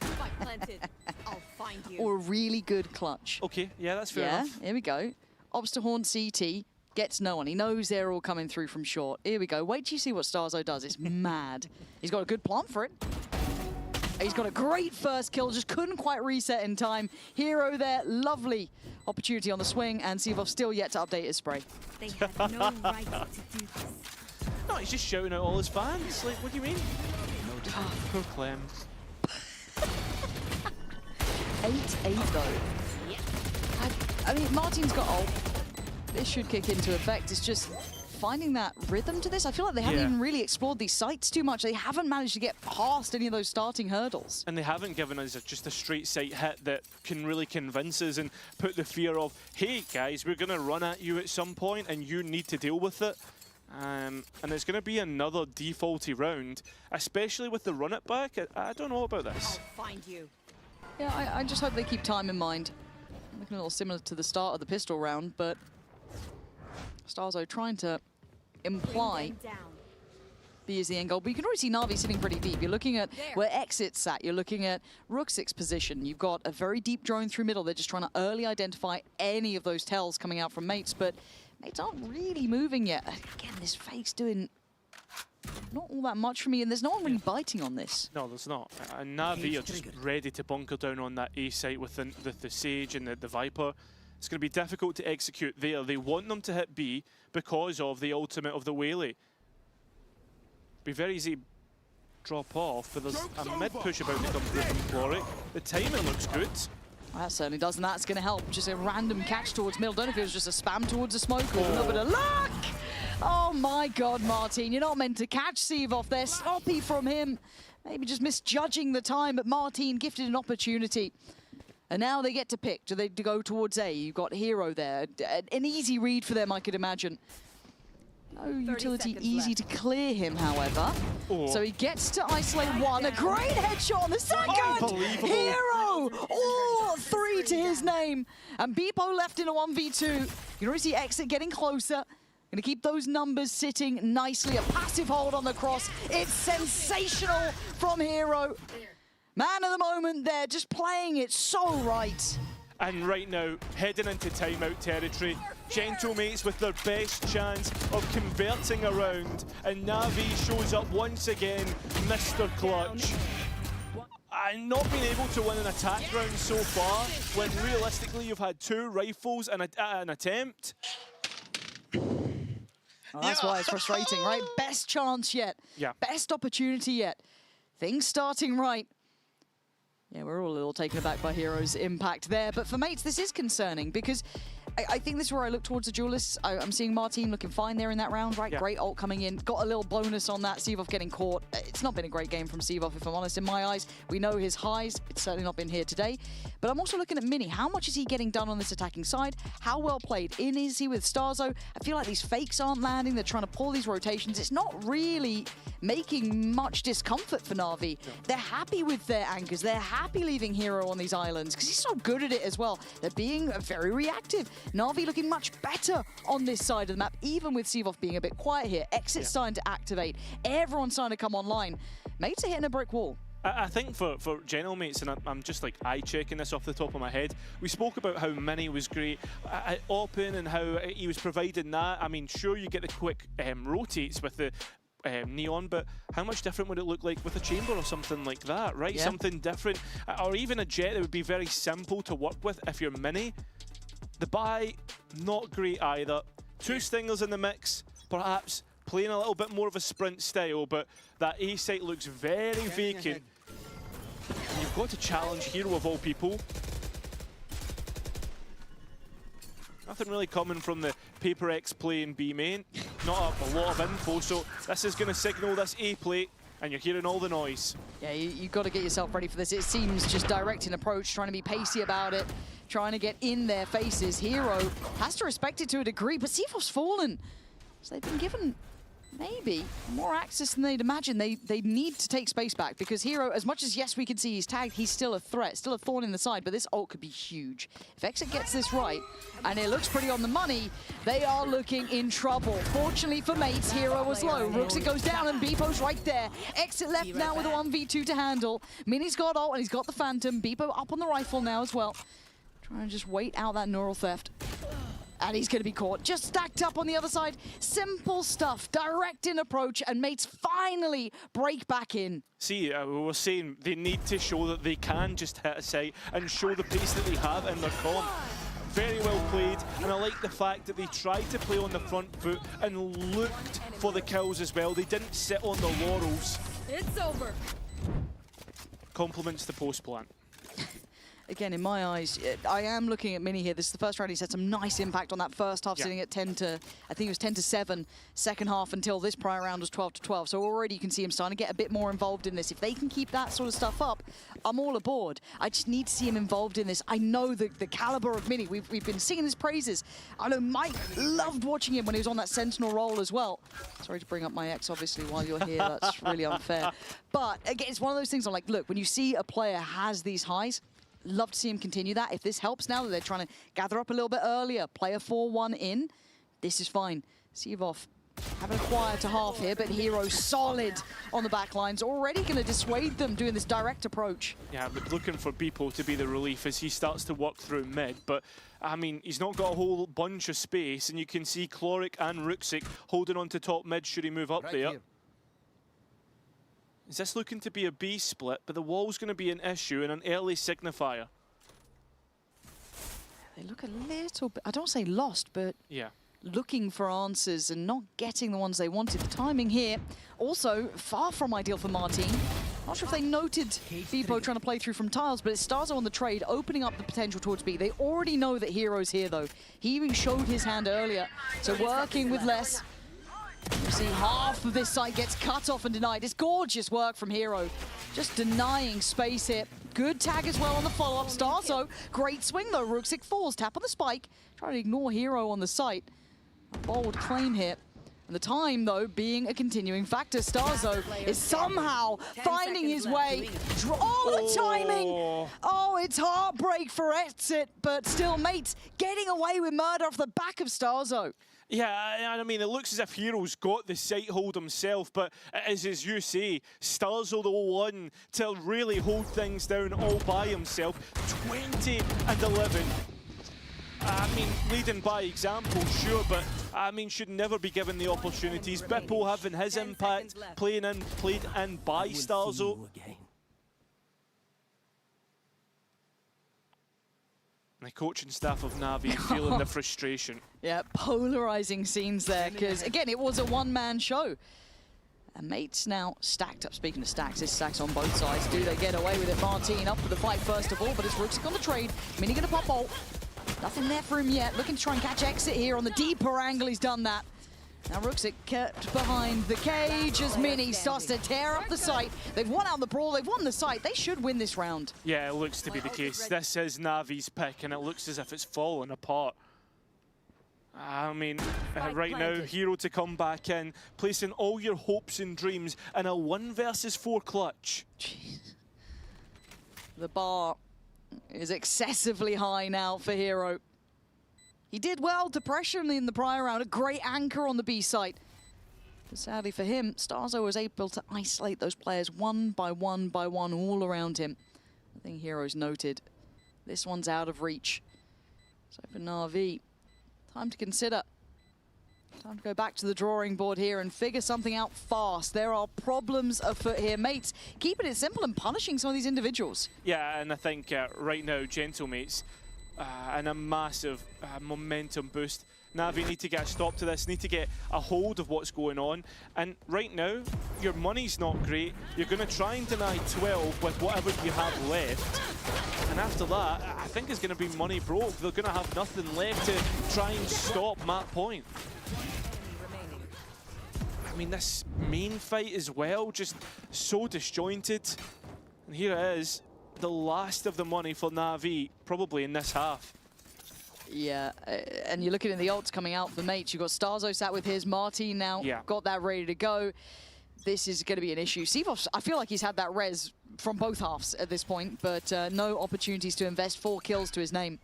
Spike planted. I'll find you. Or a really good clutch. Okay, yeah, that's fair enough. Here we go. Obs to Horn CT. Gets no one. He knows they're all coming through from short. Here we go. Wait till you see what Starzo does. It's mad. He's got a good plant for it. He's got a great first kill. Just couldn't quite reset in time. Hero there. Lovely opportunity on the swing. And Sivov still yet to update his spray. They had no right to do this. No, he's just shouting at all his fans. Like, what do you mean? Poor Clem. 8-8 though. I mean, Martin's got ult. This should kick into effect. It's just finding that rhythm to this. I feel like they haven't even really explored these sites too much. They haven't managed to get past any of those starting hurdles. And they haven't given us just a straight sight hit that can really convince us and put the fear of, hey guys, we're going to run at you at some point and you need to deal with it. And it's going to be another defaulty round, especially with the run it back. I don't know about this. I'll find you. Yeah, I just hope they keep time in mind. Looking a little similar to the start of the pistol round, but Starzo trying to imply B is the end goal. But you can already see Na'Vi sitting pretty deep. You're looking at where Exit's sat. You're looking at Rooksik's position. You've got a very deep drone through middle. They're just trying to early identify any of those tells coming out from mates, but mates aren't really moving yet. Again, this fake's doing not all that much for me, and there's no one really biting on this. No, there's not. And Na'Vi are just ready to bunker down on that A site with the Sage and the Viper. It's going to be difficult to execute there. They want them to hit B because of the ultimate of the Whaley. Be very easy drop off, but there's a mid push about to come through from Floric. The timing looks good. Well, that certainly does, and that's going to help. Just a random catch towards middle. Don't know if it was just a spam towards the smoke or a little bit of luck. Oh my God, Martin, you're not meant to catch Sivov there. Sloppy from him. Maybe just misjudging the time, but Martin gifted an opportunity. And now they get to pick. Do they go towards A? You've got Hero there. An easy read for them, I could imagine. No utility easy to clear him, however. So he gets to isolate one. A great headshot on the second! Hero! All three to his name. And Beepo left in a 1v2. You can already see Exit getting closer. Going to keep those numbers sitting nicely. A passive hold on the cross. It's sensational from Hero. Man of the moment there, just playing it so right. And right now, heading into timeout territory, Gentlemates with their best chance of converting a round, and Na'Vi shows up once again, Mr. Clutch. And not being able to win an attack round so far, when realistically you've had 2 rifles and an attempt. Well, that's why it's frustrating, right? Best chance yet. Yeah. Best opportunity yet. Things starting right. Yeah, we're all a little taken aback by Hero's impact there. But for mates, this is concerning because I think this is where I look towards the duelists. I'm seeing Martin looking fine there in that round, right? Yeah. Great ult coming in. Got a little bonus on that. Sivov getting caught. It's not been a great game from Sivov, if I'm honest, in my eyes. We know his highs. It's certainly not been here today. But I'm also looking at Mini. How much is he getting done on this attacking side? How well played in is he with Starzo? I feel like these fakes aren't landing. They're trying to pull these rotations. It's not really making much discomfort for Na'Vi. No. They're happy with their anchors. They're happy leaving Hero on these islands because he's so good at it as well. They're being very reactive. Na'Vi looking much better on this side of the map, even with Sivov being a bit quiet here. Exit's starting to activate. Everyone's starting to come online. Mates are hitting a brick wall. I think for Gentlemates, and I'm just like eye-checking this off the top of my head, we spoke about how Mini was great at open and how he was providing that. I mean, sure, you get the quick rotates with the Neon, but how much different would it look like with a chamber or something like that, right? Yeah. Something different, or even a jet that would be very simple to work with if you're Mini. The buy, not great either. 2 stingers in the mix, perhaps playing a little bit more of a sprint style, but that A site looks very vacant. And you've got to challenge Hero of all people. Nothing really coming from the Paper X play in B main. Not a lot of info, so this is going to signal this A plate, and you're hearing all the noise. Yeah, you've got to get yourself ready for this. It seems just direct in approach, trying to be pacey about it, trying to get in their faces. Hero has to respect it to a degree, but Sivov's fallen. So they've been given maybe more access than they'd imagine. They need to take space back because Hero, as much as yes we can see he's tagged, he's still a threat, still a thorn in the side, but this ult could be huge. If Exit gets this right, and it looks pretty on the money, they are looking in trouble. Fortunately for Mates, Hero was low. Rooksik goes down and Beepo's right there. Exit left now with a 1v2 to handle. Mini's got ult and he's got the Phantom. Beepo up on the rifle now as well. Trying to just wait out that neural theft. And he's going to be caught. Just stacked up on the other side. Simple stuff. Direct in approach. And Mates finally break back in. See, we were saying they need to show that they can just hit a site and show the pace that they have in their comp. Very well played. And I like the fact that they tried to play on the front foot and looked for the kills as well. They didn't sit on the laurels. It's over. Compliments the post plant. Again, in my eyes, I am looking at Mini here. This is the first round. He's had some nice impact on that first half, sitting at 10 to, I think it was 10 to 7, second half until this prior round was 12 to 12. So already you can see him starting to get a bit more involved in this. If they can keep that sort of stuff up, I'm all aboard. I just need to see him involved in this. I know the caliber of Mini. We've been singing his praises. I know Mike loved watching him when he was on that Sentinel role as well. Sorry to bring up my ex, obviously, while you're here. That's really unfair. But again, it's one of those things I'm like, look, when you see a player has these highs, love to see him continue that. If this helps now that they're trying to gather up a little bit earlier, play a 4-1 in, this is fine. Sivov having a quieter half here, but Hero solid on the back lines, already going to dissuade them doing this direct approach. Yeah, looking for Beepo to be the relief as he starts to work through mid, but I mean, he's not got a whole bunch of space, and you can see Chloric and Rooksik holding on to top mid should he move up there. Here. Is this looking to be a B split, but the wall's going to be an issue and an early signifier? They look a little bit, I don't say lost, but yeah, looking for answers and not getting the ones they wanted. The timing here, also far from ideal for Martin. Not sure if they noted Beepo trying to play through from tiles, but it's Starzo on the trade, opening up the potential towards B. They already know that Hero's here, though. He even showed his hand earlier, so working with less. You see half of this site gets cut off and denied. It's gorgeous work from Hero. Just denying space here. Good tag as well on the follow-up. Starzo, great swing though. Rooksik falls, tap on the spike. Trying to ignore Hero on the site. A bold claim here. And the time though being a continuing factor. Starzo is somehow finding his way. Oh, the timing! Oh, it's heartbreak for Exit, but still Mates getting away with murder off the back of Starzo. Yeah, and I mean, it looks as if Hero's got the sight hold himself, but as you say, Starzo the one to really hold things down all by himself. 20 and 11. I mean, leading by example, sure, but I mean, should never be given the opportunities. Bippo having his impact, played in by Starzo. The coaching staff of Na'Vi feeling the frustration. Yeah, polarizing scenes there, because again, it was a one-man show. And Mates now stacked up. Speaking of stacks, this stacks on both sides. Do they get away with it? Martin up for the fight first of all, but it's Rooksik on the trade. Mini gonna pop ult. Nothing there for him yet. Looking to try and catch Exit here on the deeper angle. He's done that. Now Rooksik kept behind the cage as Mini starts to tear up the site. They've won out the brawl, they've won the site. They should win this round. Yeah, it looks to be the case. This is Navi's pick, and it looks as if it's fallen apart. I mean, right now, Hero to come back in, placing all your hopes and dreams in a 1 versus 4 clutch. Jeez. The bar is excessively high now for Hero. He did well to pressure him in the prior round, a great anchor on the B site. But sadly for him, Starzo was able to isolate those players one by one all around him. I think Hero's noted. This one's out of reach. So for Na'Vi, time to consider. Time to go back to the drawing board here and figure something out fast. There are problems afoot here. Mates, keeping it simple and punishing some of these individuals. Yeah, and I think right now, Gentle Mates, and a massive momentum boost. Na'Vi need to get a stop to this, need to get a hold of what's going on. And right now, your money's not great. You're going to try and deny 12 with whatever you have left. And after that, I think it's going to be money broke. They're going to have nothing left to try and stop Matt Point. I mean, this main fight as well, just so disjointed. And here it is. The last of the money for Na'Vi, probably in this half. Yeah, and you're looking at the ults coming out for mates. You've got Starzo sat with his, Martin now got that ready to go. This is going to be an issue. Sivov, I feel like he's had that res from both halves at this point, but no opportunities to invest. 4 kills to his name.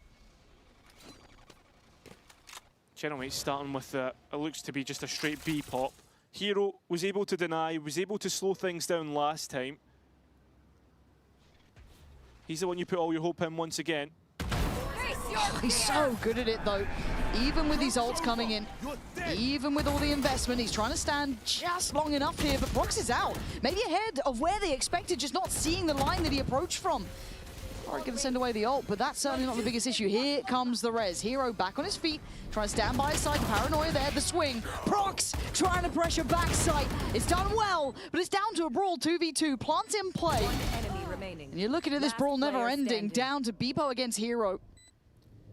Gentlemen, starting with it looks to be just a straight B pop. Hero was able to deny, was able to slow things down last time. He's the one you put all your hope in once again. He's so good at it though. Even with these ults coming in, even with all the investment, he's trying to stand just long enough here, but Prox is out. Maybe ahead of where they expected, just not seeing the line that he approached from. Alright, gonna send away the ult, but that's certainly not the biggest issue. Here comes the res. Hero back on his feet, trying to stand by his side. Paranoia there, the swing. Prox trying to pressure backside. It's done well, but it's down to a brawl 2v2. Plant in play. And you're looking at this brawl never ending, down to Beepo against Hero.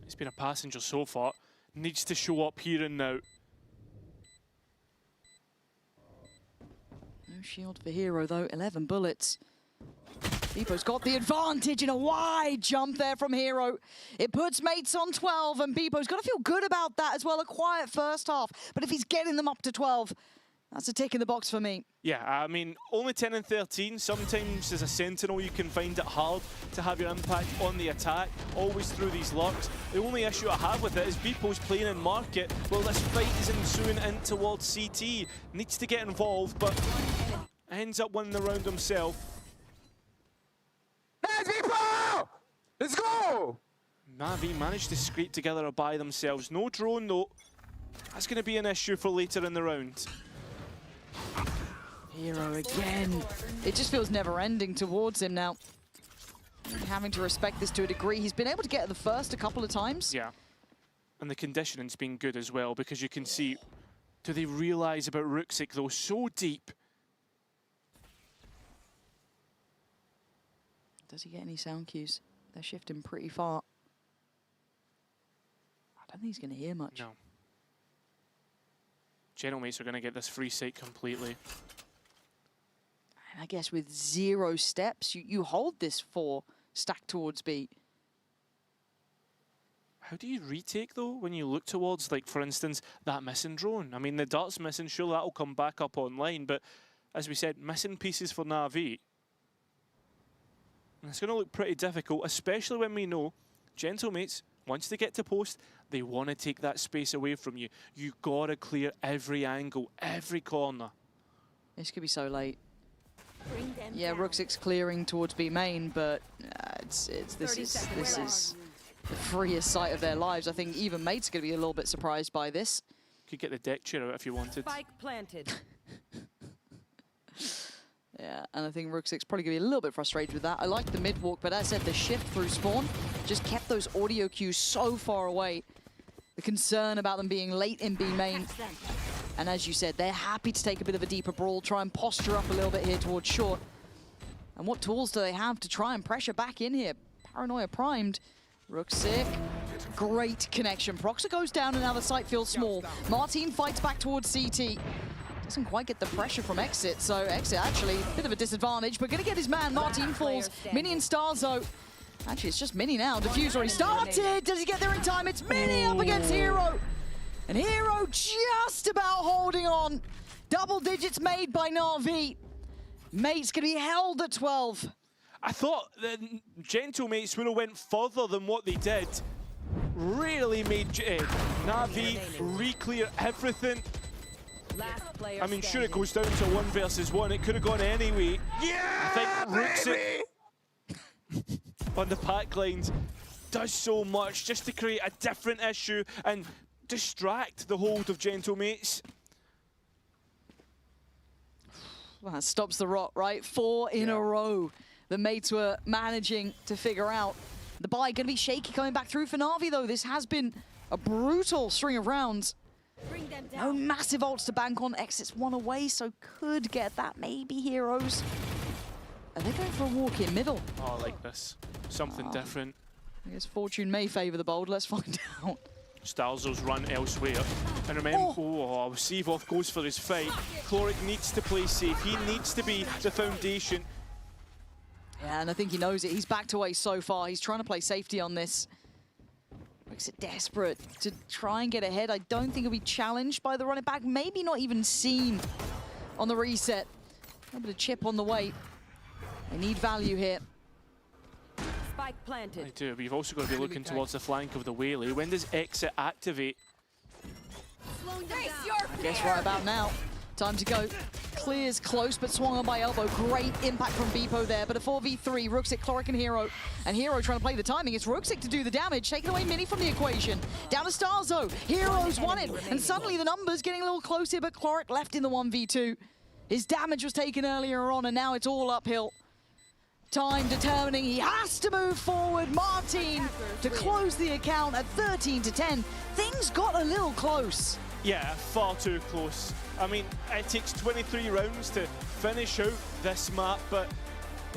He's been a passenger so far. Needs to show up here and now. No shield for Hero though, 11 bullets. Beepo's got the advantage in a wide jump there from Hero. It puts mates on 12 and Beepo's got to feel good about that as well. A quiet first half, but if he's getting them up to 12, that's a tick in the box for me. Yeah, I mean, only 10 and 13. Sometimes as a Sentinel, you can find it hard to have your impact on the attack, always through these lurks. The only issue I have with it is Beepo's playing in market. Well, this fight is ensuing in towards CT. Needs to get involved, but ends up winning the round himself. Let's Beepo! Let's go! Na'Vi managed to scrape together a by themselves. No drone, though. That's going to be an issue for later in the round. Hero again. It just feels never-ending towards him now. Having to respect this to a degree. He's been able to get the first a couple of times. Yeah. And the conditioning's been good as well, because you can see, do they realize about Ruxic, though? So deep. Does he get any sound cues? They're shifting pretty far. I don't think he's going to hear much. No. Gentlemates are going to get this free site completely. And I guess with 0 steps, you hold this 4 stacked towards B. How do you retake, though, when you look towards, like, for instance, that missing drone? I mean, the dart's missing, sure, that'll come back up online, but as we said, missing pieces for Na'Vi. And it's going to look pretty difficult, especially when we know Gentlemates, once they get to post, they want to take that space away from you. You got to clear every angle, every corner. This could be so late. Yeah, Ruxic's clearing towards B main, but this is the freest sight of their lives. I think even Mate's going to be a little bit surprised by this. Could get the deck chair out if you wanted. Spike planted. Yeah, and I think Ruxic's probably going to be a little bit frustrated with that. I like the mid walk, but as I said, the shift through spawn just kept those audio cues so far away. The concern about them being late in B main. And as you said, they're happy to take a bit of a deeper brawl, try and posture up a little bit here towards short. And what tools do they have to try and pressure back in here? Paranoia primed. Ruxic, great connection. Proxer goes down and now the site feels small. Martin fights back towards CT. Doesn't quite get the pressure from Exit, so Exit actually a bit of a disadvantage, but gonna get his man. Martin falls. Mini and Starzo. Actually, it's just Mini now. Diffuse already started. Does he get there in time? It's Mini up against Hero. And Hero just about holding on. Double digits made by Na'Vi. Mate's gonna be held at 12. I thought the Gentlemates would have went further than what they did. Really made Na'Vi re-clear everything. I mean, sure, it goes down to 1 versus 1. It could have gone anyway. Yeah, I think Ruxic on the pack lines does so much just to create a different issue and distract the hold of Gentlemates. Well, that stops the rot, right? 4 in a row. The mates were managing to figure out. The buy going to be shaky coming back through for Na'Vi, though. This has been a brutal string of rounds. No massive ults to bank on. Exits 1 away, so could get that. Maybe Heroes. Are they going for a walk in middle? Oh, I like this. Something different. I guess fortune may favour the bold. Let's find out. Stalzo's run elsewhere. And remember, Sivov goes for his fight. Chloric needs to play safe. He needs to be the foundation. Yeah, and I think he knows it. He's backed away so far. He's trying to play safety on this. Ruxit desperate to try and get ahead. I don't think he'll be challenged by the running back. Maybe not even seen on the reset. A bit of chip on the way. They need value here. Spike planted. They do. But you've also got to be looking towards the flank of the Whaley. When does exit activate? I guess right about now. Time to go. Clears close, but swung on by elbow. Great impact from Beepo there, but a 4v3. Ruxit, Cloric, and Hero. And Hero trying to play the timing. It's Ruxit to do the damage, taking away Mini from the equation. Down to Starzo. Hero's won it, and suddenly the numbers getting a little closer, but Cloric left in the 1v2. His damage was taken earlier on, and now it's all uphill. Time determining he has to move forward. Martin to close the account at 13-10. Things got a little close. Yeah, far too close. I mean, it takes 23 rounds to finish out this map, but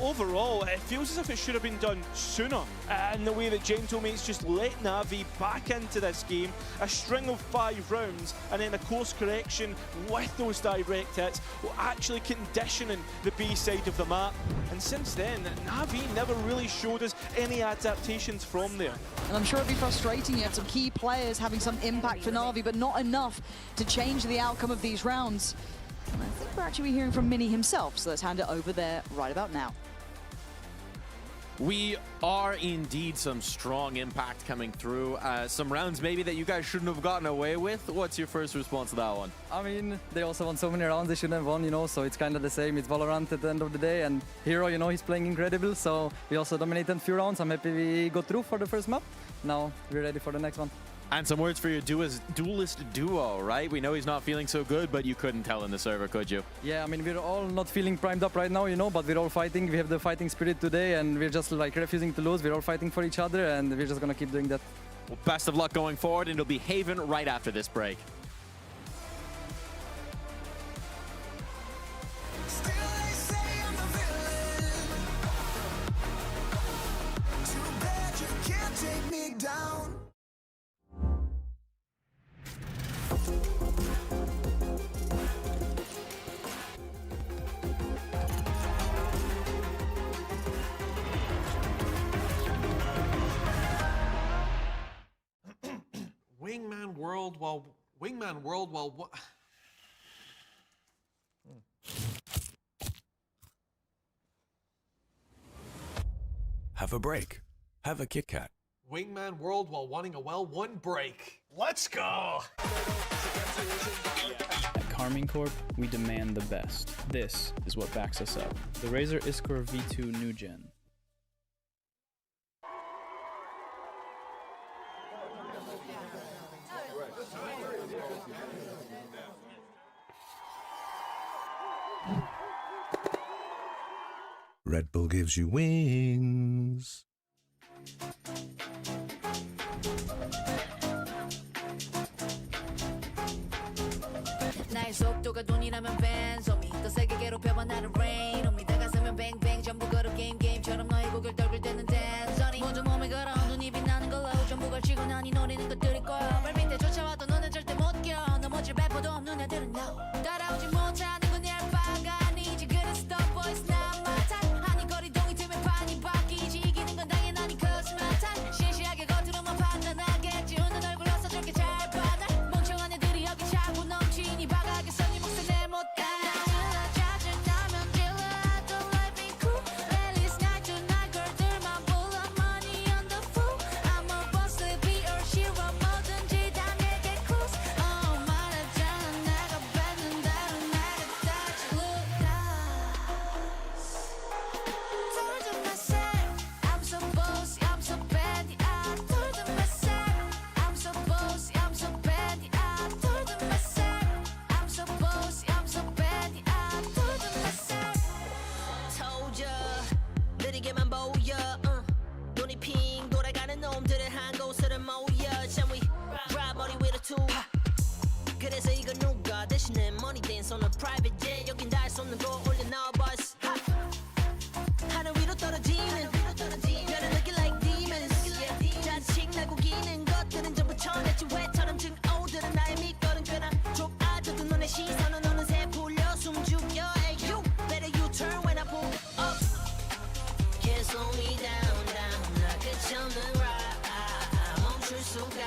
overall, it feels as if it should have been done sooner. And the way that Gentlemate's just let Na'Vi back into this game, a string of 5 rounds, and then a course correction with those direct hits, actually conditioning the B side of the map. And since then, Na'Vi never really showed us any adaptations from there. And I'm sure it'd be frustrating. You had some key players having some impact for Na'Vi, but not enough to change the outcome of these rounds. And I think we're actually hearing from Mini himself, so let's hand it over there right about now. We are indeed some strong impact coming through. Some rounds maybe that you guys shouldn't have gotten away with. What's your first response to that one? I mean, they also won so many rounds they shouldn't have won, you know, so it's kind of the same. It's VALORANT at the end of the day, and Hero, you know, he's playing incredible, so we also dominated a few rounds. I'm happy we got through for the first map. Now we're ready for the next one. And some words for your duelist duo, right? We know he's not feeling so good, but you couldn't tell in the server, could you? Yeah, I mean, we're all not feeling primed up right now, you know, but we're all fighting. We have the fighting spirit today, and we're just like refusing to lose. We're all fighting for each other, and we're just gonna keep doing that. Well, best of luck going forward, and it'll be Haven right after this break. Wingman World while Have a break. Have a Kit Kat. Wingman World while wanting a well-won break. Let's go! At Carmine Corp, we demand the best. This is what backs us up. The Razer Iskor V2 New Gen. Red Bull gives you wings. 나의 속도가 돈이라면 벤소미 더 세게 괴롭혀봐 나를 rain on me 다가서면 뱅뱅 전부 걸어 게임처럼 너의 고개를 떨굴 때는 댄서니 모두 몸에 걸어 눈이 빛나는 걸로 전부 걸치고 난 이 노리는 것들일 거야 발밑에 쫓아와도 너는 절대 못 껴 넘어질 배포도 없는 애들은 no 따라오지 못하는 건 얄바가 아니지 그래서 the boys not my type 아니 거리동이 틈에 판이 바뀌지 이기는 건 당연하니 cause my type 시시하게 겉으로만 판단하겠지 웃는 얼굴로서 저렇게 잘 받아 멍청한 애들이 여기 차고 넘치니 바가게 선이 목숨 내못 가 짜증나면 질러도 let me cool at least night to night girl들만 불러 money on the fool I'm a boss be or she 뭐든지 다 내게 cruise 말했잖아 내가 뱉는다로 내가 다시 look told them myself I'm so bossy I'm so bad I told them myself I'm so bossy I'm so bad I told them myself I'm so bossy I'm so bad I told them myself told ya 느리게만 보여 눈이 핑 돌아가는 놈들을 한 곳으로 모여 Shall we ride body with a tool 그래서 이거 누가 대신에 money dance on a private jet 여긴 닿을 수 없는 거 올려놔 boss 하늘 위로 떨어지는 별을 느낄 like demons 자식 나고 기는 것들은 전부 천했지 왜처럼 증오들은 나의 밑거름 꽤나 좁아져도 눈에 시선은 어느새 풀려 숨죽여 Hey you better you turn when I pull up Can't slow me down 나 끝이 없는 ride 멈출 수가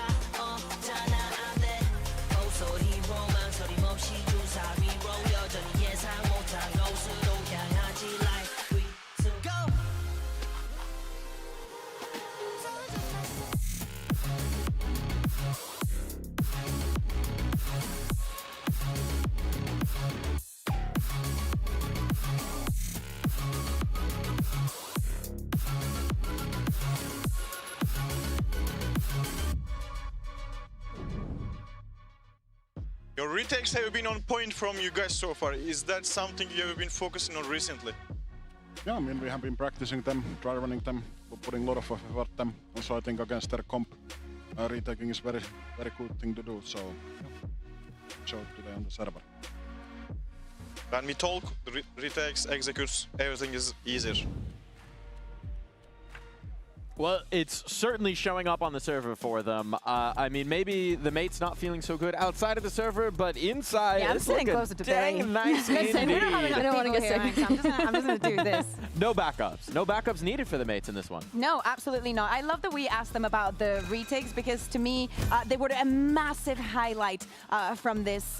Your retakes have been on point from you guys so far. Is that something you have been focusing on recently? Yeah, I mean, we have been practicing them, dry running them, putting a lot of effort them. Also, I think against their comp, retaking is very good thing to do. So, showed today on the server. When we talk retakes, executes, everything is easier. Well, it's certainly showing up on the server for them. I mean, maybe the mate's not feeling so good outside of the server, but inside, yeah, I'm it's sitting looking closer to dang Bay. nice Listen, indeed. we don't have enough people here, Mike, so I'm just gonna do this. No backups. No backups needed for the mates in this one. No, absolutely not. I love that we asked them about the retakes because to me, they were a massive highlight from this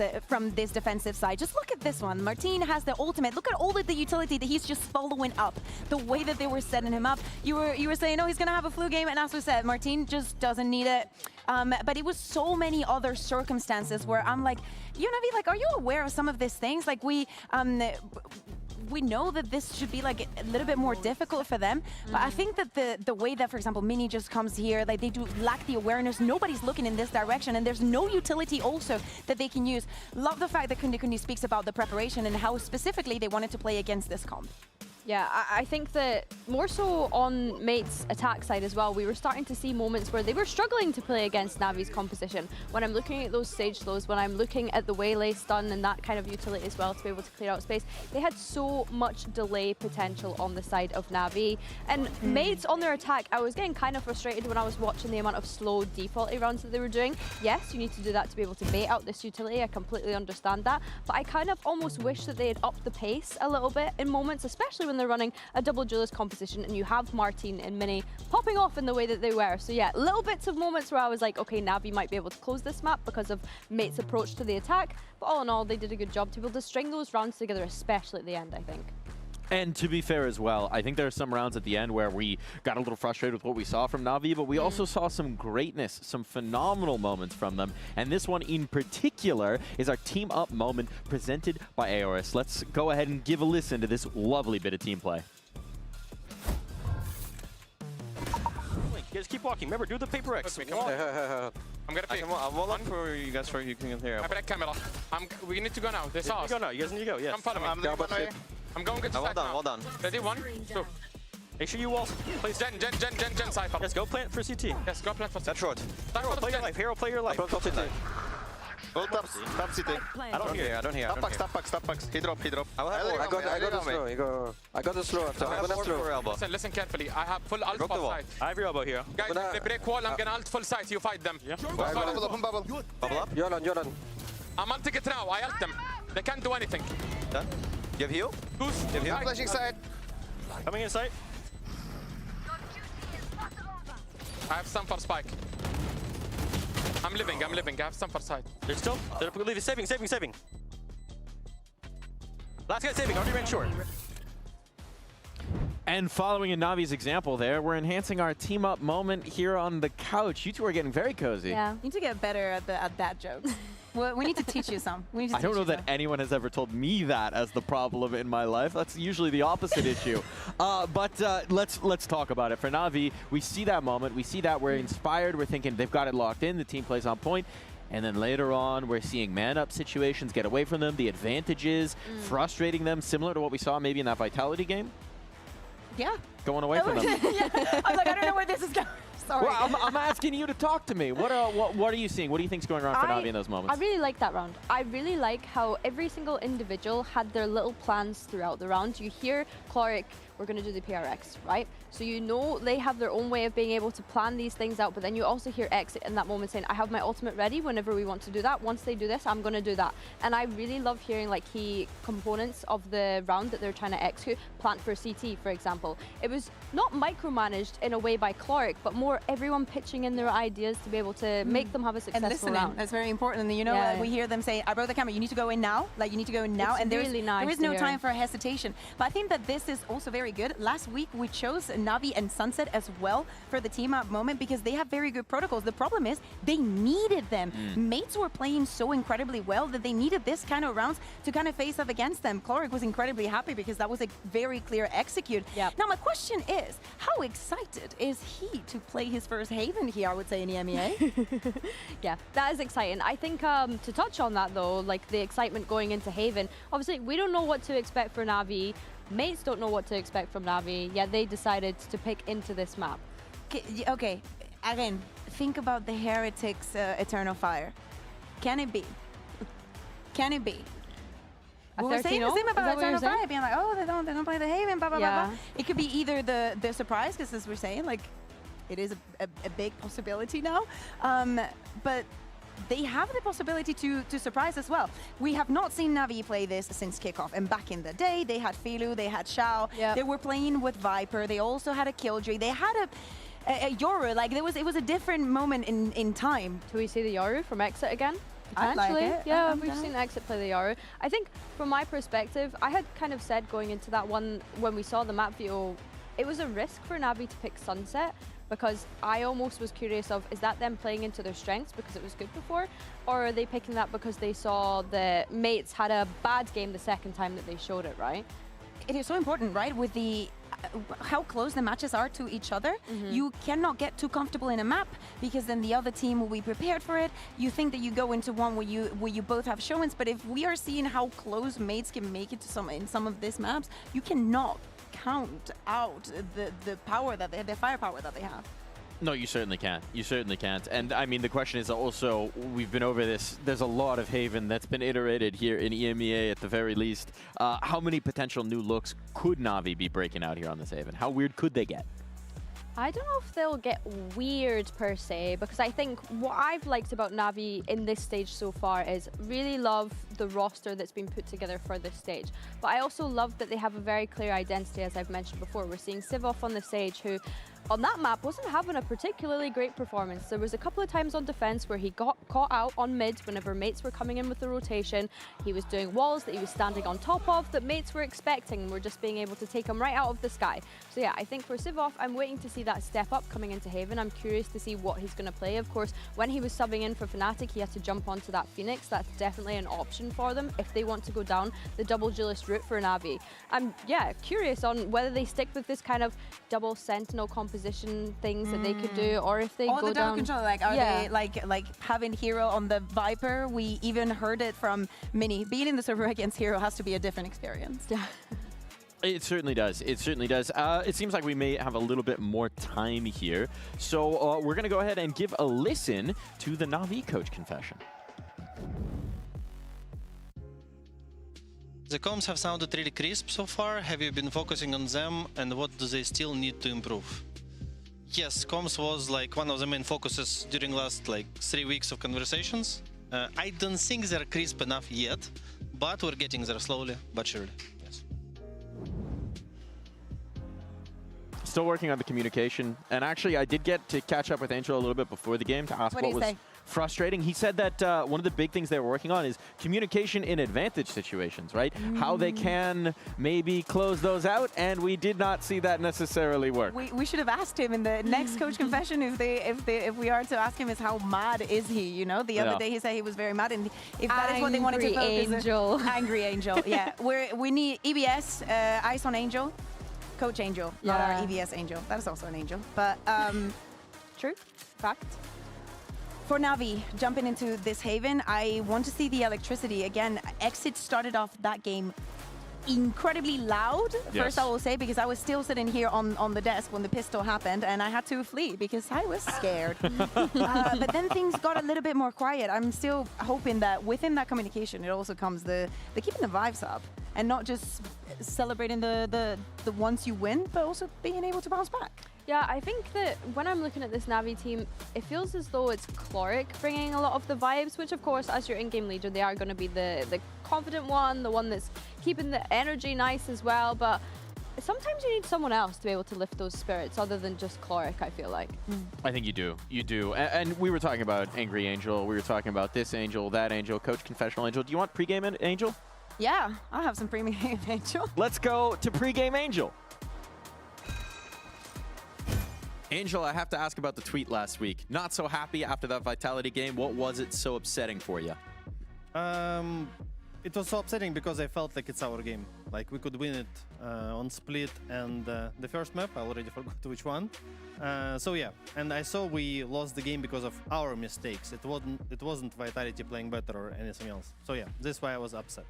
defensive side. Just look at this one. Martin has the ultimate. Look at all of the utility that he's just following up. The way that they were setting him up. You were saying, oh, he's gonna have a flu game, and as we said, Martin just doesn't need it. But it was so many other circumstances where I'm like, you know, like, are you aware of some of these things? Like we know that this should be like a little bit more difficult for them, but I think that the way that, for example, Mini just comes here, like they do lack the awareness. Nobody's looking in this direction, and there's no utility also that they can use. Love the fact that Kundi Kundi speaks about the preparation and how specifically they wanted to play against this comp. Yeah, I think that more so on Mate's attack side as well, we were starting to see moments where they were struggling to play against Navi's composition. When I'm looking at those stage slows, when I'm looking at the waylay stun and that kind of utility as well to be able to clear out space, they had so much delay potential on the side of Navi. And Mates on their attack, I was getting kind of frustrated when I was watching the amount of slow default rounds that they were doing. Yes, you need to do that to be able to bait out this utility, I completely understand that, but I kind of almost wish that they had upped the pace a little bit in moments, especially when they're running a double duelist composition and you have Martin and Mini popping off in the way that they were. So yeah, little bits of moments where I was like, okay, Navi might be able to close this map because of Mate's approach to the attack, but all in all, they did a good job to be able to string those rounds together, especially at the end, I think. And to be fair as well, I think there are some rounds at the end where we got a little frustrated with what we saw from Na'Vi, but we also saw some greatness, some phenomenal moments from them. And this one in particular is our team up moment presented by Aorus. Let's go ahead and give a listen to this lovely bit of team play. Guys, keep walking. Remember, do the paper X. I'm gonna pick. I'm all up for you guys for you can hear. I break camera. We need to go now. They saw us. You go now. You guys need to go. Yes. Come follow me. I'm going to well done. Well done. Ready? 1, 2. Make sure you wall. Please, Gen, Cypher. Yes, go plant for CT. Yes, go plant for CT. That's short. Hero, play your life. Hero, play your life. Top CT. Go top CT. I don't hear. Stop back. He drop. I got the slow. I got the slow after. I'm gonna slow. Listen carefully. I have full ult for sight. I have your elbow here. Guys, if they break wall, I'm gonna ult full sight. You fight them. Yeah. Bubble up. Yolan. I'm ulting it now. I ult them. They can't do anything. Done. You have heal? Goose. You have heal? Flashing side. Coming in sight. I have some for spike. I'm living. I have some for side. They're still. They're leaving. Saving. Last guy saving. Already ran short. And following in Navi's example there, we're enhancing our team up moment here on the couch. You two are getting very cozy. Yeah, you need to get better at that joke. Well, we need to teach you some. I don't know that anyone has ever told me that as the problem in my life. That's usually the opposite issue. But let's talk about it. For Na'Vi, we see that moment. We see that we're inspired. We're thinking they've got it locked in. The team plays on point. And then later on, we're seeing man-up situations get away from them. The advantages, frustrating them, similar to what we saw maybe in that Vitality game. Yeah. Going away from them. Yeah. I was like, I don't know where this is going. Sorry. Well, I'm asking you to talk to me. What are you seeing? What do you think's going on for Na'Vi in those moments? I really like that round. I really like how every single individual had their little plans throughout the round. You hear Cloric, we're going to do the PRX, right? So you know they have their own way of being able to plan these things out, but then you also hear Exit in that moment saying, I have my ultimate ready whenever we want to do that. Once they do this, I'm going to do that. And I really love hearing like key components of the round that they're trying to execute. Plant for CT, for example. It was not micromanaged in a way by Cloric, but more everyone pitching in their ideas to be able to make them have a successful and listening. round. That's very important. And you know, we hear them say, I broke the camera, you need to go in now. Like, you need to go in now. It's and really nice there is no time for hesitation. But I think that this is also very very good. Last week, we chose Na'Vi and Sunset as well for the team up moment because they have very good protocols. The problem is they needed them. Mates were playing so incredibly well that they needed this kind of rounds to kind of face up against them. Cloric was incredibly happy because that was a very clear execute. Now, my question is, how excited is he to play his first Haven here, I would say, in EMEA? Yeah, that is exciting. I think to touch on that, though, like the excitement going into Haven, obviously, we don't know what to expect for Na'Vi. Mates don't know what to expect from Na'Vi, yet they decided to pick into this map. Okay, again, think about the Heretics Eternal Fire. Can it be? Can it be? We were saying the same about Eternal Fire, being like, oh, they don't play the Haven, blah, blah, blah, blah. It could be either the surprise, because as we're saying, like, it is a big possibility now. But they have the possibility to surprise as well. We have not seen Na'Vi play this since kickoff. And back in the day, they had Filu, they had Shao. They were playing with Viper. They also had a Killjoy. They had a Yoru. Like, it was a different moment in time. Do we see the Yoru from Exit again? Potentially. Like yeah, we've seen Exit play the Yoru. I think from my perspective, I had kind of said going into that one, when we saw the map view, it was a risk for Na'Vi to pick Sunset, because I almost was curious of, is that them playing into their strengths because it was good before, or are they picking that because they saw the Mates had a bad game the second time that they showed it, right? It is so important, right, with the how close the matches are to each other. You cannot get too comfortable in a map because then the other team will be prepared for it. You think that you go into one where you both have showings, but if we are seeing how close Mates can make it to in some of these maps, you cannot count out the power that the firepower that they have. No, you certainly can't. You certainly can't. And I mean, the question is also, we've been over this, there's a lot of Haven that's been iterated here in EMEA at the very least. How many potential new looks could Na'Vi be breaking out here on this Haven? How weird could they get? I don't know if they'll get weird per se, because I think what I've liked about Na'Vi in this stage so far is really love the roster that's been put together for this stage. But I also love that they have a very clear identity, as I've mentioned before. We're seeing Sivov on the stage, who on that map wasn't having a particularly great performance. There was a couple of times on defense where he got caught out on mid whenever Mates were coming in with the rotation. He was doing walls that he was standing on top of that Mates were expecting, and were just being able to take him right out of the sky. So yeah, I think for Sivov, I'm waiting to see that step up coming into Haven. I'm curious to see what he's going to play. Of course, when he was subbing in for Fnatic, he had to jump onto that Phoenix. That's definitely an option for them if they want to go down the double duelist route for Na'Vi. I'm curious on whether they stick with this kind of double Sentinel composition things that they could do, or if they go the down. Control, like, are they like having Hero on the Viper? We even heard it from Mini. Being in the server against Hero has to be a different experience. Yeah. It certainly does. It certainly does. It seems like we may have a little bit more time here. So we're going to go ahead and give a listen to the Na'Vi coach confession. The comms have sounded really crisp so far. Have you been focusing on them, and what do they still need to improve? Yes, comms was like one of the main focuses during last 3 weeks of conversations. I don't think they're crisp enough yet, but we're getting there slowly but surely. Yes. Still working on the communication, and actually I did get to catch up with Angel a little bit before the game to ask what was frustrating. He said that one of the big things they were working on is communication in advantage situations, right? How they can maybe close those out, and we did not see that necessarily work. We should have asked him in the next coach confession if we are to ask him is how mad is he, you know? The other day he said he was very mad, and if that is what they wanted to focus on. Angry Angel. Yeah. We need EBS, Ice on Angel, Coach Angel, not our EBS Angel. That is also an angel. But true. Fact. For Na'Vi, jumping into this Haven, I want to see the electricity. Again, Exit started off that game incredibly loud, first I will say, because I was still sitting here on the desk when the pistol happened, and I had to flee because I was scared. But then things got a little bit more quiet. I'm still hoping that within that communication, it also comes the keeping the vibes up, and not just celebrating the once you win, but also being able to bounce back. Yeah, I think that when I'm looking at this Na'Vi team, it feels as though it's Cloric bringing a lot of the vibes, which of course, as your in-game leader, they are going to be the confident one, the one that's keeping the energy nice as well, but sometimes you need someone else to be able to lift those spirits other than just Cloric, I feel like. I think you do. You do. And we were talking about Angry Angel. We were talking about this Angel, that Angel, Coach Confessional Angel. Do you want pregame Angel? Yeah, I'll have some pregame Angel. Let's go to pregame Angel. Angel, I have to ask about the tweet last week. Not so happy after that Vitality game. What was it so upsetting for you? It was so upsetting because I felt like it's our game. Like we could win it on split and the first map, I already forgot which one. So yeah, and I saw we lost the game because of our mistakes. It wasn't Vitality playing better or anything else. So yeah, this is why I was upset.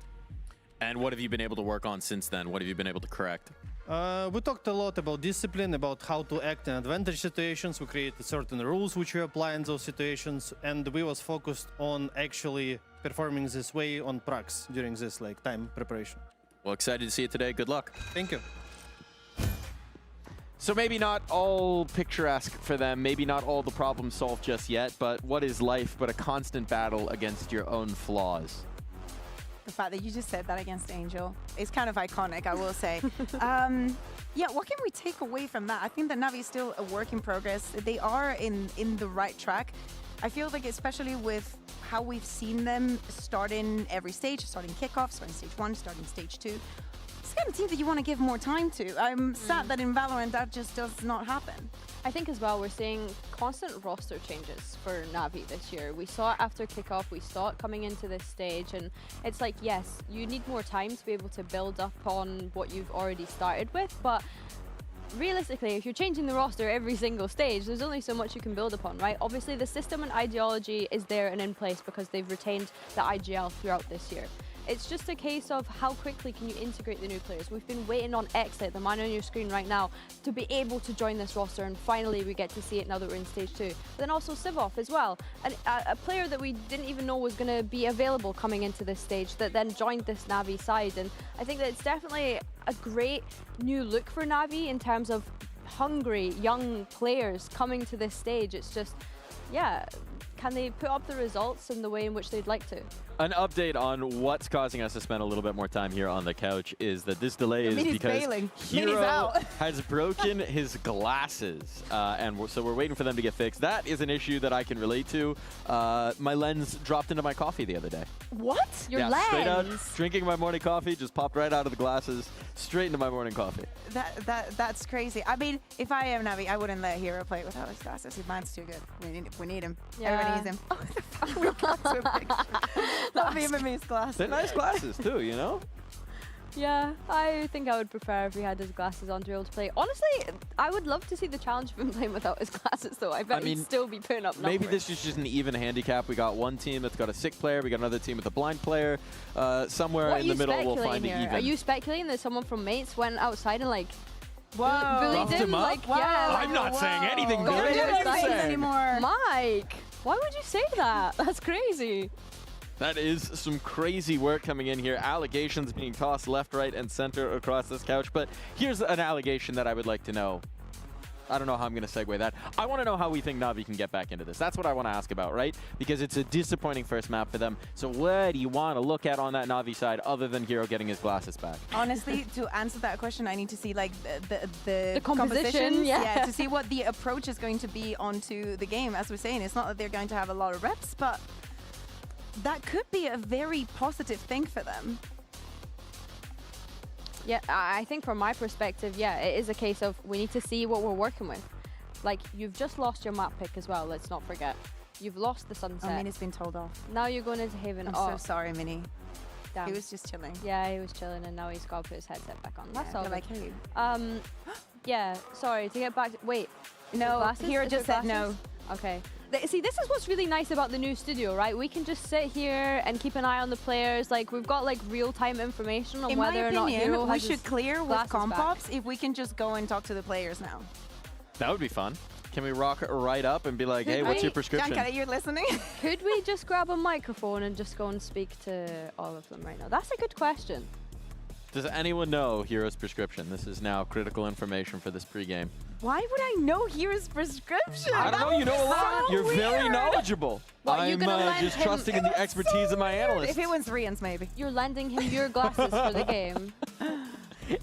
And what have you been able to work on since then? What have you been able to correct? We talked a lot about discipline, about how to act in advantage situations. We created certain rules which we apply in those situations, and we was focused on actually performing this way on pracs during this time preparation. Well, excited to see it today. Good luck. Thank you. So maybe not all picturesque for them, maybe not all the problems solved just yet, but what is life but a constant battle against your own flaws? The fact that you just said that against Angel is kind of iconic, I will say. Yeah, what can we take away from that? I think that Navi is still a work in progress. They are in the right track. I feel like especially with how we've seen them starting every stage, starting kickoff, starting stage 1, starting stage 2. It's the kind of team that you want to give more time to. I'm sad that in Valorant that just does not happen. I think as well we're seeing constant roster changes for Navi this year. We saw it after kickoff, we saw it coming into this stage, and it's like, yes, you need more time to be able to build up on what you've already started with, but realistically, if you're changing the roster every single stage, there's only so much you can build upon, right? Obviously, the system and ideology is there and in place because they've retained the IGL throughout this year. It's just a case of how quickly can you integrate the new players. We've been waiting on Exit, the man on your screen right now, to be able to join this roster, and finally we get to see it now that we're in stage 2. But then also Sivov as well, a player that we didn't even know was going to be available coming into this stage that then joined this Navi side. And I think that it's definitely a great new look for Navi in terms of hungry young players coming to this stage. It's just, yeah, can they put up the results in the way in which they'd like to? An update on what's causing us to spend a little bit more time here on the couch is that this delay is because Hero has broken his glasses, and so we're waiting for them to get fixed. That is an issue that I can relate to. My lens dropped into my coffee the other day. What? Your lens? Straight out, drinking my morning coffee, just popped right out of the glasses, straight into my morning coffee. That's crazy. I mean, if I am Navi, I wouldn't let Hero play without his glasses. His mind's too good. We need him. Yeah. Everybody needs him. Oh, the fuck, we got to a picture. Not Vietnamese glasses. They're nice glasses too, you know? Yeah, I think I would prefer if he had his glasses on to be able to play. Honestly, I would love to see the challenge of him playing without his glasses, though. I bet he'd still be putting up numbers. Maybe this is just an even handicap. We got one team that's got a sick player. We got another team with a blind player. Somewhere in the middle, we'll find it even. Are you speculating that someone from Mates went outside and like Whoa. bullied him? Like, yeah, I'm not saying anything. Don't do anything anymore. Mike, why would you say that? That's crazy. That is some crazy work coming in here. Allegations being tossed left, right, and center across this couch. But here's an allegation that I would like to know. I don't know how I'm going to segue that. I want to know how we think Navi can get back into this. That's what I want to ask about, right? Because it's a disappointing first map for them. So what do you want to look at on that Navi side other than Hero getting his glasses back? Honestly, to answer that question, I need to see like the composition, yeah, to see what the approach is going to be onto the game. As we're saying, it's not that they're going to have a lot of reps, but that could be a very positive thing for them. Yeah, I think from my perspective, yeah, it is a case of we need to see what we're working with. Like, you've just lost your map pick as well, let's not forget. You've lost the Sunset. Oh, Mini's been told off. Now you're going into Haven. I'm so sorry, Mini. Damn. He was just chilling. Yeah, he was chilling, and now he's got to put his headset back on. That's all. Like, hey. Yeah, sorry, to get back to, wait. No, Hero just said no. Okay. See, this is what's really nice about the new studio, right? We can just sit here and keep an eye on the players. Like, we've got like real-time information on whether or not Hero we should clear with comp-ops if we can just go and talk to the players now. That would be fun. Can we rock it right up and be like, hey, what's your prescription? Janka, you're listening? Could we just grab a microphone and just go and speak to all of them right now? That's a good question. Does anyone know Hero's prescription? This is now critical information for this pregame. Why would I know Hero's prescription? I don't know, you know a lot. You're very knowledgeable. What, I'm just trusting in the expertise of my analysts. If it was Rian's, maybe. You're lending him your glasses for the game.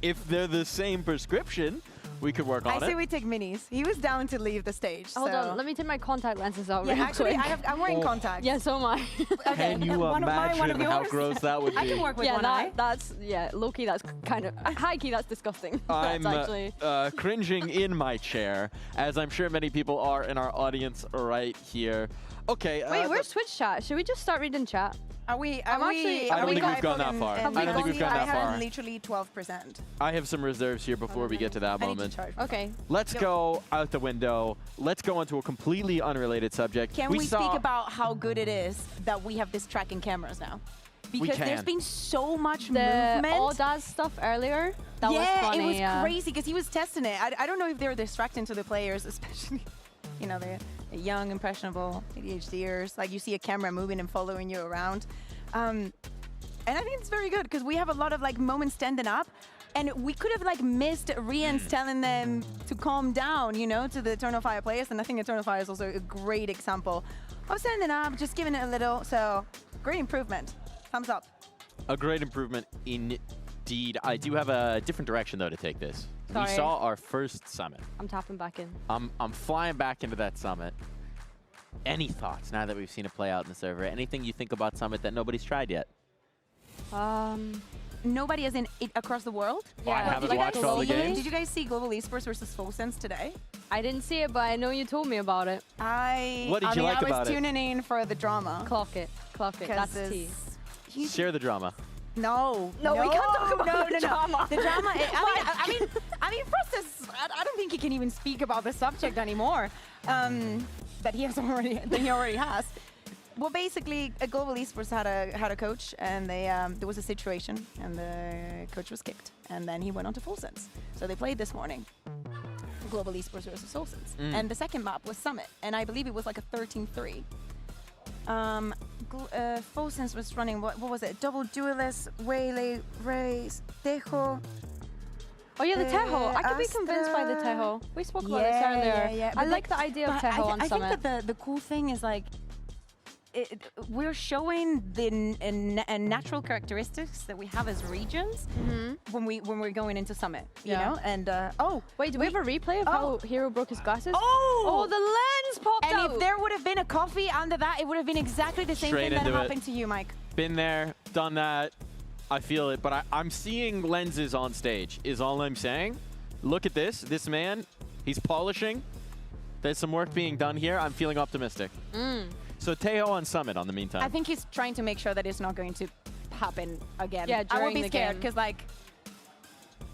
If they're the same prescription, We could work on I it. say we take minis. He was down to leave the stage. Hold so. on, let me take my contact lenses out Yeah, real actually, quick. I'm wearing contacts. Yeah, so am I. Okay. Can you one of mine, one of imagine how yours? gross that would be? I can work with Yeah, one eye. that's low-key, that's kind of, high-key, that's disgusting. I'm That's actually... cringing in my chair, as I'm sure many people are in our audience right here. Okay. Wait, where's Twitch chat? Should we just start reading chat? Are we? I don't think we've gone that far. I don't think we've gone that I far. have literally 12%. I have some reserves here before we get to that moment. Okay. Let's go out the window. Let's go into a completely unrelated subject. Can we speak about how good it is that we have this tracking cameras now? Because there's been so much movement. Audaz stuff earlier, that was funny. It was crazy because he was testing it. I don't know if they're distracting to the players, especially, you know, the young, impressionable ADHDers. Like, you see a camera moving and following you around. And I think it's very good because we have a lot of like moments standing up, and we could have like missed Rian's telling them to calm down, you know, to the Eternal Fire players. And I think Eternal Fire is also a great example of standing up, just giving it a little. So great improvement. Thumbs up. A great improvement indeed. I do have a different direction though to take this. Sorry. We saw our first summit. I'm tapping back in. I'm flying back into that summit. Any thoughts now that we've seen it play out in the server? Anything you think about Summit that nobody's tried yet? Nobody as in across the world? Yeah. I haven't watched all the games. Did you guys see Global Esports versus FullSense today? I didn't see it, but I know you told me about it. What did you like about it? I was tuning in for the drama. Clock it. That's tea. Share the drama. No, we can't talk about the drama. The drama. I mean, Frostus. I don't think he can even speak about the subject anymore. That he already has. Well, basically, Global Esports had a coach, and there was a situation, and the coach was kicked, and then he went on to FullSense. So they played this morning. Global Esports versus FullSense, and the second map was Summit, and I believe it was like a 13-3. FullSense was running, what was it? Double Duelist, Waylay, Race, Tejo. Oh yeah, the Tejo. I could be convinced by the Tejo. We spoke about this earlier. Yeah. I like the idea of Tejo on Summit. I think that the cool thing is like, we're showing the natural characteristics that we have as regions when we're going into Summit, you know. And wait, do we have a replay of how Hero broke his glasses? Oh, the lens popped out. And if there would have been a coffee under that, it would have been exactly the same thing that happened to you, Mike. Been there, done that. I feel it, but I'm seeing lenses on stage. Is all I'm saying. Look at this. This man, he's polishing. There's some work being done here. I'm feeling optimistic. So Tejo on Summit on the meantime. I think he's trying to make sure that it's not going to happen again. Yeah, I would during be the scared game. because like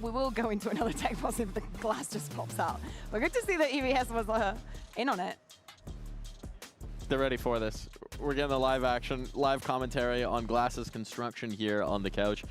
we will go into another tech pause if the glass just pops out. But good to see that EVS was in on it. They're ready for this. We're getting the live action, live commentary on Glass's construction here on the couch.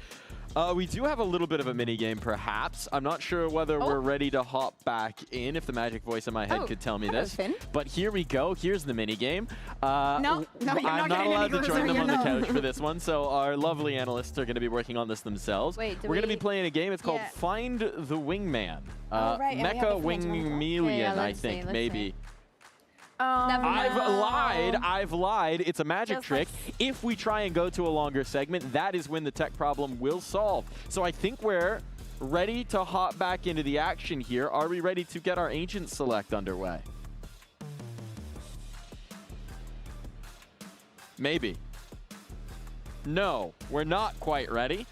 We do have a little bit of a mini game, perhaps. I'm not sure whether we're ready to hop back in, if the magic voice in my head could tell me this. But here we go. Here's the mini game. No, you're I'm not allowed to join them on the couch for this one, so our lovely analysts are going to be working on this themselves. Wait, we're going to be playing a game. It's called Find the Wingman. Mecha Wingmelian, I think, maybe. I've lied. It's a magic trick. If we try and go to a longer segment, that is when the tech problem will solve. So I think we're ready to hop back into the action here. Are we ready to get our Ancient Select underway? Maybe. No, we're not quite ready.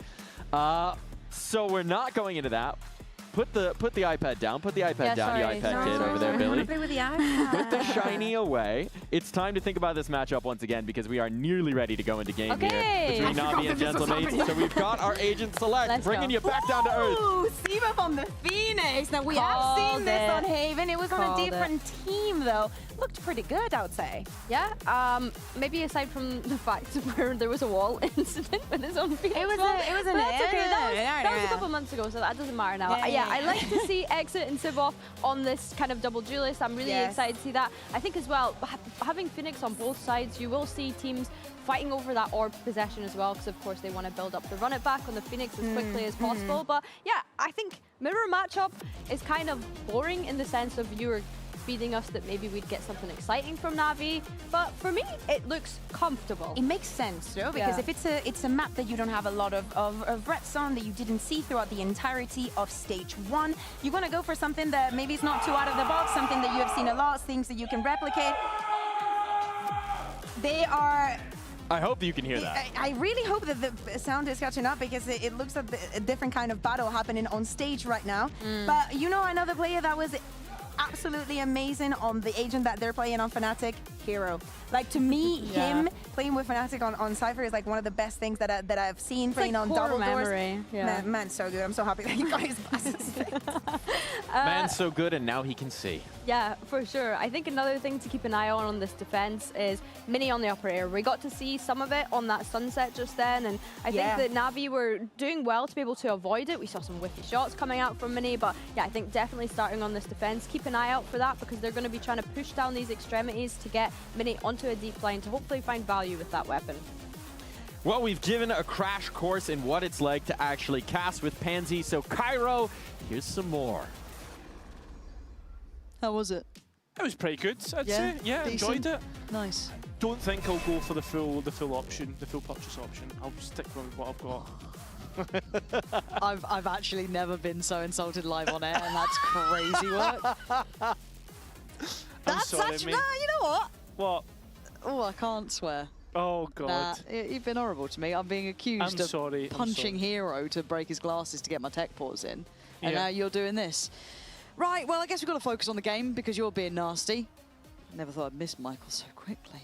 So we're not going into that. Put the iPad down. Put the iPad down, you iPad kid over there, Billy. Play with the iPad. Put the shiny away. It's time to think about this matchup once again because we are nearly ready to go into game here between Navi and Gentlemates. So we've got our Agent Select, bringing you back down to earth. Ooh, Siva from the Phoenix. Now we have seen this on Haven. It was on a different team though. Looked pretty good, I would say. Yeah. Maybe aside from the fact where there was a wall incident with his own Phoenix. It was an that's okay. That was a couple months ago, so that doesn't matter now. Yeah, I like to see Exit and Sivov on this kind of double duelist. I'm really excited to see that. I think as well, having Phoenix on both sides, you will see teams fighting over that orb possession as well, because of course they want to build up the run it back on the Phoenix as quickly as possible. But yeah, I think mirror matchup is kind of boring in the sense of you're feeding us that maybe we'd get something exciting from Na'Vi, but for me, it looks comfortable. It makes sense, though, because if it's a map that you don't have a lot of reps on, that you didn't see throughout the entirety of stage 1, you want to go for something that maybe is not too out of the box, something that you have seen a lot, things that you can replicate. They are... I hope you can hear that. I really hope that the sound is catching up, because it looks like a different kind of battle happening on stage right now. But you know, another player that was absolutely amazing on the agent that they're playing on Fnatic, Hero. Like, to me, him playing with Fnatic on Cypher is like one of the best things that I've seen playing like on core Double memory. Doors. Man, so good. I'm so happy that he got his glasses fixed. Man's so good, and now he can see. Yeah, for sure. I think another thing to keep an eye on this defense is Mini on the upper air. We got to see some of it on that sunset just then, and I think that Na'Vi were doing well to be able to avoid it. We saw some whiffy shots coming out from Mini, but yeah, I think definitely starting on this defense, keep an eye out for that, because they're going to be trying to push down these extremities to get Mini onto a deep line to hopefully find value with that weapon. Well, we've given a crash course in what it's like to actually cast with Pansy, so Cairo, here's some more. How was it? It was pretty good, I'd say. Yeah, enjoyed it. Nice. Don't think I'll go for the full option, the full purchase option. I'll stick with what I've got. I've actually never been so insulted live on air, and that's crazy work. That's sorry, actually, mate. no, you know what? What? Oh, I can't swear. Oh, God. Nah, you've been horrible to me. I'm being accused of punching Hero to break his glasses to get my tech pause in. And now you're doing this. Right, well, I guess we've got to focus on the game because you're being nasty. Never thought I'd miss Michael so quickly.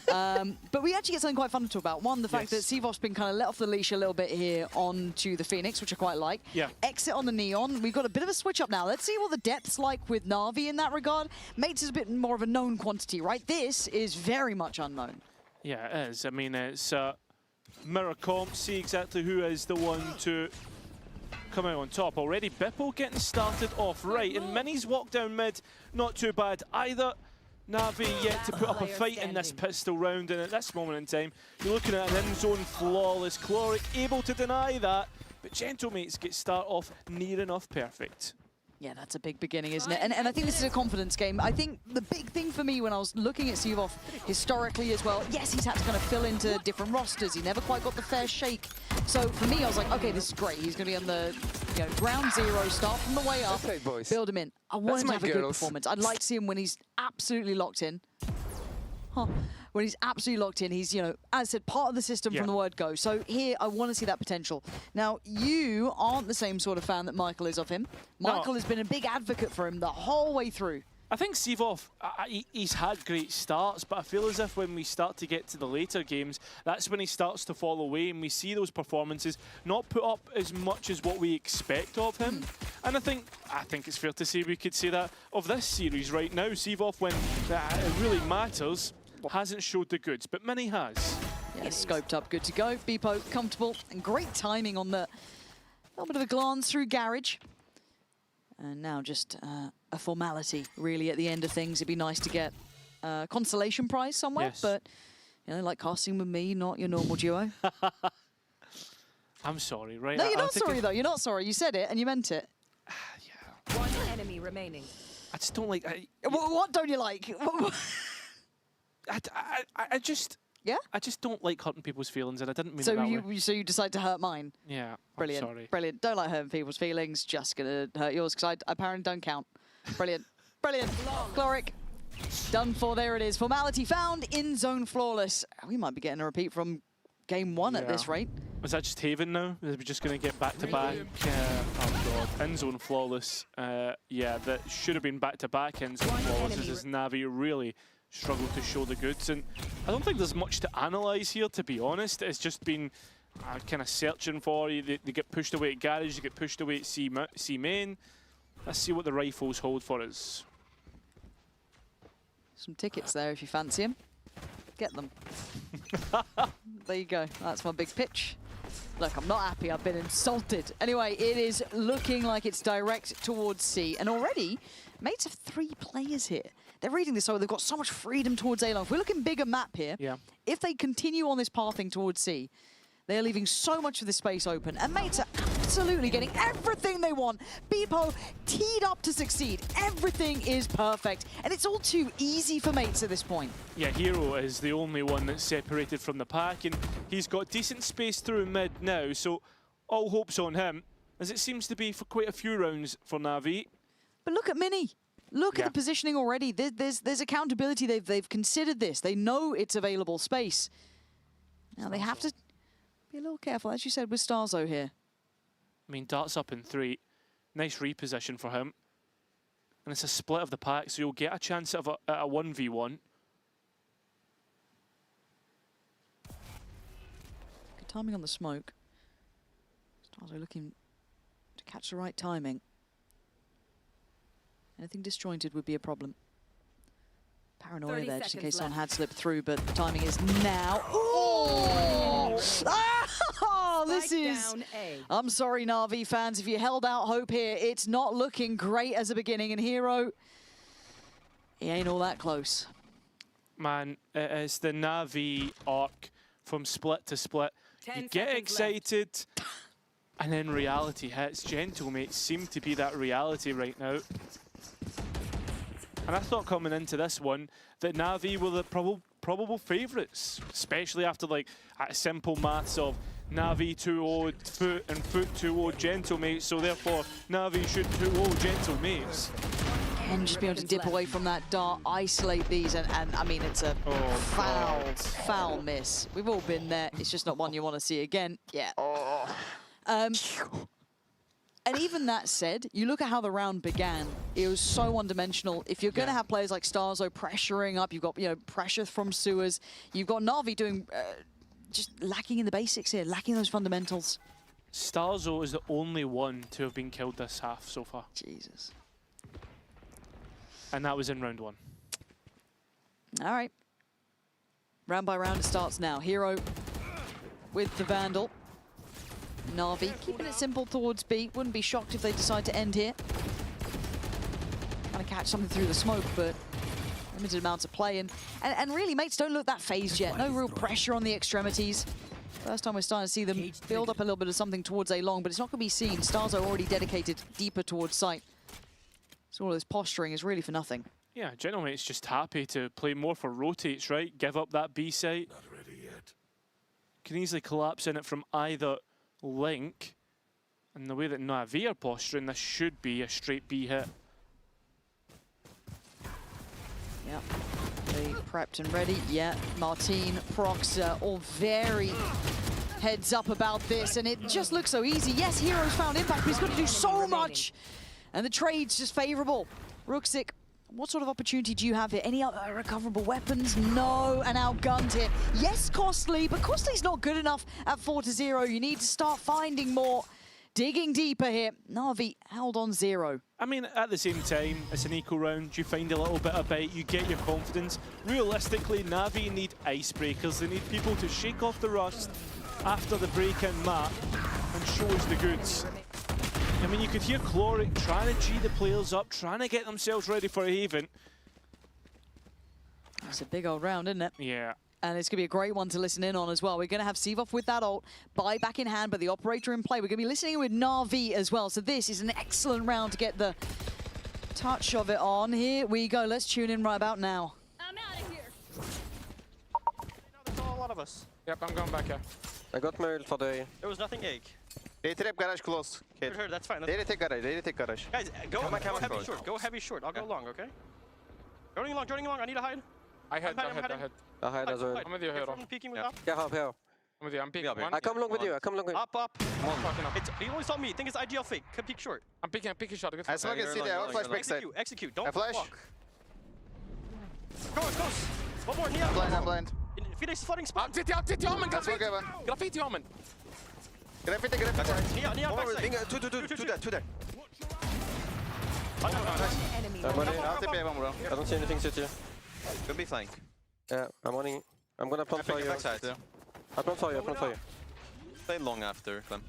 But we actually get something quite fun to talk about. One, the fact that Sivov's been kind of let off the leash a little bit here onto the Phoenix, which I quite like. Exit on the Neon. We've got a bit of a switch up now. Let's see what the depth's like with Na'Vi in that regard. Mates is a bit more of a known quantity, right? This is very much unknown. Yeah, it is. I mean, it's mirror comp, see exactly who is the one to come out on top. Already Bipple getting started off right, and Mini's walk down mid, not too bad either. Na'Vi yet to put up a fight in this pistol round, and at this moment in time, you're looking at an in-zone flawless. Chloric able to deny that, but Gentlemates get start off near enough perfect. Yeah, that's a big beginning, isn't it? And I think this is a confidence game. I think the big thing for me when I was looking at Sivov historically as well, yes, he's had to kind of fill into different rosters. He never quite got the fair shake. So for me, I was like, okay, this is great. He's going to be on the ground zero, start from the way up, build him in. I want him to have a good performance. I'd like to see him when he's absolutely locked in. When he's absolutely locked in, he's, as I said, part of the system from the word go. So here, I want to see that potential. Now, you aren't the same sort of fan that Michael is of him. Michael has been a big advocate for him the whole way through. I think Sivov, he's had great starts, but I feel as if when we start to get to the later games, that's when he starts to fall away, and we see those performances not put up as much as what we expect of him. And I think it's fair to say we could say that of this series right now, Sivov, when it really matters, hasn't showed the goods, but Mini has. Yeah, scoped up, good to go. Beepo, comfortable, and great timing on the little bit of a glance through Garage. And now just a formality, really, at the end of things. It'd be nice to get a consolation prize somewhere, but, like casting with me, not your normal duo. I'm sorry, right? No, you're not sorry, though. You're not sorry. You said it, and you meant it. One enemy remaining. I just don't like... What don't you like? I just don't like hurting people's feelings, and I didn't mean so it that way. So you decide to hurt mine? Yeah, brilliant. I'm sorry. Brilliant. Don't like hurting people's feelings. Just gonna hurt yours because I apparently don't count. Brilliant. Brilliant. Chloric. Done for. There it is. Formality found. In zone flawless. We might be getting a repeat from game 1 at this rate. Was that just Haven now? Are we just going to get back to back? Oh god, in zone flawless. Yeah, that should have been back to back in zone flawless. As Na'Vi really struggled to show the goods, and I don't think there's much to analyse here, to be honest. It's just been kind of searching for you. They get pushed away at Garage, they get pushed away at C main. Let's see what the rifles hold for us. Some tickets there if you fancy them. Get them. There you go. That's my big pitch. Look, I'm not happy. I've been insulted. Anyway, it is looking like it's direct towards C. And already, mates have 3 players here. They're reading this, so they've got so much freedom towards A long. If we're looking bigger map here, if they continue on this pathing towards C, They're leaving so much of this space open, and mates are absolutely getting everything they want. Beepo teed up to succeed. Everything is perfect, and it's all too easy for mates at this point. Yeah, Hero is the only one that's separated from the pack, and he's got decent space through mid now, so all hopes on him, as it seems to be for quite a few rounds for Na'Vi. But look at Mini. Look at the positioning already. There's accountability. They've considered this. They know it's available space. Now they have to be a little careful, as you said, with Starzo here. I mean, Dart's up in 3. Nice reposition for him. And it's a split of the pack, so you'll get a chance at a 1v1. Good timing on the smoke. Starzo looking to catch the right timing. Anything disjointed would be a problem. Paranoia there, just in case someone had slipped through, but the timing is now. Oh! Oh, this is... I'm sorry, Na'Vi fans, if you held out hope here, it's not looking great as a beginning, and Hero, he ain't all that close. Man, it's the Na'Vi arc from split to split. You get excited, and then reality hits. Gentlemates seem to be that reality right now. And I thought coming into this one that Na'Vi were the probable favourites, especially after like a simple maths of Na'Vi 2-0 Foot and Foot 2-0 Gentlemates, so therefore Na'Vi should 2-0 Gentlemates. Again, just be able to dip away from that dart, isolate these, and I mean, it's a foul miss. We've all been there. It's just not one you want to see again. Yeah. And even that said, you look at how the round began, it was so one-dimensional. If you're going to have players like Starzo pressuring up, you've got pressure from sewers, you've got Na'Vi doing, just lacking in the basics here, lacking those fundamentals. Starzo is the only one to have been killed this half so far. Jesus. And that was in round 1. All right. Round by round it starts now. Hero with the Vandal. Na'Vi keeping it simple towards B. Wouldn't be shocked if they decide to end here. Trying to catch something through the smoke, but limited amounts of play. And really, mates don't look that phased yet. No real pressure on the extremities. First time we're starting to see them build up a little bit of something towards A long, but it's not going to be seen. Starzo already dedicated deeper towards site. So all this posturing is really for nothing. Yeah, Gentlemate's just happy to play more for rotates, right? Give up that B site. Not ready yet. Can easily collapse in it from either link. And the way that Na'Vi are posturing, this should be a straight B hit. Yep. They prepped and ready. Yeah, Martine, Prox, all very heads up about this, and it just looks so easy. Yes, Hero's found impact, but he's got to do so much. And the trade's just favorable. Ruxic, what sort of opportunity do you have here? Any other recoverable weapons? No, and outgunned here. Yes, Costly, but Costly's not good enough at 4-0. You need to start finding more. Digging deeper here. Na'Vi held on 0. I mean, at the same time, it's an equal round. You find a little bit of bite, you get your confidence. Realistically, Na'Vi need icebreakers. They need people to shake off the rust after the break-in map and show us the goods. I mean, you could hear Chloric trying to G the players up, trying to get themselves ready for a Haven. It's a big old round, isn't it? Yeah. And it's going to be a great one to listen in on as well. We're going to have Sivov with that ult, buy back in hand, but the operator in play. We're going to be listening with Na'Vi as well. So this is an excellent round to get the touch of it on. Here we go. Let's tune in right about now. I'm out of here. There's a lot of us. Yep, I'm going back here. I got mailed for the... There was nothing egg. They trap garage close. Kid. Sure, that's fine. They take garage, they take garage. Guys, go Come heavy on. short. Go heavy short. I'll go long, okay? Joining long. I need a hide. I hide. I hide as well. I'm with you, Hero. Peeking with up. Yeah, help. I'm with you, I'm peeking one. I come along with you, Up. You only saw me. Think it's IGL fake. Come peek short. I'm peeking shot. I smoke and see there, I'll flash back side. Execute. Don't I flash. walk. Close. One more, Nia. I'm blind. Phoenix flooding spot. Graffiti Omen. That's okay, man. Graffiti Omen. Graffiti. Nia, backside. Two there. Enemy. I don't see anything city. Could be flank. Yeah, I'm running. I'm gonna plant for you. Backside. I plant for you, Play long after, Clem.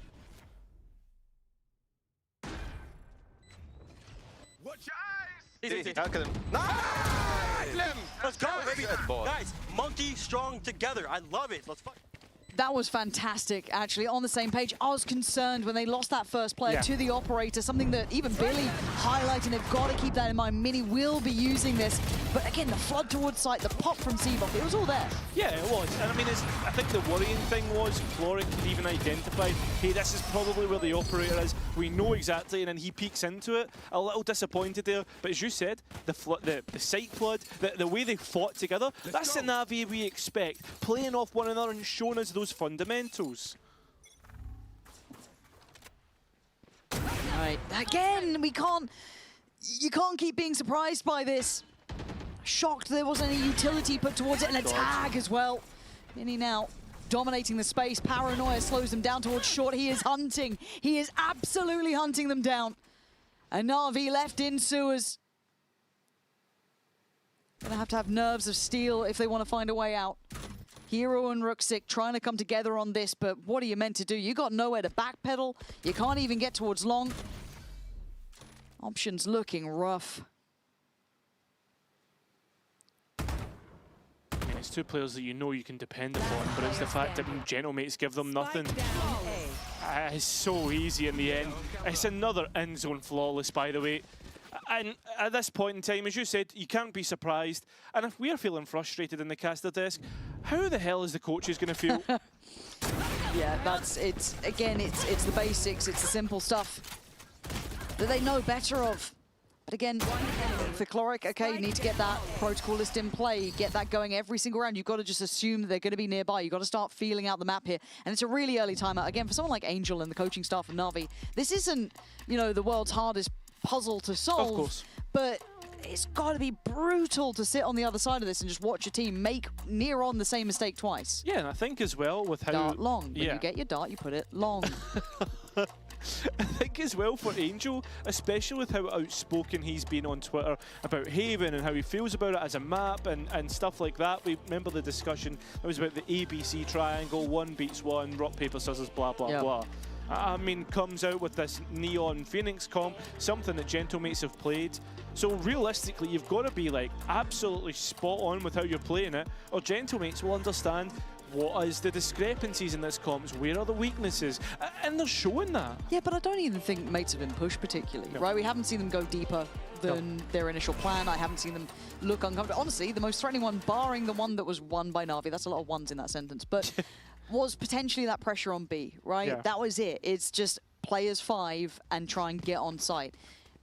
Watch your eyes! Easy. I'll kill him. Let's go, baby. Guys, monkey strong together. I love it. Let's fuck. That was fantastic, actually. On the same page, I was concerned when they lost that first player to the operator, something that even Billy highlighting. They've got to keep that in mind. Mini will be using this. But again, the flood towards site, the pop from Seaboff, it was all there. Yeah, it was. And I mean, I think the worrying thing was Floric could even identify, hey, this is probably where the operator is. We know exactly, and then he peeks into it. A little disappointed there. But as you said, the site flood, the way they fought together, that's the Na'Vi we expect. Playing off one another and showing us those fundamentals. Right, again, you can't keep being surprised by this. Shocked there wasn't any utility put towards it, and a tag as well. Mini now dominating the space. Paranoia slows them down towards short. He is hunting. He is absolutely hunting them down. And Na'Vi left in sewers. Gonna have to have nerves of steel if they want to find a way out. Hero and Ruxic trying to come together on this, but what are you meant to do? You got nowhere to backpedal. You can't even get towards long. Options looking rough. And it's two players that you know you can depend upon, but it's the fact that Gentlemates give them nothing. It's so easy in the end. It's another in-zone flawless, by the way. And at this point in time, as you said, you can't be surprised. And if we're feeling frustrated in the caster desk, how the hell is the coaches going to feel? Yeah, it's the basics, it's the simple stuff that they know better of. But again, for Chloric, okay, you need to get that protocol list in play, get that going every single round. You've got to just assume that they're going to be nearby. You've got to start feeling out the map here. And it's a really early timeout. Again, for someone like Angel and the coaching staff of Na'Vi, this isn't, you know, the world's hardest puzzle to solve. Of course. But it's got to be brutal to sit on the other side of this and just watch your team make near on the same mistake twice. Yeah, and I think as well with how... Dart long. When you get your dart, you put it long. I think as well for Angel, especially with how outspoken he's been on Twitter about Haven and how he feels about it as a map and stuff like that. We remember the discussion that was about the ABC triangle, 1 beats 1, rock, paper, scissors, blah, blah, blah. I mean, comes out with this Neon Phoenix comp, something that Gentlemates have played. So realistically, you've got to be like absolutely spot on with how you're playing it, or Gentlemates will understand what is the discrepancies in this comps, where are the weaknesses, and they're showing that. Yeah, but I don't even think mates have been pushed particularly, right? We haven't seen them go deeper than their initial plan. I haven't seen them look uncomfortable. Honestly, the most threatening one, barring the one that was won by Na'Vi, that's a lot of ones in that sentence, but was potentially that pressure on B, right? Yeah. That was it. It's just players 5 and try and get on site.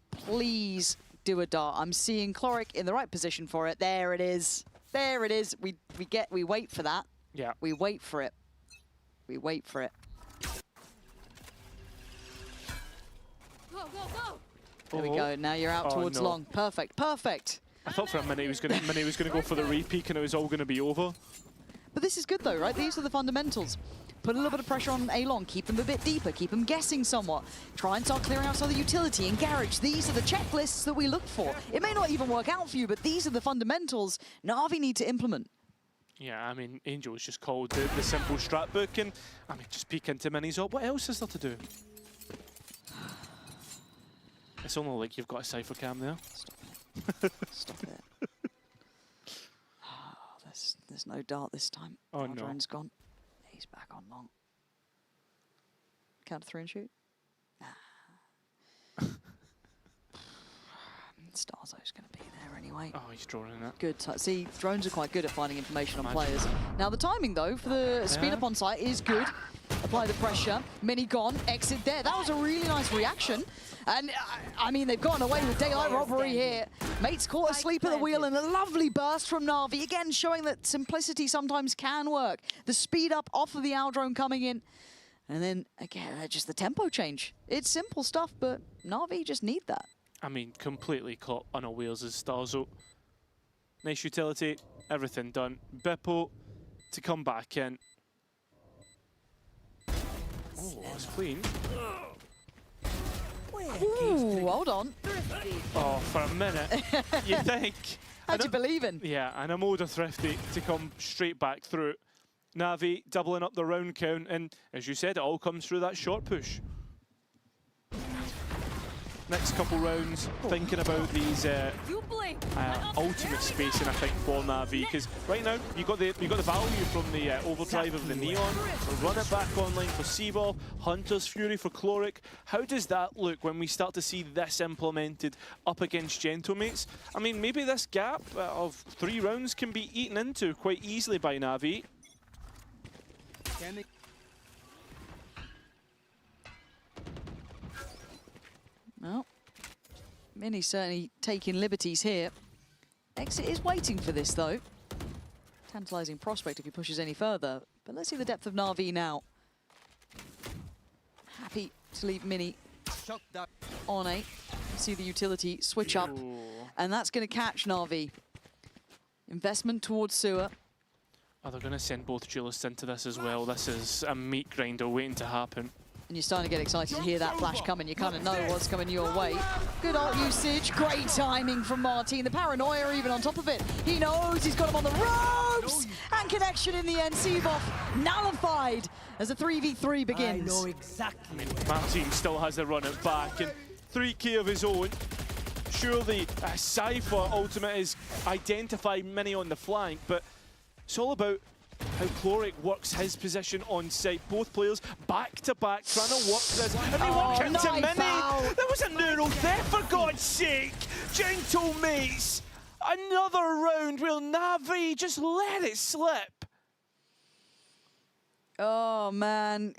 Please do a dart. I'm seeing Chloric in the right position for it. There it is. There it is. We wait for that. Yeah. We wait for it. We wait for it. Go, go, go! There we go. Now you're out towards long. Perfect. Perfect. I thought for a minute he was going to go for the re-peek and it was all going to be over. But this is good though, right? These are the fundamentals. Put a little bit of pressure on A-Long, keep them a bit deeper, keep them guessing somewhat. Try and start clearing out some of the utility and garage. These are the checklists that we look for. It may not even work out for you, but these are the fundamentals Na'Vi need to implement. Yeah, I mean, Angel was just called the simple strat book, and I mean, just peek into minis up. What else is there to do? It's only like you've got a cypher cam there. Stop it. Stop it. Oh, there's no dart this time. Oh, Our no. drone's gone. He's back on long. Count to 3 and shoot. Nah. Starzo's going to be there anyway. Oh, he's drawing in that. Good. See, drones are quite good at finding information on players. Now, the timing, though, for the speed up on site is good. Apply the pressure. Mini gone. Exit there. That was a really nice reaction. And, I mean, they've gotten away with daylight robbery here. Mates caught asleep at the wheel and a lovely burst from Na'Vi. Again, showing that simplicity sometimes can work. The speed up off of the Owl drone coming in. And then, again, just the tempo change. It's simple stuff, but Na'Vi just need that. I mean, completely caught unawares as Starzo. Nice utility, everything done. Bippo to come back in. Oh, that's clean. Ooh, hold on. Oh, for a minute, you think. How'd you believe in? Yeah, and a mode of Thrifty to come straight back through. Na'Vi doubling up the round count, and as you said, it all comes through that short push. next couple rounds, thinking about these ultimate spacing, I think, for Na'Vi, because right now you got the value from the overdrive of the Neon. So run it back online for Seavolf, Hunter's Fury for Chloric. How does that look when we start to see this implemented up against Gentlemates? I mean, maybe this gap of 3 rounds can be eaten into quite easily by Na'Vi. Well, Mini certainly taking liberties here. Exit is waiting for this, though. Tantalising prospect if he pushes any further. But let's see the depth of Na'Vi now. Happy to leave Mini on A. See the utility switch up. And that's going to catch Na'Vi. Investment towards sewer. Oh, they're going to send both duelists into this as well. This is a meat grinder waiting to happen. And you're starting to get excited to hear that flash coming. You kind of know what's coming your way. Good ult usage. Great timing from Martin. The paranoia even on top of it. He knows he's got him on the ropes. And connection in the end. Seavolf nullified as a 3v3 begins. I know exactly. I mean, Martin still has to run it back. And 3k of his own. Surely a Cypher ultimate is identify Mini on the flank. But it's all about how Chloric works his position on site. Both players back to back trying to work this. And they walk into Mini. There was a neural there, for God's sake. Gentlemates. Another round. Will Na'Vi just let it slip? Oh, man.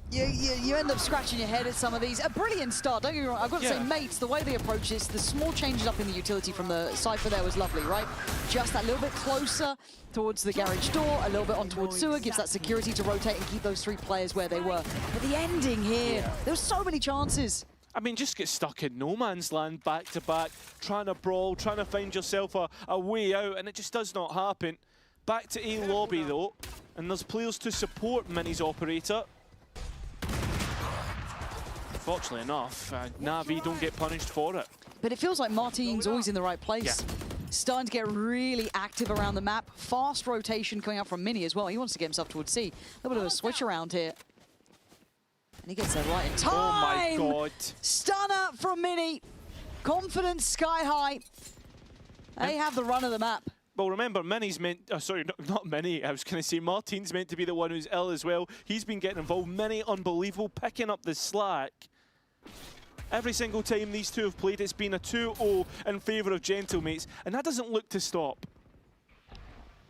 You end up scratching your head at some of these. A brilliant start, don't get me wrong. I've got to say, mates, the way they approach this, the small changes up in the utility from the Cypher there was lovely, right? Just that little bit closer towards the garage door, a little bit on towards sewer, gives that security to rotate and keep those 3 players where they were. But the ending here, there were so many chances. I mean, just get stuck in no man's land back to back, trying to brawl, trying to find yourself a way out, and it just does not happen. Back to A lobby, though, and there's players to support Mini's operator. Fortunately enough, Na'Vi don't get punished for it. But it feels like Martin's always in the right place. Yeah. Starting to get really active around the map. Fast rotation coming up from Mini as well. He wants to get himself towards C. A little bit of a switch around here. And he gets there right in time. Oh my God. Stunner from Mini. Confidence sky high. They have the run of the map. Well, remember, Mini's meant... sorry, not Mini. I was going to say Martin's meant to be the one who's ill as well. He's been getting involved. Mini, unbelievable, picking up the slack. Every single time these two have played, it's been a 2-0 in favour of Gentlemates, and that doesn't look to stop.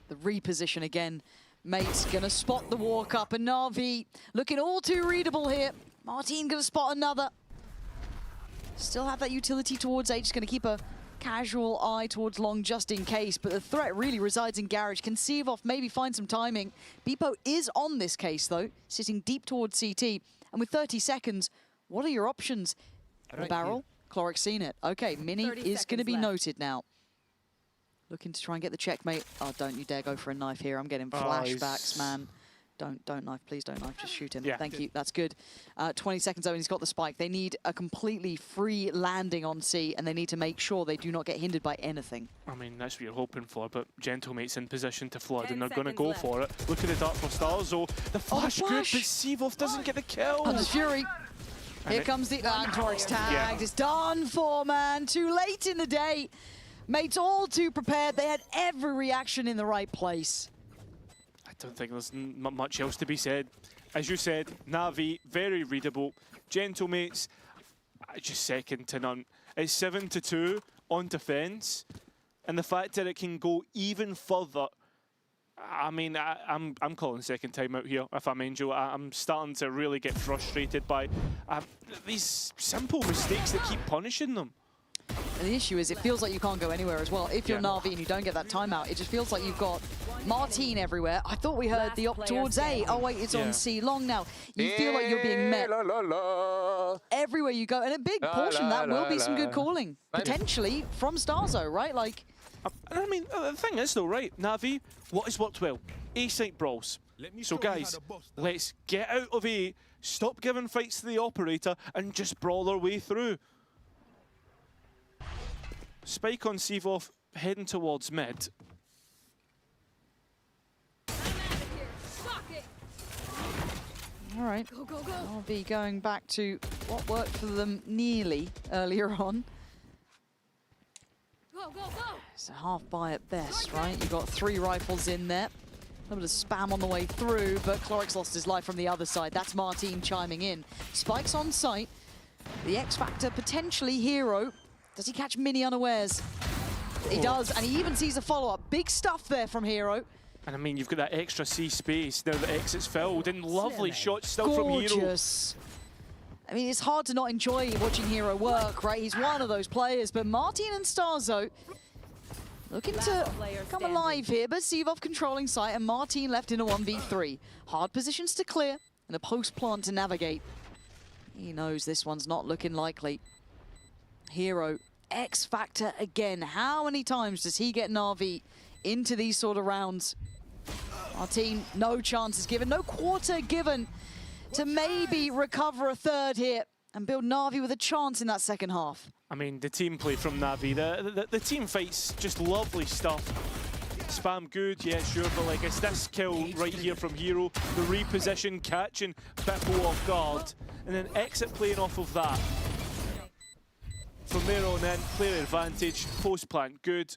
The reposition again. Mate's going to spot the walk up, and Na'Vi looking all too readable here. Martin going to spot another. Still have that utility towards A, just going to keep a casual eye towards long just in case, but the threat really resides in garage. Can Seavolf maybe find some timing. Beepo is on this case, though, sitting deep towards CT, and with 30 seconds, what are your options? The barrel? Chloric's seen it. Okay, Mini is going to be noted now. Looking to try and get the checkmate. Oh, don't you dare go for a knife here. I'm getting flashbacks, man. Don't knife, please don't knife, just shoot him. Yeah. Thank you, that's good. 20 seconds though, and he's got the spike. They need a completely free landing on C, and they need to make sure they do not get hindered by anything. I mean, that's what you're hoping for, but Gentlemate's in position to flood, and they're going to go for it. Look at the dart for Stars, though. The flash group, but Seavolf doesn't get the kill. Hunter's Fury. Here comes the Chloric's tagged. It's done for, man. Too late in the day. Mates all too prepared. They had every reaction in the right place. I don't think there's much else to be said. As you said, Na'Vi, very readable. Gentlemates, just second to none. It's 7-2 on defense, and the fact that it can go even further. I mean, I'm calling second time out here, if I'm Angel. I'm starting to really get frustrated by these simple mistakes that keep punishing them. And the issue is it feels like you can't go anywhere as well. If you're Na'Vi and you don't get that timeout, it just feels like you've got Martin everywhere. I thought we heard the op towards A. Oh wait, it's on C long now. You feel like you're being met everywhere you go. And a big portion of that will be some good calling. Potentially from Starzo, right? Like, I mean, the thing is though, right, Na'Vi, what has worked well? A-site brawls. So guys, let's get out of A, stop giving fights to the operator, and just brawl our way through. Spike on Seavolf, heading towards mid. All right. I'll be going back to what worked for them nearly earlier on. It's a half buy at best, right? You've got 3 rifles in there. A little bit of spam on the way through, but Clorix lost his life from the other side. That's Martin chiming in. Spike's on site. The X Factor potentially Hero. Does he catch Mini unawares? He does, and he even sees a follow-up. Big stuff there from Hero. And I mean, you've got that extra C space now that exit's filled, and lovely shots still Gorgeous. from Hero. I mean, it's hard to not enjoy watching Hero work, right? He's one of those players, but Martin and Starzo looking to come alive here, but Sivov controlling site, and Martin left in a 1v3. Hard positions to clear, and a post-plant to navigate. He knows this one's not looking likely. Hero, X Factor again. How many times does he get Na'Vi into these sort of rounds? Martin, no chances given, no quarter given to maybe recover a third here and build Na'Vi with a chance in that second half. I mean, the team play from Na'Vi, the team fights, just lovely stuff. Spam good, yeah, sure, but like it's this kill right here from Hero, the reposition, catching Bippo off guard, and then exit playing off of that. From there on in, clear advantage, post plant good.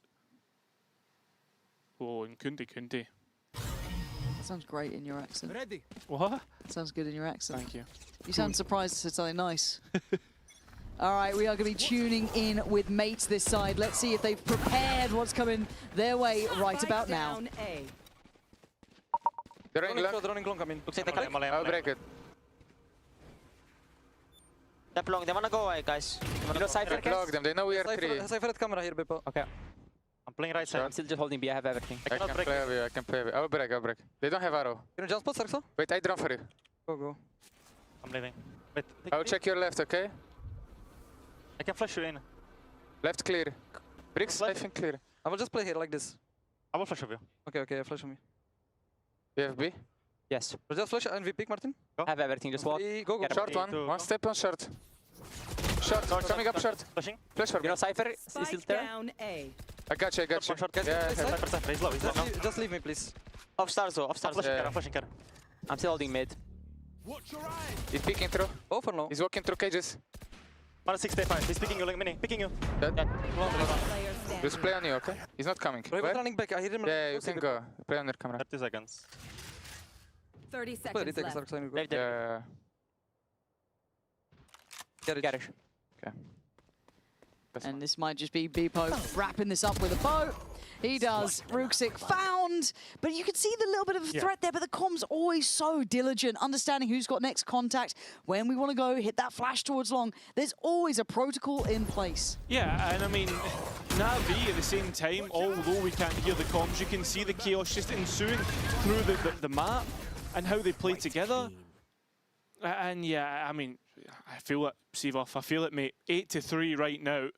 Oh, and Kunde. That sounds great in your accent. Ready. What? That sounds good in your accent. Thank you. You sound surprised to say something nice. All right, we are going to be tuning in with mates this side. Let's see if they've prepared what's coming their way right about now. They're running long, I mean. Looks like they can. I'll break it. Tap long, they wanna go away, guys. You know Cypher log them, they know we are 3. Cypher at camera here, Bippo. Okay. I'm playing right side. I'm still just holding B, I have everything. I can play with you, I can play with you. I'll break. They don't have arrow. You know jump spot, Saxo? Wait, I drone for you. Go. I'm leaving. Wait. I'll check your left, okay? I can flash you in. Left clear. Bricks, I think clear. I will just play here like this. I will flash of you. Okay, flash on me. You have B? Yes. Just flash and we pick, Martin? Go. I have everything, just walk. Go. Short one. One step on short. Short, coming up short. Flashing. Flash for me. You know Cypher is still there? Down A. I got you. Yeah, he's low now. Just leave me, please. Off stars. I'm flashing car. I'm still holding mid. He's peeking through. Both or no? He's walking through cages. 165. He's picking you like mini. Picking you. Dead. Just play on you, okay? He's not coming. He's running back. I hear him. Yeah, you can go. Play on your camera. 30 seconds. 30 seconds left. Yeah. Get it. Okay. And this might just be Bippo wrapping this up with a bow. He does. Ruxic found, but you can see the little bit of a threat there, but the comm's always so diligent, understanding who's got next contact, when we want to go, hit that flash towards long. There's always a protocol in place. Yeah, and I mean, Na'Vi at the same time, although we can't hear the comms, you can see the chaos just ensuing through the map and how they play together. And yeah, I mean, I feel it, Sivov. I feel it, mate. 8-3 right now.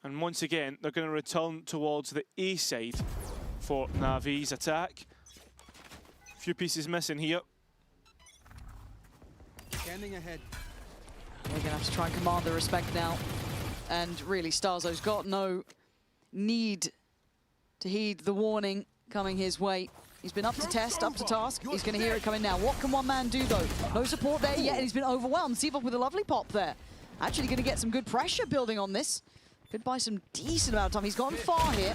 And once again, they're going to return towards the A side for Na'Vi's attack. A few pieces missing here. Standing ahead. They're going to have to try and command the respect now. And really, Starzo's got no need to heed the warning coming his way. He's been up to test, up to task. He's going to hear it coming now. What can one man do, though? No support there yet, and he's been overwhelmed. Sivov with a lovely pop there. Actually going to get some good pressure building on this. Could buy some decent amount of time. He's gone far here.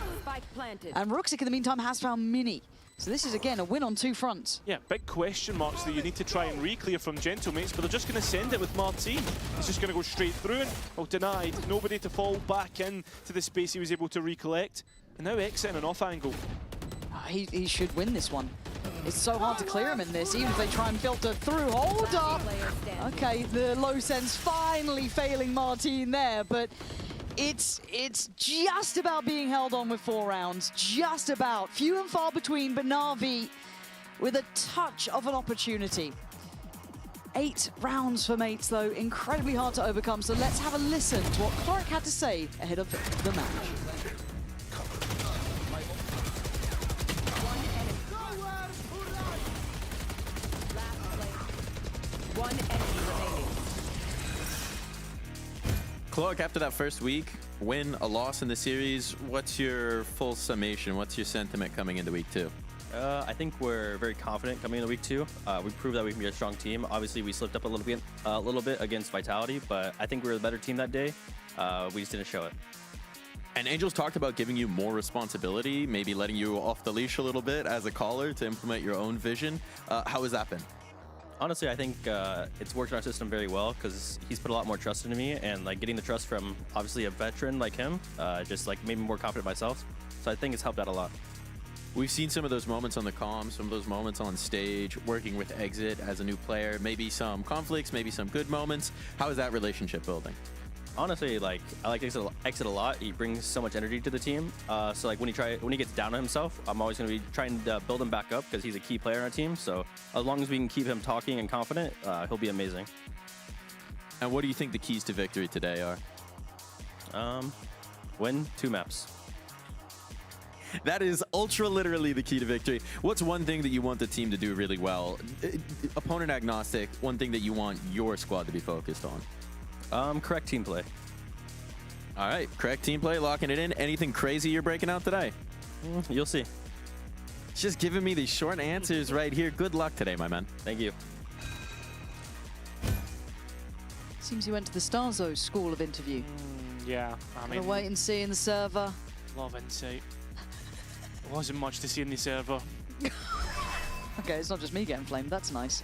And Ruxic, in the meantime, has found Mini. So this is, again, a win on 2 fronts. Yeah, big question marks that you need to try and re-clear from Gentlemates, but they're just going to send it with Martin. He's just going to go straight through and, well, denied. Nobody to fall back into the space he was able to recollect. And now exiting an off angle. He should win this one. It's so hard to clear him in this, even if they try and filter through. Hold up! Okay, the low sense finally failing Martin there, but it's just about being held on with 4 rounds. Just about. Few and far between, but Na'Vi with a touch of an opportunity. 8 rounds for mates, though. Incredibly hard to overcome, so let's have a listen to what Cloric had to say ahead of the match. One enemy remaining. Cloak, after that first week, win, a loss in the series, what's your full summation? What's your sentiment coming into week 2? I think we're very confident coming into week 2. We proved that we can be a strong team. Obviously, we slipped up a little bit against Vitality, but I think we were the better team that day. We just didn't show it. And Angel's talked about giving you more responsibility, maybe letting you off the leash a little bit as a caller to implement your own vision. How has that been? Honestly, I think it's worked in our system very well because he's put a lot more trust into me, and like getting the trust from obviously a veteran like him just like made me more confident myself. So I think it's helped out a lot. We've seen some of those moments on the comm, some of those moments on stage, working with Exit as a new player, maybe some conflicts, maybe some good moments. How is that relationship building? Honestly, like I like Exit a lot. He brings so much energy to the team. So like when he gets down on himself, I'm always going to be trying to build him back up because he's a key player on our team. So as long as we can keep him talking and confident, he'll be amazing. And what do you think the keys to victory today are? Win 2 maps. That is ultra literally the key to victory. What's one thing that you want the team to do really well? Opponent agnostic, one thing that you want your squad to be focused on? Correct team play. All right, correct team play, locking it in. Anything crazy you're breaking out today? You'll see. Just giving me these short answers right here. Good luck today, my man. Thank you. Seems you went to the Starzo school of interview. Yeah, I mean... wait and see in the server. A lot of insight. Wasn't much to see in the server. Okay, it's not just me getting flamed. That's nice.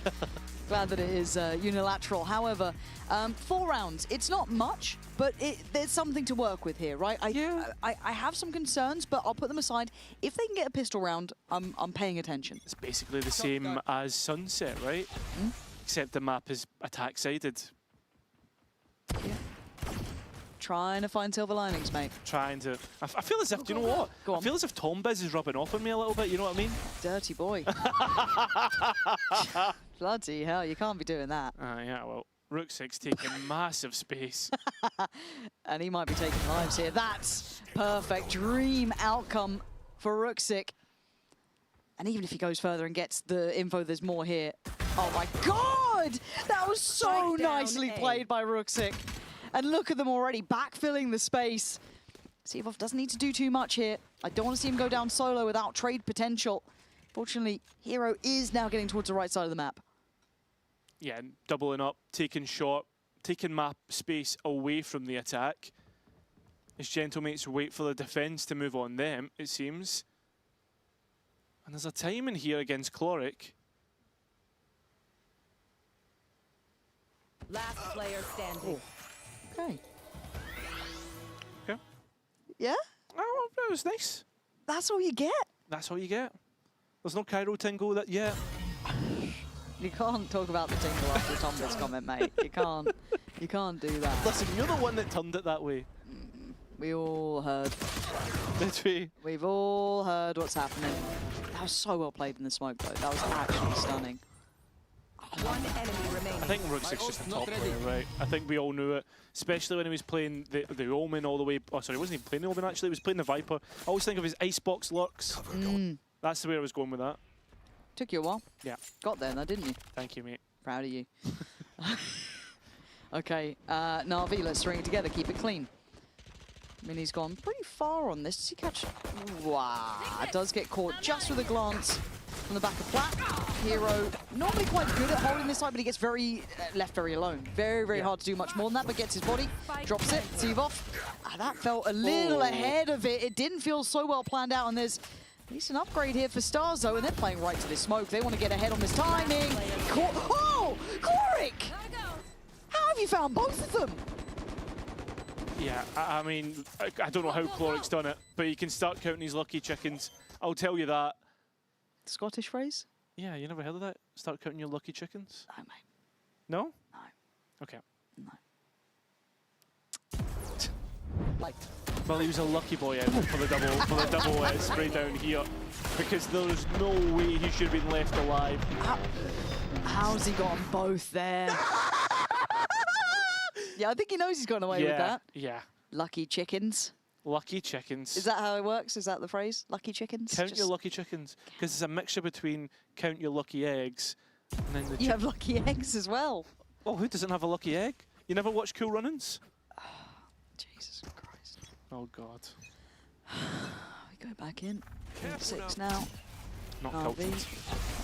Glad that it is unilateral. However, 4 rounds, it's not much, but there's something to work with here, right? I have some concerns, but I'll put them aside. If they can get a pistol round, I'm paying attention. It's basically the same as Sunset, right? Except the map is attack-sided. Yeah. Trying to find silver linings, mate. Trying to... I feel as if, do you know what? Go on. I feel as if Tombiz is rubbing off on me a little bit, you know what I mean? Dirty boy. Bloody hell, you can't be doing that. Yeah, well, Rook6 taking massive space. And he might be taking lives here. That's perfect. Dream outcome for Rook6. And even if he goes further and gets the info, there's more here. Oh my god! That was so nicely played by Rook6. And look at them already backfilling the space. Sevov doesn't need to do too much here. I don't want to see him go down solo without trade potential. Fortunately, Hero is now getting towards the right side of the map. Yeah, doubling up, taking shot, taking map space away from the attack. His gentlemates wait for the defense to move on them, it seems. And there's a timing here against Chloric. Last player standing. Okay. Okay. Yeah? Oh, that was nice. That's all you get? That's all you get. There's no Cairo tingle that yet. You can't talk about the tingle after Tombiz comment, mate. You can't do that. Listen, you're the one that turned it that way. We all heard. Did we? We've all heard what's happening. That was so well played in the smoke, though. That was actually stunning. One enemy remaining. I think Rook6 just a top player, right? I think we all knew it, especially when he was playing the Omen all the way. Oh, sorry, he wasn't even playing the Omen actually. He was playing the Viper. I always think of his Icebox lurks. That's the way I was going with that. Took you a while. Yeah. Got there, though, didn't you? Thank you, mate. Proud of you. Okay, Na'Vi, let's string it together. Keep it clean. I mean, he's gone pretty far on this. Does he catch? Wow, does get caught just with a glance from the back of flat. Hero normally quite good at holding this side, but he gets left very alone. Very hard to do much more than that, but gets his body, drops it, Sevov. That felt a little ahead of it. It didn't feel so well planned out, and there's at least an upgrade here for Starzo, and they're playing right to this smoke. They want to get ahead on this timing. Oh, Chloric! How have you found both of them? Yeah, I mean, I don't know how Chloric's done it, but he can start counting his lucky chickens. I'll tell you that. Scottish phrase? Yeah, you never heard of that? Start counting your lucky chickens? No, mate. No? No. Okay. No. Like. Well, he was a lucky boy out for the double spray down here, because there's no way he should have been left alive. How's he gotten both there? Yeah, I think he knows he's gone away with that. Yeah. Lucky chickens. Lucky chickens. Is that how it works? Is that the phrase? Lucky chickens? Count your lucky chickens. Because it's a mixture between count your lucky eggs and then the You have lucky eggs as well. Oh, who doesn't have a lucky egg? You never watch Cool Runnings? Jesus Christ. Oh, God. We go back in. 6 now. Not RV. Cultons.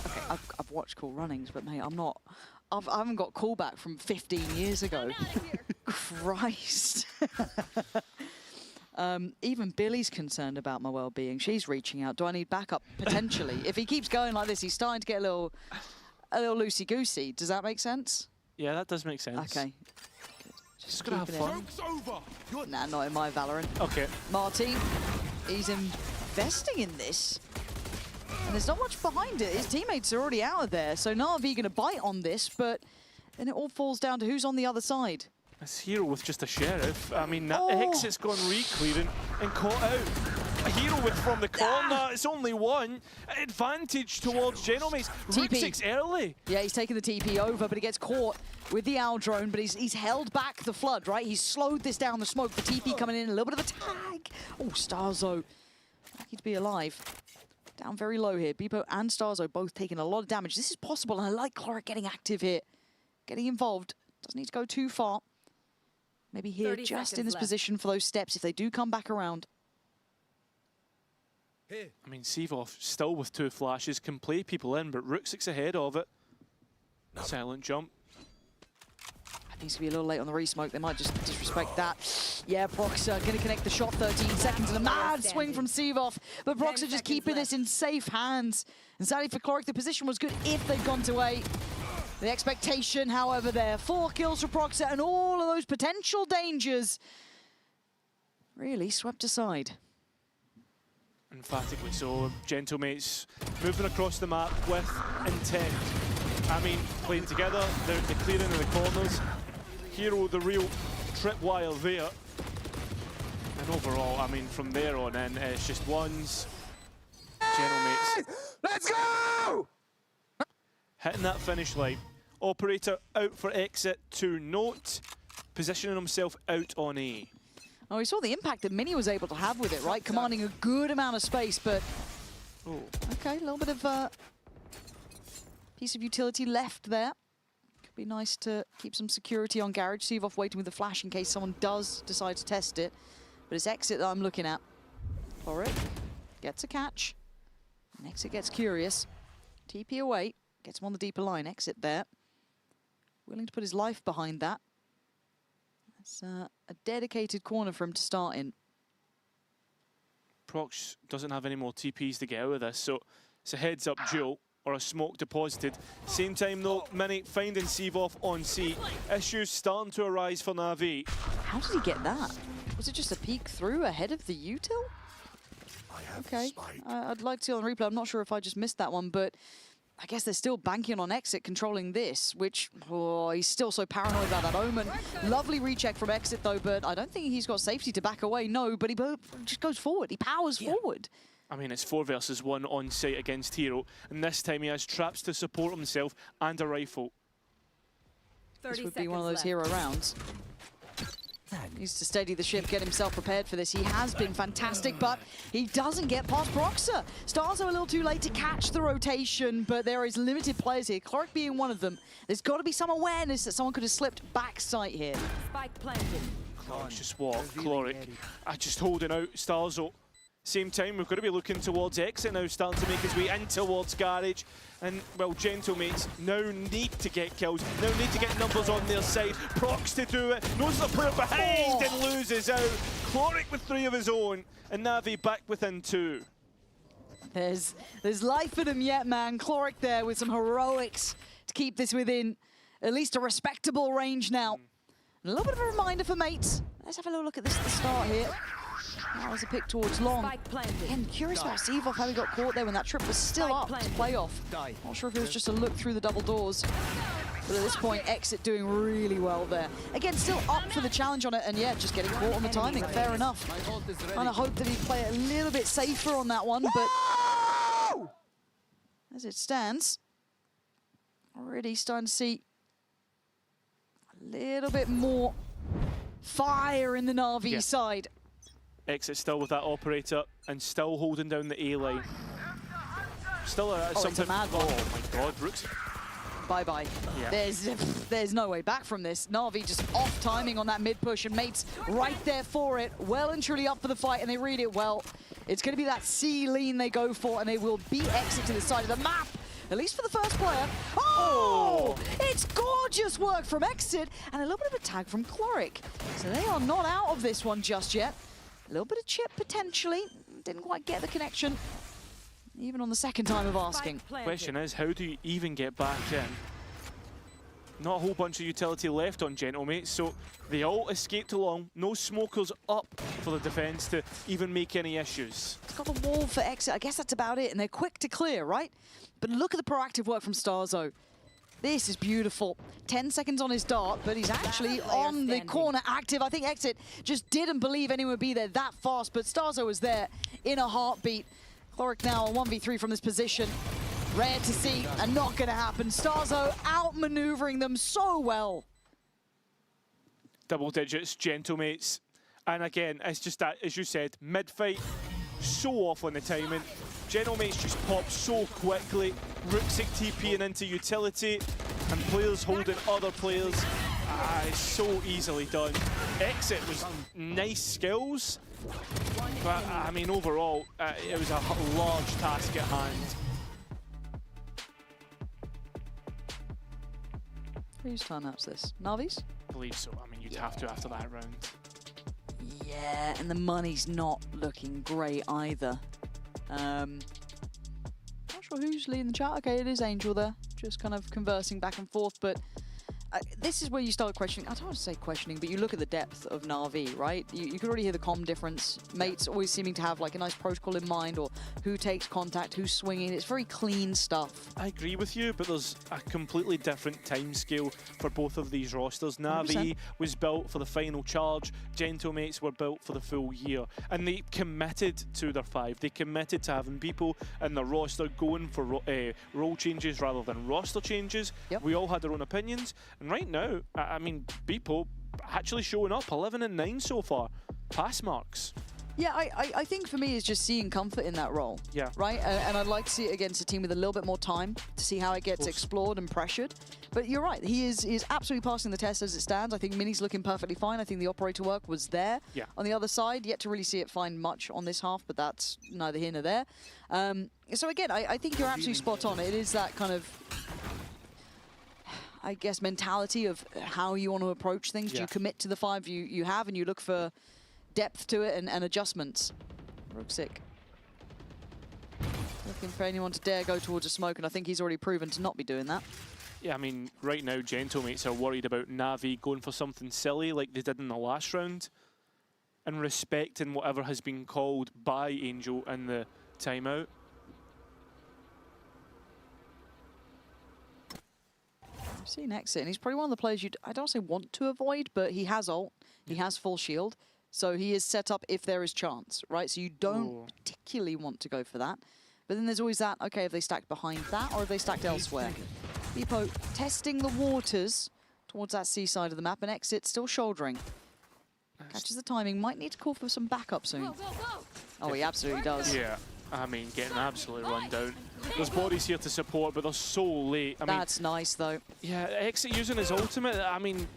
Okay, I've watched Cool Runnings, but mate, I haven't got callback from 15 years ago. Christ. Even Billy's concerned about my well-being. She's reaching out. Do I need backup? Potentially. If he keeps going like this, he's starting to get a little loosey-goosey. Does that make sense? Yeah, that does make sense. Okay. Just gonna have fun. Nah, not in my Valorant. Okay. Marty, he's investing in this. And there's not much behind it. His teammates are already out of there. So Na'Vi going to bite on this, but then it all falls down to who's on the other side. This hero with just a sheriff. I mean, that Exit's gone re-clearing and caught out. A hero from the corner. It's only one. Advantage towards Genomates. Rixic's early. Yeah, he's taking the TP over, but he gets caught with the owl drone, but he's held back the flood, right? He's slowed this down, the smoke. The TP coming in, a little bit of a tag. Oh, Starzo, lucky to be alive. Down very low here. Bebo and Starzo both taking a lot of damage. This is possible, and I like Cloric getting active here. Getting involved. Doesn't need to go too far. Maybe here, just in this position for those steps if they do come back around. I mean, Sivov still with 2 flashes, can play people in, but Rixic's ahead of it. Silent jump. I think it's going to be a little late on the re-smoke. They might just disrespect that. Yeah, Proxer going to connect the shot. 13 seconds and a mad swing from Sivov. But Proxer just keeping this in safe hands. And sadly for Cloric, the position was good if they'd gone to A. The expectation, however, there. 4 kills for Proxer and all of those potential dangers really swept aside. Emphatically so. Gentlemates moving across the map with intent. I mean, playing together, they're clearing in the corners. Hero, the real tripwire there. And overall, I mean, from there on in, it's just ones. Gentlemates. Let's go! Hitting that finish line. Operator out for exit to note. Positioning himself out on A. Oh, we saw the impact that Mini was able to have with it, right? Commanding a good amount of space, but... Oh. Okay, a little bit of piece of utility left there. Could be nice to keep some security on Garage. Sivov waiting with the flash in case someone does decide to test it. But it's exit that I'm looking at. Cloric gets a catch. And exit gets curious. TP away. Gets him on the deeper line. Exit there. Willing to put his life behind that. That's a dedicated corner for him to start in. Prox doesn't have any more TPs to get out of this, so it's a heads-up duel or a smoke deposited. Same time though, Mini finding Sivov on C. Issues starting to arise for Na'Vi. How did he get that? Was it just a peek through ahead of the util? Okay, I'd like to see on the replay. I'm not sure if I just missed that one, but I guess they're still banking on Exit controlling this, which, oh, he's still so paranoid about that Omen. Lovely recheck from Exit though, but I don't think he's got safety to back away, no, but he just goes forward, he powers forward. I mean, it's 4 versus 1 on site against Hero, and this time he has traps to support himself and a rifle. This would be one of those hero rounds. Needs to steady the ship, get himself prepared for this. He has been fantastic, but he doesn't get past Proxer. Stars are a little too late to catch the rotation, but there is limited players here. Cloric being one of them. There's got to be some awareness that someone could have slipped back sight here. Spike planted. Cloric's just what? Cloric. Just holding out Starzo. Same time, we've got to be looking towards Exit now, starting to make his way in towards Garage. And, well, Gentlemates now need to get kills, now need to get numbers on their side. Prox to do it, knows the player behind and loses out. Cloric with 3 of his own, and Na'Vi back within 2. There's life in him yet, man. Cloric there with some heroics to keep this within at least a respectable range now. And a little bit of a reminder for mates. Let's have a little look at this at the start here. That was a pick towards long. Again, curious about Sivov how he got caught there when that trip was still up to play off. Not sure if it was just a look through the double doors. But at this point, Exit doing really well there. Again, still up for the challenge on it, and yeah, just getting caught on the timing. Fair enough. Kind of hope that he'd play it a little bit safer on that one, but as it stands, already starting to see a little bit more fire in the Na'Vi side. Exit still with that operator and still holding down the A line. Still something. It's a mad ball. Oh my God, Brooks. Bye-bye. Yeah. There's no way back from this. Na'Vi just off timing on that mid push, and mates right there for it. Well and truly up for the fight, and they read it well. It's going to be that C lean they go for, and they will beat Exit to the side of the map. At least for the first player. Oh! It's gorgeous work from Exit, and a little bit of a tag from Chloric. So they are not out of this one just yet. A little bit of chip, potentially. Didn't quite get the connection, even on the second time of asking. Question is, how do you even get back in? Not a whole bunch of utility left on Gentlemates, so they all escaped along. No smokers up for the defense to even make any issues. It's got the wall for Exit. I guess that's about it, and they're quick to clear, right? But look at the proactive work from Starzo. This is beautiful. 10 seconds on his dart, but he's actually on the corner active. I think Exit just didn't believe anyone would be there that fast, but Starzo was there in a heartbeat. Chloric now on 1v3 from this position. Rare to see, and not going to happen. Starzo outmaneuvering them so well. Double digits, Gentlemates. And again, it's just that, as you said, mid-fight, so off on the timing. Gentlemates just pop so quickly. Rooksick TPing into utility, and players holding other players. It's so easily done. Exit was nice skills, but I mean, overall, it was a large task at hand. Whose timeout's this? Navi's? I believe so. I mean, you'd have to after that round. Yeah, and the money's not looking great either. Not sure who's leading the chat. Okay, it is Angel there, just kind of conversing back and forth, but this is where you start questioning. I don't want to say questioning, but you look at the depth of Na'Vi, right? You can already hear the comm difference. Mates always seeming to have like a nice protocol in mind, or who takes contact, who's swinging. It's very clean stuff. I agree with you, but there's a completely different time scale for both of these rosters. Na'Vi was built for the final charge. Gentlemates were built for the full year. And they committed to their 5. They committed to having people in the roster going for role changes rather than roster changes. We all had our own opinions. And right now, I mean, people actually showing up 11 and 9 so far. Pass marks. Yeah, I think for me is just seeing comfort in that role. Yeah. Right? And I'd like to see it against a team with a little bit more time to see how it gets explored and pressured. But you're right, he is absolutely passing the test as it stands. I think Mini's looking perfectly fine. I think the operator work was there. Yeah. On the other side, yet to really see it find much on this half, but that's neither here nor there. So again, I think you're absolutely spot on. It is that kind of, I guess, mentality of how you want to approach things. Do you commit to the 5 you have, and you look for depth to it and adjustments? Rooksick looking for anyone to dare go towards a smoke, and I think he's already proven to not be doing that. Yeah, I mean, right now, Gentlemates are worried about Na'Vi going for something silly like they did in the last round, and respecting whatever has been called by Angel in the timeout. I've seen Exit, and he's probably one of the players I don't say want to avoid, but he has ult, he has full shield, so he is set up if there is chance, right? So you don't particularly want to go for that. But then there's always that, okay, have they stacked behind that, or have they stacked elsewhere? Beepo testing the waters towards that C side of the map, and Exit still shouldering. Catches the timing, might need to call for some backup soon. Oh, he absolutely does. Yeah, I mean, getting absolutely run down. There's bodies here to support, but they're so late. That's nice, though. Yeah, Exit using his ultimate. I mean,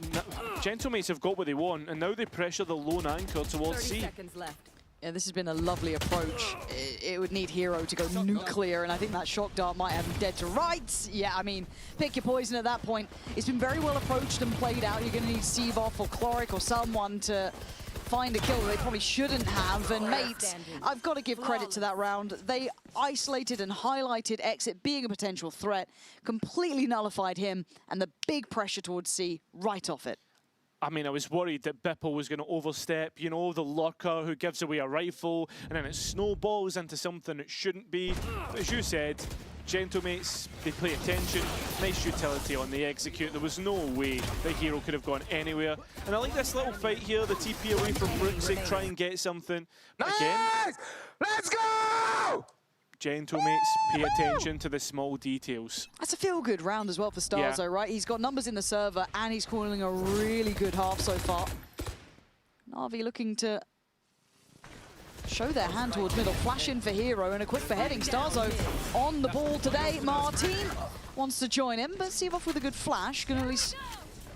Gentlemates have got what they want, and now they pressure the lone anchor towards C. 30 seconds left. Yeah, this has been a lovely approach. It would need Hero to go nuclear, and I think that shock dart might have him dead to rights. Yeah, I mean, pick your poison at that point. It's been very well approached and played out. You're going to need Seavoff or Chloric or someone to find a kill that they probably shouldn't have. And mates, I've got to give credit to that round. They isolated and highlighted Exit being a potential threat, completely nullified him, and the big pressure towards C right off it. I mean, I was worried that Bipple was going to overstep, you know, the lurker who gives away a rifle, and then it snowballs into something it shouldn't be. But as you said, Gentlemates, they play attention, nice utility on the execute. There was no way the Hero could have gone anywhere. And I like this little fight here, the TP away from Rooksick, try and get something. But again, let's go! Gentlemates, pay attention to the small details. That's a feel-good round as well for Starzo, right? He's got numbers in the server, and he's calling a really good half so far. Na'Vi looking to show their hand towards middle. Flash in for Hero, and a quick beheading. Starzo on the ball today. Martin wants to join him, but Seavoff with a good flash can at least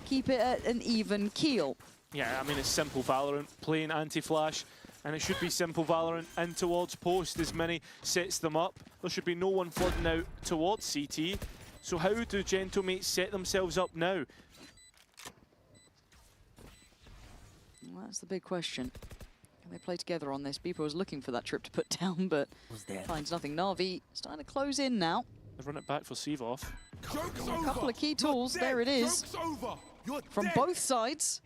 keep it at an even keel. Yeah, I mean, it's simple VALORANT, playing anti-flash. And it should be simple Valorant in towards post as Mini sets them up. There should be no one flooding out towards CT. So how do Gentlemates set themselves up now? Well, that's the big question. Can they play together on this? Beepo was looking for that trip to put down, but finds nothing. Na'Vi starting to close in now. They run it back for Seavoff. A couple of key tools. There it is. From both sides.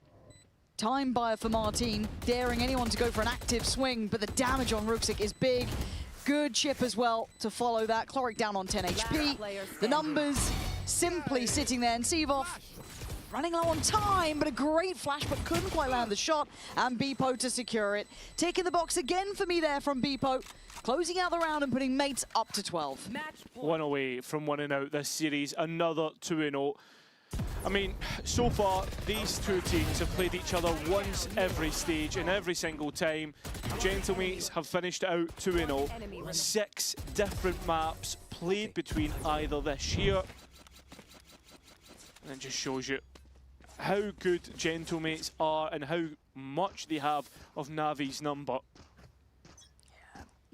Time buyer for Martin, daring anyone to go for an active swing, but the damage on Ruxic is big. Good chip as well to follow that. Chloric down on 10 HP. The numbers simply sitting there, and Seavoff running low on time, but a great flash, but couldn't quite land the shot, and Beepo to secure it. Ticking the box again for me there from Beepo, closing out the round and putting mates up to 12. One away from winning out this series, another 2-0. I mean, so far, these two teams have played each other once every stage, and every single time, Gentlemates have finished out 2-0. 6 different maps played between either this year. And it just shows you how good Gentlemates are and how much they have of Navi's number.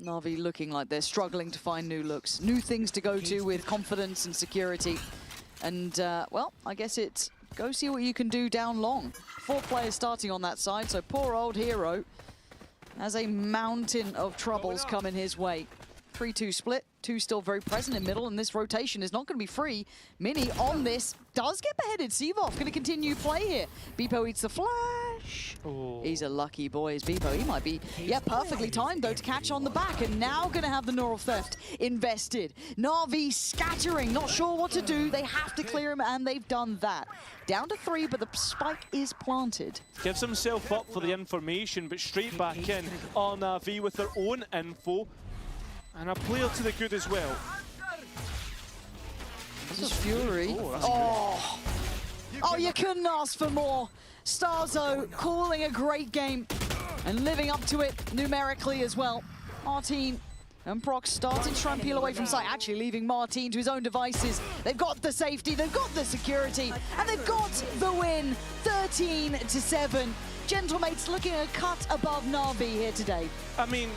Na'Vi looking like they're struggling to find new looks, new things to go to with confidence and security. And, well, I guess it's go see what you can do down long. 4 players starting on that side, so poor old Hero has a mountain of troubles coming his way. 3-2 split, 2 still very present in middle, and this rotation is not going to be free. Mini on this does get beheaded. Seavoff going to continue play here. Beepo eats the flash. Oh. He's a lucky boy, is Beepo. He might be, yeah, perfectly timed, though, to catch on the back, and now going to have the Neural Theft invested. Na'Vi scattering, not sure what to do. They have to clear him, and they've done that. Down to 3, but the spike is planted. Gives himself up for the information, but straight back in are Na'Vi with their own info. And a player to the good as well. This is Fury. Oh, you couldn't ask for more. Starzo calling a great game and living up to it numerically as well. Martin and Prox starting to try and peel away from sight, actually leaving Martin to his own devices. They've got the safety, they've got the security, and they've got the win, 13-7. Gentlemates looking a cut above Na'Vi here today. I mean,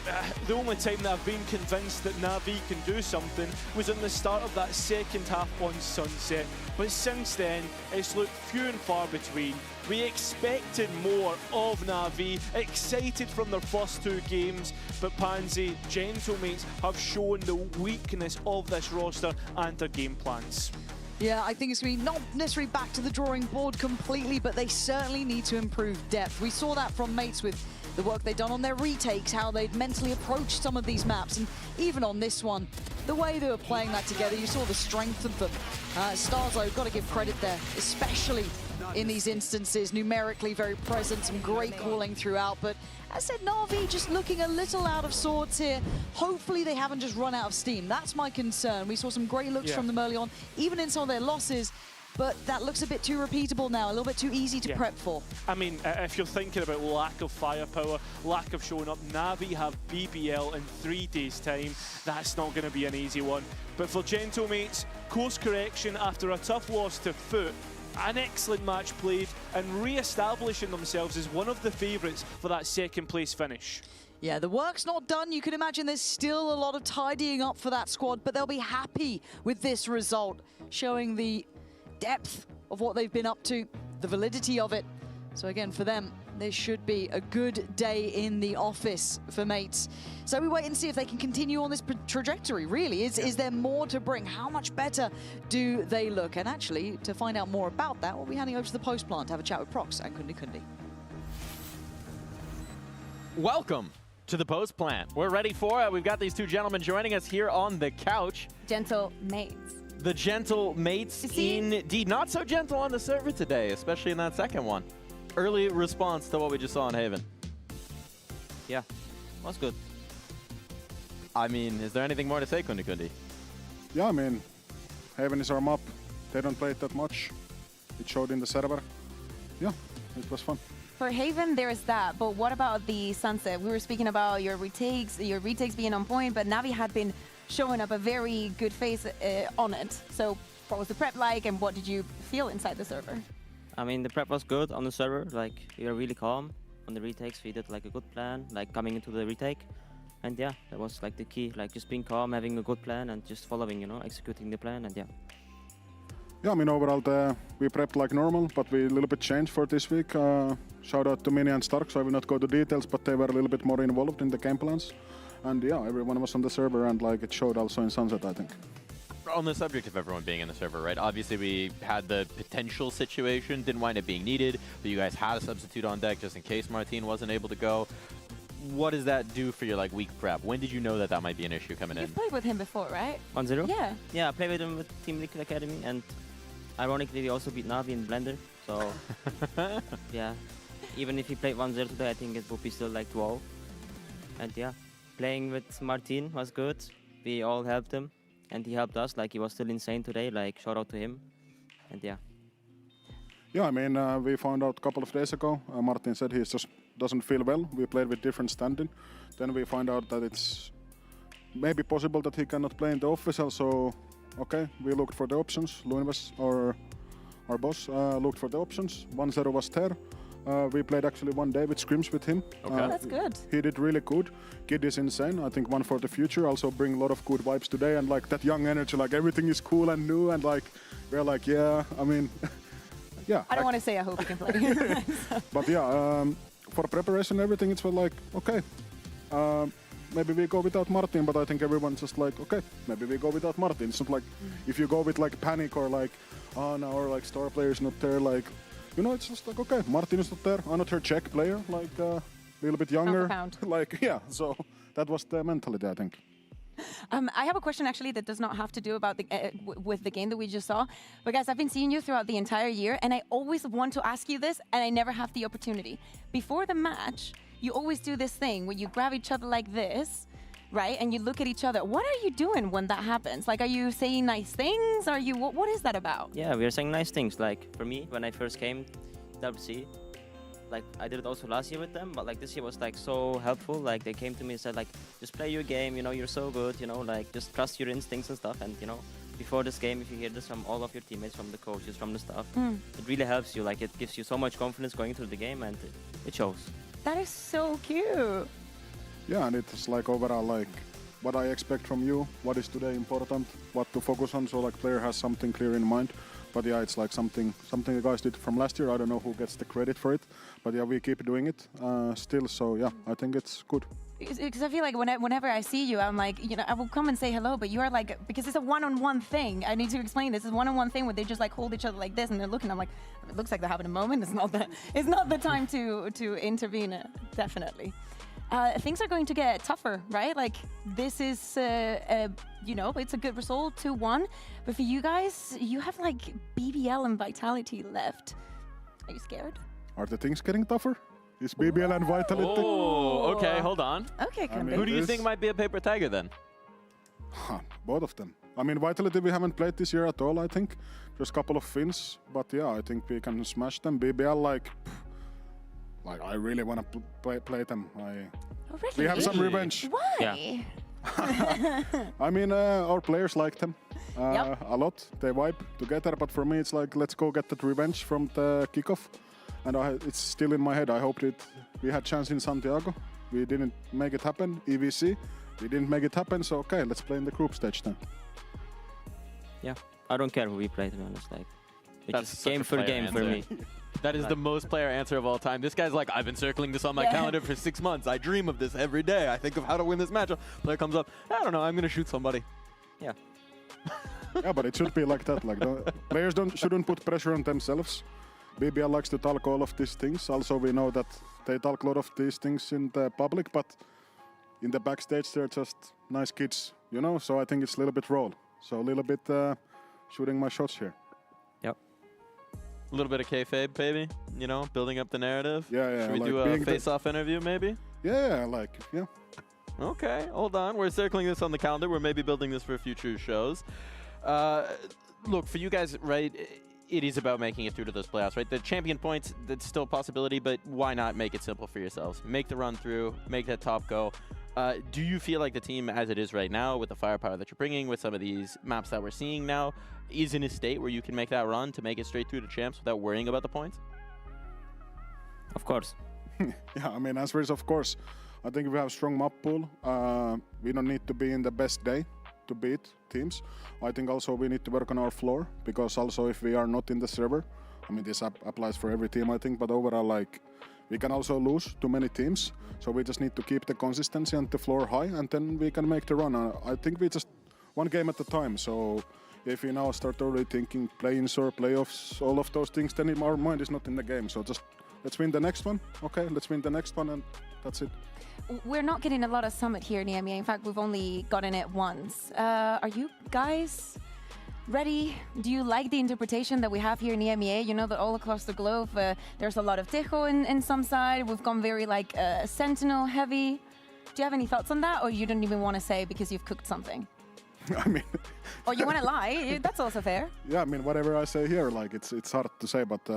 the only time that I've been convinced that Na'Vi can do something was in the start of that second half on Sunset. But since then, it's looked few and far between. We expected more of Na'Vi, excited from their first 2 games, but Pansy, Gentlemates have shown the weakness of this roster and their game plans. Yeah, I think it's going to be not necessarily back to the drawing board completely, but they certainly need to improve depth. We saw that from Mates with the work they've done on their retakes, how they'd mentally approached some of these maps, and even on this one, the way they were playing that together, you saw the strength of them. Starzo, got to give credit there, especially in these instances, numerically very present, some great calling throughout, but as I said, Na'Vi just looking a little out of sorts here. Hopefully they haven't just run out of steam. That's my concern. We saw some great looks from them early on, even in some of their losses, but that looks a bit too repeatable now, a little bit too easy to prep for. I mean, if you're thinking about lack of firepower, lack of showing up, Na'Vi have BBL in 3 days' time. That's not going to be an easy one. But for Gentlemates, course correction after a tough loss to Foot, an excellent match played, and re-establishing themselves as one of the favourites for that 2nd place finish. Yeah, the work's not done. You can imagine there's still a lot of tidying up for that squad, but they'll be happy with this result, showing the depth of what they've been up to, the validity of it. So again, for them, this should be a good day in the office for Mates. So we wait and see if they can continue on this trajectory, really. Is there more to bring? How much better do they look? And actually, to find out more about that, we'll be handing over to the post plant to have a chat with Prox and Kundi Kundi. Welcome to the post plant. We're ready for it. We've got these 2 gentlemen joining us here on the couch. Gentlemates. The Gentlemates, indeed. Not so gentle on the server today, especially in that second one. Early response to what we just saw in Haven. Yeah, was good. I mean, is there anything more to say, Kundi Kundi? Yeah, I mean, Haven is our map. They don't play it that much. It showed in the server. Yeah, it was fun. For Haven, there's that, but what about the Sunset? We were speaking about your retakes being on point, but Na'Vi had been showing up a very good face on it. So what was the prep like, and what did you feel inside the server? I mean, the prep was good on the server. Like, we were really calm. on the retakes, we did like a good plan, like coming into the retake. And yeah, that was like the key, like just being calm, having a good plan and just following, you know, executing the plan and yeah. Yeah, I mean, overall, we prepped like normal, but we a little bit changed for this week. Shout out to Mini and Stark, so I will not go to details, but they were a little bit more involved in the game plans. And yeah, everyone was on the server and like it showed also in Sunset, I think. On the subject of everyone being in the server, right? Obviously, we had the potential situation, didn't wind up being needed, but you guys had a substitute on deck just in case Martin wasn't able to go. What does that do for your like week prep? When did you know that that might be an issue coming in? You've played with him before, right? 1-0? Yeah. Yeah, I played with him with Team Liquid Academy and ironically we also beat Navi in Blender. So yeah, even if he played 1-0 today, I think it would be still like 12. And yeah, playing with Martin was good. We all helped him and he helped us. Like he was still insane today, like shout out to him. And yeah. Yeah, I mean, we found out a couple of days ago, Martin said he just doesn't feel well. We played with different standing. Then we find out that it's maybe possible that he cannot play in the official, so okay, we looked for the options. Luinves, our boss, looked for the options. 1-0 was there. We played actually 1 day with scrims with him. Okay. That's good. He did really good. Kid is insane. I think one for the future. Also bring a lot of good vibes today and like that young energy, like everything is cool and new and like we're like, yeah, I mean, yeah. I don't want to say I hope he can play. But yeah, for preparation, everything, it's like, okay, maybe we go without Martin, but I think everyone's just like, okay, maybe we go without Martin. It's not like, if you go with like panic or like, oh no, or like star player's not there, like, you know, it's just like, okay, Martin is not there, another Czech player, like a little bit younger. Like, yeah, so that was the mentality, I think. I have a question actually that does not have to do about the, with the game that we just saw. But guys, I've been seeing you throughout the entire year and I always want to ask you this and I never have the opportunity. Before the match, you always do this thing where you grab each other like this, right? And you look at each other. What are you doing when that happens? Like, are you saying nice things? Are you, what is that about? Yeah, we are saying nice things. Like for me, when I first came to WC, like I did it also last year with them, but like this year was like so helpful. Like they came to me and said like, just play your game, you know, you're so good, you know, like just trust your instincts and stuff. And you know, before this game, if you hear this from all of your teammates, from the coaches, from the staff, it really helps you. Like it gives you so much confidence going through the game and it shows. That is so cute. Yeah, and it's like overall like what I expect from you, what is today important, what to focus on, so like player has something clear in mind. But yeah, it's like something the guys did from last year. I don't know who gets the credit for it, but yeah, we keep doing it still. So yeah, I think it's good. Because I feel like whenever I see you, I'm like, you know, I will come and say hello, but you are like, because it's a one-on-one thing. I need to explain this. It's a one-on-one thing where they just like hold each other like this and they're looking. I'm like, it looks like they're having a moment. It's not the time to intervene. Definitely. Things are going to get tougher, right? Like this is, you know, it's a good result, 2-1. But for you guys, you have like BBL and Vitality left. Are you scared? Are the things getting tougher? Is BBL and Vitality? Oh, okay, hold on. Okay, I mean, who do you think might be a paper tiger then? Both of them. I mean, Vitality we haven't played this year at all, I think. Just a couple of Finns, but yeah, I think we can smash them. BBL, like I really want to play them. We have some revenge. Why? Yeah. I mean, our players like them a lot. They vibe together, but for me, it's like, let's go get that revenge from the kickoff. And it's still in my head. I hope we had chance in Santiago. We didn't make it happen. EVC, we didn't make it happen. So okay, let's play in the group stage then. Yeah, I don't care who we play, to be honest. Like, it's That's just game for game for me. That is the most player answer of all time. This guy's like, I've been circling this on my calendar for 6 months. I dream of this every day. I think of how to win this matchup. Player comes up, I don't know, I'm going to shoot somebody. Yeah. Yeah, but it should be like that. Like players shouldn't put pressure on themselves. BBL likes to talk all of these things. Also, we know that they talk a lot of these things in the public, but in the backstage, they're just nice kids, you know? So I think it's a little bit raw. So a little bit shooting my shots here. Yep. A little bit of kayfabe, maybe, you know, building up the narrative. Yeah. Should we like do a face-off interview, maybe? Yeah. Okay, hold on. We're circling this on the calendar. We're maybe building this for future shows. Look, for you guys, right, it is about making it through to those playoffs, right? The champion points, that's still a possibility, but why not make it simple for yourselves? Make the run through, make that top go. Do you feel like the team as it is right now, with the firepower that you're bringing, with some of these maps that we're seeing now, is in a state where you can make that run to make it straight through to champs without worrying about the points? Of course. Yeah, I mean, answer is of course. I think we have strong map pool. We don't need to be in the best day to beat teams. I think also we need to work on our floor, because also if we are not in the server, I mean, this applies for every team, I think, but overall, like, we can also lose to many teams. So we just need to keep the consistency and the floor high, and then we can make the run. I think we just one game at a time. So if we now start already thinking play-ins or playoffs, all of those things, then our mind is not in the game. So just let's win the next one. Okay, let's win the next one, and that's it. We're not getting a lot of Summit here in EMEA. In fact, we've only gotten it once. Are you guys ready? Do you like the interpretation that we have here in EMEA? You know that all across the globe, there's a lot of Tejo in some side. We've gone very like Sentinel heavy. Do you have any thoughts on that, or you don't even want to say because you've cooked something? I mean, or you want to lie? That's also fair. Yeah, I mean, whatever I say here, like it's hard to say, but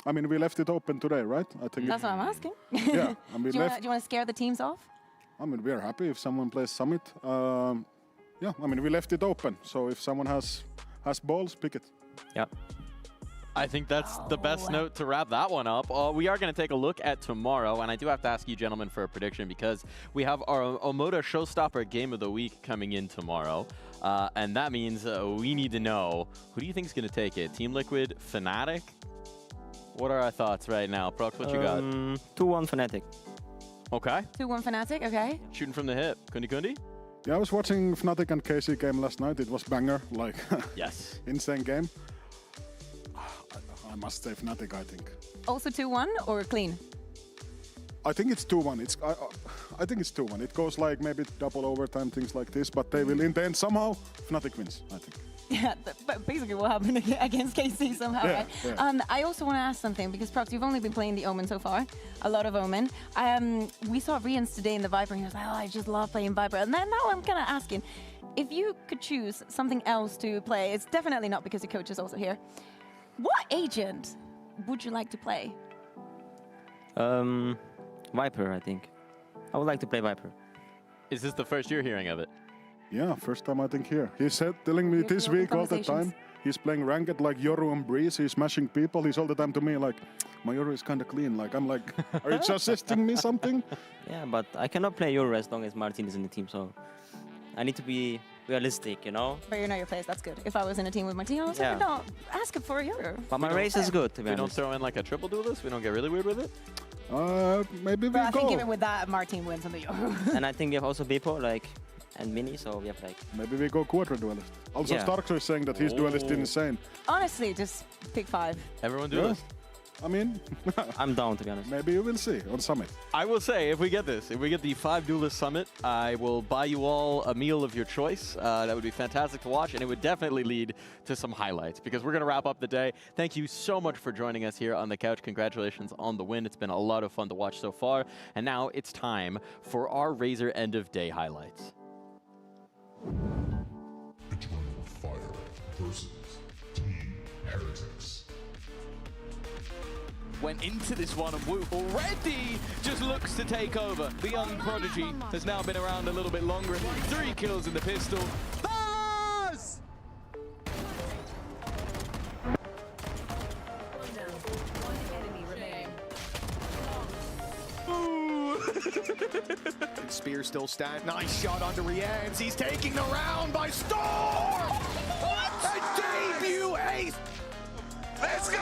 I mean, we left it open today, right? I think that's what I'm asking. Yeah, I mean, do you want to scare the teams off? I mean, we're happy if someone plays Summit. Yeah, I mean, we left it open, so if someone has balls, pick it. Yeah. I think that's the best note to wrap that one up. We are going to take a look at tomorrow, and I do have to ask you gentlemen for a prediction, because we have our Omoda Showstopper Game of the Week coming in tomorrow, and that means we need to know, who do you think is going to take it? Team Liquid, Fnatic? What are our thoughts right now? Prox, what you got? 2-1 Fnatic. Okay. 2-1 Fnatic, okay. Shooting from the hip. Kundi? Yeah, I was watching Fnatic and KC game last night. It was banger, like yes, insane game. I must say Fnatic, I think. Also 2-1 or clean? I think it's 2-1. I think it's 2-1. It goes like maybe double overtime, things like this, but they will in the end somehow Fnatic wins, I think. Yeah, but basically what happened against KC somehow, yeah, right? Yeah. I also want to ask something, because Prox, you've only been playing the Omen so far, a lot of Omen. We saw Rians today in the Viper, and he was like, oh, I just love playing Viper. And then now I'm kind of asking, if you could choose something else to play, it's definitely not because your coach is also here. What agent would you like to play? Viper, I think. I would like to play Viper. Is this the first you're hearing of it? Yeah, first time I think here. He said, telling me this week all the time, he's playing ranked like Yoru and Breeze, he's smashing people, he's all the time to me like, my Yoru is kind of clean, like I'm like, are you suggesting me something? Yeah, but I cannot play Yoru as long as Martin is in the team, so I need to be realistic, you know? But you know your place, that's good. If I was in a team with Martin, I was like, no, ask him for a Yoru. But my race is good, to be honest. We don't throw in like a triple duelist? We don't get really weird with it? Maybe we go. I think go. even with that, Martin wins on the Yoru. And I think we have also Bepo, like, and Mini, so we have like... Maybe we go quarter duelist. Also, Yeah. Starks is saying that his duelist is insane. Honestly, just pick 5. Everyone duelist? I mean, I'm down, to be honest. Maybe you will see on Summit. I will say, if we get this, if we get the 5 duelist summit, I will buy you all a meal of your choice. That would be fantastic to watch, and it would definitely lead to some highlights, because we're going to wrap up the day. Thank you so much for joining us here on the couch. Congratulations on the win. It's been a lot of fun to watch so far. And now it's time for our Razor end of day highlights. Eternal Fire versus Team Heretics. Went into this one, and Wu already just looks to take over. The young prodigy has now been around a little bit longer, and 3 kills in the pistol. Buzz! Spear still stand. Nice shot onto Rians. He's taking the round by storm! What? A debut ace! Let's go!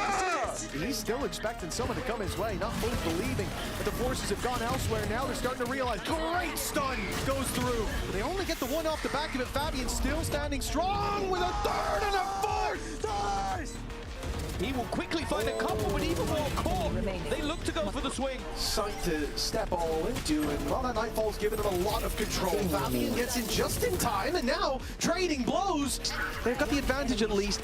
He's still expecting someone to come his way, not fully believing that the forces have gone elsewhere. Now they're starting to realize. Great stun goes through. They only get the one off the back of it. Fabian still standing strong with a third and a fourth. Nice! He will quickly find a couple, but even more caught. They look to go for the swing. Sight to step all into, and while that Nightfall's given him a lot of control, Fabian gets in just in time, and now trading blows. They've got the advantage at least.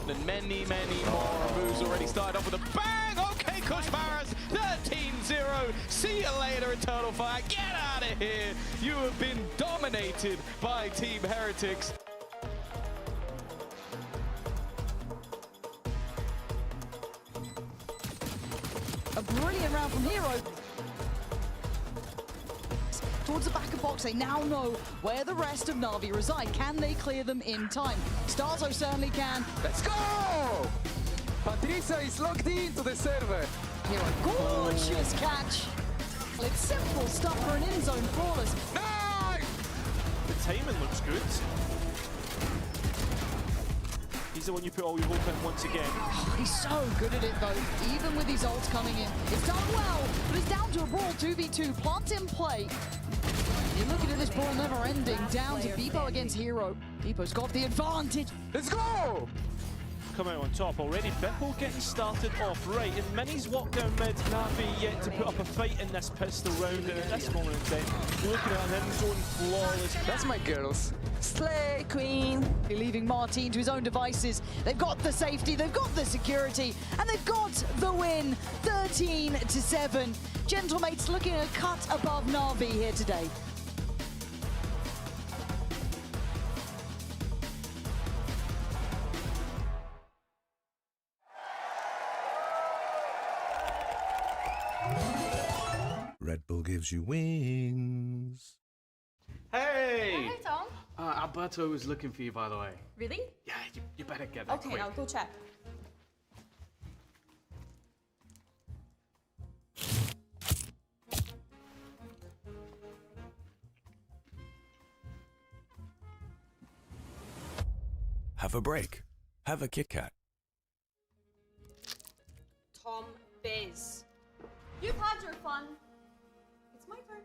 And many more moves already started off with a bang. Okay, Kushmaras, 13-0. See you later, Eternal Fire. Get out of here. You have been dominated by Team Heretics. A brilliant round from Hero. Towards the back of box, they now know where the rest of Na'Vi reside. Can they clear them in time? Starzo certainly can. Let's go! Patricia is logged into the server. Hero, gorgeous catch. Well, it's simple stuff for an in-zone flawless. The timing looks good. He's the one you put all your hope in once again. Oh, he's so good at it though, even with his ults coming in. It's done well, but it's down to a brawl 2v2, plant in play. You're looking at this brawl never ending, down to Beepo against Hero. Beepo's got the advantage. Let's go! Come out on top already. Bipple getting started off right, and Mini's walked down mid. Navi yet to put up a fight in this pistol round, and at this moment in time, you're looking at him going flawless. That's my girls. Slay Queen. Leaving Martin to his own devices. They've got the safety, they've got the security, and they've got the win. 13-7. Gentlemates looking a cut above Navi here today. Red Bull gives you wings. Hey! Hey, Tom. Alberto was looking for you, by the way. Really? Yeah, you better get that Okay, quick. I'll go check. Have a break. Have a Kit Kat. Tom Biz. You've had your fun. It's my turn.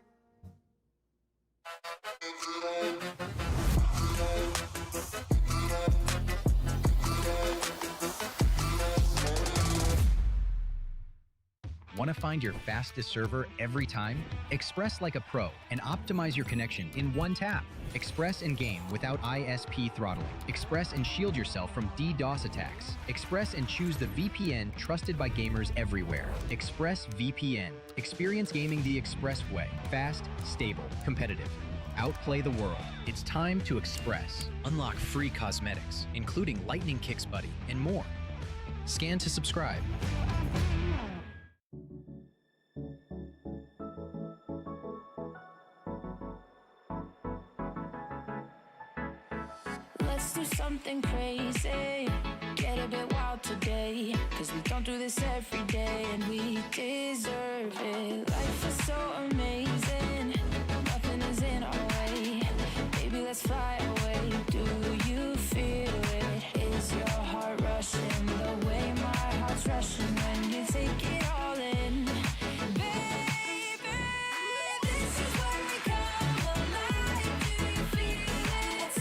Want to find your fastest server every time? Express like a pro and optimize your connection in one tap. Express and game without ISP throttling. Express and shield yourself from DDoS attacks. Express and choose the VPN trusted by gamers everywhere. Express VPN. Experience gaming the Express way. Fast, stable, competitive. Outplay the world. It's time to Express. Unlock free cosmetics, including Lightning Kicks Buddy and more. Scan to subscribe. Let's do something crazy. Get a bit wild today. Cause we don't do this every day and we deserve it. Life is so amazing. Nothing is in our way. Baby, let's fly away.